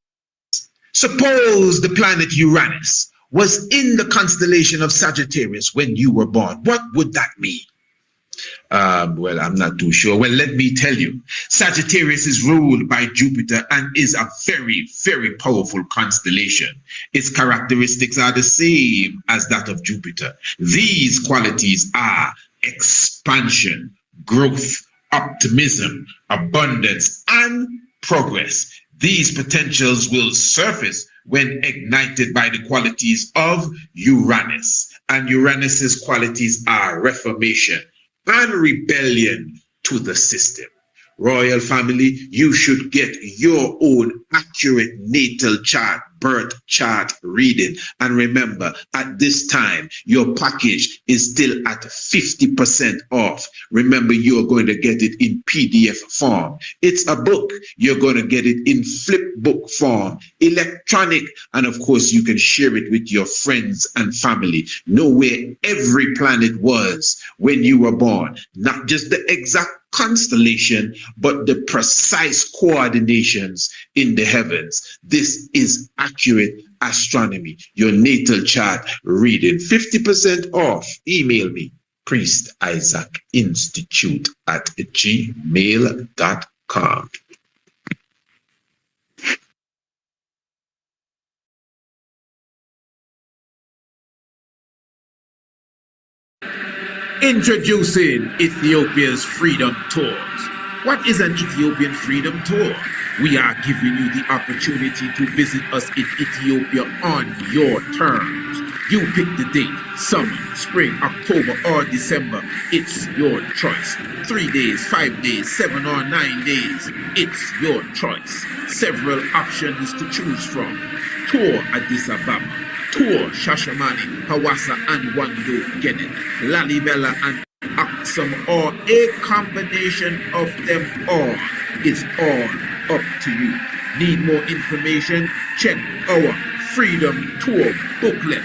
[SPEAKER 7] Suppose the planet Uranus was in the constellation of Sagittarius when you were born. What would that mean? Well, I'm not too sure. Well, let me tell you. Sagittarius is ruled by Jupiter and is a very, very powerful constellation. Its characteristics are the same as that of Jupiter. These qualities are expansion, growth, optimism, abundance, and progress. These potentials will surface when ignited by the qualities of Uranus. And Uranus's qualities are reformation and rebellion to the system. Royal family, you should get your own accurate natal chart birth chart reading. And remember, at this time, your package is still at 50% off. Remember, you're going to get it in PDF form. It's a book. You're going to get it in flip book form, electronic, and of course, you can share it with your friends and family. Know where every planet was when you were born, not just the exact constellation, but the precise coordinations in the heavens. This is accurate astronomy. Your natal chart reading, 50% off. Email me, priestisaacInstitute@gmail.com.
[SPEAKER 1] Introducing Ethiopia's Freedom Tours. What is an Ethiopian Freedom Tour? We are giving you the opportunity to visit us in Ethiopia on your terms. You pick the date, summer, spring, October, or December. It's your choice. 3 days, 5 days, 7 or 9 days. It's your choice. Several options to choose from. Tour Addis Ababa. Tour Shashamani, Hawassa and Wando Genet, Lalibela and Aksum, or a combination of them all. It's all up to you. Need more information? Check our Freedom Tour booklet.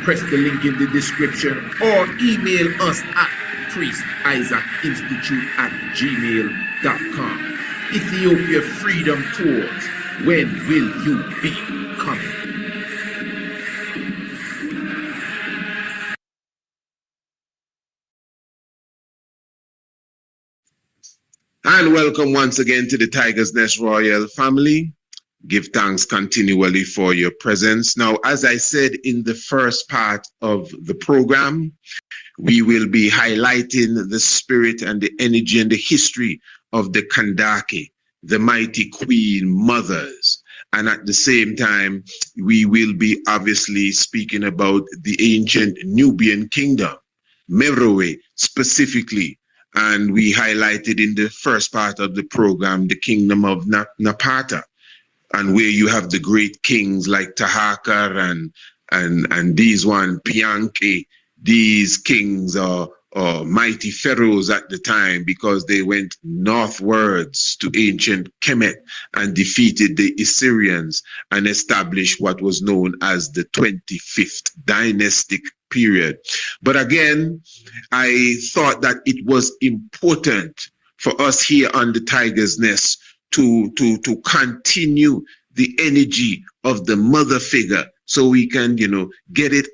[SPEAKER 1] Press the link in the description or email us at priestisaacInstitute@gmail.com. Ethiopia Freedom Tours. When will you be coming?
[SPEAKER 7] And welcome once again to the Tiger's Nest Royal family. Give thanks continually for your presence. Now, as I said in the first part of the program, we will be highlighting the spirit and the energy and the history of the Kandake, the mighty queen mothers. And at the same time, we will be obviously speaking about the ancient Nubian kingdom, Meroe specifically. And we highlighted in the first part of the program the kingdom of Napata, and where you have the great kings like Tahakar and these one Pianke. These kings are mighty pharaohs at the time because they went northwards to ancient Kemet and defeated the Assyrians and established what was known as the 25th dynastic period. But again, I thought that it was important for us here on the Tiger's Nest to continue the energy of the mother figure so we can, get it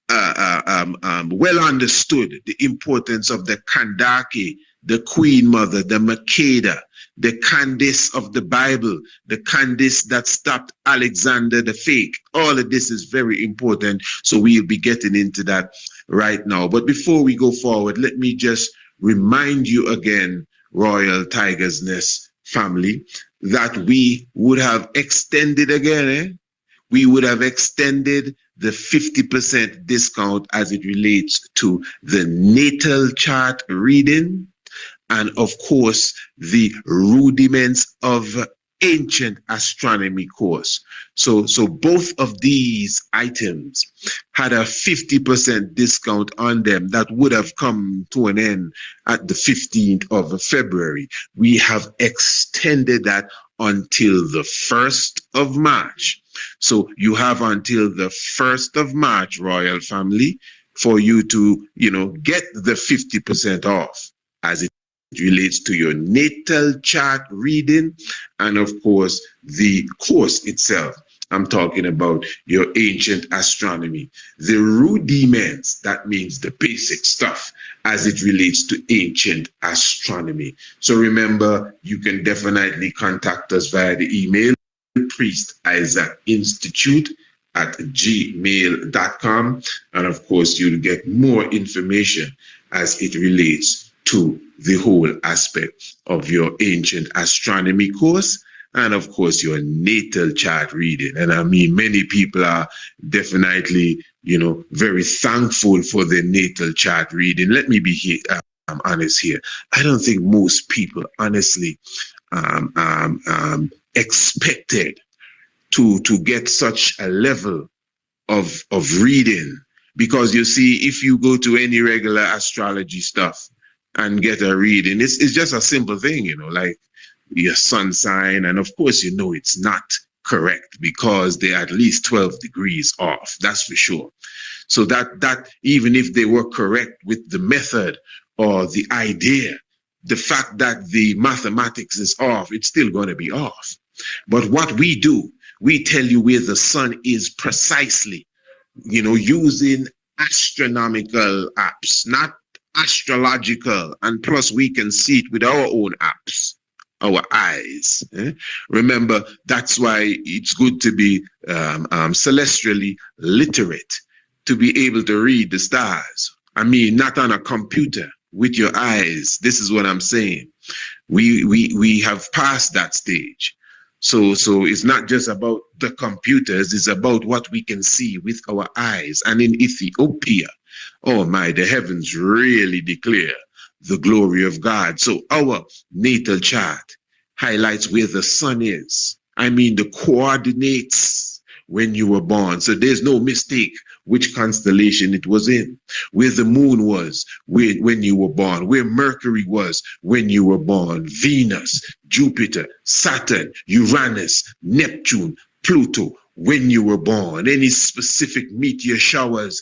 [SPEAKER 7] well understood, the importance of the Kandake, the Queen Mother, the Makeda, the Candace of the Bible, the Candace that stopped Alexander the Fake. All of this is very important, so we'll be getting into that right now. But before we go forward, let me just remind you again, Royal Tiger's Nest family, that we would have extended again, we would have extended the 50% discount as it relates to the natal chart reading and, of course, the rudiments of ancient astronomy course. So both of these items had a 50% discount on them that would have come to an end at the 15th of February. We have extended that until the 1st of March. So you have until the 1st of March, Royal family, for you to, get the 50% off as it relates to your natal chart reading and, of course, the course itself. I'm talking about your ancient astronomy. The rudiments, that means the basic stuff as it relates to ancient astronomy. So remember, you can definitely contact us via the email, priestisaacInstitute@gmail.com. And of course, you'll get more information as it relates to the whole aspect of your ancient astronomy course and of course your natal chart reading. And I mean, many people are definitely, very thankful for the natal chart reading. Let me be honest here. I don't think most people honestly expected to get such a level of reading. Because you see, if you go to any regular astrology stuff and get a reading, it's just a simple thing, you know, like your sun sign. And of course, you know, it's not correct because they're at least 12 degrees off. That's for sure. So that even if they were correct with the method or the idea, the fact that the mathematics is off, it's still going to be off. But what we do, we tell you where the sun is precisely, you know, using astronomical apps, not astrological. And plus we can see it with our own apps, our eyes. Remember, that's why it's good to be celestially literate, to be able to read the stars. I mean, not on a computer, with your eyes. This is what I'm saying. We have passed that stage. So it's not just about the computers, it's about what we can see with our eyes. And in Ethiopia, oh my, the heavens really declare the glory of God. So our natal chart highlights where the sun is. I mean, the coordinates when you were born. So there's no mistake which constellation it was in, where the moon was when you were born, where Mercury was when you were born, Venus, Jupiter, Saturn, Uranus, Neptune, Pluto, when you were born, any specific meteor showers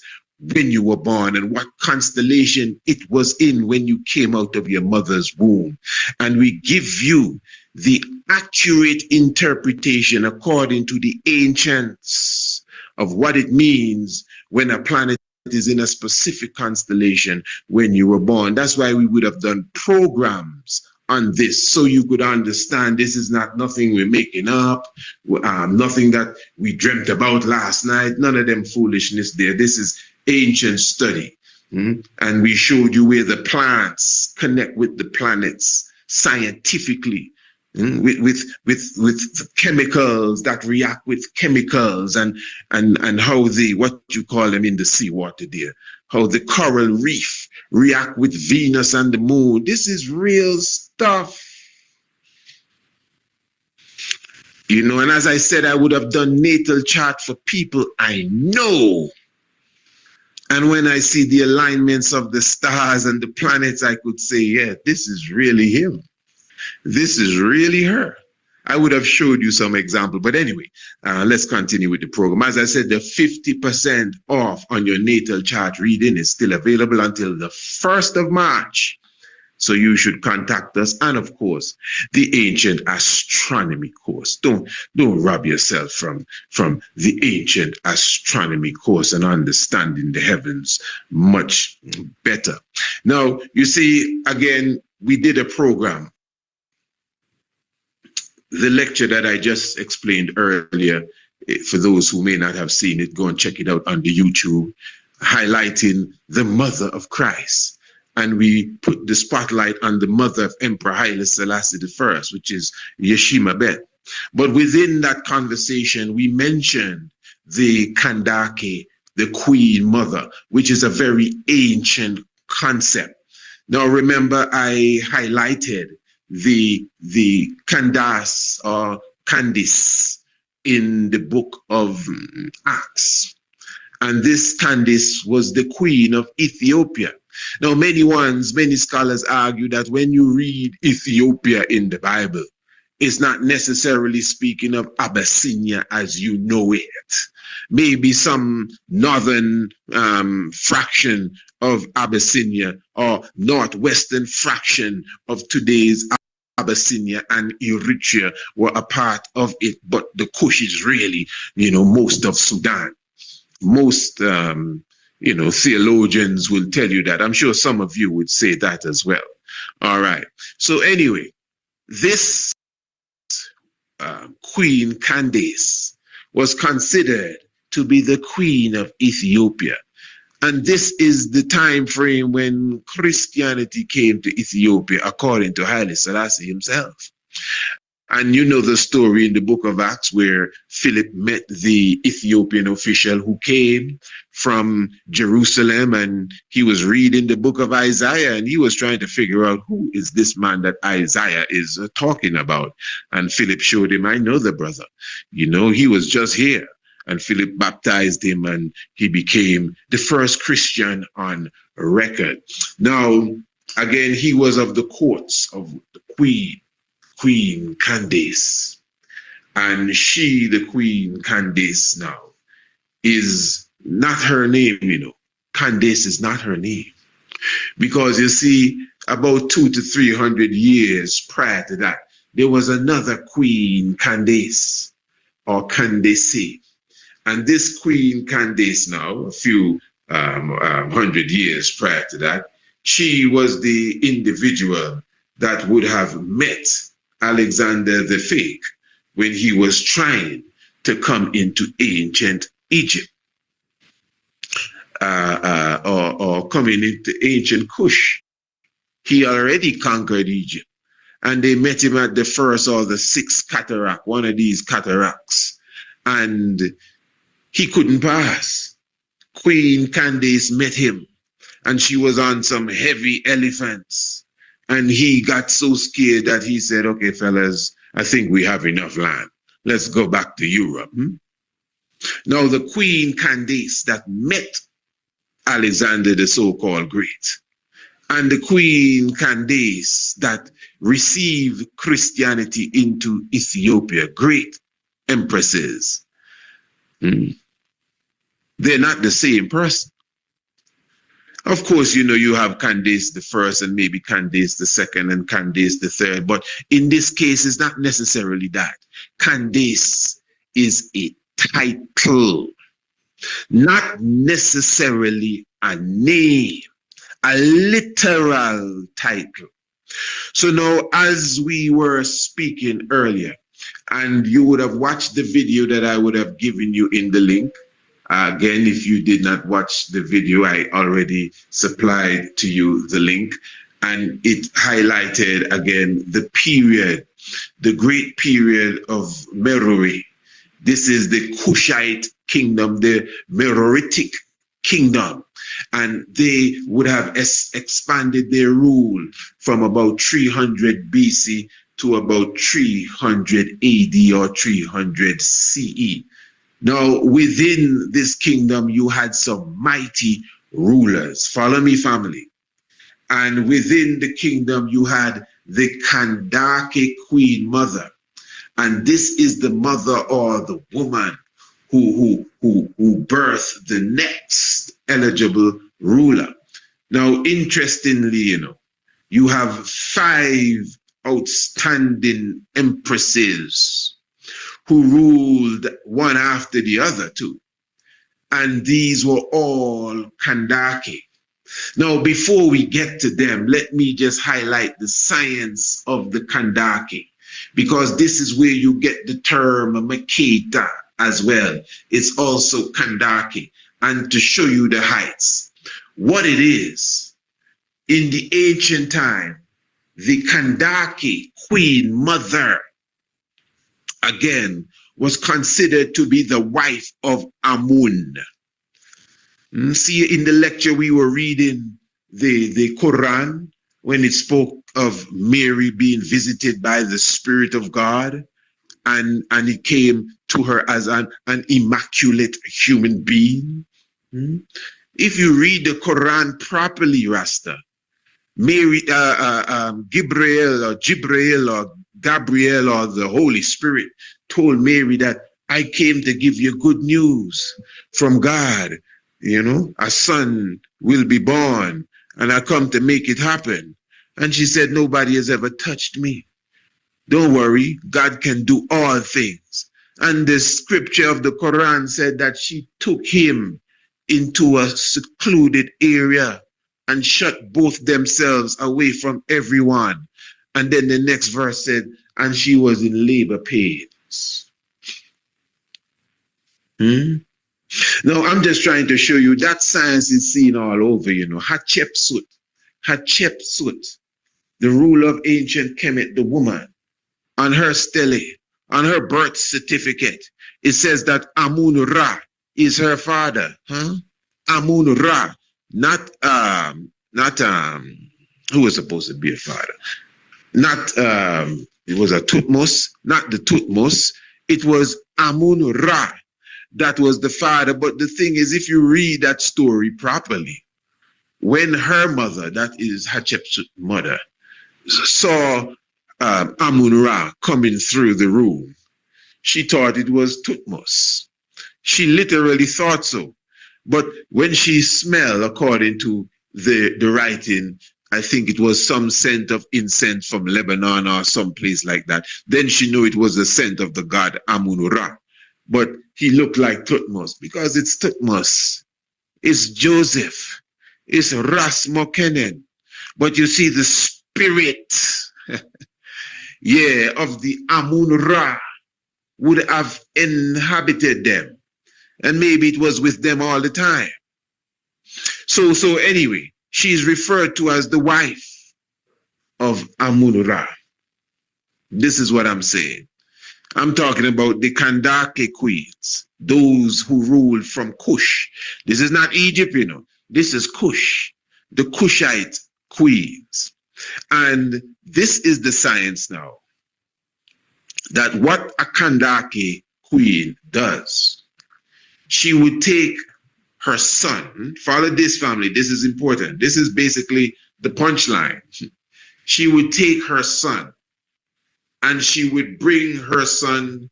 [SPEAKER 7] when you were born, and what constellation it was in when you came out of your mother's womb. And we give you the accurate interpretation according to the ancients of what it means when a planet is in a specific constellation when you were born. That's why we would have done programs on this, so you could understand this is not nothing we're making up, nothing that we dreamt about last night, none of them foolishness there. This is ancient study. And we showed you where the plants connect with the planets scientifically, with chemicals that react with chemicals, and how the, what you call them in the seawater there, how the coral reef react with Venus and the moon. This is real stuff. You know, and as I said, I would have done natal chart for people I know. And when I see the alignments of the stars and the planets, I could say, yeah, this is really him. This is really her. I would have showed you some example, but anyway, let's continue with the program. As I said, the 50% off on your natal chart reading is still available until the 1st of March. So you should contact us. And of course, the ancient astronomy course. Don't rob yourself from the ancient astronomy course and understanding the heavens much better. Now, you see, again, we did a program. The lecture that I just explained earlier, for those who may not have seen it, go and check it out on the YouTube, highlighting the mother of Christ. And we put the spotlight on the mother of Emperor Haile Selassie I, which is Yeshimabet. But within that conversation, we mentioned the Kandake, the Queen Mother, which is a very ancient concept. Now, remember, I highlighted the Candace or Candice in the book of Acts. And this Candice was the queen of Ethiopia. Now, many scholars argue that when you read Ethiopia in the Bible, it's not necessarily speaking of Abyssinia as you know it. Maybe some northern fraction of Abyssinia or northwestern fraction of today's Abyssinia and Eritrea were a part of it, but the Kush is really, most of Sudan. Most, theologians will tell you that. I'm sure some of you would say that as well. All right. So anyway, this Queen Candace was considered to be the queen of Ethiopia. And this is the time frame when Christianity came to Ethiopia, according to Haile Selassie himself. And you know the story in the book of Acts where Philip met the Ethiopian official who came from Jerusalem, and he was reading the book of Isaiah, and he was trying to figure out who is this man that Isaiah is talking about. And Philip showed him, I know the brother. You know, he was just here. And Philip baptized him, and he became the first Christian on record. Now, again, he was of the courts of the Queen Candace. And she, the Queen Candace now, is not her name, you know. Candace is not her name. Because you see, about 200 to 300 years prior to that, there was another Queen Candace, or Candace. And this Queen Candace now, a few 100 years prior to that, she was the individual that would have met Alexander the Fake when he was trying to come into ancient Egypt, or coming into ancient Kush. He already conquered Egypt, and they met him at the first or the sixth cataract, one of these cataracts, and he couldn't pass. Queen Candace met him, and she was on some heavy elephants. And he got so scared that he said, okay, fellas, I think we have enough land. Let's go back to Europe. Now, the Queen Candace that met Alexander the so-called Great, and the Queen Candace that received Christianity into Ethiopia, great empresses, they're not the same person. Of course, you know, you have Candace the first and maybe Candace the second and Candace the third, but in this case, it's not necessarily that. Candace is a title, not necessarily a name, a literal title. So now, as we were speaking earlier, and you would have watched the video that I would have given you in the link. Again, if you did not watch the video, I already supplied to you the link, and it highlighted again the period, the great period of Meroe. This is the Kushite kingdom, the Meroritic kingdom, and they would have expanded their rule from about 300 BC to about 300 AD or 300 CE. Now, within this kingdom, you had some mighty rulers. Follow me, family. And within the kingdom, you had the Kandake queen mother. And this is the mother or the woman who birthed the next eligible ruler. Now, interestingly, you know, you have 5 outstanding empresses who ruled one after the other too. And these were all Kandake. Now, before we get to them, let me just highlight the science of the Kandake, because this is where you get the term Makeda as well. It's also Kandake. And to show you the heights, what it is, in the ancient time, the Kandake queen mother, again, was considered to be the wife of Amun. See, in the lecture we were reading the Quran, when it spoke of Mary being visited by the Spirit of God, and it came to her as an immaculate human being. If you read the Quran properly, Rasta, Mary, Gabriel or Gabriel or the Holy Spirit told Mary that I came to give you good news from God. You know, a son will be born and I come to make it happen. And she said, nobody has ever touched me. Don't worry, God can do all things. And the scripture of the Quran said that she took him into a secluded area and shut both themselves away from everyone. And then the next verse said, and she was in labor pains. Now, I'm just trying to show you that science is seen all over, you know. Hatshepsut, the ruler of ancient Kemet, the woman, on her stele, on her birth certificate, it says that Amun-Ra is her father. Huh? Amun-Ra, not who was supposed to be a father? Not it was a Tutmos, not the Tutmos. It was Amun-Ra that was the father. But the thing is, if you read that story properly, when her mother, that is Hatshepsut's mother, saw Amun-Ra coming through the room, she thought it was Tutmos. She literally thought so. But when she smelled, according to the writing, I think it was some scent of incense from Lebanon or some place like that, then she knew it was the scent of the god Amun-Ra. But he looked like Tutmos because it's Tutmos. It's Joseph. It's Ras Mokenen. But you see the spirit, yeah, of the Amun-Ra would have inhabited them. And maybe it was with them all the time. So anyway, she is referred to as the wife of Amun-Ra. This is what I'm saying. I'm talking about the Kandake queens, those who ruled from Kush. This is not Egypt, you know. This is Kush, the Kushite queens. And this is the science now, that what a Kandake queen does, she would take her son, follow this family, this is important. This is basically the punchline. She would take her son and she would bring her son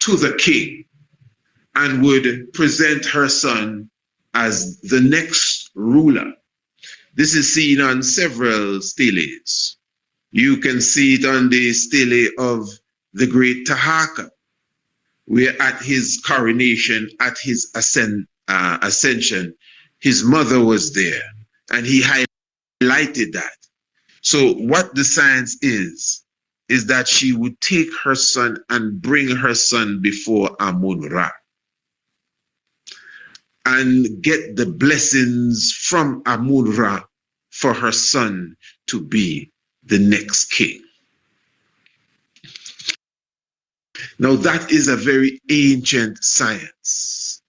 [SPEAKER 7] to the king and would present her son as the next ruler. This is seen on several steles. You can see it on the stele of the great Tahaka, where at his coronation, at his ascension, his mother was there, and he highlighted that. So what the science is that she would take her son and bring her son before Amun-Ra and get the blessings from Amun-Ra for her son to be the next king. Now that is a very ancient science.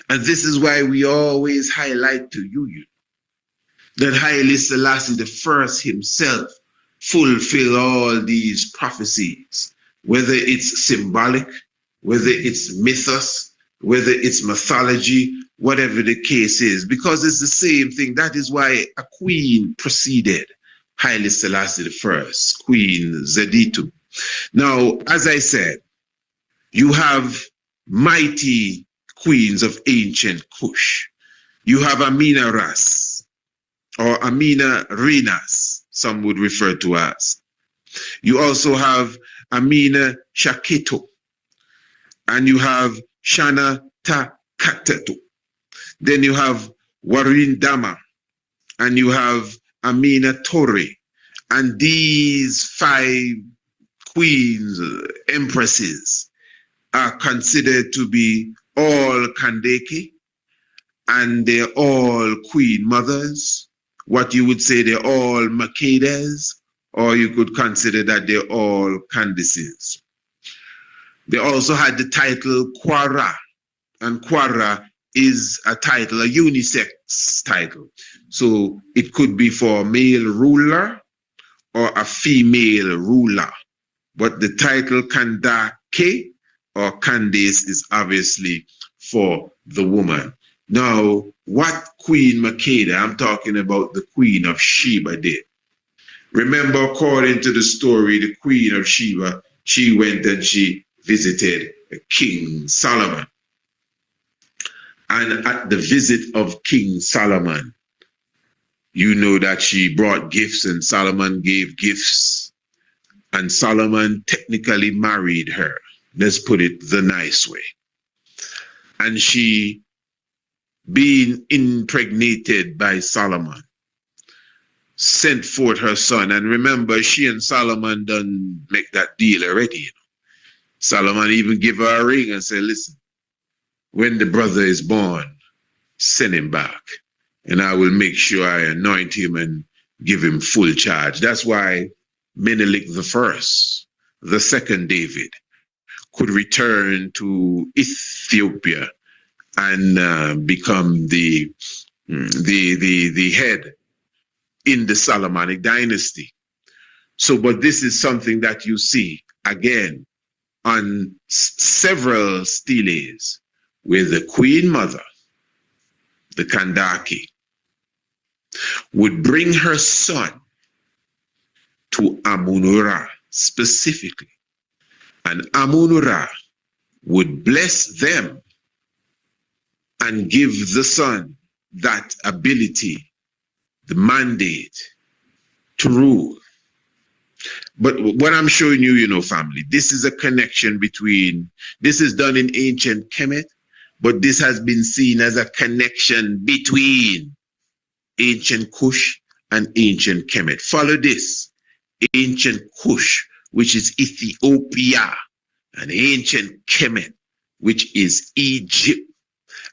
[SPEAKER 7] And this is why we always highlight to you that Haile Selassie I himself fulfilled all these prophecies, whether it's symbolic, whether it's mythos, whether it's mythology, whatever the case is, because it's the same thing. That is why a queen preceded Haile Selassie I, Queen Zeditu. Now, as I said, you have mighty queens of ancient Kush. You have Amina Ras, or Amina Renas, some would refer to as. You also have Amina Shaketo, and you have Shana Takatatu. Then you have Warin Dama, and you have Amina Tore. And these 5 queens, empresses, are considered to be all Kandake, and they're all queen mothers. What you would say they're all Makedas, or you could consider that they're all Candaces. They also had the title Kwara, and Kwara is a title, a unisex title. So it could be for a male ruler or a female ruler. But the title Kandake or Candace is obviously for the woman. Now, what Queen Makeda, I'm talking about the Queen of Sheba, did. Remember, according to the story, the Queen of Sheba, she went and she visited King Solomon. And at the visit of King Solomon, you know that she brought gifts and Solomon gave gifts. And Solomon technically married her. Let's put it the nice way. And she, being impregnated by Solomon, sent forth her son. And remember, she and Solomon done make that deal already. You know? Solomon even give her a ring and say, listen, when the brother is born, send him back. And I will make sure I anoint him and give him full charge. That's why Menelik I the second David, could return to Ethiopia and become the head in the Solomonic dynasty. So, but this is something that you see again on several steles, where the Queen Mother, the Kandake, would bring her son to Amun-Ra specifically, and Amun-Ra would bless them and give the son that ability, the mandate to rule. But what I'm showing you, you know, family, this is a connection between, this is done in ancient Kemet, but this has been seen as a connection between ancient Kush and ancient Kemet. Follow this. Ancient Kush, which is Ethiopia, and ancient Kemet, which is Egypt.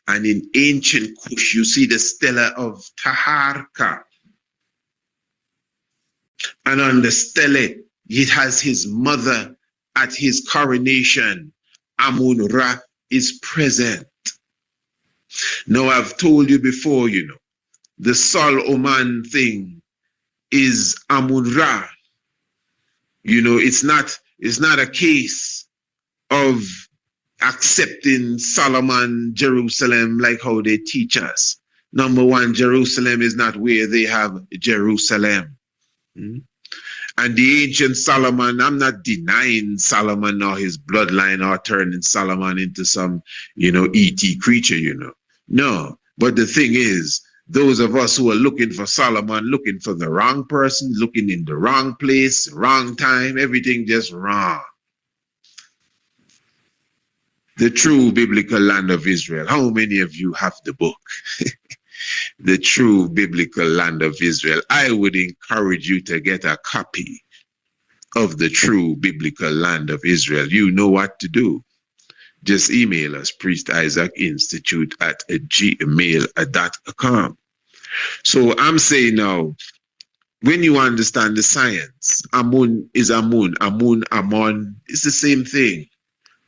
[SPEAKER 7] And in ancient Kush, you see the stela of Taharka. And on the stele, it has his mother at his coronation. Amun-Ra is present. Now, I've told you before, you know, the Sol Oman thing is Amun-Ra. You know, it's not a case of accepting Solomon, Jerusalem, like how they teach us. Number one, Jerusalem is not where they have Jerusalem. And the ancient Solomon, I'm not denying Solomon or his bloodline or turning Solomon into some, you know, E.T. creature, you know. No, but the thing is, those of us who are looking for Solomon, looking for the wrong person, looking in the wrong place, wrong time, everything just wrong. The true biblical land of Israel. How many of you have the book? The true biblical land of Israel. I would encourage you to get a copy of the true biblical land of Israel. You know what to do. Just email us, priestIsaacInstitute@gmail.com. So I'm saying now, when you understand the science, Amun is Amun, Amun, Amon, it's the same thing.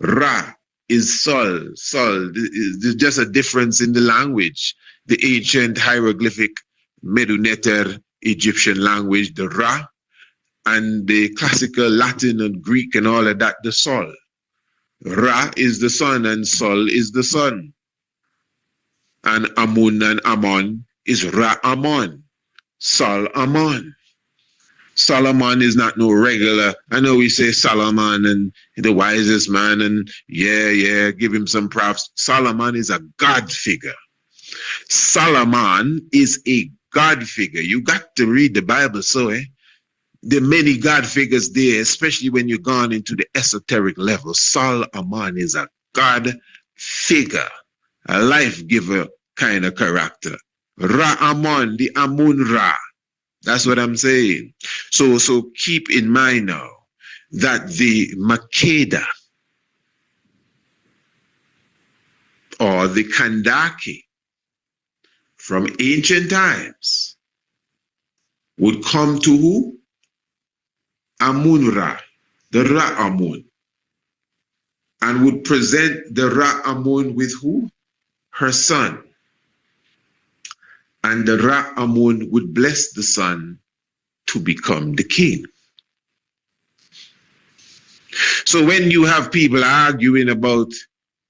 [SPEAKER 7] Ra is Sol. Sol, there's just a difference in the language. The ancient hieroglyphic Medu-Neter Egyptian language, the Ra, and the classical Latin and Greek and all of that, the Sol. Ra is the sun and Sol is the sun. And Amun and Amon is Ra Amon, Sol Amon. Solomon is not no regular. I know we say Solomon and the wisest man and yeah, give him some props. Solomon is a God figure. Solomon is a God figure. You got to read the Bible, so there are many God figures there, especially when you've gone into the esoteric level. Solomon is a God figure, a life giver kind of character. Ra-Amon, the Amun-Ra. That's what I'm saying. So keep in mind now that the Makeda or the Kandake from ancient times would come to who? Amun-Ra, the Ra-Amun, and would present the Ra-Amun with who? Her son. And the Ra-Amun would bless the son to become the king. So when you have people arguing about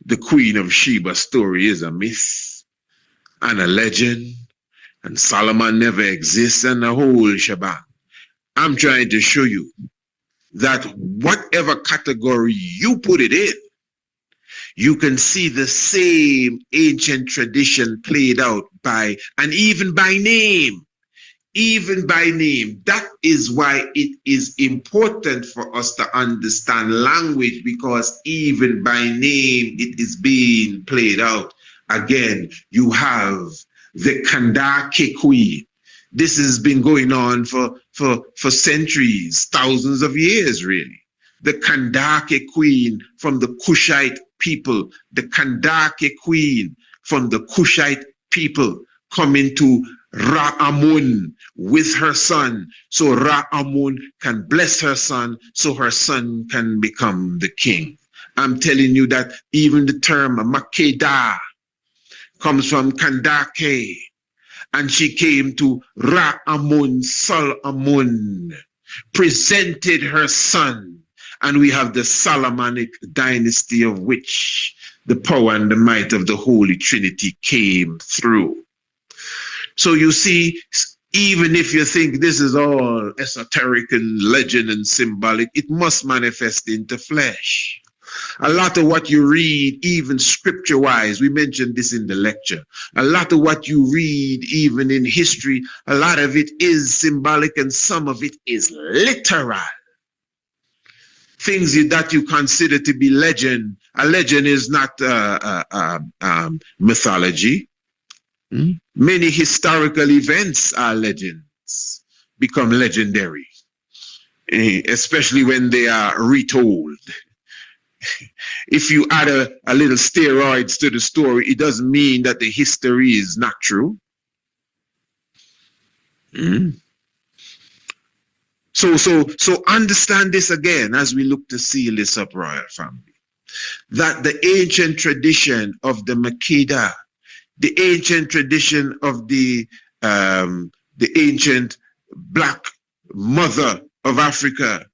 [SPEAKER 7] the Queen of Sheba story is a myth and a legend, and Solomon never exists, and the whole shebang, I'm trying to show you that whatever category you put it in, you can see the same ancient tradition played out by, and even by name. That is why it is important for us to understand language, because even by name it is being played out. Again, you have the Kandake Queen. This has been going on for centuries, thousands of years, really. The Kandake Queen from the Kushite people, the Kandake Queen from the Kushite people coming to Ra-Amun with her son, so Ra-Amun can bless her son, so her son can become the king. I'm telling you that even the term Makeda comes from Kandake, and she came to Ra-Amun, Sol-Amun, presented her son, and we have the Solomonic dynasty, of which the power and the might of the Holy Trinity came through. So you see, even if you think this is all esoteric and legend and symbolic, it must manifest into flesh. A lot of what you read, even scripture-wise, we mentioned this in the lecture, a lot of what you read, even in history, a lot of it is symbolic and some of it is literal. Things that you consider to be legend. A legend is not mythology. Many historical events are legends, become legendary, especially when they are retold. If you add a little steroids to the story, it doesn't mean that the history is not true. So understand this again as we look to seal this up, royal family, that the ancient tradition of the Makeda, the ancient tradition of the ancient black mother of Africa,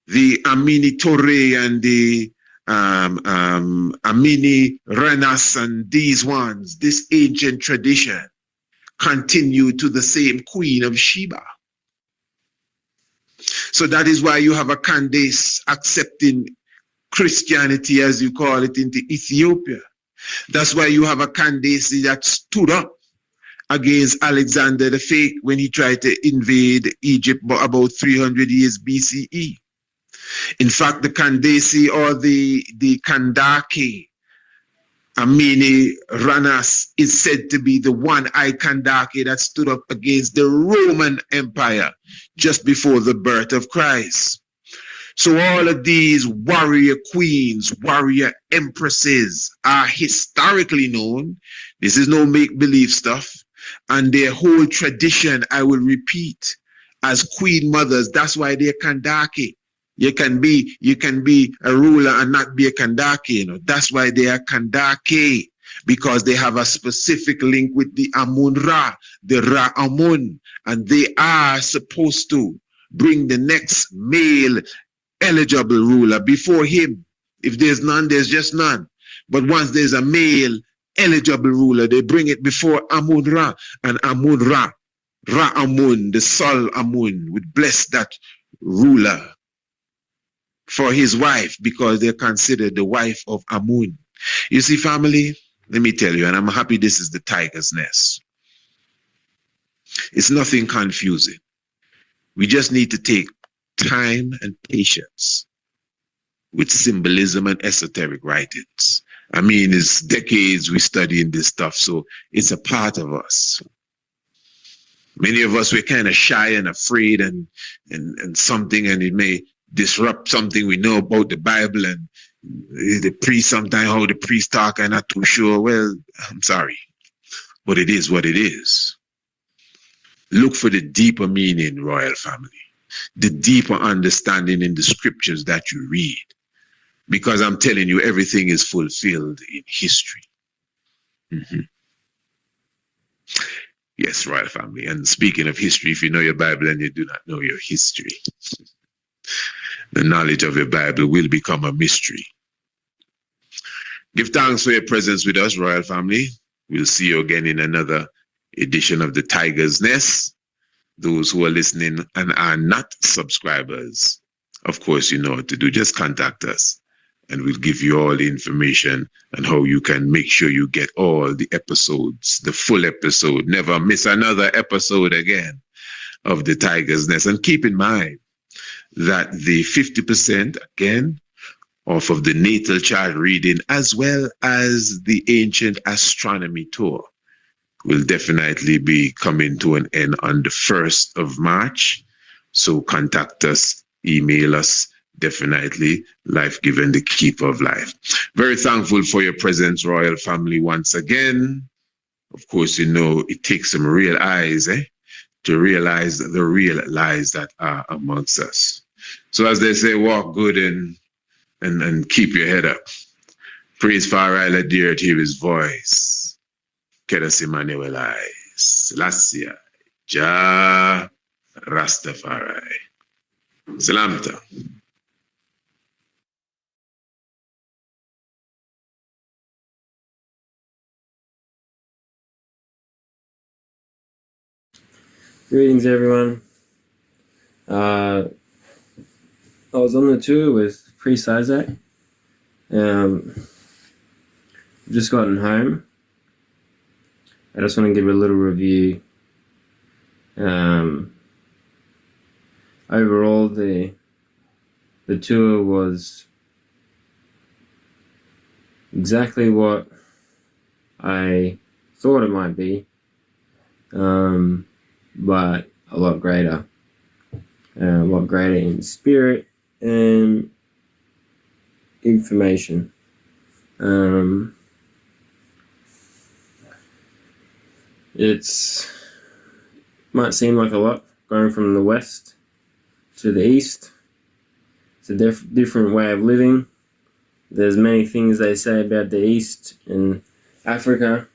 [SPEAKER 7] the Amini Torre and the Amini Renas and these ones, this ancient tradition continued to the same Queen of Sheba. So that is why you have a Candace accepting Christianity, as you call it, into Ethiopia. That's why you have a Candace that stood up against Alexander the Fake when he tried to invade Egypt about 300 years BCE. In fact, the Candace or the Kandake, Amini Ranas, is said to be the one-eyed Kandake that stood up against the Roman Empire just before the birth of Christ. So all of these warrior queens, warrior empresses are historically known. This is no make-believe stuff. And their whole tradition, I will repeat, as queen mothers, that's why they're Kandake. You can be a ruler and not be a Kandake, you know. That's why they are Kandake, because they have a specific link with the Amun-Ra, the Ra-Amun, and they are supposed to bring the next male eligible ruler before him. If there's none, there's just none. But once there's a male eligible ruler, they bring it before Amun-Ra, and Amun-Ra, Ra-Amun, the Sol Amun, would bless that ruler for his wife, because they're considered the wife of Amun. You see, family, let me tell you, and I'm happy this is the tiger's nest. It's nothing confusing. We just need to take time and patience with symbolism and esoteric writings. I mean, it's decades we studying this stuff, so it's a part of us. Many of us, we're kind of shy and afraid and something, and it may disrupt something we know about the Bible, and the priest, sometimes how the priest talk, I'm not too sure. Well, I'm sorry, but it is what it is. Look for the deeper meaning, royal family, the deeper understanding in the scriptures that you read, because I'm telling you, everything is fulfilled in history. Yes, royal family. And speaking of history, if you know your Bible and you do not know your history, the knowledge of your Bible will become a mystery. Give thanks for your presence with us, royal family. We'll see you again in another edition of the Tiger's Nest. Those who are listening and are not subscribers, of course, you know what to do. Just contact us and we'll give you all the information and how you can make sure you get all the episodes, the full episode. Never miss another episode again of the Tiger's Nest. And keep in mind that the 50%, again, off of the natal chart reading, as well as the ancient astronomy tour, will definitely be coming to an end on the 1st of March. So contact us, email us, definitely. Life given, the keeper of life. Very thankful for your presence, royal family, once again. Of course, you know, it takes some real eyes, to realize the real lies that are amongst us. So as they say, walk good and keep your head up. Praise for Haile dear to hear his voice. Kedas Emmanuel Selassie, Jah Rastafari. Salamta.
[SPEAKER 20] Greetings, everyone. I was on the tour with Priest Isaac. Just gotten home. I just want to give a little review. Overall, the tour was exactly what I thought it might be, but a lot greater in spirit and information. It's might seem like a lot going from the west to the east. It's a different way of living. There's many things they say about the east in Africa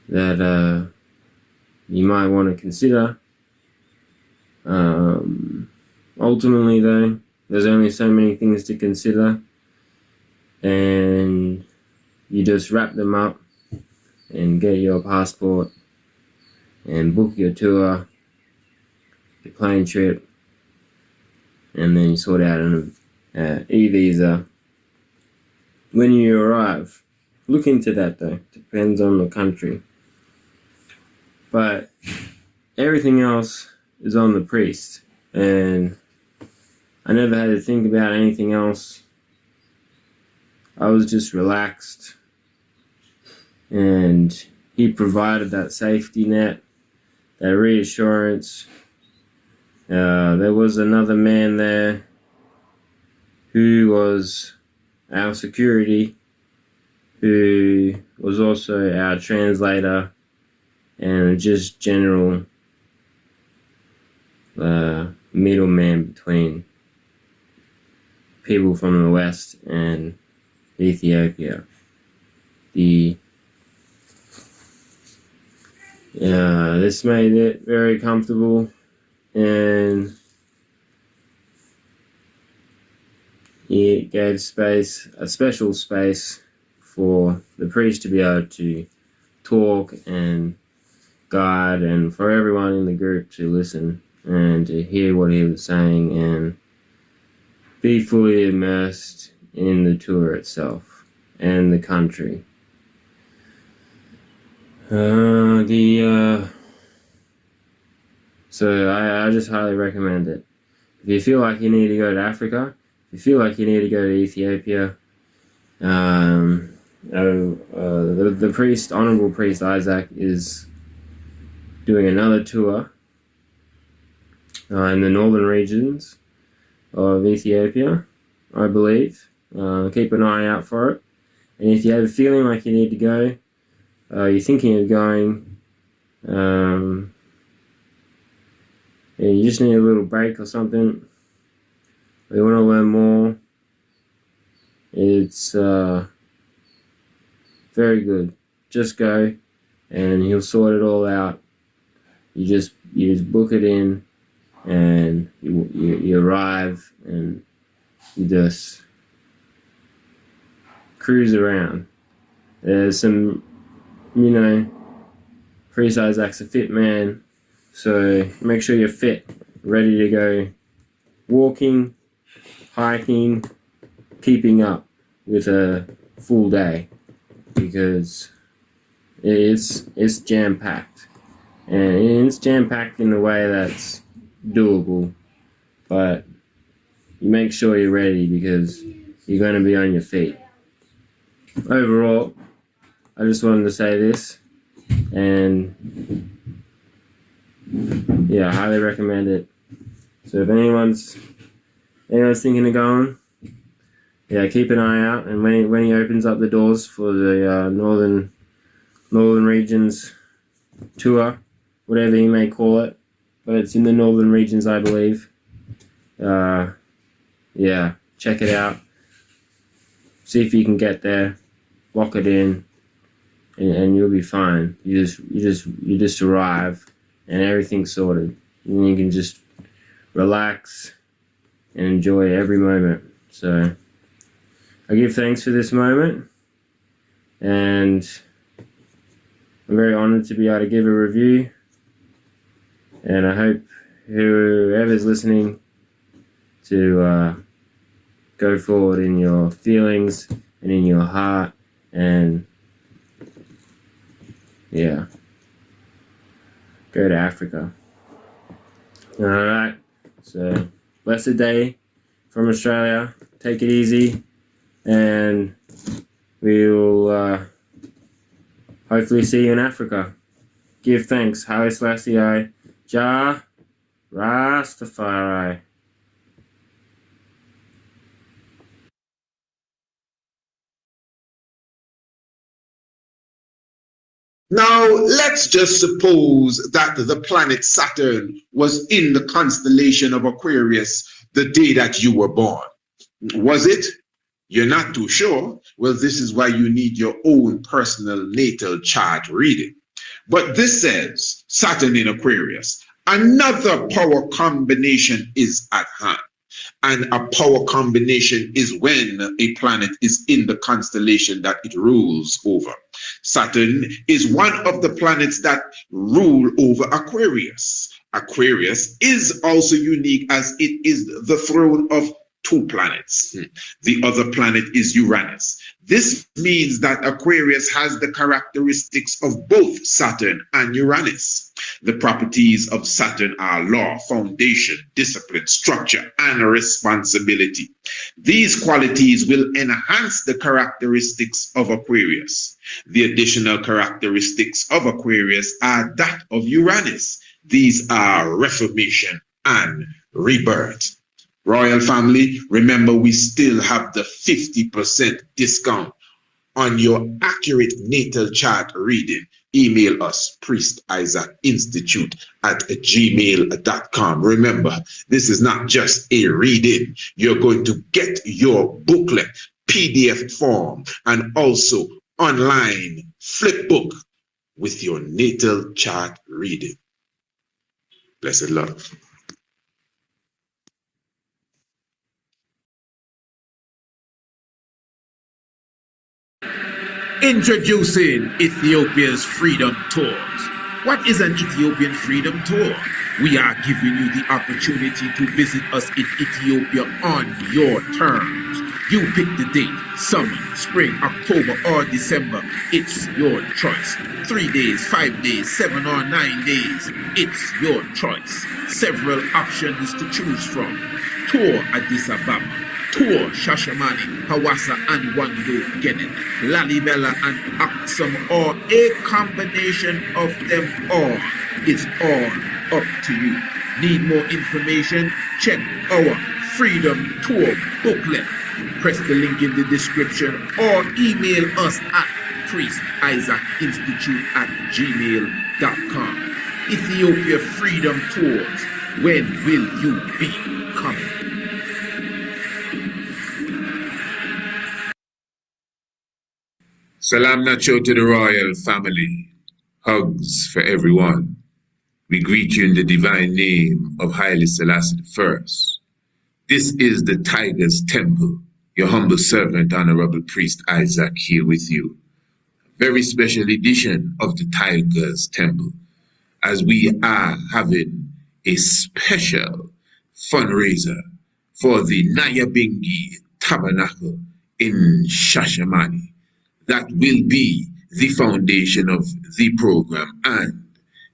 [SPEAKER 20] that you might want to consider. Ultimately, though, there's only so many things to consider, and you just wrap them up and get your passport and book your tour, your plane trip, and then you sort out an e-visa when you arrive. Look into that, though. Depends on the country. But everything else is on the priest, and I never had to think about anything else. I was just relaxed, and he provided that safety net, that reassurance. There was another man there who was our security, who was also our translator and just general middleman between people from the West and Ethiopia. This made it very comfortable, and it gave a special space for the priest to be able to talk and guide, and for everyone in the group to listen and to hear what he was saying and be fully immersed in the tour itself and the country. So I just highly recommend it. If you feel like you need to go to Africa, if you feel like you need to go to Ethiopia, the priest, Honorable Priest Isaac, is doing another tour in the northern regions of Ethiopia, I believe. Keep an eye out for it. And if you have a feeling like you need to go, you're thinking of going, and you just need a little break or something, or you want to learn more, it's very good. Just go, and he'll sort it all out. You just book it in, and you arrive, and you just cruise around. There's some, Priest Isaac's a fit man, so make sure you're fit, ready to go walking, hiking, keeping up with a full day, because it's jam-packed. And it's jam-packed in a way that's doable, but you make sure you're ready because you're going to be on your feet. Overall, I just wanted to say this, and yeah, I highly recommend it. So if anyone's thinking of going, yeah, keep an eye out. And when he opens up the doors for the northern regions tour, whatever he may call it, but it's in the northern regions, I believe. Yeah, check it out. See if you can get there, lock it in, and you'll be fine. You just arrive, and everything's sorted. And you can just relax and enjoy every moment. So I give thanks for this moment, and I'm very honored to be able to give a review, and I hope whoever's listening to go forward in your feelings and in your heart, and yeah, go to Africa. Alright, so blessed day from Australia. Take it easy, and we'll hopefully see you in Africa. Give thanks. Haile Selassie, Jah Rastafari.
[SPEAKER 7] Now, let's just suppose that the planet Saturn was in the constellation of Aquarius the day that you were born. Was it? You're not too sure? Well, this is why you need your own personal natal chart reading. But this says Saturn in Aquarius. Another power combination is at hand. And a power combination is when a planet is in the constellation that it rules over. Saturn is one of the planets that rule over Aquarius. Aquarius is also unique as it is the throne of two planets. The other planet is Uranus. This means that Aquarius has the characteristics of both Saturn and Uranus. The properties of Saturn are law, foundation, discipline, structure, and responsibility. These qualities will enhance the characteristics of Aquarius. The additional characteristics of Aquarius are that of Uranus. These are reformation and rebirth. Royal family, remember we still have the 50% discount on your accurate natal chart reading. Email us, priestisaacinstitute@gmail.com. Remember, this is not just a reading. You're going to get your booklet, PDF form, and also online flip book with your natal chart reading. Blessed love.
[SPEAKER 1] Introducing Ethiopia's Freedom Tours. What is an Ethiopian Freedom Tour? We are giving you the opportunity to visit us in Ethiopia on your terms. You pick the date, summer, spring, October, or December. It's your choice. 3 days, 5 days, 7 or 9 days. It's your choice. Several options to choose from. Tour Addis Ababa. Tour Shashamani, Hawassa and Wando Genet, Lalibela and Aksum, or a combination of them all. It's all up to you. Need more information? Check our Freedom Tour booklet. Press the link in the description or email us at priestisaacinstitute@gmail.com. Ethiopia Freedom Tours. When will you be coming?
[SPEAKER 4] Salam Nacho to the royal family. Hugs for everyone. We greet you in the divine name of Haile Selassie I. This is the Tiger's Temple. Your humble servant, Honorable Priest Isaac, here with you. Very special edition of the Tiger's Temple, as we are having a special fundraiser for the Nyabingi Tabernacle in Shashamani. That will be the foundation of the program, and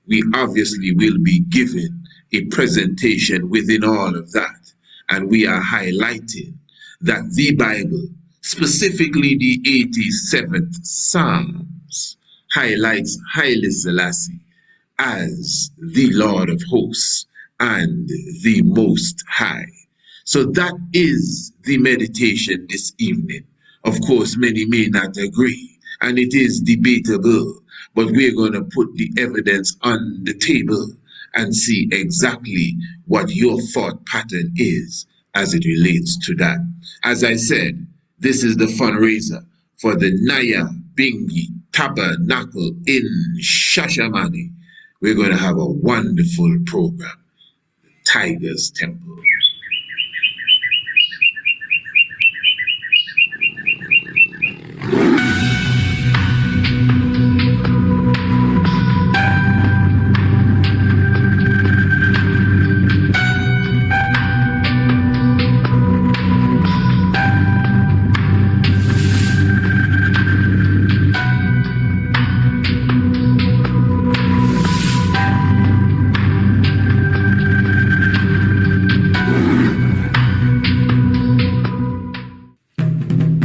[SPEAKER 4] we obviously will be given a presentation within all of that, and we are highlighting that the Bible, specifically the 87th Psalms, highlights Haile Selassie as the Lord of hosts and the Most High. So that is the meditation this evening. Of course, many may not agree, and it is debatable, but we're going to put the evidence on the table and see exactly what your thought pattern is as it relates to that. As I said, this is the fundraiser for the Naya Bingi Tabernacle in Shashamane. We're going to have a wonderful program. Tiger's Temple.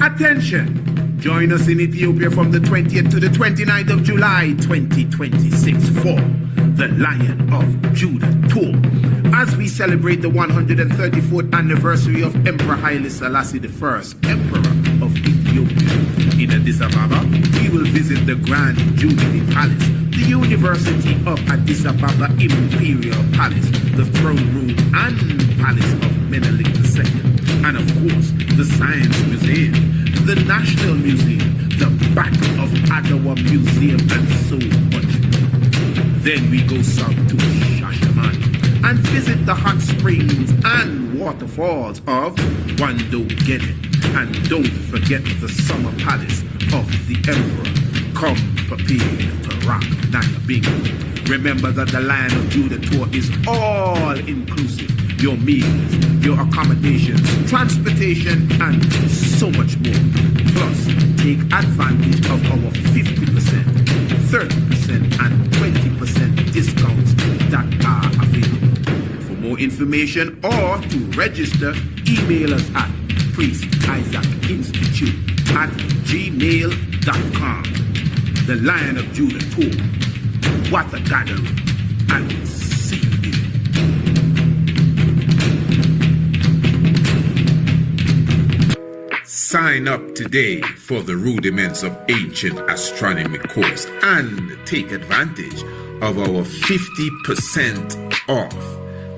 [SPEAKER 1] Attention! Join us in Ethiopia from the 20th to the 29th of July 2026 for the Lion of Judah Tour as we celebrate the 134th anniversary of Emperor Haile Selassie I, Emperor of Ethiopia. In Addis Ababa, we will visit the Grand Jubilee Palace, the University of Addis Ababa Imperial Palace, the Throne Room and Palace of Menelik II, and of course, the Science Museum, the National Museum, the Battle of Adwa Museum, and so much more. Then we go south to Shashamane and visit the hot springs and waterfalls of Wando Gede. And don't forget the summer palace of the Emperor. Come prepared to rock Naya Bingi. Remember that the Lion of Judah Tour is all inclusive. Your meals, your accommodations, transportation, and so much more. Plus, take advantage of our 50%, 30%, and 20% discounts that are available. For more information or to register, email us at priestisaacinstitute@gmail.com. The Lion of Judah Tour. What a gathering. I will see you there. Sign up today for the Rudiments of Ancient Astronomy course and take advantage of our 50% off.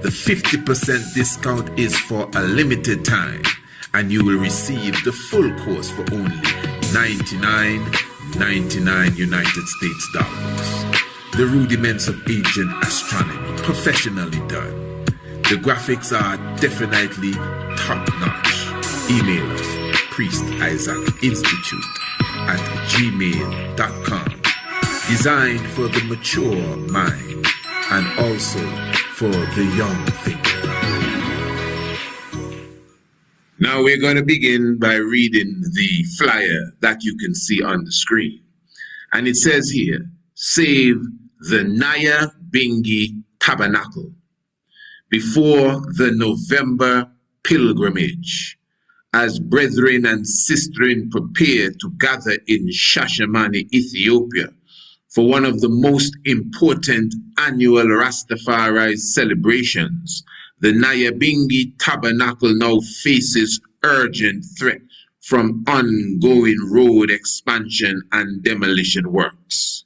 [SPEAKER 1] The 50% discount is for a limited time, and you will receive the full course for only $99.99 United States dollars. The Rudiments of Ancient Astronomy, professionally done. The graphics are definitely top-notch. Email us, priestisaacinstitute@gmail.com. Designed for the mature mind and also for the young thinker. Now we're going to begin by reading the flyer that you can see on the screen. And it says here, save the Naya Bingi Tabernacle before the November pilgrimage, as brethren and sistren prepare to gather in Shashamane, Ethiopia, for one of the most important annual Rastafari celebrations. The Naya Bingi Tabernacle now faces urgent threat from ongoing road expansion and demolition works.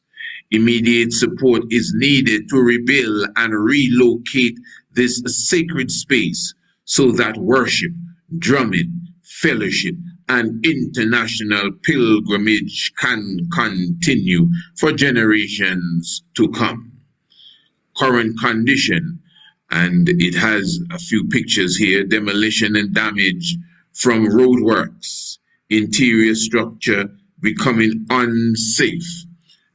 [SPEAKER 1] Immediate support is needed to rebuild and relocate this sacred space so that worship, drumming, fellowship, and international pilgrimage can continue for generations to come. Current condition, and it has a few pictures here: demolition and damage from roadworks, interior structure becoming unsafe.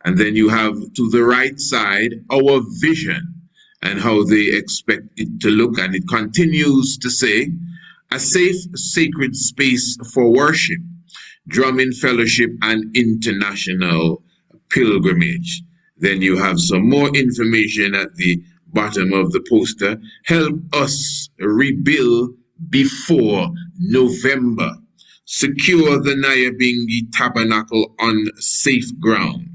[SPEAKER 1] And then you have to the right side our vision and how they expect it to look. And it continues to say, a safe, sacred space for worship, drumming, fellowship, and international pilgrimage. Then you have some more information at the bottom of the poster. Help us rebuild before November. Secure the Naya Bingi Tabernacle on safe ground.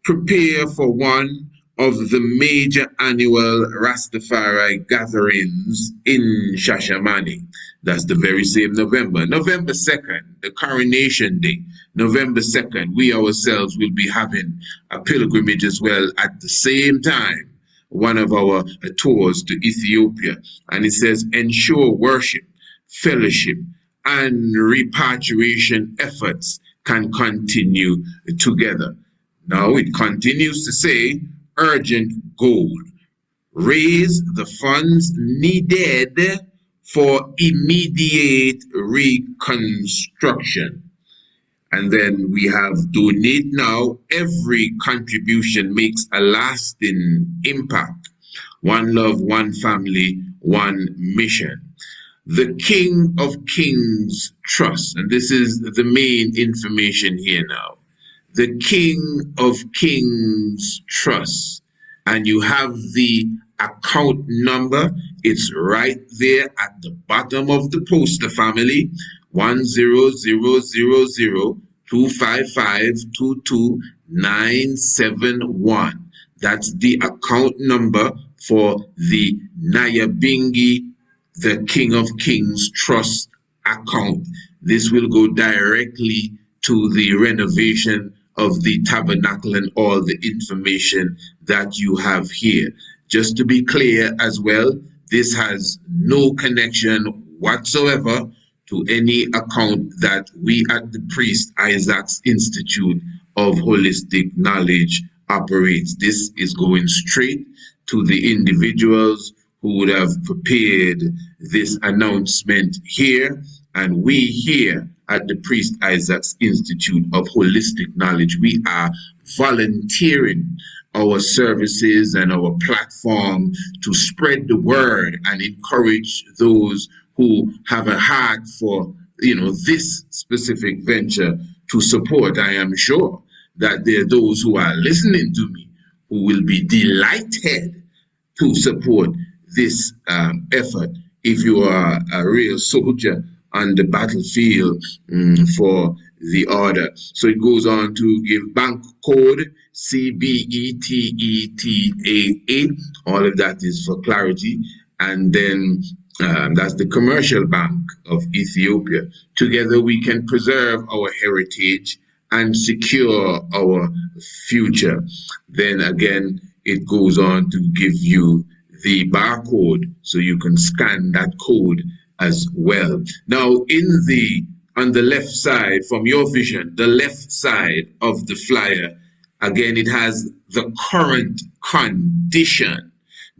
[SPEAKER 1] Prepare for one
[SPEAKER 4] of the major annual Rastafari gatherings in Shashamane. That's the very same November. November 2nd, the coronation day. November 2nd, we ourselves will be having a pilgrimage as well at the same time. One of our tours to Ethiopia. And it says, ensure worship, fellowship, and repatriation efforts can continue together. Now it continues to say, urgent goal. Raise the funds needed for immediate reconstruction. And then we have donate now. Every contribution makes a lasting impact. One love, one family, one mission. The King of Kings Trust, and this is the main information here now. The King of Kings Trust, and you have the account number. It's right there at the bottom of the poster, family. 10002552291. That's the account number for the Nyabingi, the King of Kings Trust account. This will go directly to the renovation of the tabernacle and all the information that you have here. Just to be clear as well, this has no connection whatsoever to any account that we at the Priest Isaac's Institute of Holistic Knowledge operates. This is going straight to the individuals who would have prepared this announcement here. And we here at the Priest Isaac's Institute of Holistic Knowledge, we are volunteering our services and our platform to spread the word and encourage those who have a heart for, this specific venture to support. I am sure that there are those who are listening to me who will be delighted to support this effort if you are a real soldier on the battlefield for the order. So it goes on to give bank code CBETETAA. All of that is for clarity. And then that's the Commercial Bank of Ethiopia. Together we can preserve our heritage and secure our future. Then again, it goes on to give you the barcode so you can scan that code as well. Now, on the left side, from your vision, the left side of the flyer, again, it has the current condition,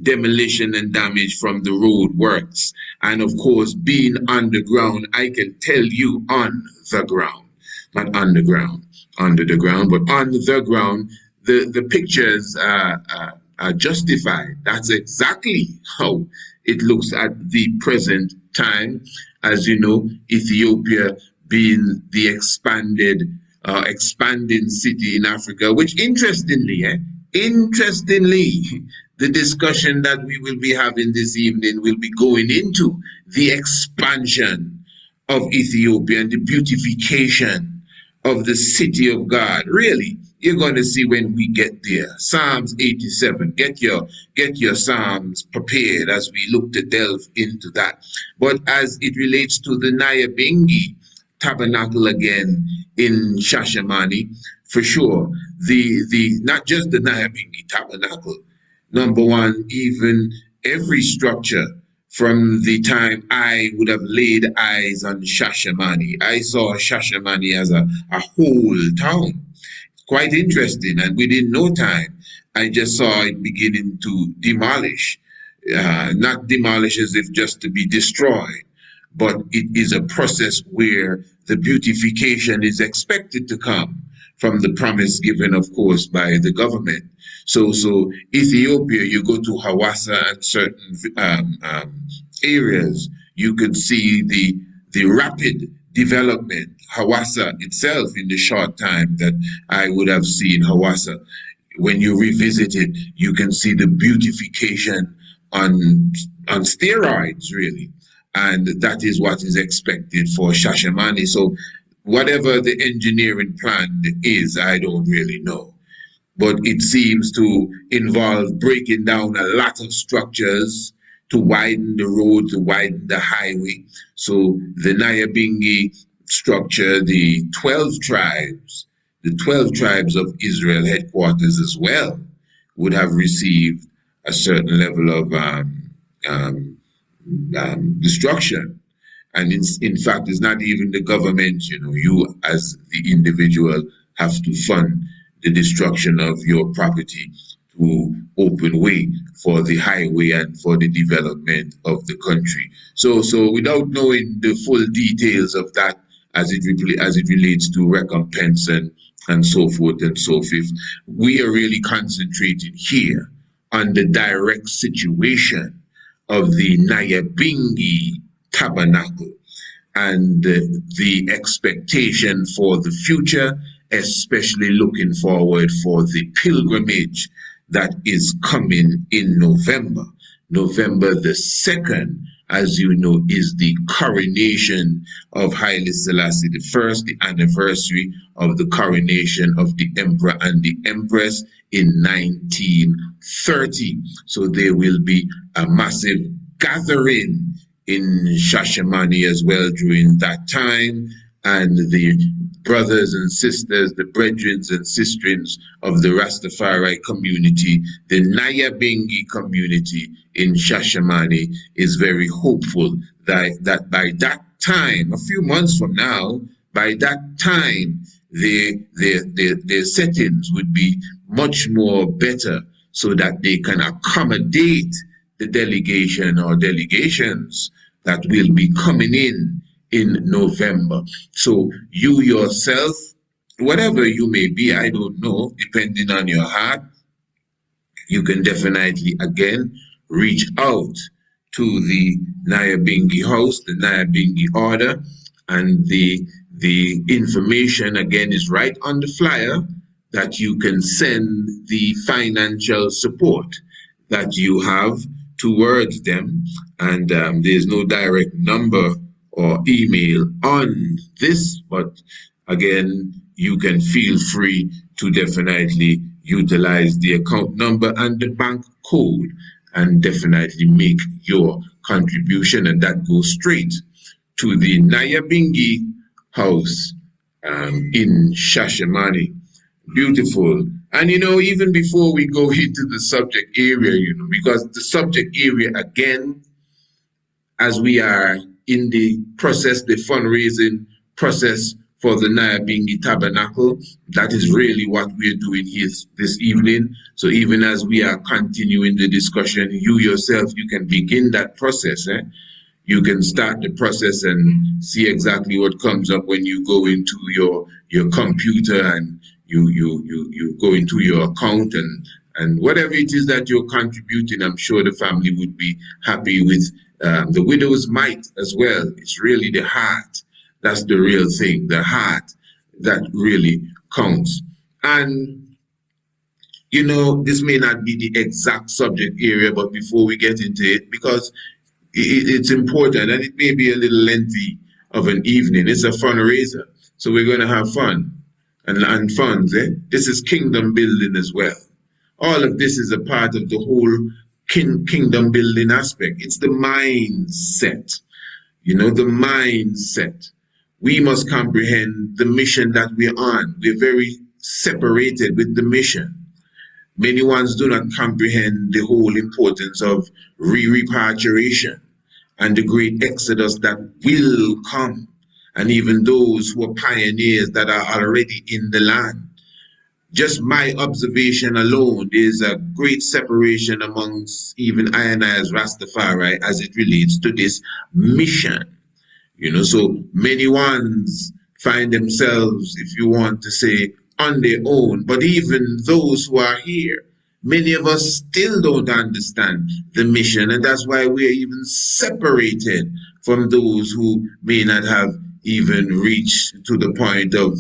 [SPEAKER 4] demolition and damage from the road works. And of course, being underground, I can tell you on the ground, not underground, under the ground, but on the ground, the pictures are justified. That's exactly how it looks at the present time. As you know, Ethiopia being the expanding city in Africa, which interestingly, the discussion that we will be having this evening will be going into the expansion of Ethiopia and the beautification of the city of God. Really, you're going to see when we get there. Psalms 87. Get your Psalms prepared as we look to delve into that. But as it relates to the Nyabingi tabernacle again in Shashamane, for sure, the not just the Nyabingi tabernacle. Number one, even every structure from the time I would have laid eyes on Shashamane. I saw Shashamane as a whole town. Quite interesting, and within no time, I just saw it beginning to demolish. Not demolish as if just to be destroyed, but it is a process where the beautification is expected to come from the promise given, of course, by the government. So Ethiopia, you go to Hawassa and certain areas, you could see the rapid development. Hawassa itself, in the short time that I would have seen Hawassa, when you revisit it, you can see the beautification on steroids, really. And that is what is expected for Shashamane. So whatever the engineering plan is, I don't really know. but it seems to involve breaking down a lot of structures to widen the road, to widen the highway. So the Nyabingi structure, the 12 tribes of Israel headquarters as well, would have received a certain level of destruction. And in fact, it's not even the government, you as the individual have to fund the destruction of your property to open way for the highway and for the development of the country. So without knowing the full details of that as it relates to recompense and so forth and so forth, we are really concentrating here on the direct situation of the Nyabingi tabernacle and the expectation for the future, especially looking forward for the pilgrimage that is coming in November. November the 2nd, as you know, is the coronation of Haile Selassie I, the anniversary of the coronation of the Emperor and the Empress in 1930. So there will be a massive gathering in Shashamane as well during that time, and the brothers and sisters, the brethren and sistrins of the Rastafari community, the Nyabingi community in Shashamane, is very hopeful that by that time, a few months from now, by that time, their settings would be much more better so that they can accommodate the delegation or delegations that will be coming in November. So you yourself, whatever you may be, I don't know, depending on your heart, you can definitely again reach out to the Nyabingi house, the Nyabingi order, and the information again is right on the flyer that you can send the financial support that you have towards them. And there's no direct number or email on this, but again, you can feel free to definitely utilize the account number and the bank code and definitely make your contribution, and that goes straight to the Nyabingi house in Shashamane. Beautiful. And even before we go into the subject area, because the subject area again, as we are in the process, the fundraising process for the Nyabingi Tabernacle, that is really what we're doing here this evening. So even as we are continuing the discussion, you yourself, you can begin that process. You can start the process and see exactly what comes up when you go into your computer and you go into your account and whatever it is that you're contributing, I'm sure the family would be happy with. The widow's mite as well. It's really the heart. That's the real thing, the heart that really counts. And, this may not be the exact subject area, but before we get into it, because it's important and it may be a little lengthy of an evening. It's a fundraiser. So we're going to have fun and funds. This is kingdom building as well. All of this is a part of the whole kingdom building aspect. It's the mindset, the mindset. We must comprehend the mission that we're on. We're very separated with the mission. Many ones do not comprehend the whole importance of repatriation and the great exodus that will come. And even those who are pioneers that are already in the land. Just my observation alone is a great separation amongst even I and I as Rastafari as it relates to this mission. So many ones find themselves, if you want to say, on their own. But even those who are here, many of us still don't understand the mission. And that's why we're even separated from those who may not have even reached to the point of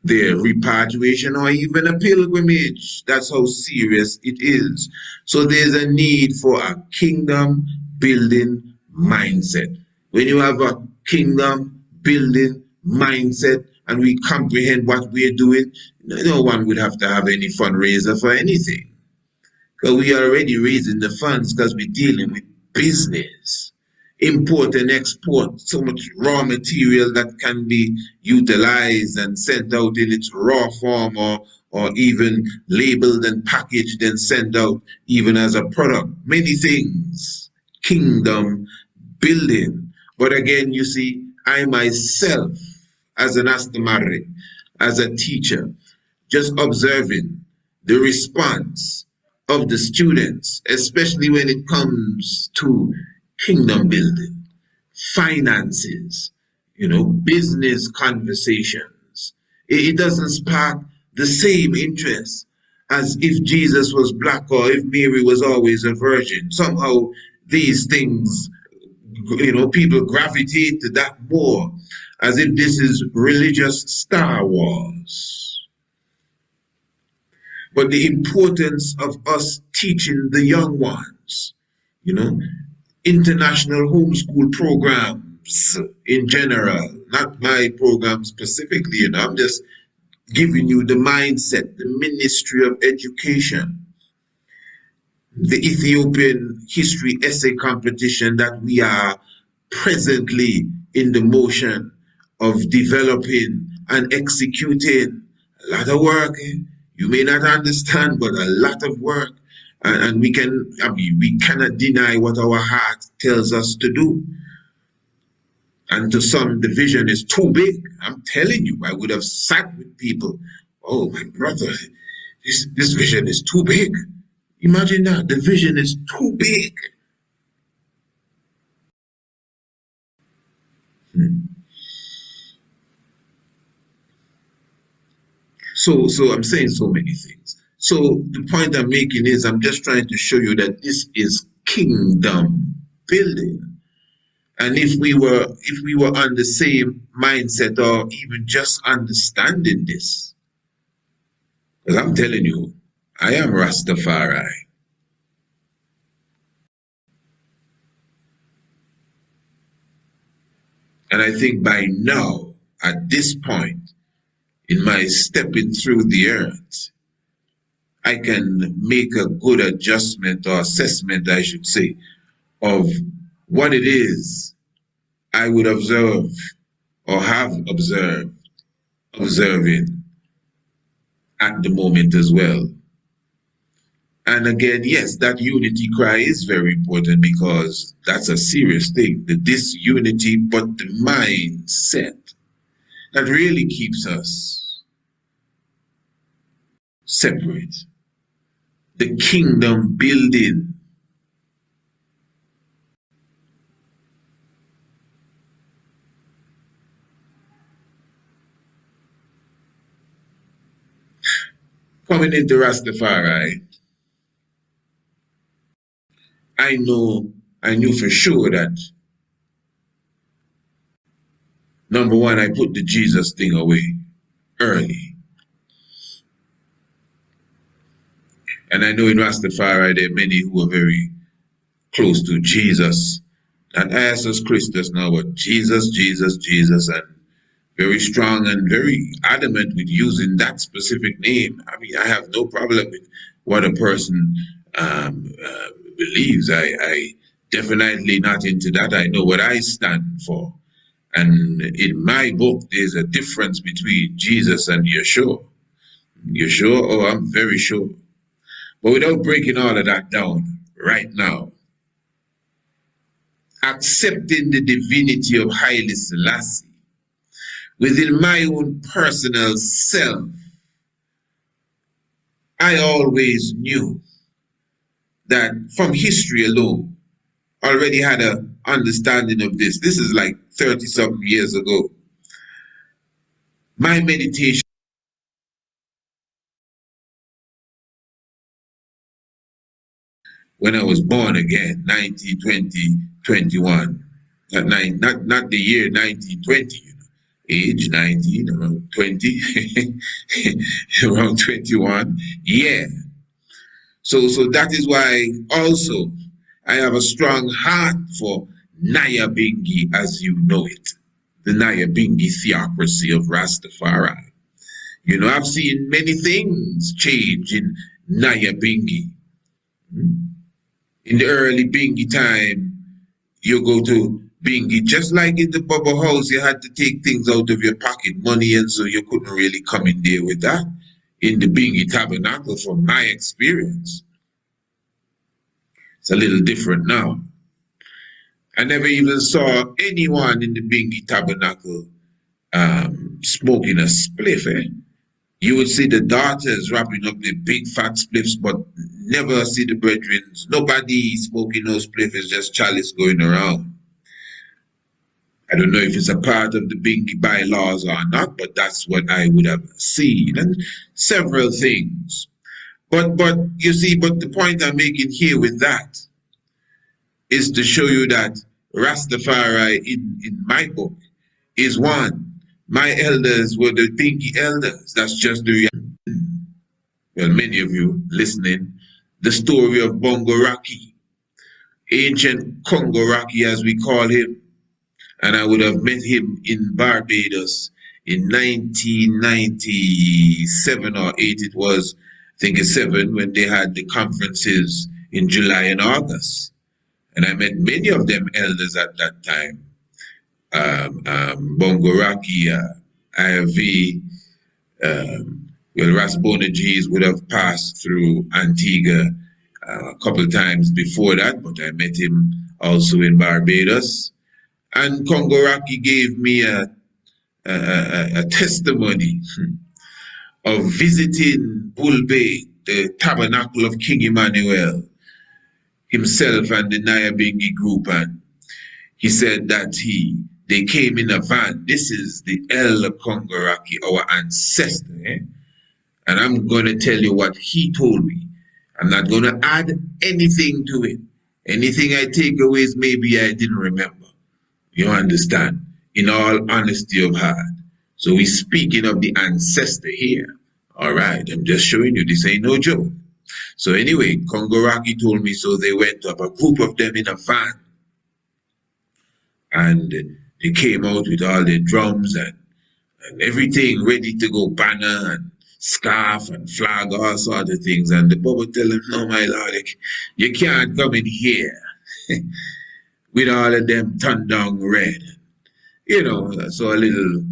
[SPEAKER 4] their repatriation or even a pilgrimage. That's how serious it is. So there's a need for a kingdom building mindset. When you have a kingdom building mindset, and we comprehend what we're doing, no one would have to have any fundraiser for anything. Because we are already raising the funds because we're dealing with business. Import and export, so much raw material that can be utilized and sent out in its raw form, or even labeled and packaged and sent out even as a product. Many things. Kingdom building. But again, you see, I myself, as an Astamari, as a teacher, just observing the response of the students, especially when it comes to kingdom building, finances, business conversations. It doesn't spark the same interest as if Jesus was black or if Mary was always a virgin. Somehow these things, people gravitate to that more, as if this is religious Star Wars. But the importance of us teaching the young ones, international homeschool programs in general, not my program specifically, I'm just giving you the mindset, the Ministry of Education, the Ethiopian history essay competition that we are presently in the motion of developing and executing. A lot of work. You may not understand, but a lot of work. And we cannot deny what our heart tells us to do. And to some, the vision is too big. I'm telling you, I would have sat with people. Oh, my brother, this vision is too big. Imagine that. The vision is too big. So I'm saying so many things. So the point I'm making is I'm just trying to show you that this is kingdom building. And if we were on the same mindset, or even just understanding this, because I'm telling you, I am Rastafari. And I think by now, at this point, in my stepping through the earth, I can make a good adjustment or assessment, I should say, of what it is I would observe or have observing at the moment as well. And again, yes, that unity cry is very important, because that's a serious thing, the disunity, but the mindset that really keeps us separate. The kingdom building. Coming into Rastafari, I knew for sure that, number one, I put the Jesus thing away early. And I know in Rastafari there are many who are very close to Jesus. And I ask us Christus now, but Jesus, Jesus, Jesus, and very strong and very adamant with using that specific name. I mean, I have no problem with what a person believes. I definitely not into that. I know what I stand for. And in my book, there's a difference between Jesus and Yeshua. Yeshua, oh, I'm very sure. But without breaking all of that down right now, accepting the divinity of Haile Selassie within my own personal self, I always knew that from history alone, already had an understanding of this. This is like 30-something years ago. My meditation when I was born again, 1920, 21. Not the year 1920, age 19, around 20, around 21. Yeah. So that is why also I have a strong heart for Nyabingi as you know it. the Nyabingi theocracy of Rastafari. You know, I've seen many things change in Nyabingi. In the early Bingi time, you go to Bingi, just like in the Bubble House, you had to take things out of your pocket money, and so you couldn't really come in there with that. In the Bingi Tabernacle, from my experience, it's a little different now. I never even saw anyone in the Bingi Tabernacle smoking a spliff. You would see the daughters wrapping up the big fat spliffs, but never see the brethren. Nobody smoking no spliff. It's just chalice going around. I don't know if it's a part of the Bingi bylaws or not, but that's what I would have seen, and several things. But you see, but the point I'm making here with that is to show you that Rastafari in my book is one. My elders were the Bingi elders. That's just the reality. Well, many of you listening, the story of Bongo Raki, ancient Congo Raki as we call him. And I would have met him in Barbados in 1997 or 8, it was, I think it's 7, when they had the conferences in July and August. And I met many of them elders at that time. Bongo Raki, IFV, Ras Bonagees would have passed through Antigua a couple of times before that, but I met him also in Barbados. And Congo Raki gave me a testimony of visiting Bull Bay, the tabernacle of King Emmanuel, himself and the Nyabingi group. And he said that they came in a van. This is the elder Congo Raki, our ancestor. And I'm going to tell you what he told me. I'm not going to add anything to it. Anything I take away is maybe I didn't remember. You understand? In all honesty of heart. So we're speaking of the ancestor here. All right, I'm just showing you, this ain't no joke. So anyway, Congo Raki told me, so they went up, a group of them in a van. And they came out with all their drums and everything ready to go, banner and scarf and flag, all sorts of things. And the Bubba tell them, no, my lord, you can't come in here with all of them turned down red. You know, so a little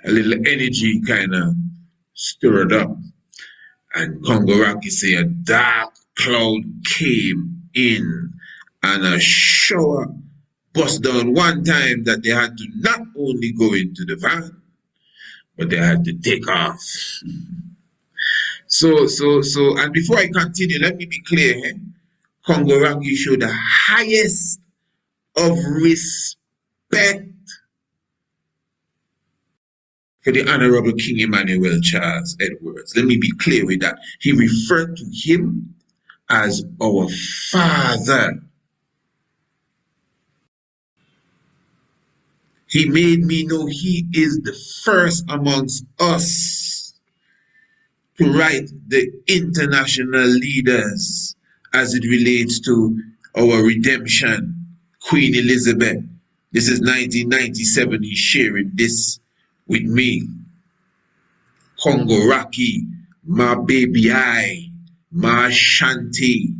[SPEAKER 4] energy kind of stirred up. And Congo Raki say a dark cloud came in and a shower bust down one time that they had to not only go into the van, but they had to take off. So, and before I continue, let me be clear. Congo Raki showed the highest of respect for the Honorable King Emmanuel Charles Edwards. Let me be clear with that. He referred to him as our father. He made me know he is the first amongst us to write the international leaders as it relates to our redemption. Queen Elizabeth. This is 1997. He's sharing this with me. Congo Raki, my baby my Shanti.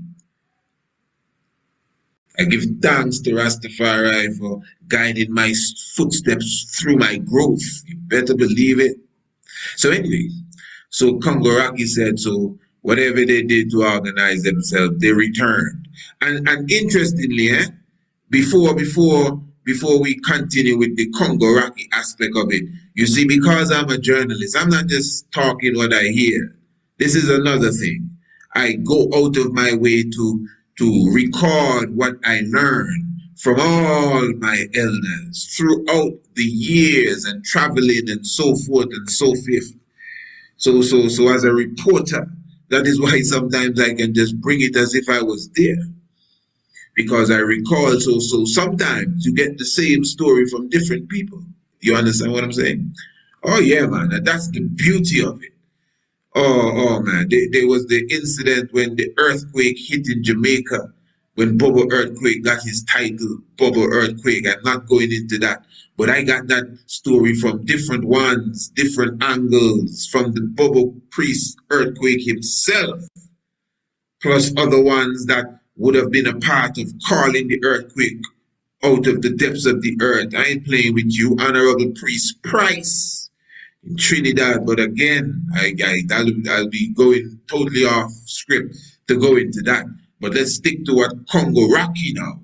[SPEAKER 4] I give thanks to Rastafari for guiding my footsteps through my growth. You better believe it. So anyway, so Congo Raki said, so whatever they did to organize themselves, they returned. And interestingly, before we continue with the Congo Raki aspect of it, you see, because I'm a journalist, I'm not just talking what I hear. This is another thing. I go out of my way to record what I learned from all my elders throughout the years and traveling and so forth and so forth. So as a reporter, that is why sometimes I can just bring it as if I was there. Because I recall, so sometimes you get the same story from different people. You understand what I'm saying? Oh yeah, man, that's the beauty of it. Oh man, there was the incident when the earthquake hit in Jamaica when Bubble Earthquake got his title, Bubble Earthquake. I'm not going into that. But I got that story from different ones, different angles, from the Bubble Priest Earthquake himself, plus other ones that would have been a part of calling the earthquake out of the depths of the earth. I ain't playing with you, Honorable Priest Price in Trinidad. But again, I'll be going totally off script to go into that. But let's stick to what Congo Rocky now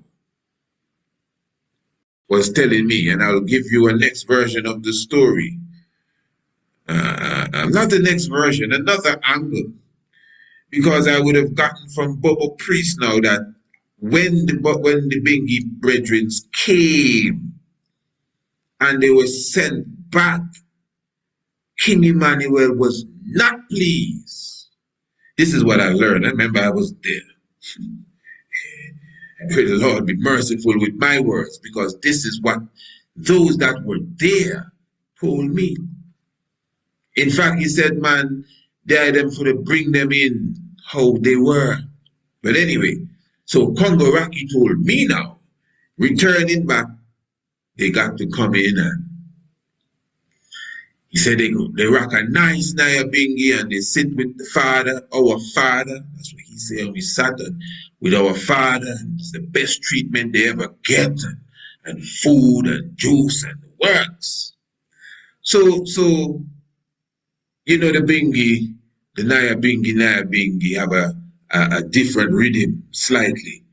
[SPEAKER 4] was telling me, and I'll give you a next version of the story. Not the next version, another angle. Because I would have gotten from Bubble Priest now that when the Bingi brethren came and they were sent back, King Emmanuel was not pleased. This is what I learned. I remember I was there. I pray the Lord be merciful with my words, because this is what those that were there told me. In fact, he said, man, they them for to bring them in how they were. But anyway, so Congo Rocky told me now, returning back, they got to come in, and he said they rock a nice Nyabingi and they sit with the Father, our Father. That's what he said. We sat with our Father, and it's the best treatment they ever get, and food and juice and works. So you know, the Bingi, the Nyabingi have a different rhythm slightly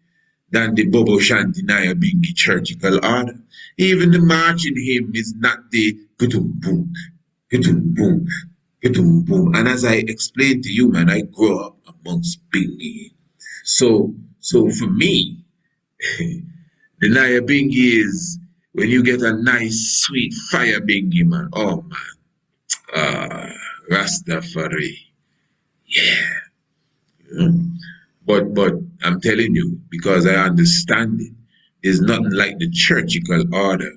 [SPEAKER 4] than the Bobo Shanti Nyabingi churchical order. Even the marching hymn is not the gutum boom, gutum boom, gutum boom. And as I explained to you, man, I grew up amongst Bingi. So for me, the Nyabingi is when you get a nice sweet fire Bingi, man. Oh man. Rastafari, yeah. But I'm telling you, because I understand it, there's nothing like the churchical order,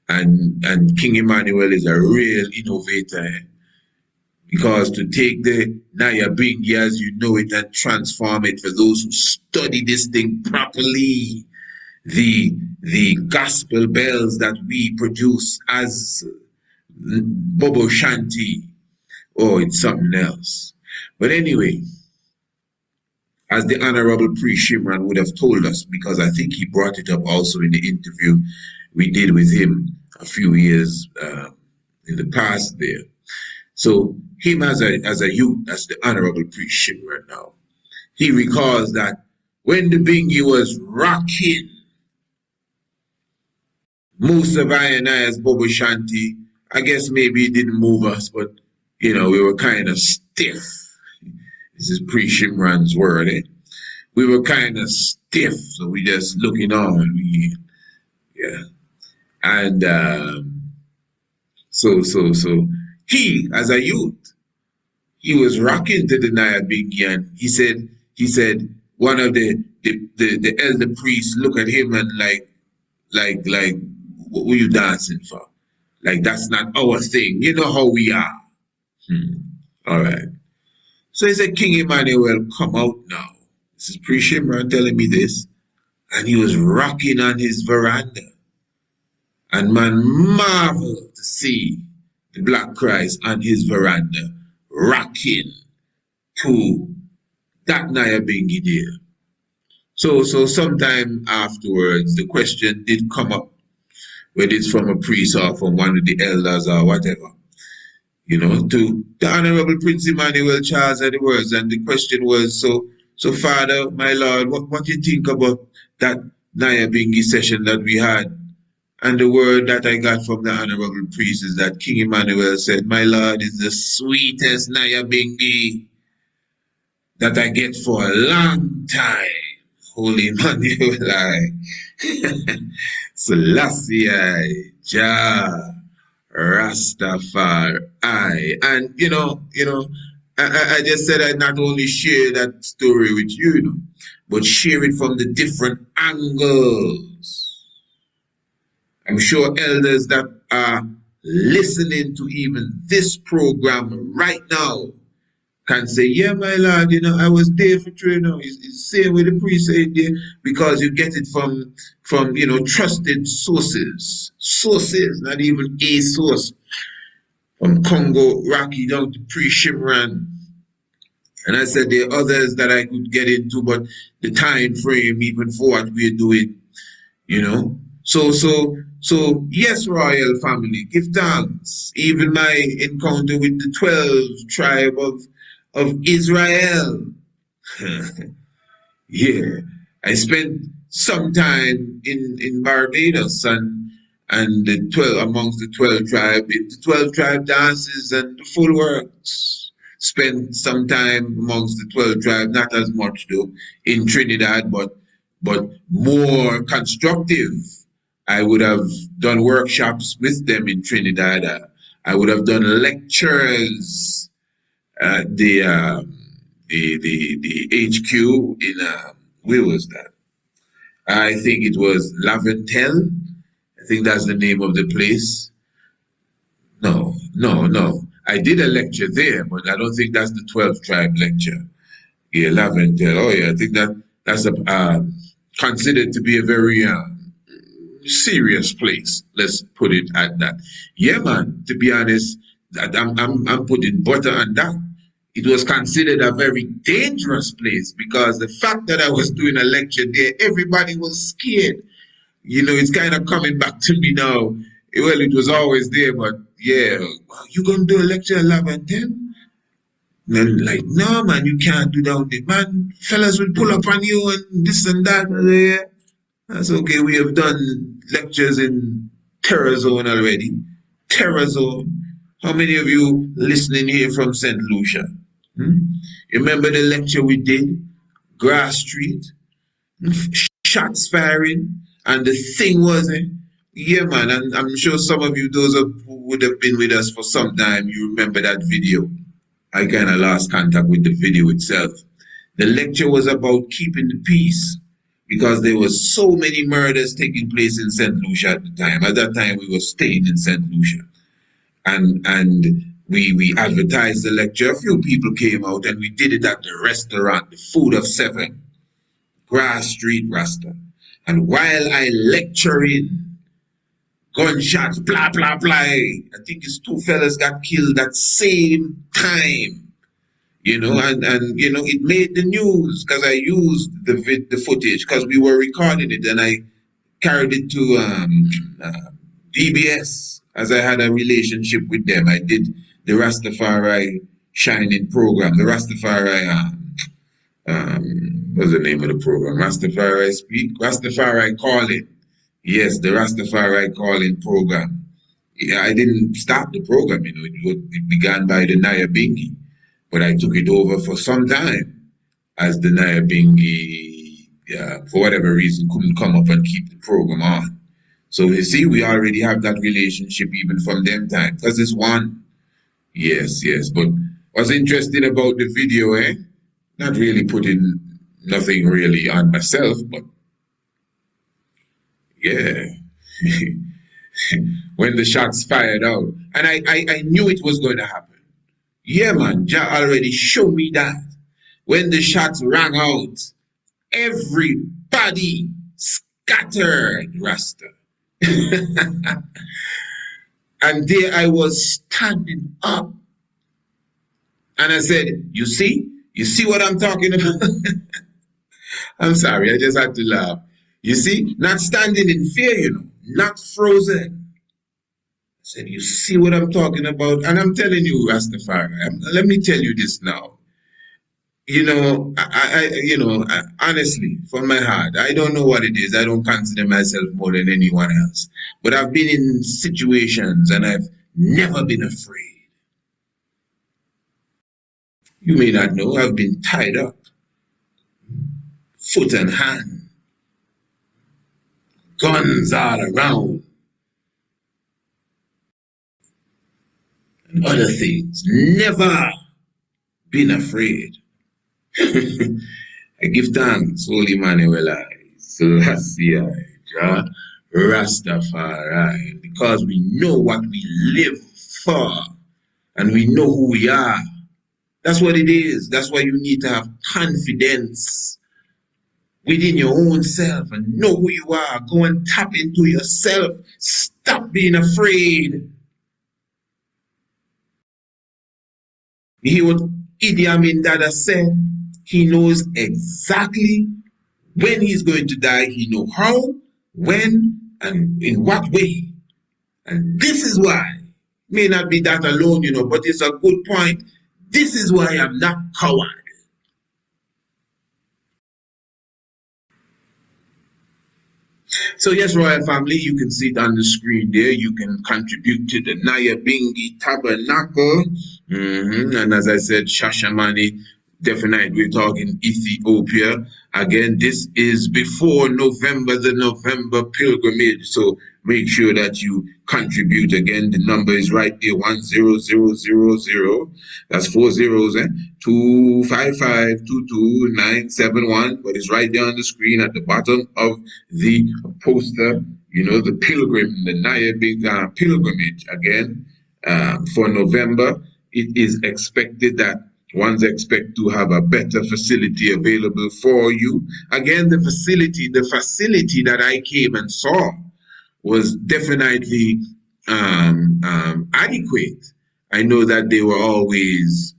[SPEAKER 4] and King Emmanuel is a real innovator. Because to take the Nyabingi as you know it and transform it, for those who study this thing properly, the gospel bells that we produce as Bobo Shanti, oh, it's something else. But anyway, as the Honorable Priest Shimran would have told us, because I think he brought it up also in the interview we did with him a few years in the past there. So him as a youth, as the Honorable Priest Shimran now, he recalls that when the Bingi was rocking, most of I and I as Bobo Shanti, I guess maybe it didn't move us, but you know, we were kind of stiff. This is pre-Shimran's word, eh? We were kind of stiff, so we just looking on. Yeah. And so he, as a youth, he was rocking to the Nyabingi, and he said one of the elder priests look at him and like, what were you dancing for? Like, that's not our thing. You know how we are. All right. So he said, King Emmanuel, come out now. This is Priest Shimran telling me this. And he was rocking on his veranda. And man marveled to see the Black Christ on his veranda rocking to that Nyabingi there. So sometime afterwards, the question did come up, whether it's from a priest or from one of the elders or whatever, you know, to the Honorable Prince Emmanuel Charles and the words. And the question was, so Father, my Lord, what do you think about that Nyabingi session that we had? And the word that I got from the Honorable Priest is that King Emmanuel said, my Lord, is the sweetest Nyabingi that I get for a long time. Holy Emmanuel, Selassie, Jah, Rastafari. And you know, I just said I'd not only share that story with you, but share it from the different angles. I'm sure elders that are listening to even this program right now can say, yeah, my lord, I was there for trade. It's the same with the priest said there, because you get it from trusted sources. Sources, not even a source. From Congo, Rocky down to pre-Shimran. And I said there are others that I could get into, but the time frame, even for what we're doing, So yes, royal family, give thanks. Even my encounter with the 12 tribe of Israel. Yeah, I spent some time in Barbados and the 12 amongst the 12 tribe, the 12 tribe dances and the full works. Spent some time amongst the 12 tribe, not as much though, in Trinidad, but more constructive. I would have done workshops with them in Trinidad. I would have done lectures at the HQ in where was that? I think it was Laventel. I think that's the name of the place. No. I did a lecture there, but I don't think that's the 12th tribe lecture. Yeah, Laventel. Oh yeah, I think that's considered to be a very serious place. Let's put it at that. Yeah, man. To be honest, I'm putting butter on that. It was considered a very dangerous place because the fact that I was doing a lecture there, everybody was scared. It's kind of coming back to me now. Well, it was always there, but yeah, you gonna do a lecture at 11:10? And like, no, man, you can't do that. Man, fellas will pull up on you and this and that. Yeah. That's okay. We have done lectures in Terror Zone already. Terror Zone. How many of you listening here from St. Lucia? You remember the lecture we did? Grass Street. Shots firing. And the thing was, yeah, man, and I'm sure some of you, those who would have been with us for some time, you remember that video. I kind of lost contact with the video itself. The lecture was about keeping the peace because there were so many murders taking place in St. Lucia at the time. At that time, we were staying in St. Lucia. And we advertised the lecture. A few people came out and we did it at the restaurant, the Food of Seven, Grass Street, Rasta. And while I lecturing, gunshots, blah, blah, blah. I think it's 2 fellas got killed that same time, and it made the news because I used the footage because we were recording it and I carried it to DBS as I had a relationship with them. I did the Rastafari Shining program, the Rastafari, what's the name of the program? Rastafari Speak, Rastafari Calling. Yes, the Rastafari Calling program. Yeah, I didn't start the program, it began by the Nyabingi, but I took it over for some time as the Nyabingi, for whatever reason, couldn't come up and keep the program on. So you see, we already have that relationship even from them time, because it's one. Yes, but what's interesting about the video, not really putting nothing really on myself, but yeah. When the shots fired out. And I knew it was going to happen. Yeah, man, Jah already showed me that. When the shots rang out, everybody scattered, Rasta. And there I was standing up. And I said, you see what I'm talking about? I'm sorry, I just had to laugh. You see, not standing in fear, not frozen. I said, you see what I'm talking about? And I'm telling you, Rastafari, let me tell you this now. I honestly, from my heart, I don't know what it is. I don't consider myself more than anyone else. But I've been in situations and I've never been afraid. You may not know, I've been tied up, foot and hand, guns all around, and other things. Never been afraid. I give thanks, Holy Manuel, Selassie, Jah, Rastafari, because we know what we live for, and we know who we are. That's what it is. That's why you need to have confidence within your own self and know who you are. Go and tap into yourself. Stop being afraid. You hear what Idi Amin Dada said? He knows exactly when he's going to die. He knows how, when, and in what way. And this is why, may not be that alone, but it's a good point. This is why I'm not coward. So yes, Royal Family, you can see it on the screen there. You can contribute to the Nyabingi Tabernacle. And as I said, Shashamani, definitely we're talking Ethiopia. Again, this is before November, the November pilgrimage. So make sure that you contribute. Again, the number is right there, 10000. That's 4 zeros, 255-22971. But it's right there on the screen at the bottom of the poster. The pilgrim, the Nyabingi pilgrimage. Again, for November, it is expected that one's expect to have a better facility available for you. Again, the facility that I came and saw was definitely adequate. I know that they were always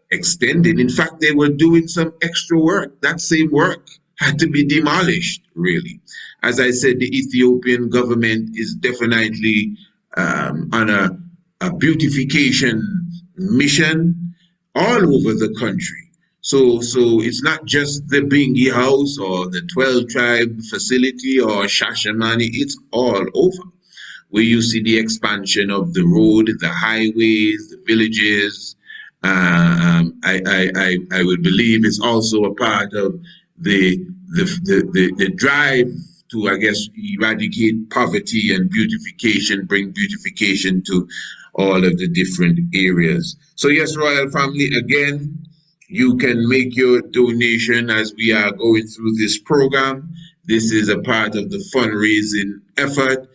[SPEAKER 4] extended. In fact, they were doing some extra work. That same work had to be demolished, really. As I said, the Ethiopian government is definitely on a beautification mission all over the country. So it's not just the Bingi House or the 12 tribe facility or Shashamani, it's all over. Where you see the expansion of the road, the highways, the villages. I would believe it's also a part of the drive to, I guess, eradicate poverty and beautification, bring beautification to all of the different areas. So yes, Royal Family, again, you can make your donation as we are going through this program. This is a part of the fundraising effort.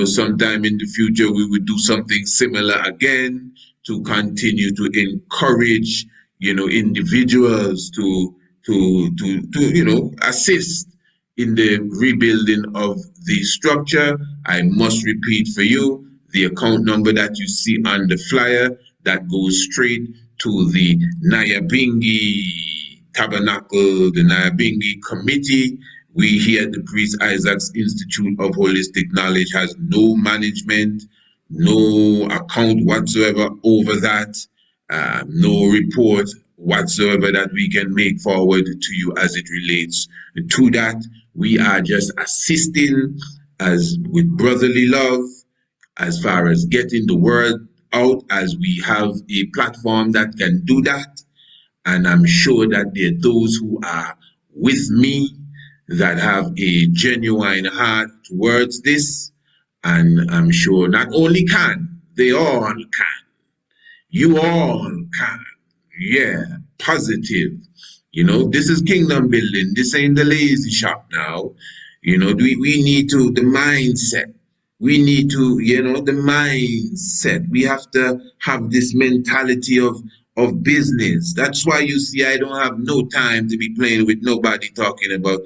[SPEAKER 4] Sometime in the future, we would do something similar again to continue to encourage, individuals to assist in the rebuilding of the structure. I must repeat for you, the account number that you see on the flyer, that goes straight to the Nyabingi Tabernacle, the Nyabingi Committee. We here at the Priest Isaac's Institute of Holistic Knowledge has no management, no account whatsoever over that, no report whatsoever that we can make forward to you as it relates to that. We are just assisting as with brotherly love as far as getting the word out, as we have a platform that can do that. And I'm sure that there are those who are with me that have a genuine heart towards this. And I'm sure not only can, they all can. You all can. Yeah, positive. This is kingdom building. This ain't the lazy shop now. We need to, the mindset. We need to, the mindset. We have to have this mentality of business. That's why you see I don't have no time to be playing with nobody talking about,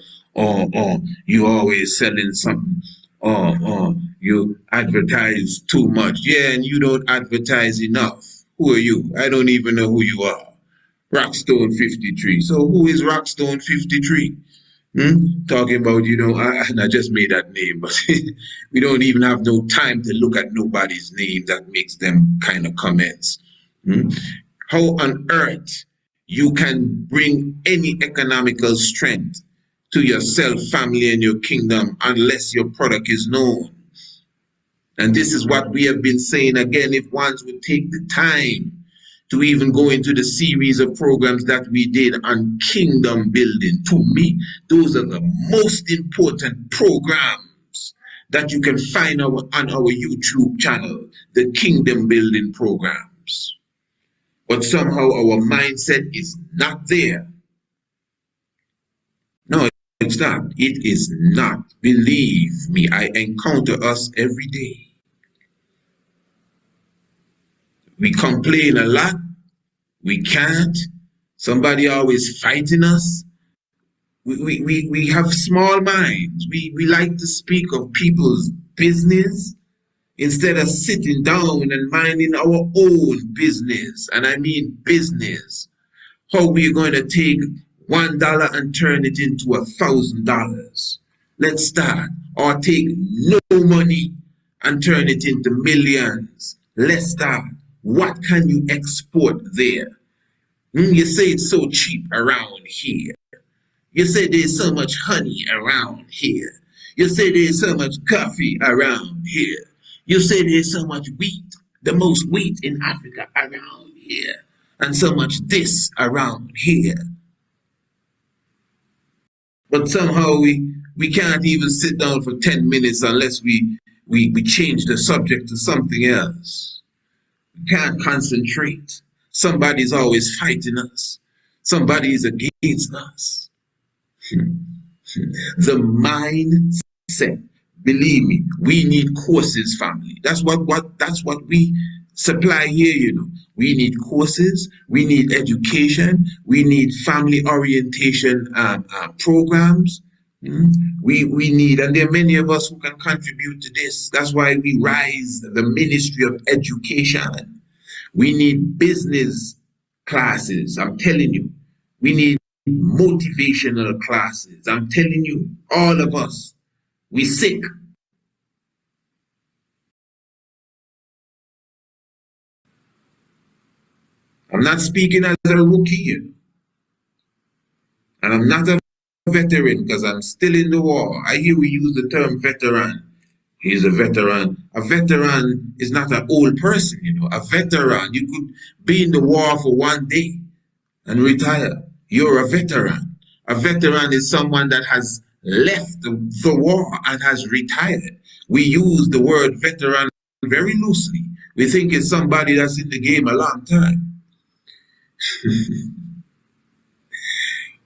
[SPEAKER 4] you always selling something. You advertise too much. Yeah, and you don't advertise enough. Who are you? I don't even know who you are. Rockstone 53. So who is Rockstone 53? Talking about, and I just made that name, but we don't even have no time to look at nobody's name that makes them kind of comments. How on earth you can bring any economical strength to yourself, family, and your kingdom unless your product is known? And this is what we have been saying again, if ones would take the time to even go into the series of programs that we did on kingdom building. To me, those are the most important programs that you can find on our YouTube channel, the kingdom building programs. But somehow our mindset is not there. No, it's not. It is not. Believe me, I encounter us every day. We complain a lot. We can't. Somebody always fighting us. We have small minds. We like to speak of people's business instead of sitting down and minding our own business. And I mean business. How we're going to take $1 and turn it into $1,000. Let's start. Or take no money and turn it into millions. Let's start. What can you export there? You say it's so cheap around here. You say there's so much honey around here. You say there's so much coffee around here. You say there's so much wheat, the most wheat in Africa around here. And so much this around here. But somehow we can't even sit down for 10 minutes unless we change the subject to something else. We can't concentrate. Somebody's always fighting us. Somebody is against us. The mindset. Believe me, we need courses, family. That's what we supply here, you know. We need courses, we need education, we need family orientation programs. We need, and there are many of us who can contribute to this. That's why we rise the Ministry of Education. We need business classes, I'm telling you. We need motivational classes. I'm telling you, all of us, we sick. I'm not speaking as a rookie, and I'm not a veteran because I'm still in the war. I hear we use the term veteran. He's a veteran. A veteran is not an old person, you know. A veteran, you could be in the war for one day and retire. You're a veteran. A veteran is someone that has left the war and has retired. We use the word veteran very loosely. We think it's somebody that's in the game a long time.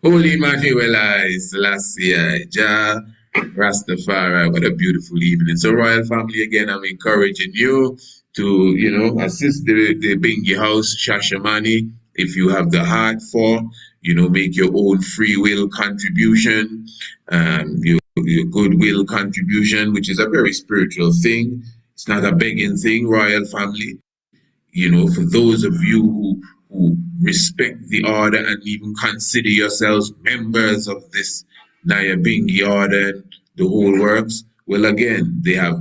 [SPEAKER 4] Holy Haile Selassie, Jah, Rastafari, what a beautiful evening. So, Royal Family, again, I'm encouraging you to, you know, assist the Bingi House, Shashamani, if you have the heart for, you know, make your own free will contribution, your goodwill contribution, which is a very spiritual thing. It's not a begging thing, Royal Family. You know, for those of you who respect the order and even consider yourselves members of this Nyabingi order and the whole works, well, again, they have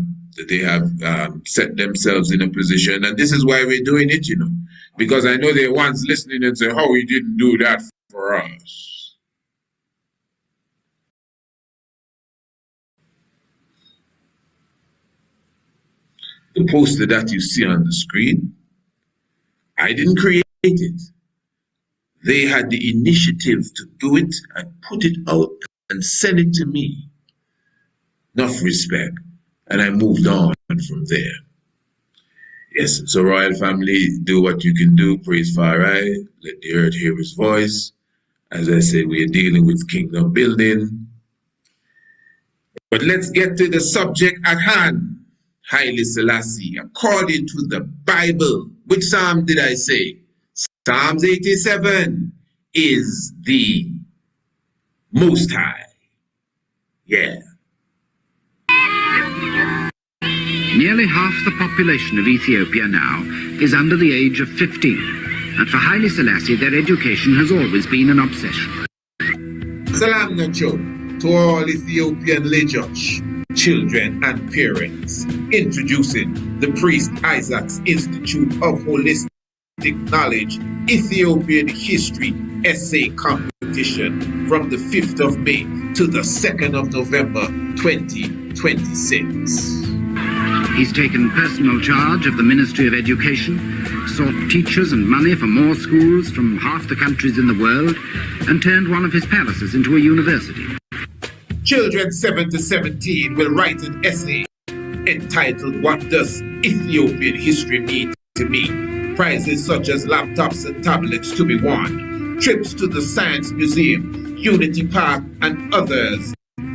[SPEAKER 4] set themselves in a position, and this is why we're doing it, you know, because I know there are ones listening and say, "Oh, he didn't do that for us." The poster that you see on the screen, I didn't create it. They had the initiative to do it and put it out and send it to me. Enough respect. And I moved on from there. Yes, so Royal Family, do what you can do. Praise Farai. Let the earth hear his voice. As I said, we are dealing with kingdom building. But let's get to the subject at hand. Haile Selassie, according to the Bible. Which psalm did I say? Psalms 87 is the Most High. Yeah.
[SPEAKER 19] Nearly half the population of Ethiopia now is under the age of 15, and for Haile Selassie their education has always been an obsession.
[SPEAKER 4] Salam Nacho to all Ethiopian religious children and parents, introducing the Priest Isaac's Institute of Holistic Knowledge Ethiopian History Essay Competition from the 5th of May to the 2nd of November 2026.
[SPEAKER 19] He's taken personal charge of the Ministry of Education, sought teachers and money for more schools from half the countries in the world, and turned one of his palaces into a university.
[SPEAKER 4] Children 7 to 17 will write an essay entitled "What Does Ethiopian History Mean to Me?" Prizes such as laptops and tablets to be won, trips to the Science Museum, Unity Park, and others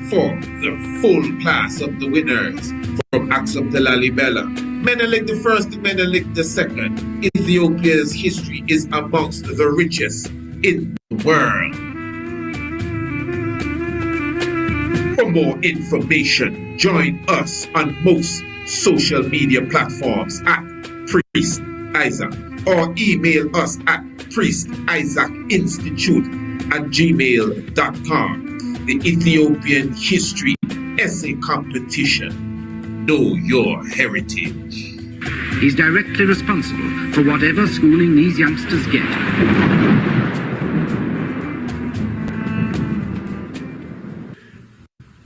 [SPEAKER 4] for the full class of the winners from Axum to Lalibela.
[SPEAKER 1] Menelik I and Menelik II, Ethiopia's history is amongst the richest in the world. For more information, join us on most social media platforms at Priest Isaac, or email us at priestisaacinstitute@gmail.com. The Ethiopian History Essay Competition. Know your heritage.
[SPEAKER 19] He's directly responsible for whatever schooling these youngsters get.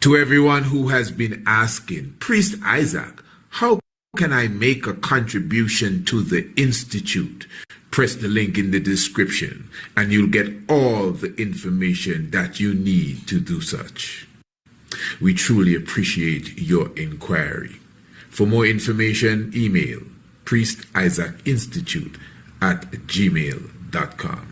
[SPEAKER 1] To everyone who has been asking, Priest Isaac, how can I make a contribution to the Institute? Press the link in the description and you'll get all the information that you need to do such. We truly appreciate your inquiry. For more information, email priestisaacinstitute@gmail.com.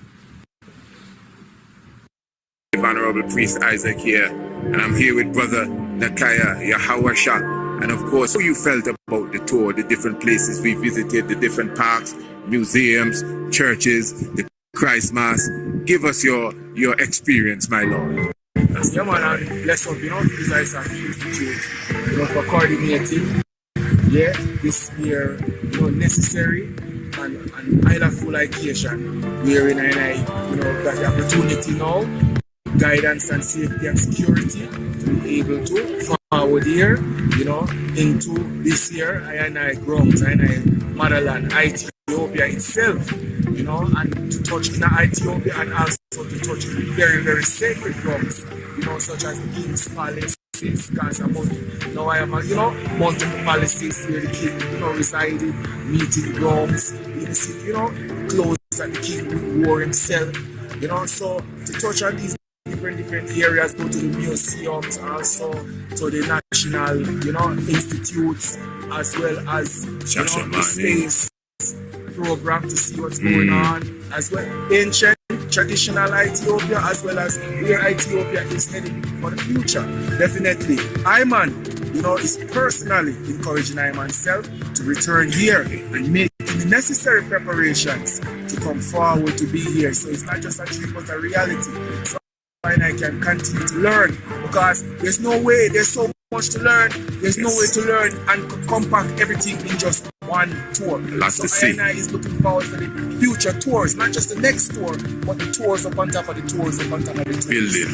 [SPEAKER 1] Honorable Priest Isaac here, and I'm here with Brother Nakaya Yahawasha. And of course, how you felt about the tour, the different places we visited, the different parks, museums, churches, the Christ Mass. Give us your experience, my Lord.
[SPEAKER 6] Yeah, man, and bless up, Priest Isaac Institute, for coordinating, this year, necessary and full occasion. We're in got the opportunity now, guidance and safety and security to be able to forward here, into this year, I grounds, motherland, Ethiopia itself, and to touch in Ethiopia and also to touch in very, very sacred grounds, such as the King's Palace, because now I am, multiple palaces where the king, resided, meeting grounds, clothes that the king wore himself, so to touch on these different areas, go to the museums, also to the national, institutes, as well as, the space program to see what's going on, as well ancient, traditional Ethiopia, as well as where Ethiopia is heading for the future. Definitely, Ayman, is personally encouraging Ayman to return here and make the necessary preparations to come forward to be here. So it's not just a dream, but a reality. So I can continue to learn, because there's so much to learn. There's no way to learn and compact everything in just one tour. So I is looking forward for the future tours, not just the next tour, but the tours up on top of the tours up on top of the tours.
[SPEAKER 1] Building.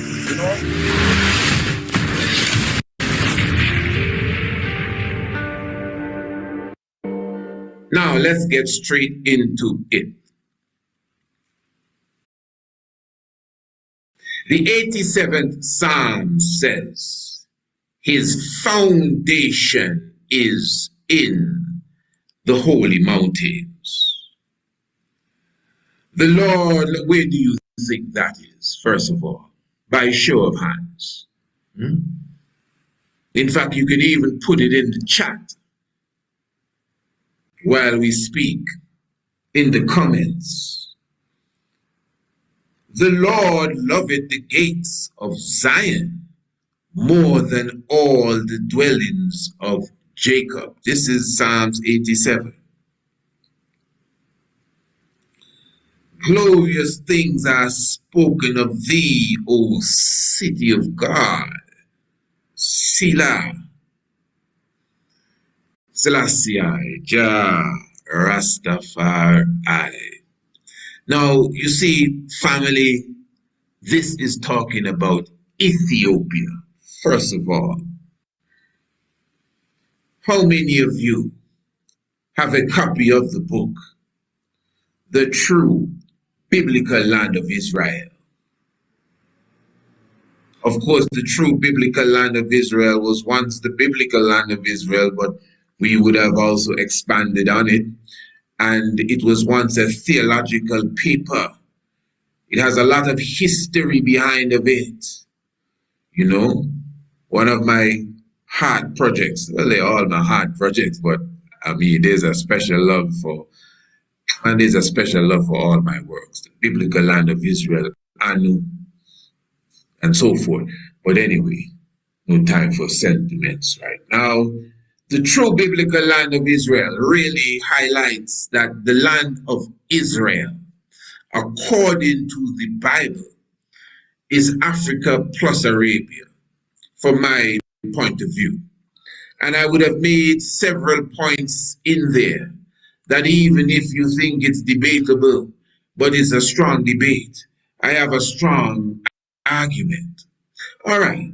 [SPEAKER 1] Now let's get straight into it. The 87th Psalm says, His foundation is in the holy mountains. The Lord, where do you think that is, first of all? By a show of hands. In fact, you could even put it in the chat while we speak, in the comments. The Lord loveth the gates of Zion more than all the dwellings of Jacob. This is Psalms 87. Glorious things are spoken of thee, O city of God. Selah. Selassie, Jah, Rastafari. Now, you see, family, this is talking about Ethiopia, first of all. How many of you have a copy of the book, The True Biblical Land of Israel? Of course, the true biblical land of Israel was once the biblical land of Israel, but we would have also expanded on it. And it was once a theological paper. It has a lot of history behind of it. One of my heart projects, well, they're all my heart projects, but there's a special love for all my works. The biblical land of Israel, Anu, and so forth. But anyway, no time for sentiments right now.
[SPEAKER 4] The true biblical land of Israel really highlights that the land of Israel, according to the Bible, is Africa plus Arabia, from my point of view. And I would have made several points in there that even if you think it's debatable, but it's a strong debate, I have a strong argument. All right.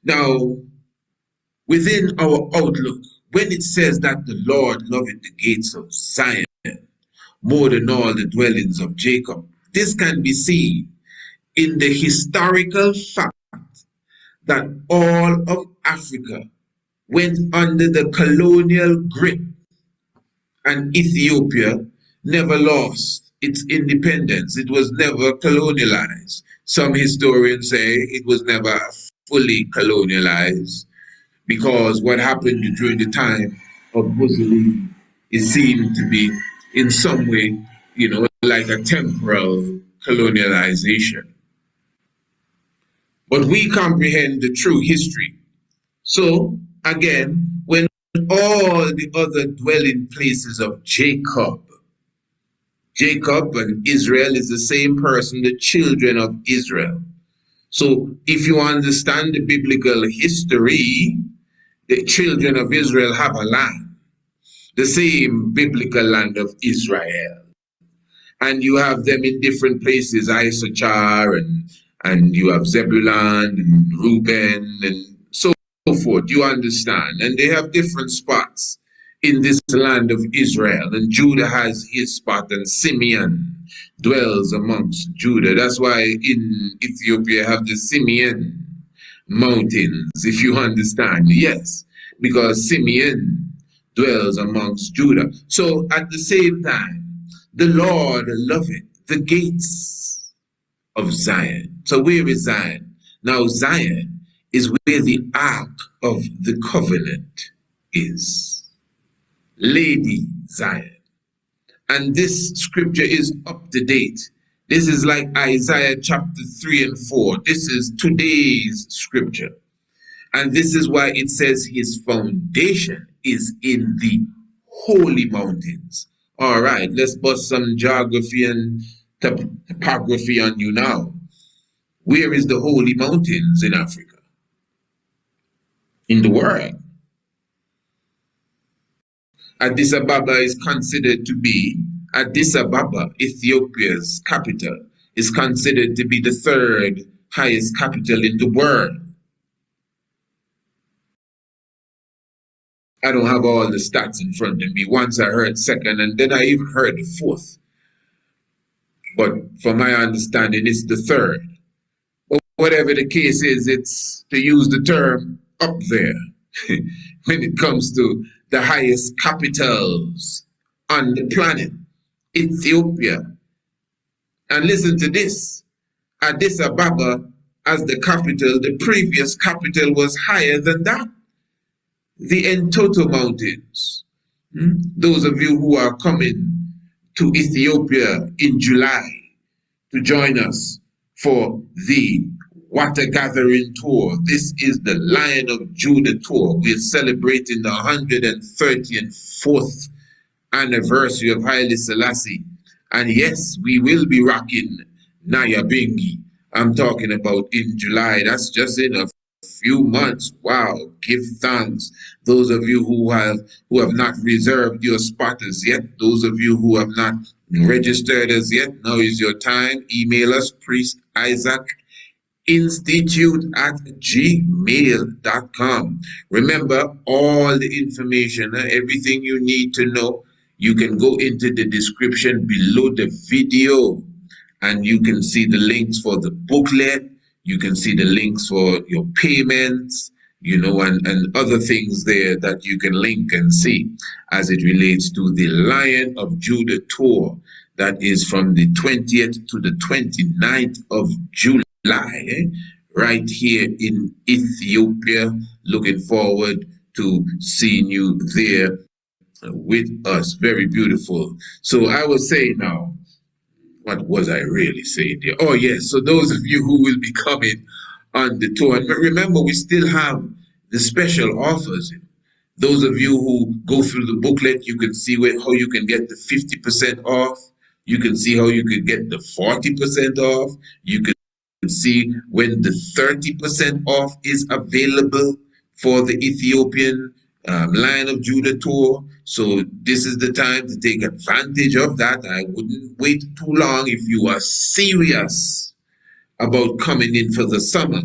[SPEAKER 4] Now, within our outlook, when it says that the Lord loveth the gates of Zion more than all the dwellings of Jacob, this can be seen in the historical fact that all of Africa went under the colonial grip, and Ethiopia never lost its independence. It was never colonialized. Some historians say it was never fully colonialized, because what happened during the time of Mussolini, it seemed to be in some way, like a temporal colonialization. But we comprehend the true history. So, again, when all the other dwelling places of Jacob and Israel is the same person, the children of Israel. So, if you understand the biblical history, the children of Israel have a land, the same biblical land of Israel. And you have them in different places, Issachar, and you have Zebulun and Reuben and so forth. You understand? And they have different spots in this land of Israel. And Judah has his spot, and Simeon dwells amongst Judah. That's why in Ethiopia you have the Simeon mountains, if you understand. Yes, because Simeon dwells amongst Judah. So at the same time, the Lord loveth the gates of Zion. So where is Zion? Now Zion is where the Ark of the Covenant is. Lady Zion. And this scripture is up to date. This is like Isaiah chapter 3 and 4. This is today's scripture. And this is why it says his foundation is in the holy mountains. All right, let's bust some geography and topography on you now. Where is the holy mountains in Africa? In the world. Addis Ababa is considered to be, Addis Ababa, Ethiopia's capital, is considered to be the third highest capital in the world. I don't have all the stats in front of me. Once I heard second, and then I even heard the fourth. But from my understanding, it's the third. But whatever the case is, it's, to use the term, up there when it comes to the highest capitals on the planet, Ethiopia. And listen to this. Addis Ababa, as the capital, the previous capital was higher than that. The Entoto Mountains. Those of you who are coming to Ethiopia in July to join us for the water gathering tour. This is the Lion of Judah tour. We're celebrating the 134th anniversary of Haile Selassie. And yes, we will be rocking Nyabingi. I'm talking about in July. That's just in a few months. Wow, give thanks. Those of you who have not reserved your spot as yet, those of you who have not registered as yet, now is your time. Email us, Priest Isaac Institute@gmail.com. Remember, all the information, everything you need to know, you can go into the description below the video and you can see the links for the booklet. You can see the links for your payments, and other things there that you can link and see as it relates to the Lion of Judah tour that is from the 20th to the 29th of July. Right here in Ethiopia. Looking forward to seeing you there with us. Very beautiful. So I will say now, what was I really saying there? Oh yes, so those of you who will be coming on the tour, and remember we still have the special offers. Those of you who go through the booklet, you can see how you can get the 50% off. You can see how you can get the 40% off. You can see when the 30% off is available for the Ethiopian Lion of Judah tour. So this is the time to take advantage of that. I wouldn't wait too long if you are serious about coming in for the summer.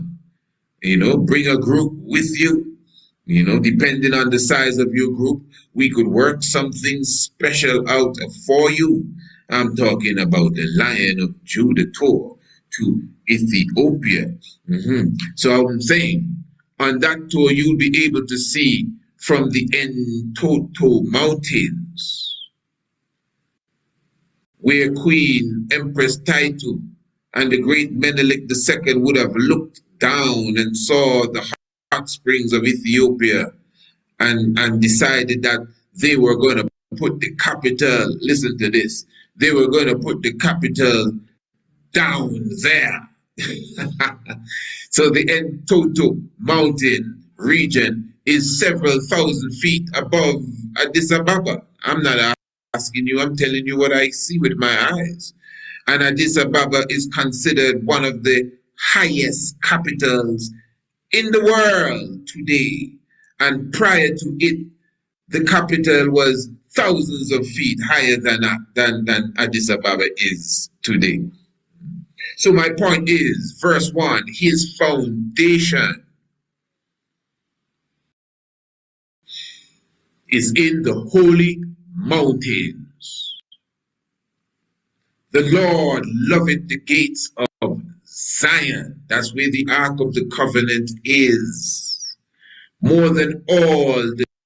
[SPEAKER 4] You know, bring a group with you. You know, depending on the size of your group, we could work something special out for you. I'm talking about the Lion of Judah tour to Ethiopia. So I'm saying, on that tour, you'll be able to see from the Entoto Mountains, where Queen Empress Taitu and the great Menelik II would have looked down and saw the hot springs of Ethiopia and decided that they were going to put the capital, listen to this, they were going to put the capital down there. So the Entoto mountain region is several thousand feet above Addis Ababa. I'm not asking you, I'm telling you what I see with my eyes. And Addis Ababa is considered one of the highest capitals in the world today. And prior to it, the capital was thousands of feet higher than Addis Ababa is today. So my point is, verse 1, his foundation is in the holy mountains. The Lord loveth the gates of Zion. That's where the Ark of the Covenant is. More than all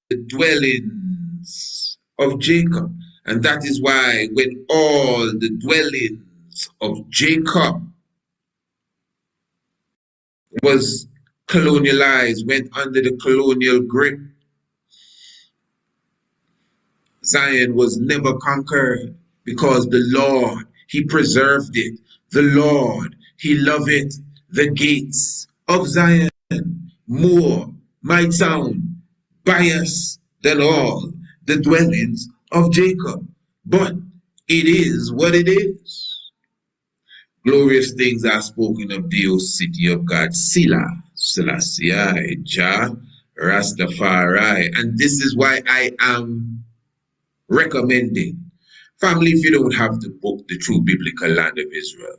[SPEAKER 4] the dwellings of Jacob. And that is why when all the dwellings of Jacob was colonialized, went under the colonial grip, Zion was never conquered because the Lord, he preserved it. The Lord, he loved it. The gates of Zion more might sound biased than all the dwellings of Jacob, but it is what it is. Glorious things are spoken of thee, O city of God, Haile Selassie, Jah, Rastafari. And this is why I am recommending, family, if you don't have the book, The True Biblical Land of Israel,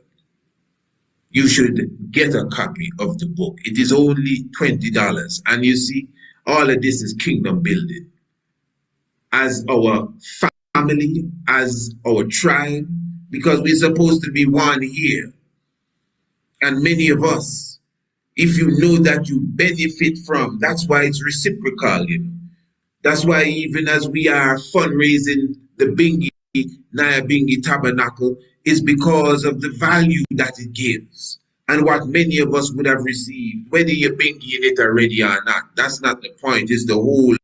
[SPEAKER 4] you should get a copy of the book. It is only $20. And you see, all of this is kingdom building. As our family, as our tribe, because we're supposed to be one here. And many of us, if you know that you benefit from, that's why it's reciprocal, you know. That's why even as we are fundraising the Bingi Tabernacle, is because of the value that it gives and what many of us would have received, whether you're Bingi in it already or not. That's not the point. It's the whole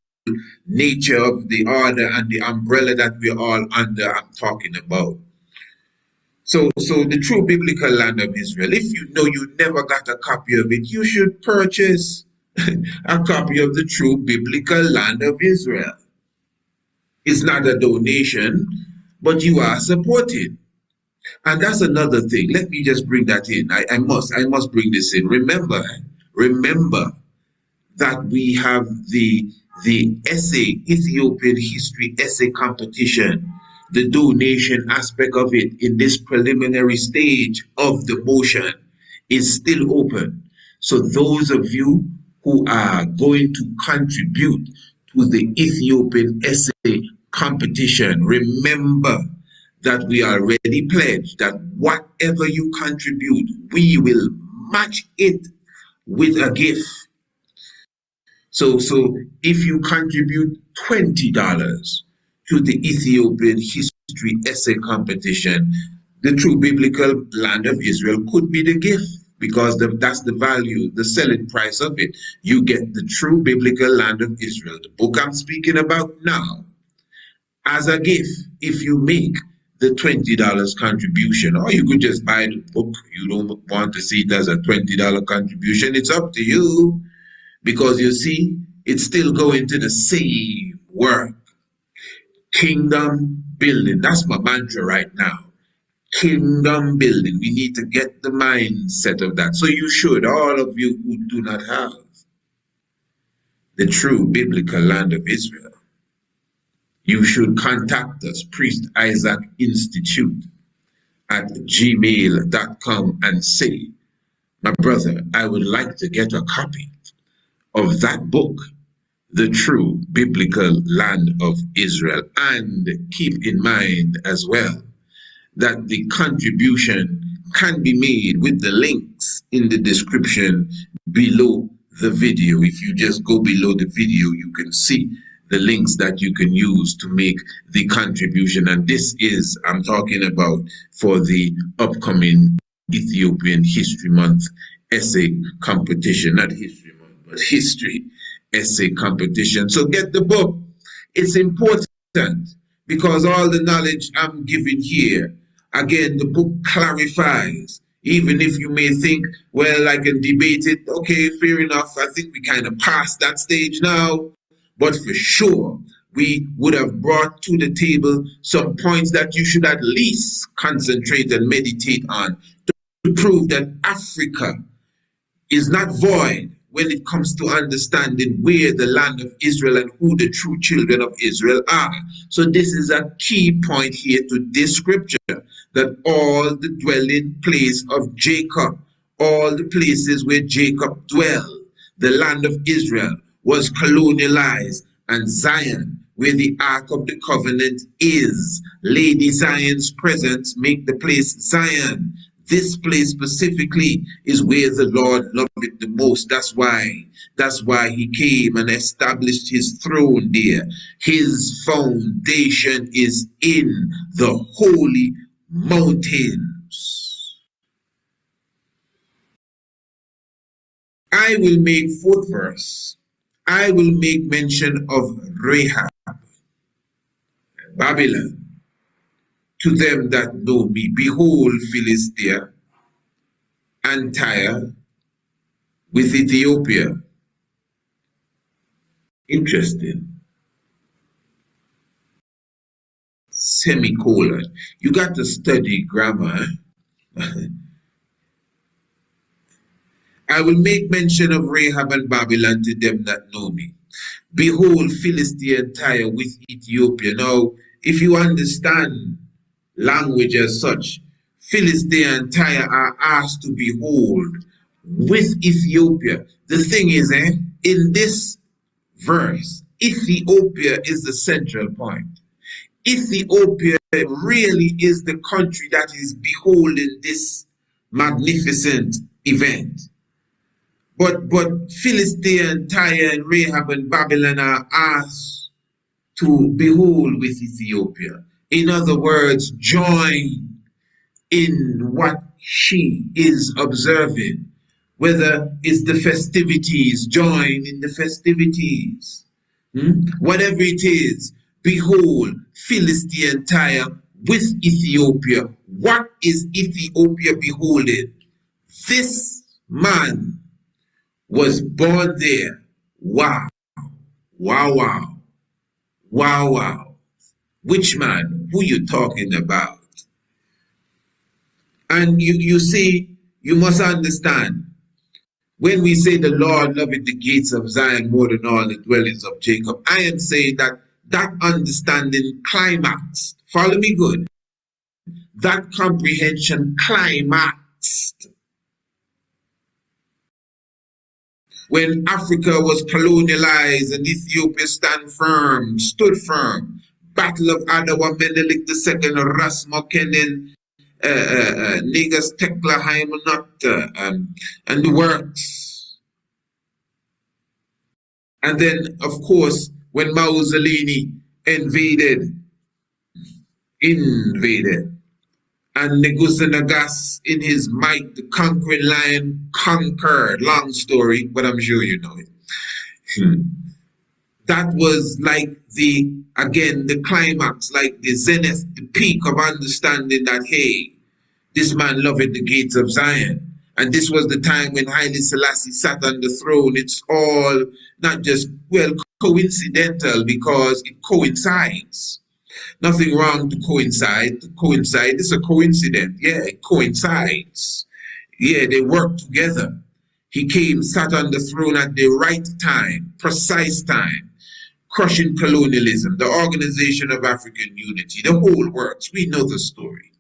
[SPEAKER 4] nature of the order and the umbrella that we're all under I'm talking about. So the True Biblical Land of Israel, if you know you never got a copy of it, you should purchase a copy of the True Biblical Land of Israel. It's not a donation, but you are supported. And that's another thing. Let me just bring that in. I must bring this in. Remember that we have the essay, Ethiopian history essay competition, the donation aspect of it in this preliminary stage of the motion is still open. So those of you who are going to contribute to the Ethiopian essay competition, remember that we already pledged that whatever you contribute, we will match it with a gift. So if you contribute $20 to the Ethiopian history essay competition, the True Biblical Land of Israel could be the gift, because that's the value, the selling price of it. You get the True Biblical Land of Israel, the book I'm speaking about now, as a gift if you make the $20 contribution. Or you could just buy the book. You don't want to see it as a $20 contribution. It's up to you. Because you see, it's still going to the same work. Kingdom building. That's my mantra right now. Kingdom building. We need to get the mindset of that. So you should, all of you who do not have the true biblical land of Israel, you should contact us, Priest Isaac Institute at gmail.com, and say, my brother, I would like to get a copy of that book, The True Biblical Land of Israel. And keep in mind as well that the contribution can be made with the links in the description below the video. If you just go below the video, you can see the links that you can use to make the contribution. And this is, I'm talking about for the upcoming Ethiopian History Month essay competition, not History Month, but History Essay Competition. So get the book. It's important because all the knowledge I'm giving here, again, the book clarifies. Even if you may think, well, I can debate it. Okay, fair enough. I think we kind of passed that stage now. But for sure, we would have brought to the table some points that you should at least concentrate and meditate on to prove that Africa is not void when it comes to understanding where the land of Israel and who the true children of Israel are. So this is a key point here to this scripture, that all the dwelling place of Jacob, all the places where Jacob dwelled, the land of Israel was colonialized, and Zion, where the Ark of the Covenant is, Lady Zion's presence make the place Zion. This place specifically is where the Lord loved it the most. That's why he came and established his throne there. His foundation is in the holy mountains. I will make, fourth verse, I will make mention of Rahab, Babylon, to them that know me. Behold, Philistia and Tyre with Ethiopia. Interesting. Semicolon. You got to study grammar. I will make mention of Rahab and Babylon to them that know me. Behold, Philistia and Tyre with Ethiopia. Now, if you understand language as such, Philistia and Tyre are asked to behold with Ethiopia. The thing is, in this verse, Ethiopia is the central point. Ethiopia really is the country that is beholding this magnificent event. But Philistia and Tyre and Rahab and Babylon are asked to behold with Ethiopia. In other words, join in what she is observing. Whether it's the festivities, join in the festivities. Whatever it is, behold, Philistia and Tyre with Ethiopia. What is Ethiopia beholding? This man was born there. Wow. Wow, wow. Wow, wow. Which man? Who you talking about? And you see, you must understand, when we say the Lord loveth the gates of Zion more than all the dwellings of Jacob, I am saying that that understanding climaxed. Follow me good. That comprehension climaxed when Africa was colonialized and Ethiopia stood firm. Battle of Adawa, Menelik II, Rasmokenen, Negus Tekla Haimanot, and the works. And then, of course, when Mussolini invaded, and Negusa Nagas in his might, the conquering lion, conquered. Long story, but I'm sure you know it. That was like the climax, like the zenith, the peak of understanding that, hey, this man loveth the gates of Zion. And this was the time when Haile Selassie sat on the throne. It's all not just, well, coincidental because it coincides. Nothing wrong to coincide. To coincide is a coincidence. Yeah, it coincides. Yeah, they work together. He came, sat on the throne at the right time, precise time, crushing colonialism, the Organization of African Unity, the whole works. We know the story.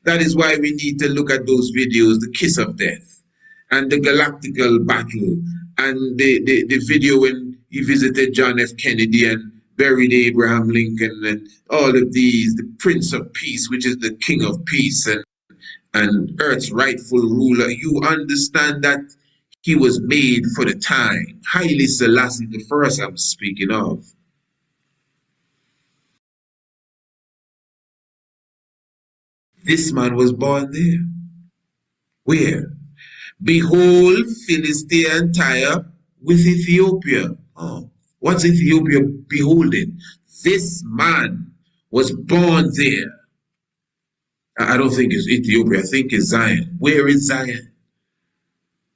[SPEAKER 4] That is why we need to look at those videos, the Kiss of Death, and the Galactical Battle, and the video when he visited John F. Kennedy and buried Abraham Lincoln, and all of these, the Prince of Peace, which is the King of Peace, and Earth's rightful ruler. You understand that he was made for the time. Haile Selassie the first I'm speaking of. This man was born there. Where? Behold, Philistia Tyre with Ethiopia. Oh, what's Ethiopia beholding? This man was born there. I don't think it's Ethiopia. I think it's Zion. Where is Zion?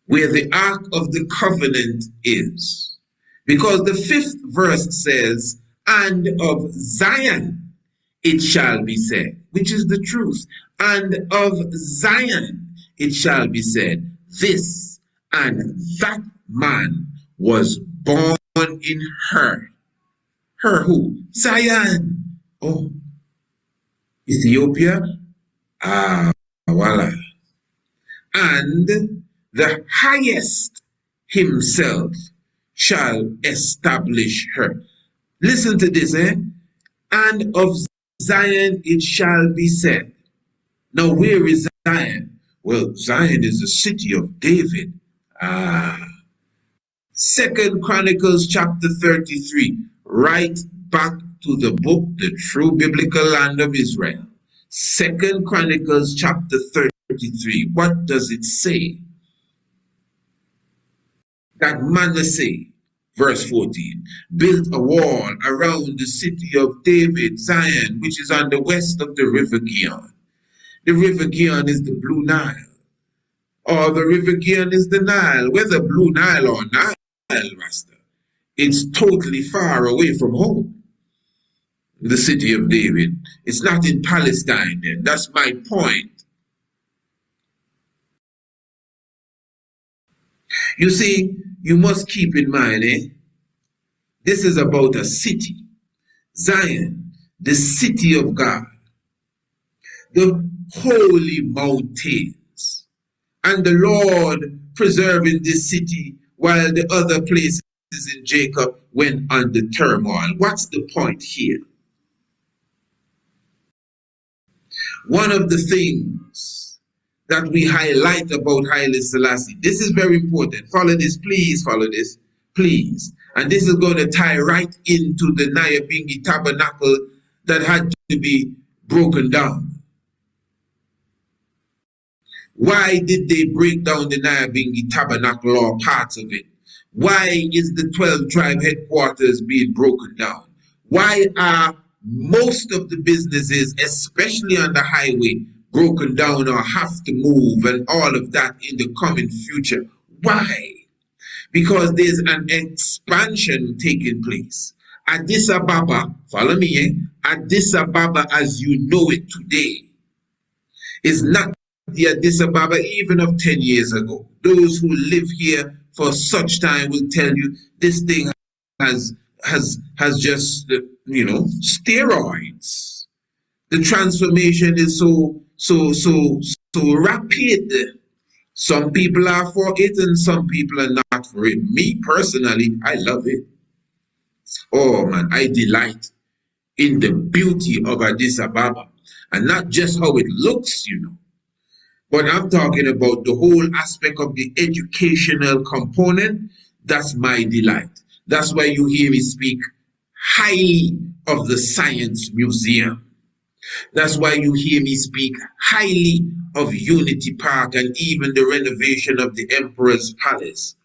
[SPEAKER 4] Where the Ark of the Covenant is. Because the 5th verse says, and of Zion it shall be said, which is the truth. And of Zion it shall be said, this and that man was born in her. Her who? Zion. Oh, Ethiopia? Ah, voila. And the highest himself shall establish her. Listen to this, eh? And of Zion it shall be said. Now, where is Zion? Well, Zion is the city of David. Ah. 2 Chronicles chapter 33. Right back to the book, The True Biblical Land of Israel. 2 Chronicles chapter 33. What does it say? That Manasseh, verse 14, built a wall around the city of David, Zion, which is on the west of the river Gihon. The river Gihon is the Blue Nile. Or the river Gihon is the Nile. Whether Blue Nile or Nile, Rasta, it's totally far away from home. The city of David. It's not in Palestine then. That's my point. You see, you must keep in mind, this is about a city. Zion, the city of God. The holy mountains. And the Lord preserving this city while the other places in Jacob went under turmoil. What's the point here? One of the things that we highlight about Haile Selassie, this is very important. Follow this, please follow this, please. And this is going to tie right into the Nyabingi tabernacle that had to be broken down. Why did they break down the Nyabingi tabernacle or parts of it? Why is the 12 tribe headquarters being broken down? Why are most of the businesses, especially on the highway, broken down or have to move and all of that in the coming future? Why? Because there's an expansion taking place. Addis Ababa, follow me, Addis Ababa as you know it today is not the Addis Ababa even of 10 years ago. Those who live here for such time will tell you this thing has just, steroids. The transformation is so rapid. Some people are for it and some people are not for it. Me personally, I love it. Oh man, I delight in the beauty of Addis Ababa. And not just how it looks, but I'm talking about the whole aspect of the educational component. That's my delight. That's why you hear me speak highly of the Science Museum. That's why you hear me speak highly of Unity Park and even the renovation of the Emperor's Palace.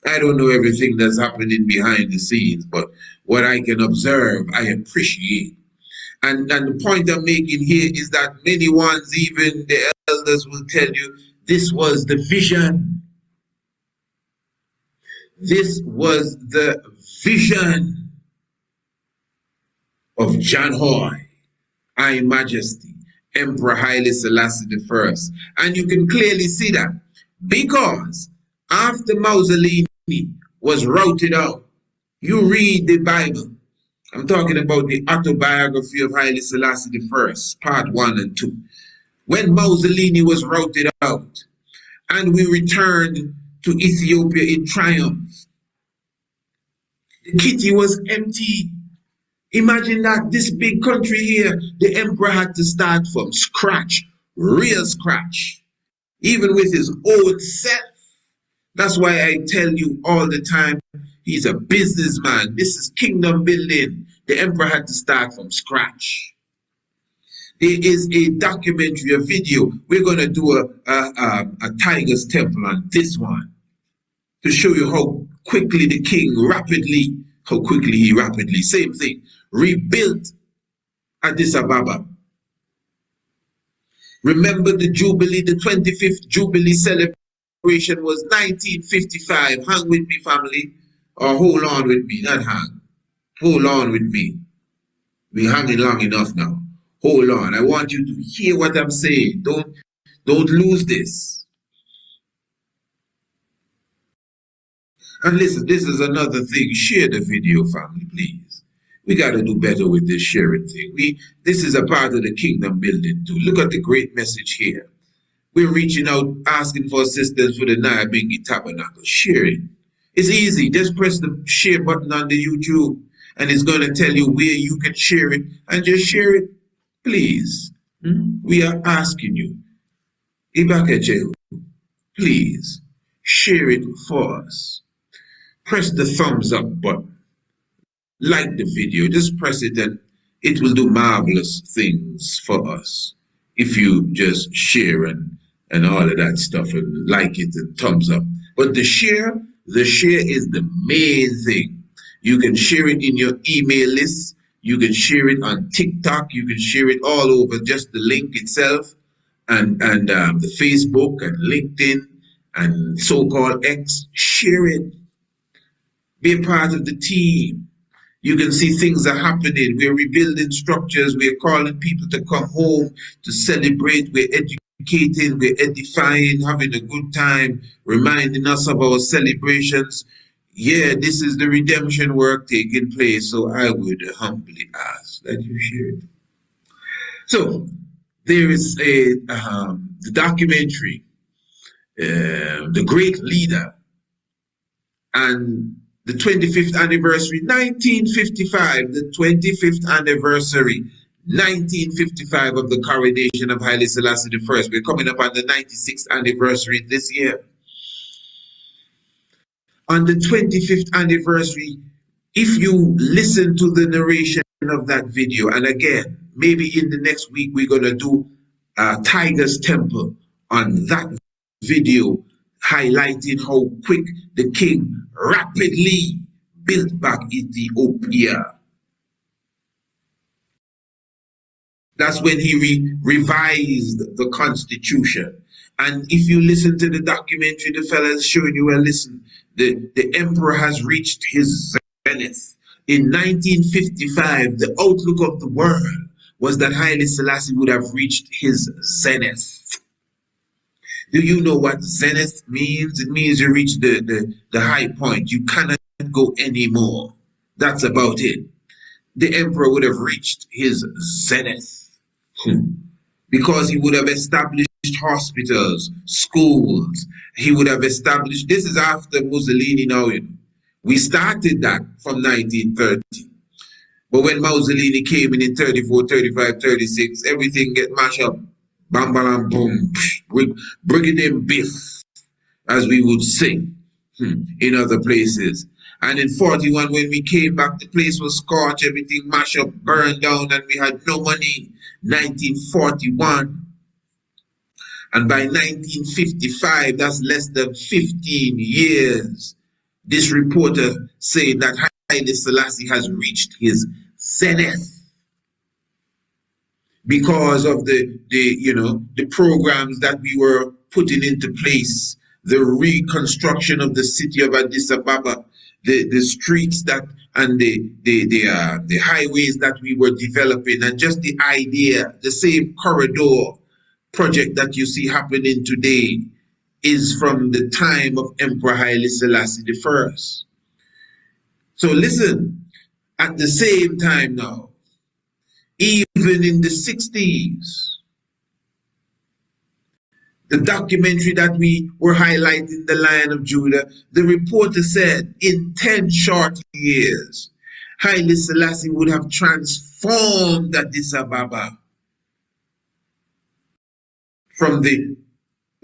[SPEAKER 4] I don't know everything that's happening behind the scenes, but what I can observe, I appreciate. And the point I'm making here is that many ones, even the elders will tell you, This was the vision. This was the vision of John Hoy, High Majesty, Emperor Haile Selassie I. And you can clearly see that because after Mussolini was routed out, you read the Bible. I'm talking about the autobiography of Haile Selassie I, part 1 and 2. When Mussolini was routed out and we returned to Ethiopia in triumph, the kitty was empty. Imagine that, this big country here, the emperor had to start from scratch, real scratch, even with his own self. That's why I tell you all the time, he's a businessman. This is kingdom building. The emperor had to start from scratch. There is a documentary, a video. We're going to do a tiger's temple on this one to show you how quickly the king rapidly, same thing, rebuilt Addis Ababa. Remember the Jubilee, the 25th Jubilee celebration was 1955. Hang with me, family, or hold on with me, not hang. Hold on with me. We're hanging long enough now. Hold on. I want you to hear what I'm saying. Don't lose this. And listen, this is another thing. Share the video, family, please. We got to do better with this sharing thing. This is a part of the kingdom building too. Look at the great message here. We're reaching out, asking for assistance for the Nyabingi Tabernacle. Share it. It's easy. Just press the share button on the YouTube and it's going to tell you where you can share it. And just share it, please. We are asking you. Ibakachehu, please share it for us. Press the thumbs up button. Like the video, just press it and it will do marvelous things for us. If you just share and all of that stuff and like it and thumbs up. But the share is the main thing. You can share it in your email list. You can share it on TikTok. You can share it all over, just the link itself and the Facebook and LinkedIn and so-called X. Share it. Be a part of the team. You can see things are happening. We're rebuilding structures. We're calling people to come home to celebrate. We're educating. We're edifying, having a good time, reminding us of our celebrations. Yeah, this is the redemption work taking place. So I would humbly ask that you share it. So there is the documentary, The Great Leader, and the 25th anniversary, 1955, the 25th anniversary, 1955 of the coronation of Haile Selassie I. We're coming up on the 96th anniversary this year. On the 25th anniversary, if you listen to the narration of that video, and again, maybe in the next week, we're going to do Tiger's Temple on that video, highlighting how quick the king rapidly built back Ethiopia. That's when he revised the constitution. And if you listen to the documentary, the fella is showing you, well, listen, the emperor has reached his zenith. In 1955, the outlook of the world was that Haile Selassie would have reached his zenith. Do you know what zenith means? It means you reach the high point. You cannot go anymore. That's about it. The emperor would have reached his zenith because he would have established hospitals, schools. He would have established, this is after Mussolini now. We started that from 1930. But when Mussolini came in 34, 35, 36, everything get mashed up. Bam, bam, boom, brigadier biff, as we would sing in other places. And in 41, when we came back, the place was scorched, everything mashed up, burned down, and we had no money. 1941. And by 1955, that's less than 15 years, this reporter said that Haile Selassie has reached his zenith. Because of the programs that we were
[SPEAKER 7] putting into place the reconstruction of the city of Addis Ababa, the streets that and the highways that we were developing, and just the idea, the same corridor project that you see happening today is from the time of Emperor Haile Selassie I. So listen, at the same time now, even in the 60s, the documentary that we were highlighting, The Lion of Judah, the reporter said in 10 short years, Haile Selassie would have transformed Addis Ababa from the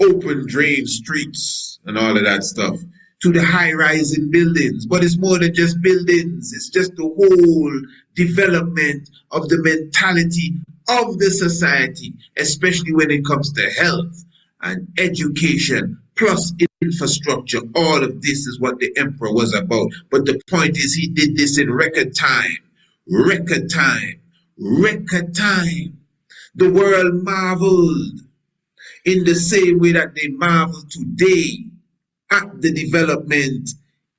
[SPEAKER 7] open drain streets and all of that stuff to the high-rising buildings. But it's more than just buildings. It's just the whole development of the mentality of the society, especially when it comes to health and education, plus infrastructure. All of this is what the emperor was about. But the point is, he did this in record time. Record time. Record time. The world marveled in the same way that they marvel today at the development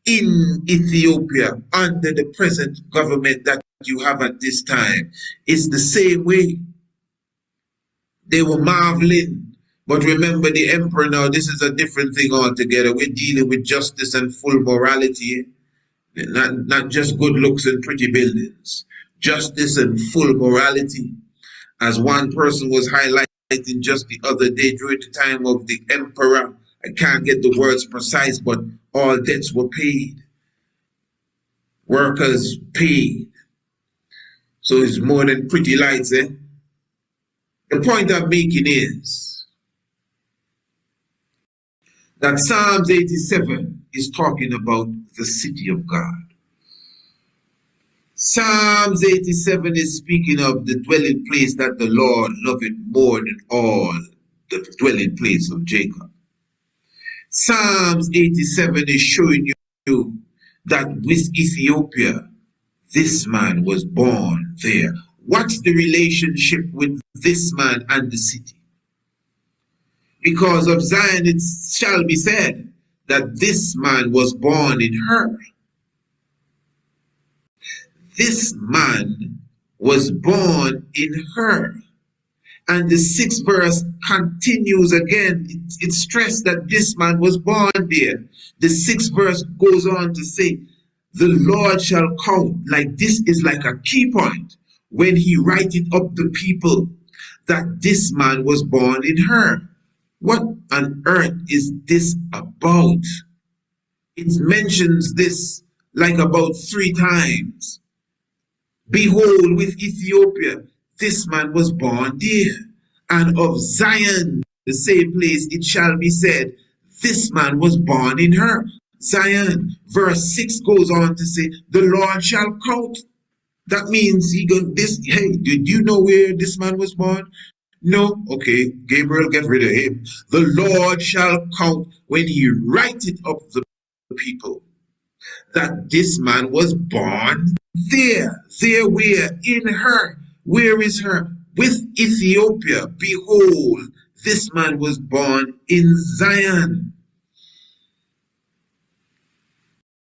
[SPEAKER 7] in Ethiopia under the present government that you have at this time. It's the same way. They were marveling. But remember, the emperor now, this is a different thing altogether. We're dealing with justice and full morality, not just good looks and pretty buildings. Justice and full morality. As one person was highlighting just the other day during the time of the emperor, I can't get the words precise, but all debts were paid. Workers paid. So it's more than pretty lights, eh? The point I'm making is that Psalms 87 is talking about the city of God. Psalms 87 is speaking of the dwelling place that the Lord loveth more than all the dwelling place of Jacob. Psalms 87 is showing you that with Ethiopia, this man was born there. What's the relationship with this man and the city? Because of Zion it shall be said that this man was born in her. This man was born in her. And the 6th verse continues again. It's stressed that this man was born there. The 6th verse goes on to say, the Lord shall count. Like this is like a key point when he writeth up the people that this man was born in her. What on earth is this about? It mentions this like about 3 times. Behold, with Ethiopia, this man was born there. And of Zion, the same place, it shall be said, this man was born in her. Zion, verse 6 goes on to say, the Lord shall count. That means hey, did you know where this man was born? No? Okay, Gabriel, get rid of him. The Lord shall count when he writeth up the people that this man was born there. There where? In her. Where is her? With Ethiopia. Behold, this man was born in Zion.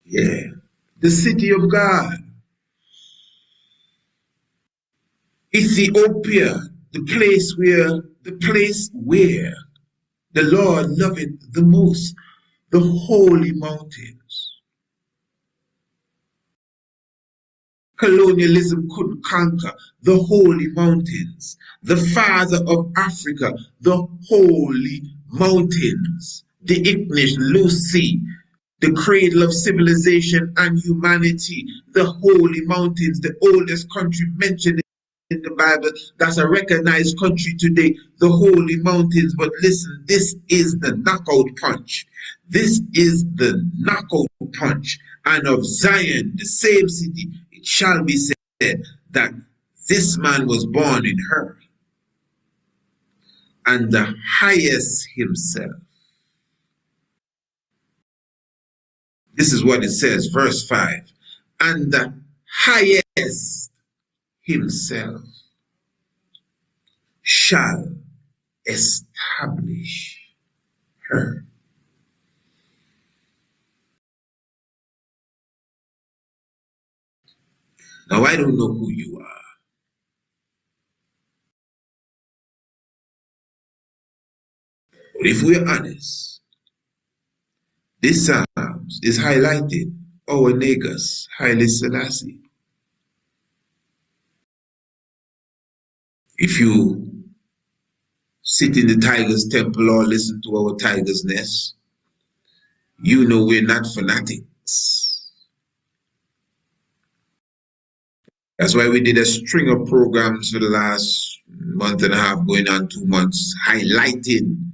[SPEAKER 7] Yeah. The city of God. Ethiopia. The place where the Lord loveth the most, the holy mountains. Colonialism couldn't conquer the holy mountains. The father of Africa, the holy mountains. The Ignish, Lucy, the cradle of civilization and humanity, the holy mountains, the oldest country mentioned in the Bible, that's a recognized country today, the holy mountains. But listen, this is the knockout punch. This is the knockout punch. And of Zion, the same city, it shall be said that this man was born in her. And the highest himself. This is what it says, verse 5. And the highest himself shall establish
[SPEAKER 4] her. Now, I don't know who you are, but if we're honest, this Psalms is highlighting our Negus, Haile Selassie. If you sit in the Tiger's Temple or listen to our Tiger's Nest, you know we're not fanatics. That's why we did a string of programs for the last month and a half, going on 2 months, highlighting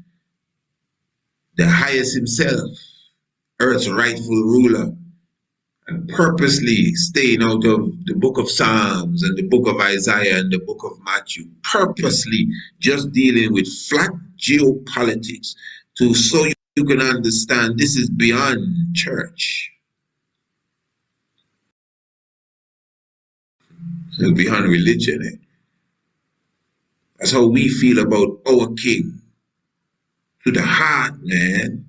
[SPEAKER 4] the highest himself, Earth's rightful ruler, and purposely staying out of the book of Psalms and the book of Isaiah and the book of Matthew, purposely just dealing with flat geopolitics so you can understand this is beyond church. It's beyond religion. That's how we feel about our king. To the heart, man.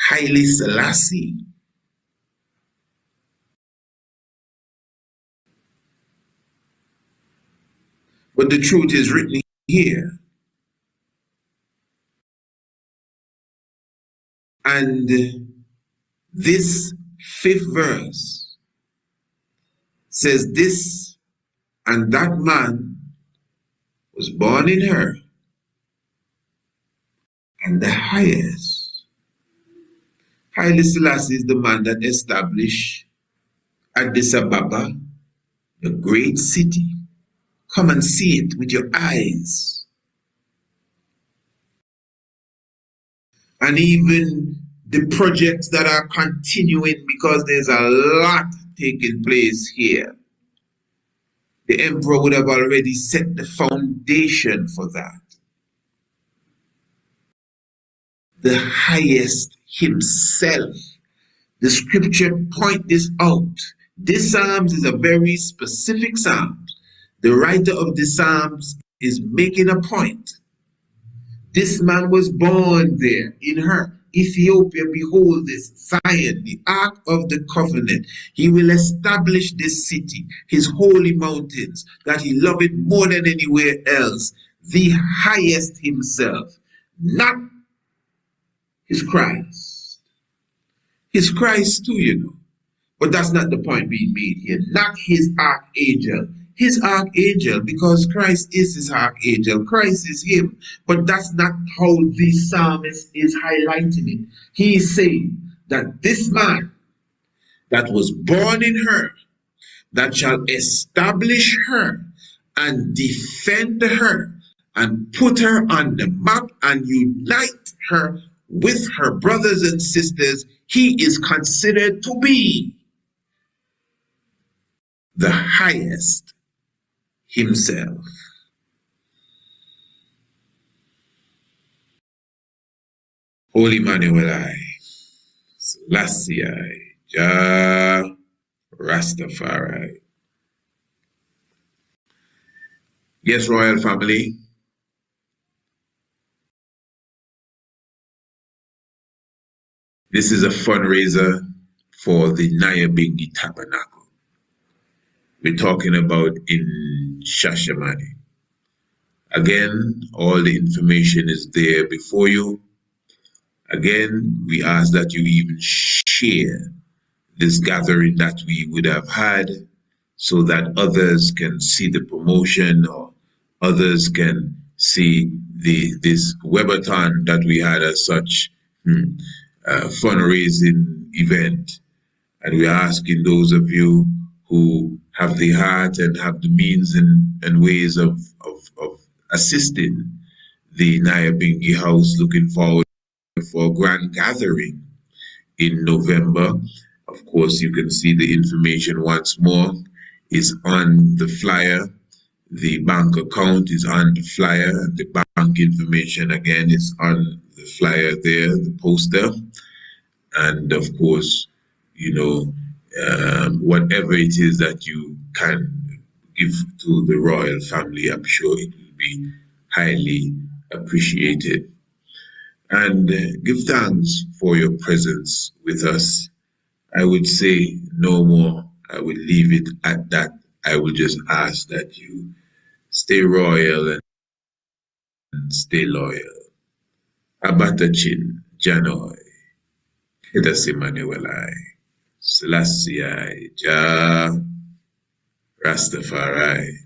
[SPEAKER 4] Haile Selassie. But the truth is written here. And this 5th verse says, this and that man was born in her, and the highest. Haile Selassie is the man that established Addis Ababa, the great city. Come and see it with your eyes. And even the projects that are continuing, because there's a lot taking place here. The emperor would have already set the foundation for that. The highest himself. The scripture point this out. This Psalms is a very specific Psalm. The writer of the Psalms is making a point. This man was born there in her. Ethiopia, behold this, Zion, the ark of the covenant. He will establish this city, his holy mountains, that he loveth more than anywhere else. The highest himself, not his Christ. His Christ too, you know. But that's not the point being made here. Not his archangel. His archangel, because Christ is his archangel. Christ is him. But that's not how the psalmist is highlighting it. He is saying that this man that was born in her, that shall establish her and defend her and put her on the map and unite her with her brothers and sisters, he is considered to be the highest himself. Holy Emmanuel, Selassie, Jah Rastafari. Yes, royal family. This is a fundraiser for the Nyabingi Tabernacle. We're talking about in Shashamane. Again, all the information is there before you. Again, we ask that you even share this gathering that we would have had so that others can see the promotion or others can see this webathon that we had as such fundraising event. And we're asking those of you who have the heart and have the means and ways of assisting the Nyabingi House, looking forward for a grand gathering in November. Of course, you can see the information once more is on the flyer. The bank account is on the flyer. The bank information again is on the flyer there, the poster. And of course, you know, whatever it is that you can give to the royal family, I'm sure it will be highly appreciated. and give thanks for your presence with us. I would say no more. I would leave it at that. I will just ask that you stay royal and stay loyal. Abatachin, Janoi, Hidasimanuelai, Selassie, Jah, Rastafari.